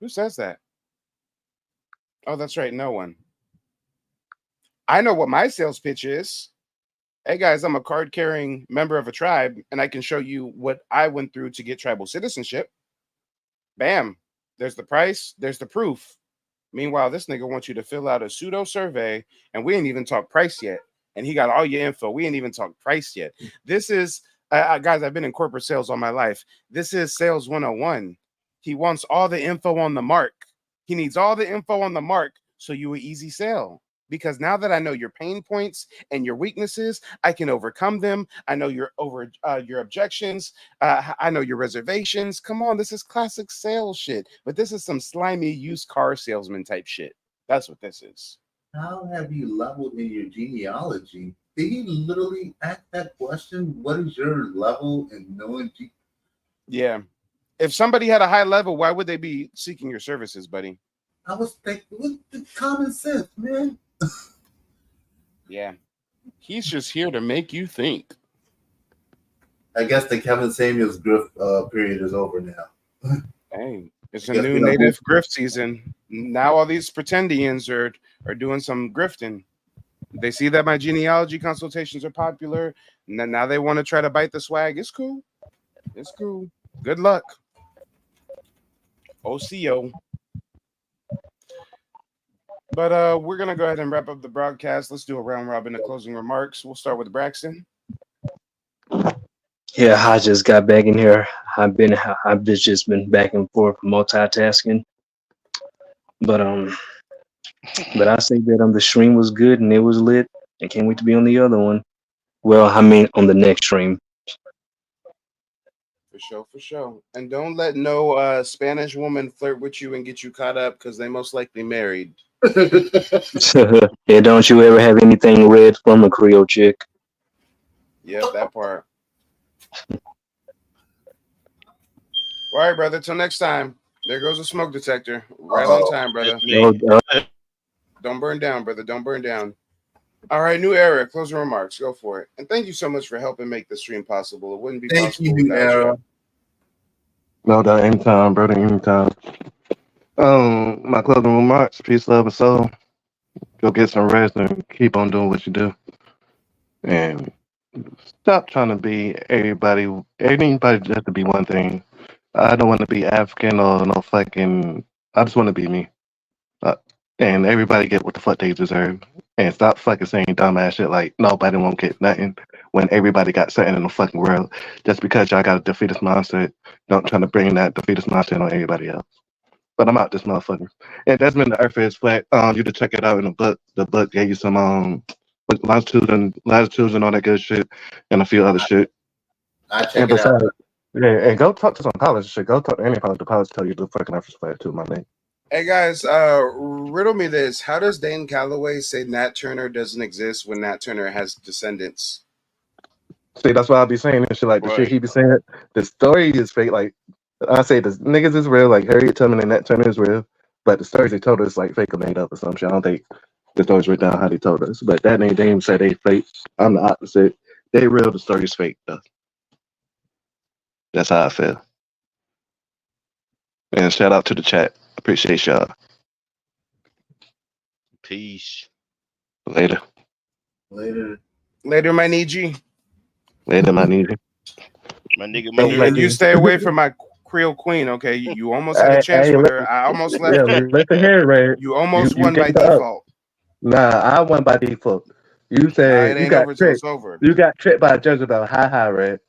S1: Who says that? Oh, that's right. No one. I know what my sales pitch is. Hey guys, I'm a card carrying member of a tribe and I can show you what I went through to get tribal citizenship. Bam. There's the price. There's the proof. Meanwhile, this nigga wants you to fill out a pseudo survey and we ain't even talk price yet. And he got all your info. We ain't even talk price yet. This is, guys, I've been in corporate sales all my life. This is sales 101. He wants all the info on the mark. He needs all the info on the mark so you an easy sell. Because now that I know your pain points and your weaknesses, I can overcome them. I know your objections. I know your reservations. Come on, this is classic sales shit. But this is some slimy used car salesman type shit. That's what this is.
S3: How have you leveled in your genealogy? Did he literally ask that question? What is your level in knowing?
S1: Yeah. If somebody had a high level, why would they be seeking your services, buddy?
S3: I was thinking, what's the common sense, man?
S1: Yeah. He's just here to make you think.
S3: I guess the Kevin Samuels grift period is over now.
S1: Hey, it's a new native grift season. Now all these pretendians are doing some grifting. They see that my genealogy consultations are popular, and now they want to try to bite the swag. It's cool. It's cool. Good luck. OCO. But we're going to go ahead and wrap up the broadcast. Let's do a round robin of closing remarks. We'll start with Braxton.
S21: Yeah, I just got back in here. I've just been back and forth multitasking. But I say that the stream was good and it was lit. I can't wait to be on the other one. Well, I mean on the next stream.
S1: For sure. And don't let no Spanish woman flirt with you and get you caught up because they most likely married.
S21: Yeah, don't you ever have anything read from a Creole chick?
S1: Yep, that part. All right, brother. Till next time. There goes a smoke detector. Right on time, brother. Don't burn down, brother. Don't burn down. All right, new era. Closing remarks. Go for it. And thank you so much for helping make the stream possible. It wouldn't be possible without you.
S12: No doubt, anytime, brother, anytime. My closing remarks: peace, love, and soul. Go get some rest and keep on doing what you do. And stop trying to be everybody. Anybody just to be one thing. I don't want to be African or no fucking. I just want to be me. And everybody get what the fuck they deserve. And stop fucking saying dumbass shit like nobody won't get nothing when everybody got something in the fucking world. Just because y'all got a defeatist mindset, don't try to bring that defeatist mindset on everybody else. But I'm out this motherfucker. And that's been the Earth is Flat. You can check it out in the book. The book gave you some latitudes and all that good shit and a few other shit.
S3: I check it out.
S12: Yeah, and go talk to some college shit. Go talk to any college. The college tell you the fucking Earth is flat too, my name.
S1: Hey guys, riddle me this. How does Dane Calloway say Nat Turner doesn't exist when Nat Turner has descendants?
S12: See, that's why I be saying this shit. Like the shit he be saying, the story is fake. Like I say, the niggas is real. Like Harriet Tubman and Nat Turner is real, but the stories they told us like fake or made up or some shit. I don't think The stories written down how they told us. But that ain't they even say they fake. I'm the opposite. They real, the story's fake though. That's how I feel. And shout out to the chat. Appreciate y'all.
S5: Peace.
S12: Later.
S3: Later.
S1: Later, my Niji.
S12: Later, my nigga.
S5: My nigga,
S1: And you stay away from my Creole queen, okay? You almost had a chance with her. I almost left you.
S12: Listen here, Ray.
S1: You almost won
S12: gave
S1: by
S12: it up.
S1: default.
S12: Nah, I won by default. You
S1: Nah,
S12: said
S1: it
S12: you
S1: ain't
S12: got
S1: over till
S12: tricked.
S1: it's over.
S12: You got tricked by Jezebel. Hi, Red.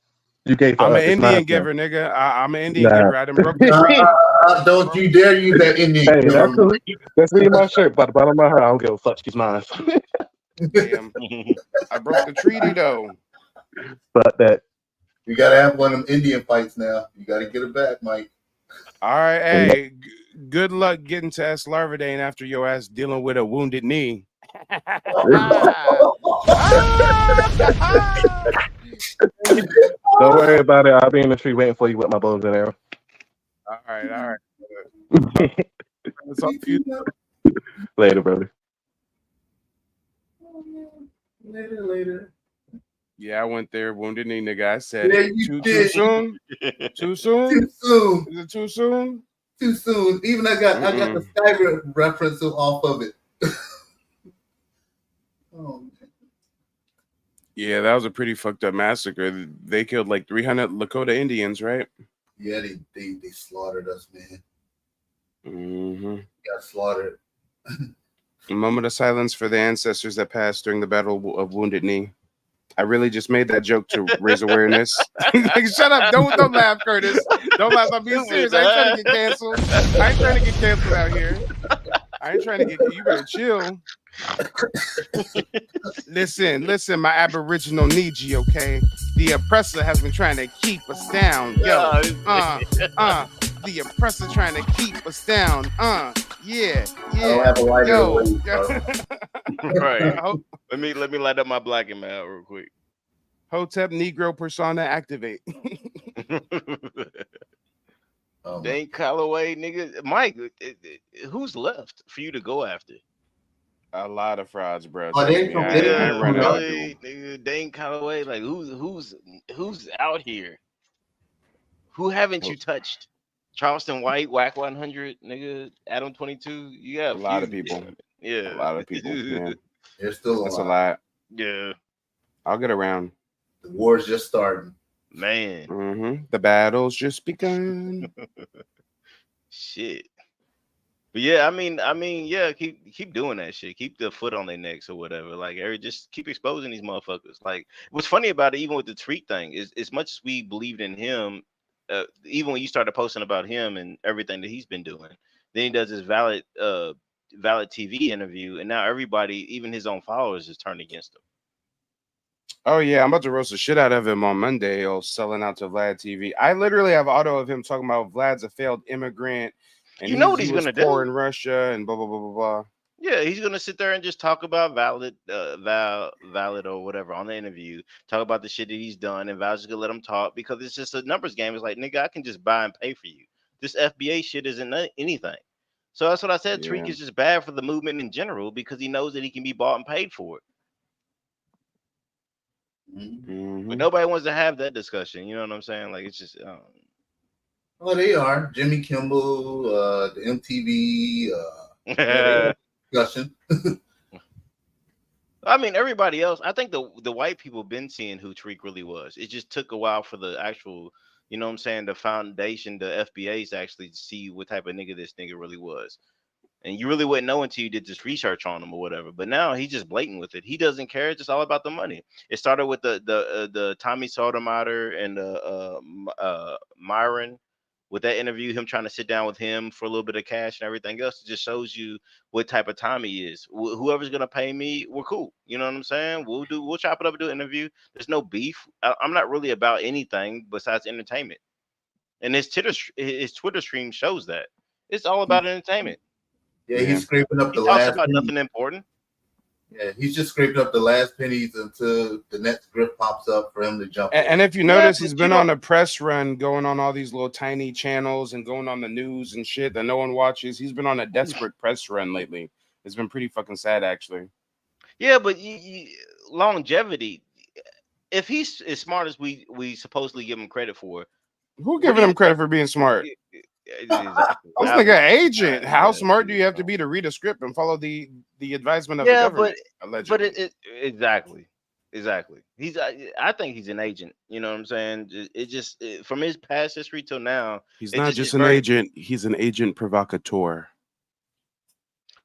S12: You gave
S1: I'm
S12: up.
S1: an
S12: It's
S1: Indian
S12: mine
S1: giver,
S12: now.
S1: nigga. I'm an Indian
S12: Nah.
S1: giver. I done broke the treaty.
S3: Don't you dare use that Indian
S12: Hey,
S3: giver.
S12: that's cool. That's me in my shirt by the bottom of my hair. I don't give a fuck. She's mine.
S1: Damn. I broke the treaty though.
S12: Fuck that.
S3: You gotta have one of them Indian fights now. You gotta get it back, Mike.
S1: All right, hey, good luck getting to S. Larvadane after your ass dealing with a wounded knee.
S12: Don't worry about it. I'll be in the tree waiting for you with my bows and arrows.
S1: All right. It's all you.
S12: Later, brother.
S3: Later.
S1: Yeah, I went there, wounded knee, nigga. I said
S3: Yeah,
S1: it.
S3: you
S1: Too
S3: did.
S1: soon? Too soon?
S3: Too soon.
S1: Is it too soon?
S3: Too soon. Even I got the Skyrim reference off of it. Oh, man.
S1: Yeah, that was a pretty fucked up massacre. They killed like 300 Lakota Indians, right?
S3: Yeah, they slaughtered us, man.
S1: Mm-hmm.
S3: Got slaughtered.
S1: A moment of silence for the ancestors that passed during the Battle of Wounded Knee. I really just made that joke to raise awareness. Shut up! Don't laugh, Curtis. Don't laugh. I'm being serious. I ain't trying to get canceled. I ain't trying to get canceled out here. I ain't trying to get. You better chill. Listen, my Aboriginal need you, okay? The oppressor has been trying to keep us down, yo. The oppressor trying to keep us down, yeah.
S3: I don't have a lighter
S1: yo.
S5: Right. Let me light up my black and out real quick.
S1: Hotep Negro persona activate.
S5: Dane Calloway, nigga. Mike, who's left for you to go after?
S1: A lot of frauds, bro.
S3: Oh, they
S1: ain't running
S5: really, nigga. Dane Calloway, like who's out here? Who haven't you touched? Charleston White, Whack 100, nigga. Adam 22. You got
S1: a lot of people.
S5: Yeah,
S1: a lot of people. Yeah,
S3: there's still
S1: that's
S3: a
S1: lot.
S5: Yeah,
S1: I'll get around.
S3: The war's just starting,
S5: man.
S1: Mm-hmm. The battle's just begun.
S5: Shit. But yeah, I mean, yeah, keep doing that shit. Keep the foot on their necks or whatever. Like, just keep exposing these motherfuckers. Like, what's funny about it, even with the tweet thing, is as much as we believed in him, even when you started posting about him and everything that he's been doing, then he does this valid TV interview, and now everybody, even his own followers, is turned against him.
S1: Oh yeah, I'm about to roast the shit out of him on Monday. Selling out to Vlad TV. I literally have audio of him talking about Vlad's a failed immigrant. And
S5: you know what he's gonna do
S1: in Russia and blah blah blah blah blah.
S5: Yeah, he's gonna sit there and just talk about valid or whatever on the interview. Talk about the shit that he's done, and Val's just gonna let him talk because it's just a numbers game. It's like, nigga, I can just buy and pay for you. This FBA shit isn't anything. So that's what I said. Yeah. Tariq is just bad for the movement in general because he knows that he can be bought and paid for it.
S1: Mm-hmm.
S5: But nobody wants to have that discussion. You know what I'm saying? Like, it's just.
S3: Oh, they are. Jimmy Kimmel, the MTV discussion.
S5: I mean, everybody else. I think the white people been seeing who Tariq really was. It just took a while for the actual, you know what I'm saying, the foundation, the FBAs actually see what type of nigga this nigga really was. And you really wouldn't know until you did this research on him or whatever. But now he's just blatant with it. He doesn't care. It's just all about the money. It started with the Tommy Sotomayor and Myron. With that interview, him trying to sit down with him for a little bit of cash and everything else, it just shows you what type of time he is. Whoever's gonna pay me, we're cool. You know what I'm saying? We'll chop it up and do an interview. There's no beef. I'm not really about anything besides entertainment. And his Twitter stream shows that. It's all about entertainment.
S3: Yeah, he's scraping up the
S5: last.
S3: Talks
S5: about nothing important.
S3: Yeah, he's just scraping up the last pennies until the next grip pops up for him to jump.
S1: And if you notice, he's been on a press run, going on all these little tiny channels and going on the news and shit that no one watches. He's been on a desperate press run lately. It's been pretty fucking sad, actually.
S5: Yeah, but longevity. If he's as smart as we supposedly give him credit for,
S1: who giving him credit for being smart?
S5: Exactly.
S1: This nigga agent. How smart do you have to be to read a script and follow the advisement of the government? Allegedly.
S5: But exactly. He's I think he's an agent. You know what I'm saying? It just from his past history till now.
S1: He's not just an agent. He's an agent provocateur.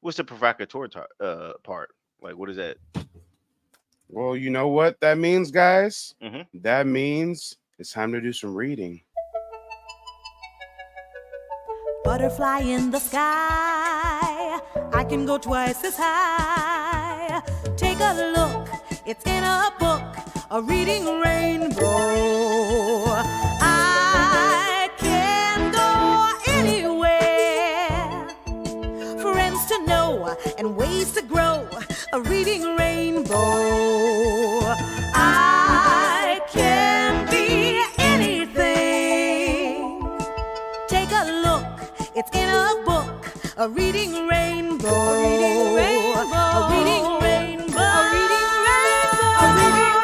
S5: What's the provocateur part? Like, what is that?
S1: Well, you know what that means, guys?
S5: Mm-hmm.
S1: That means it's time to do some reading.
S16: Butterfly in the sky, I can go twice as high. Take a look, it's in a book, a reading rainbow. I can go anywhere, friends to know and ways to grow, a reading rainbow. I can be anything. Take a look, it's in a book, a reading rainbow. A reading rainbow. A reading rainbow. A reading rainbow. A reading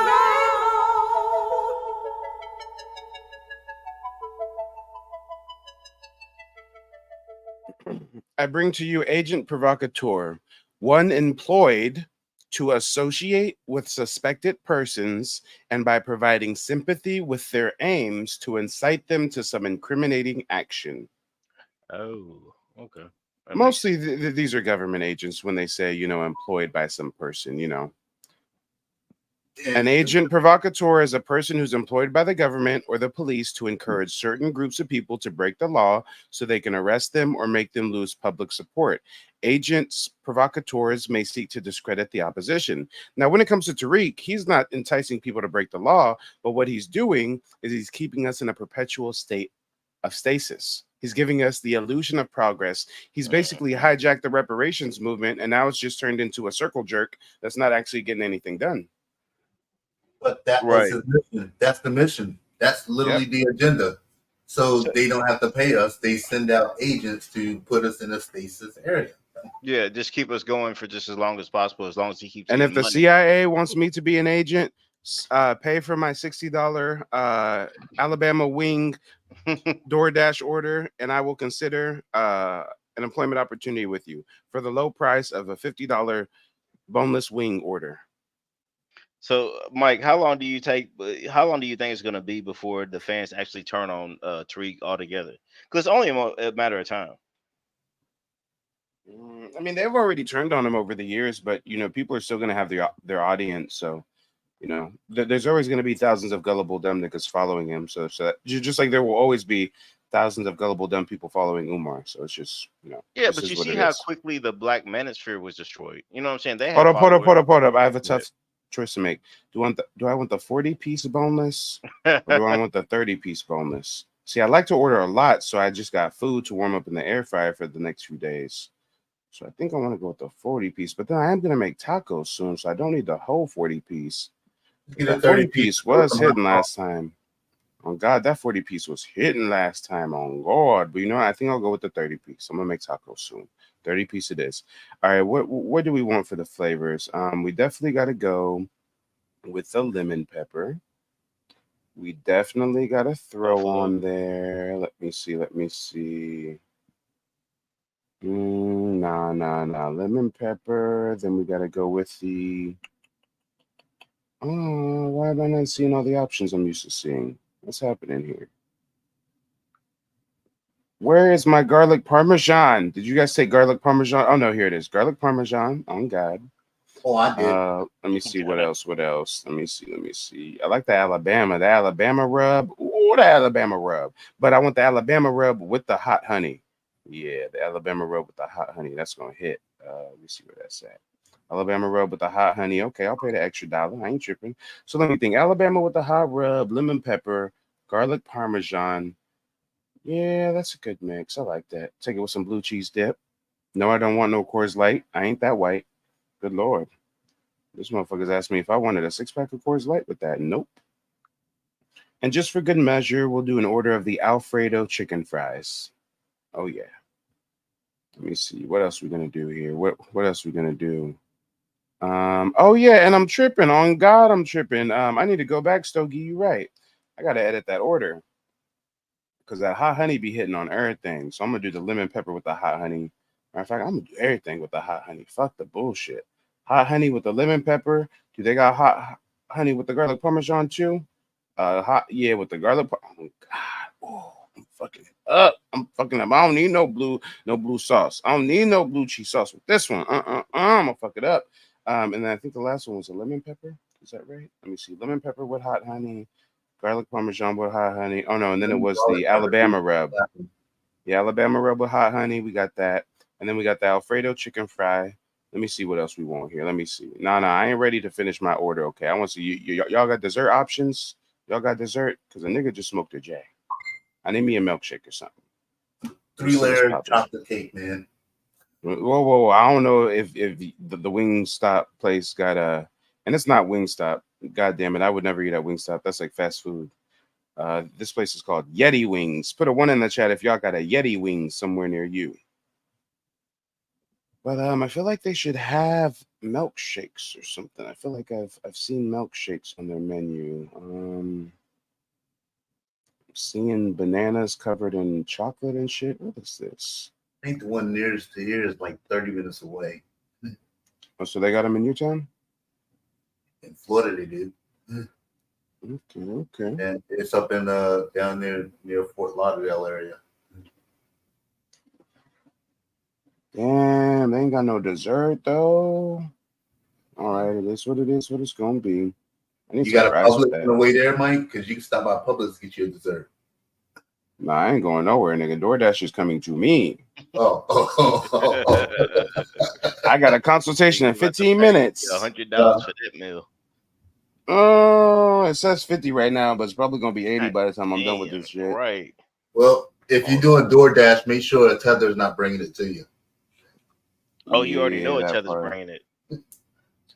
S1: rainbow. I bring to you agent provocateur, one employed to associate with suspected persons and by providing sympathy with their aims to incite them to some incriminating action.
S5: Oh, okay.
S1: Mostly these are government agents when they say, you know, employed by some person, you know. An agent provocateur is a person who's employed by the government or the police to encourage certain groups of people to break the law so they can arrest them or make them lose public support. Agents provocateurs may seek to discredit the opposition. Now, when it comes to Tariq, he's not enticing people to break the law, but what he's doing is he's keeping us in a perpetual state of stasis. He's giving us the illusion of progress. He's basically hijacked the reparations movement, and now it's just turned into a circle jerk that's not actually getting anything done.
S3: But that was his mission. That's the mission. That's literally the agenda. So they don't have to pay us. They send out agents to put us in a stasis area.
S5: Yeah, just keep us going for just as long as possible, as long as he keeps.
S1: And if the
S5: money.
S1: CIA wants me to be an agent, pay for my $60 Alabama wing DoorDash order, and I will consider an employment opportunity with you for the low price of a $50 boneless wing order.
S5: So, Mike, how long do you think it's going to be before the fans actually turn on Tariq altogether? Because it's only a matter of time.
S1: I mean, they've already turned on him over the years, but you know, people are still going to have their audience. So, you know, there's always going to be thousands of gullible dumb niggas following him. So that, just like there will always be thousands of gullible dumb people following Umar. So it's just, you know.
S5: Yeah, but you see how quickly the black manosphere was destroyed. You know what I'm saying? They
S1: hold up. I have a tough choice to make. Do I want the 40-piece boneless or do I want the 30-piece boneless? See, I like to order a lot, so I just got food to warm up in the air fryer for the next few days. So I think I want to go with the 40-piece, but then I am going to make tacos soon, so I don't need the whole 40-piece. The 40-piece was hitting last time. Oh, God, that 40-piece was hitting last time. On God. But you know what? I think I'll go with the 30-piece. I'm going to make tacos soon. 30-piece it is. All right, what do we want for the flavors? We definitely got to go with the lemon pepper. We definitely got to throw on there. Let me see. Nah. Lemon pepper. Then we got to go with the... Oh, why am I not seeing all the options I'm used to seeing? What's happening here? Where is my garlic parmesan? Did you guys say garlic parmesan? Oh, no, here it is. Garlic parmesan. On God.
S3: Oh, I did.
S1: Let me see what else. Let me see. I like the Alabama rub. Ooh, the Alabama rub. But I want the Alabama rub with the hot honey. Yeah, the Alabama rub with the hot honey. That's going to hit. Let me see where that's at. Alabama rub with the hot honey. Okay, I'll pay the extra $1. I ain't tripping. So let me think. Alabama with the hot rub, lemon pepper, garlic parmesan. Yeah, that's a good mix. I like that. Take it with some blue cheese dip. No, I don't want no Coors Light. I ain't that white. Good Lord. This motherfucker's asked me if I wanted a 6-pack of Coors Light with that. Nope. And just for good measure, we'll do an order of the Alfredo chicken fries. Oh, yeah. Let me see. What else we gonna do here? What else we gonna do? Oh yeah, and I'm tripping. On God, I'm tripping. I need to go back, Stogie. You right. I gotta edit that order. Because that hot honey be hitting on everything. So I'm gonna do the lemon pepper with the hot honey. Matter of fact, I'm gonna do everything with the hot honey. Fuck the bullshit. Hot honey with the lemon pepper. Do they got hot honey with the garlic parmesan too? Yeah, with the garlic. Oh God, oh, I'm fucking it up. I'm fucking up. I don't need no blue sauce. I don't need no blue cheese sauce with this one. I'm gonna fuck it up. And then I think the last one was a lemon pepper. Is that right? Let me see. Lemon pepper with hot honey. Garlic parmesan with hot honey. Oh no, and then it was the Alabama rub. The Alabama rub with hot honey. We got that. And then we got the Alfredo chicken fry. Let me see what else we want here. Let me see. No, I ain't ready to finish my order. Okay, I want to see y'all got dessert options. Y'all got dessert? Because a nigga just smoked a J. I need me a milkshake or something.
S3: 3-layer chocolate cake, man.
S1: Whoa. I don't know if the Wingstop place got a, and it's not Wingstop. God damn it. I would never eat at Wingstop. That's like fast food. This place is called Yeti Wings. Put a 1 in the chat if y'all got a Yeti Wings somewhere near you. But I feel like they should have milkshakes or something. I feel like I've seen milkshakes on their menu. I'm seeing bananas covered in chocolate and shit. What is this?
S3: I think the one nearest to here is like 30 minutes away.
S1: Oh, so they got them in Newtown?
S3: In Florida, they do.
S1: Okay.
S3: And it's up in down there near Fort Lauderdale area.
S1: Damn, they ain't got no dessert though. All right, it is what it is. What it's gonna be. I need
S3: You
S1: some
S3: got a
S1: fries with
S3: Publix
S1: that.
S3: on the way there, Mike? Because you can stop by Publix to get you a dessert.
S1: Nah, I ain't going nowhere, nigga. DoorDash is coming to me.
S3: Oh.
S1: I got a consultation in 15 minutes.
S5: $100 for that meal.
S1: Oh, it says 50 right now, but it's probably gonna be 80 by the time I'm done with this shit.
S5: Right.
S3: Well, if you're doing DoorDash, make sure a Tether's not bringing it to you.
S5: Oh, you already know each
S1: that
S5: other's
S1: part.
S5: bringing it.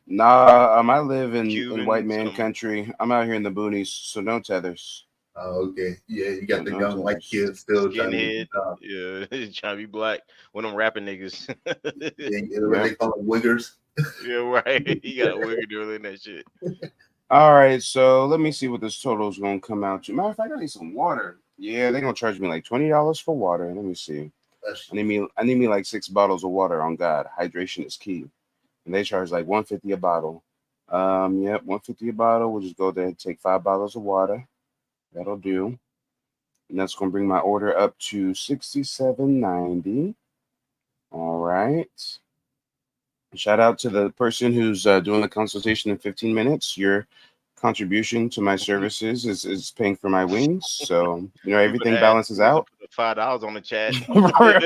S1: Nah, I live in
S5: Cuban,
S1: white man country. I'm out here in the boonies, so no tethers.
S3: Oh, okay. Yeah, you got the young white kids still trying to
S5: Skinhead. Yeah, trying to be black. One of them rapping niggas.
S3: What they call them, wiggers.
S5: Yeah, right. You got a wigger doing that shit.
S1: All right, so let me see what this total is gonna come out to. Matter of fact, I need some water. Yeah, they're gonna charge me like $20 for water. Let me see. I need me like 6 bottles of water. On God, hydration is key. And they charge like $150 a bottle. Yep, $150 a bottle. We'll just go there and take 5 bottles of water. That'll do. And that's gonna bring my order up to $67.90. All right. Shout out to the person who's doing the consultation in 15 minutes. Your contribution to my services is paying for my wings. So, everything balances out.
S5: $5 on the chat.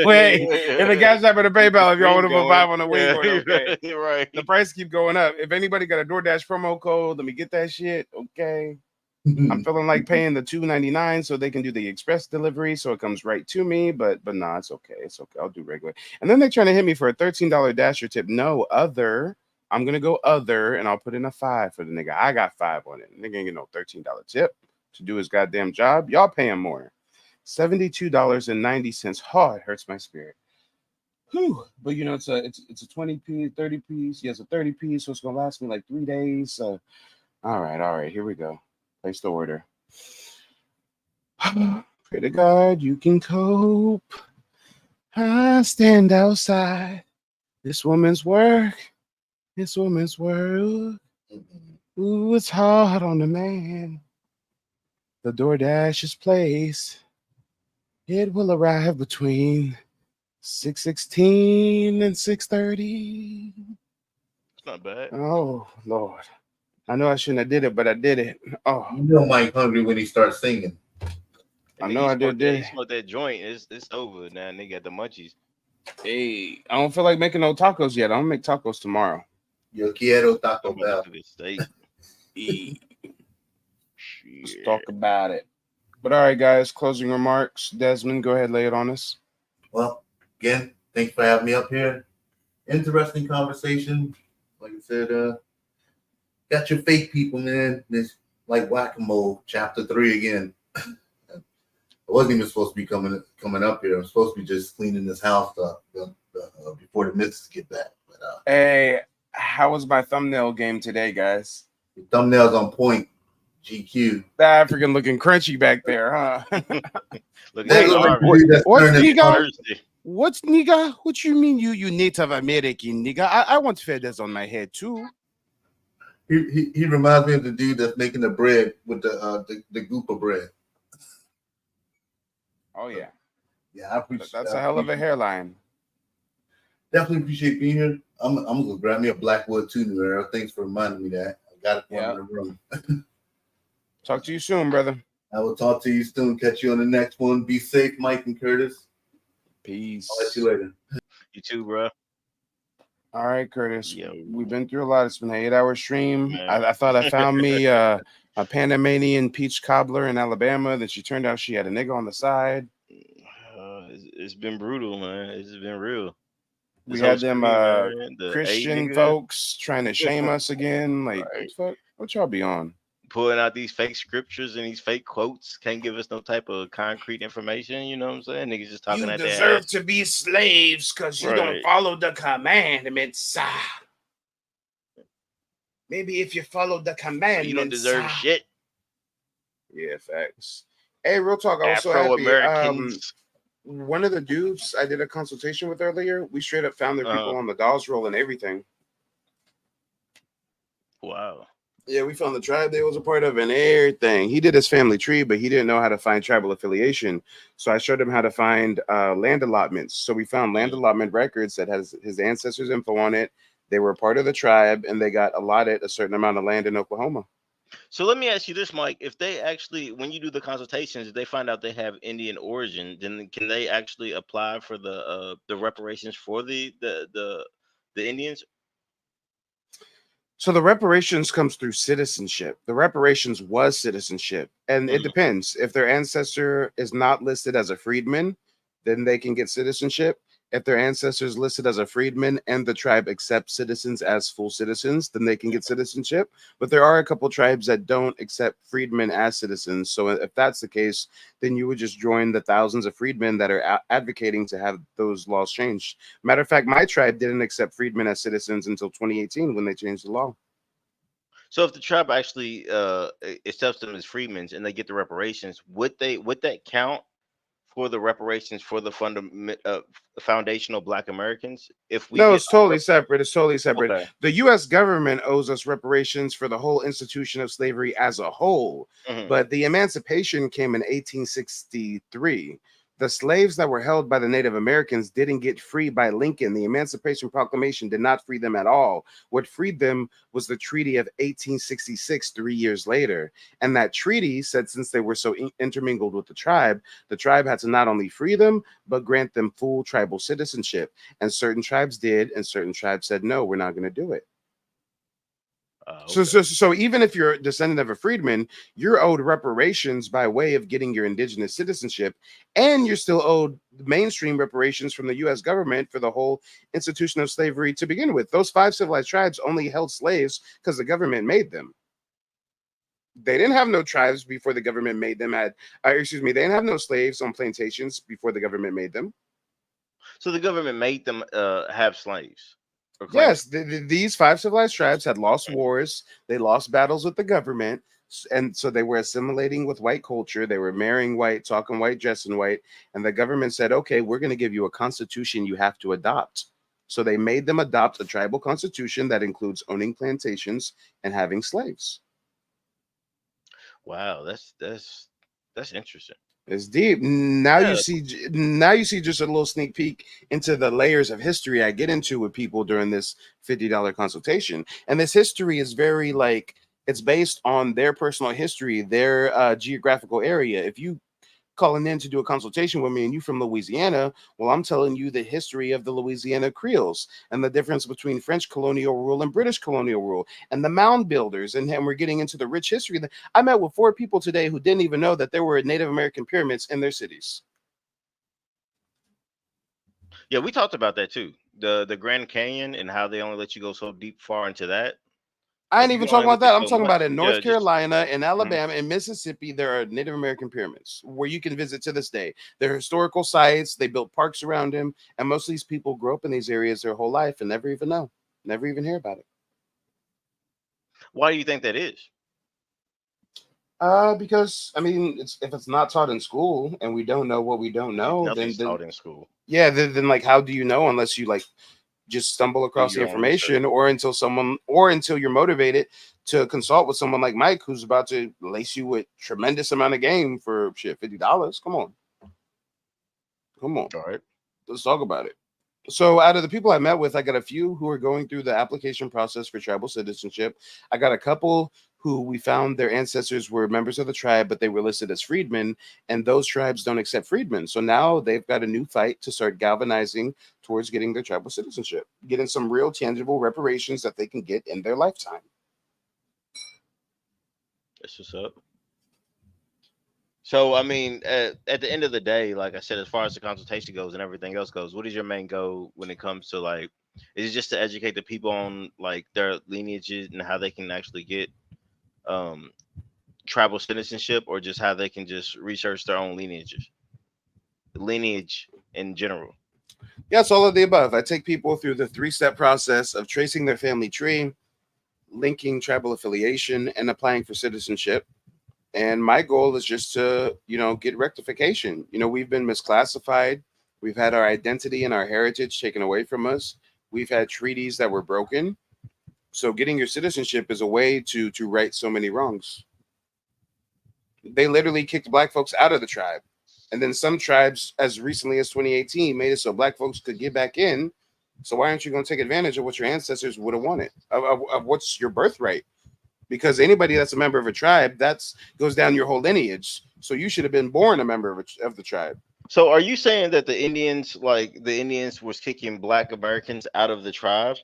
S1: Wait, in the Cash App or the PayPal, if y'all want to put 5 on the wing, okay.
S5: Right.
S1: The price keep going up. If anybody got a DoorDash promo code, let me get that shit. Okay. I'm feeling like paying the $2.99 so they can do the express delivery, so it comes right to me. But nah, it's okay. It's okay. I'll do regular. And then they're trying to hit me for a $13 dasher tip. No, other. I'm gonna go other, and I'll put in a 5 for the nigga. I got 5 on it. The nigga ain't get no $13 tip to do his goddamn job. Y'all pay him more. $72.90. Oh, it hurts my spirit. Whew. But it's a 20 piece, 30 piece. Yes, a 30 piece, so it's gonna last me like 3 days. All right. Here we go. Place the order. Pray to God you can cope. I stand outside this woman's work. This woman's work. Ooh, it's hard on the man. The DoorDash is placed. It will arrive between 6:16 and 6:30.
S5: It's not bad.
S1: Oh, Lord. I know I shouldn't have did it, but I did it. Oh,
S3: you know Mike hungry when he starts singing.
S1: I know I did.
S5: You smoked that joint. It's over now. They got the munchies.
S1: Hey, I don't feel like making no tacos yet. I'm gonna make tacos tomorrow.
S3: Yo quiero Taco Bell.
S1: Let's talk about it. But all right, guys. Closing remarks. Desmond, go ahead, lay it on us.
S3: Well, again, thanks for having me up here. Interesting conversation. Like I said, got your fake people, man. It's like whack-a-mole, chapter 3 again. I wasn't even supposed to be coming up here. I'm supposed to be just cleaning this house up before the missus get back. But,
S1: hey, how was my thumbnail game today, guys?
S3: The thumbnail's on point. GQ.
S1: That freaking looking crunchy back there, huh?
S5: What's
S1: nigga? What's nigga? What you mean you Native American nigga? I want feathers on my head too.
S3: He reminds me of the dude that's making the bread with the Goopa bread.
S1: Oh yeah.
S3: Yeah, I appreciate
S1: that's a hell of a hairline.
S3: Definitely appreciate being here. I'm gonna grab me a Blackwood too, New. Thanks for reminding me that. I got it in the room.
S1: Talk to you soon, brother.
S3: I will talk to you soon. Catch you on the next one. Be safe, Mike and Curtis.
S1: Peace.
S3: I'll see you later.
S5: You too, bro.
S1: All right, Curtis. We've been through a lot. It's been an 8-hour stream. I thought I found me a Panamanian peach cobbler in Alabama. Then she turned out she had a nigga on the side.
S5: It's been brutal, man. It's been real.
S1: We had them Christian folks trying to shame us again. Like, what y'all be on?
S5: Pulling out these fake scriptures and these fake quotes, can't give us no type of concrete information. You know what I'm saying? Niggas just talking at that.
S1: You deserve to be slaves because you don't follow the commandments. Maybe if you follow the commandments,
S5: you don't deserve shit.
S1: Yeah, facts. Hey, real talk. I was so happy. One of the dudes I did a consultation with earlier, we straight up found their people on the dolls roll and everything.
S5: Wow.
S1: Yeah, we found the tribe they was a part of and everything. He did his family tree, but he didn't know how to find tribal affiliation. So I showed him how to find land allotments. So we found land allotment records that has his ancestors' info on it. They were a part of the tribe, and they got allotted a certain amount of land in Oklahoma.
S5: So let me ask you this, Mike. If they actually, when you do the consultations, if they find out they have Indian origin, then can they actually apply for the reparations for the Indians?
S1: So the reparations comes through citizenship. The reparations was citizenship. And it depends. If their ancestor is not listed as a freedman, then they can get citizenship. If their ancestors listed as a freedman and the tribe accepts citizens as full citizens, then they can get citizenship. But there are a couple tribes that don't accept freedmen as citizens. So if that's the case, then you would just join the thousands of freedmen that are advocating to have those laws changed. Matter of fact, my tribe didn't accept freedmen as citizens until 2018 when they changed the law.
S5: So if the tribe actually accepts them as freedmen and they get the reparations, would that count for the reparations for the foundational Black Americans?
S1: No, it's totally separate. It's totally separate.
S5: Okay.
S1: The U.S. government owes us reparations for the whole institution of slavery as a whole. But the emancipation came in 1863. The slaves that were held by the Native Americans didn't get free by Lincoln. The Emancipation Proclamation did not free them at all. What freed them was the Treaty of 1866, 3 years later. And that treaty said since they were so intermingled with the tribe had to not only free them, but grant them full tribal citizenship. And certain tribes did, and certain tribes said, no, we're not going to do it.
S5: Okay.
S1: So even if you're a descendant of a freedman, you're owed reparations by way of getting your indigenous citizenship, and you're still owed mainstream reparations from the U.S. government for the whole institution of slavery to begin with. Those 5 civilized tribes only held slaves because the government made them. They didn't have no tribes before the government made them. They didn't have no slaves on plantations before the government made them.
S5: So the government made them have slaves.
S1: Yes, these 5 civilized tribes had lost wars. They lost battles with the government. And so they were assimilating with white culture. They were marrying white, talking white, dressing white. And the government said, okay, we're going to give you a constitution you have to adopt. So they made them adopt a tribal constitution that includes owning plantations and having slaves.
S5: Wow, that's interesting.
S1: It's deep. Now you see just a little sneak peek into the layers of history I get into with people during this $50 consultation. And this history is very it's based on their personal history, their geographical area. If you calling in to do a consultation with me and you from Louisiana, well, I'm telling you the history of the Louisiana Creoles and the difference between French colonial rule and British colonial rule and the mound builders. And we're getting into the rich history. I met with 4 people today who didn't even know that there were Native American pyramids in their cities.
S5: Yeah, we talked about that too. The Grand Canyon and how they only let you go so deep far into that.
S1: I ain't even talking about that. I'm talking about in North
S5: Yeah,
S1: Carolina, in Alabama, in Mississippi, there are Native American pyramids where you can visit to this day. They're historical sites. They built parks around them. And most of these people grow up in these areas their whole life and never even know, never even hear about it.
S5: Why do you think that is?
S1: Because I mean, if it's not taught in school and we don't know what we don't know,
S5: Nothing's
S1: then
S5: taught in school.
S1: Yeah, then like, how do you know unless you like just stumble across the information, or until you're motivated to consult with someone like Mike, who's about to lace you with tremendous amount of game for shit, $50. Come on.
S5: All right,
S1: let's talk about it. So out of the people I met with, I got a few who are going through the application process for tribal citizenship. I got a couple who we found their ancestors were members of the tribe, but they were listed as freedmen, and those tribes don't accept freedmen. So now they've got a new fight to start galvanizing towards getting their tribal citizenship, getting some real tangible reparations that they can get in their lifetime.
S5: That's what's up. So, I mean, at the end of the day, like I said, as far as the consultation goes and everything else goes, what is your main goal when it comes to, like, is it just to educate the people on, like, their lineages and how they can actually get tribal citizenship, or just how they can just research their own lineage in general?
S1: Yes, all of the above. I take people through the 3-step process of tracing their family tree, linking tribal affiliation, and applying for citizenship. And my goal is just to, get rectification. We've been misclassified. We've had our identity and our heritage taken away from us. We've had treaties that were broken. So getting your citizenship is a way to right so many wrongs. They literally kicked black folks out of the tribe. And then some tribes, as recently as 2018, made it so black folks could get back in. So why aren't you going to take advantage of what your ancestors would have wanted, of what's your birthright? Because anybody that's a member of a tribe, goes down your whole lineage. So you should have been born a member of the tribe.
S5: So are you saying that the Indians was kicking Black Americans out of the tribe?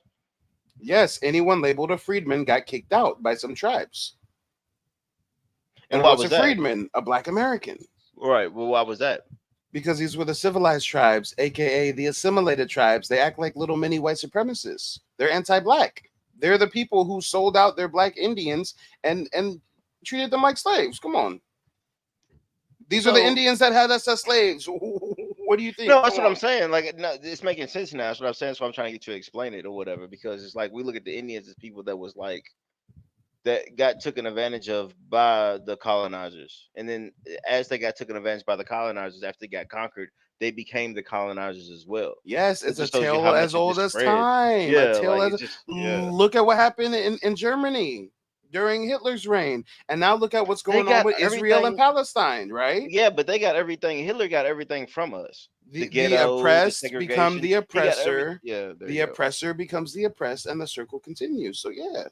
S1: Yes, anyone labeled a freedman got kicked out by some tribes.
S5: And why was
S1: a freedman? A Black American.
S5: Right. Well, why was that?
S1: Because these were the civilized tribes, aka the assimilated tribes. They act like little mini white supremacists. They're anti-black. They're the people who sold out their Black Indians and treated them like slaves. Come on. These are the Indians that had us as slaves. What do you think?
S5: No, that's what I'm saying. Like, no, it's making sense now. That's what I'm saying. So I'm trying to get you to explain it or whatever, because it's like we look at the Indians as people that was like that got taken advantage of by the colonizers, and then as they got taken advantage by the colonizers after they got conquered, they became the colonizers as well.
S1: Yes, it's a tale as old as time.
S5: Yeah,
S1: Look at what happened in Germany during Hitler's reign, and now look at what's going on with Israel and Palestine, right?
S5: Yeah, but they got everything. Hitler got everything from us.
S1: The oppressed become the oppressor. The oppressor becomes the oppressed, and the circle continues. So yeah.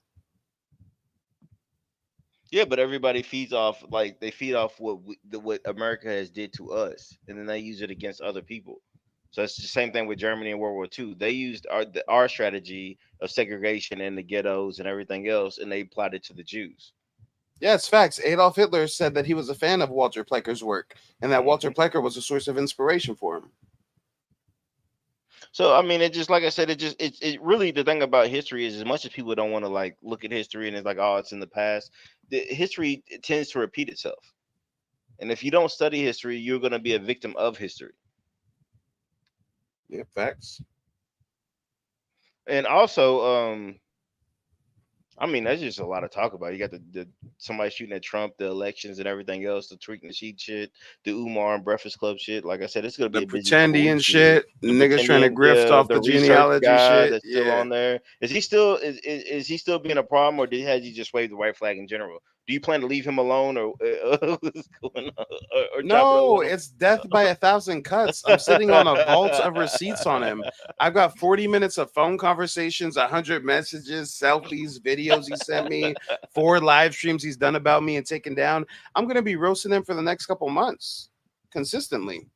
S5: Yeah, but everybody feeds off what America has did to us, and then they use it against other people. So it's the same thing with Germany in World War II. They used our strategy of segregation in the ghettos and everything else, and they applied it to the Jews.
S1: Yeah, it's facts. Adolf Hitler said that he was a fan of Walter Plecker's work, and that Walter Plecker was a source of inspiration for him.
S5: So I mean, it just, like I said, it really, the thing about history is, as much as people don't want to like look at history and it's like, oh, it's in the past, the history tends to repeat itself. And if you don't study history, you're going to be a victim of history.
S1: Yeah, facts.
S5: And also, I mean, that's just a lot of talk about. You got the somebody shooting at Trump, the elections and everything else, the tweaking the sheet shit, the Umar and Breakfast Club shit. Like I said, it's gonna be
S1: the pretendian shit. Niggas trying to grift off the genealogy shit.
S5: That's still on there. Is he still he still being a problem, or has he just waved the white flag in general? Do you plan to leave him alone, or what's going on? Or
S1: no, it's death by 1,000 cuts. I'm sitting on a vault of receipts on him. I've got 40 minutes of phone conversations, 100 messages, selfies, videos he sent me, 4 live streams he's done about me and taken down. I'm going to be roasting him for the next couple months consistently.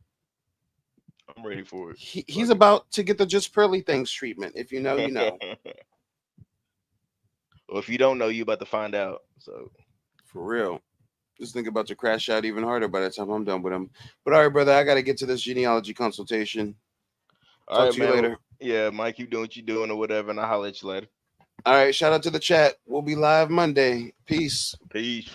S5: I'm ready for it.
S1: He's about to get the just pearly things treatment. If you know, you know.
S5: Well, if you don't know, you about to find out. So.
S1: For real. Just think about to crash out even harder by the time I'm done with him. But all right, brother, I got to get to this genealogy consultation.
S5: Talk to you later. Yeah, Mike, you doing what you doing or whatever, and I'll holler at you later.
S1: All right, shout out to the chat. We'll be live Monday. Peace.
S5: Peace.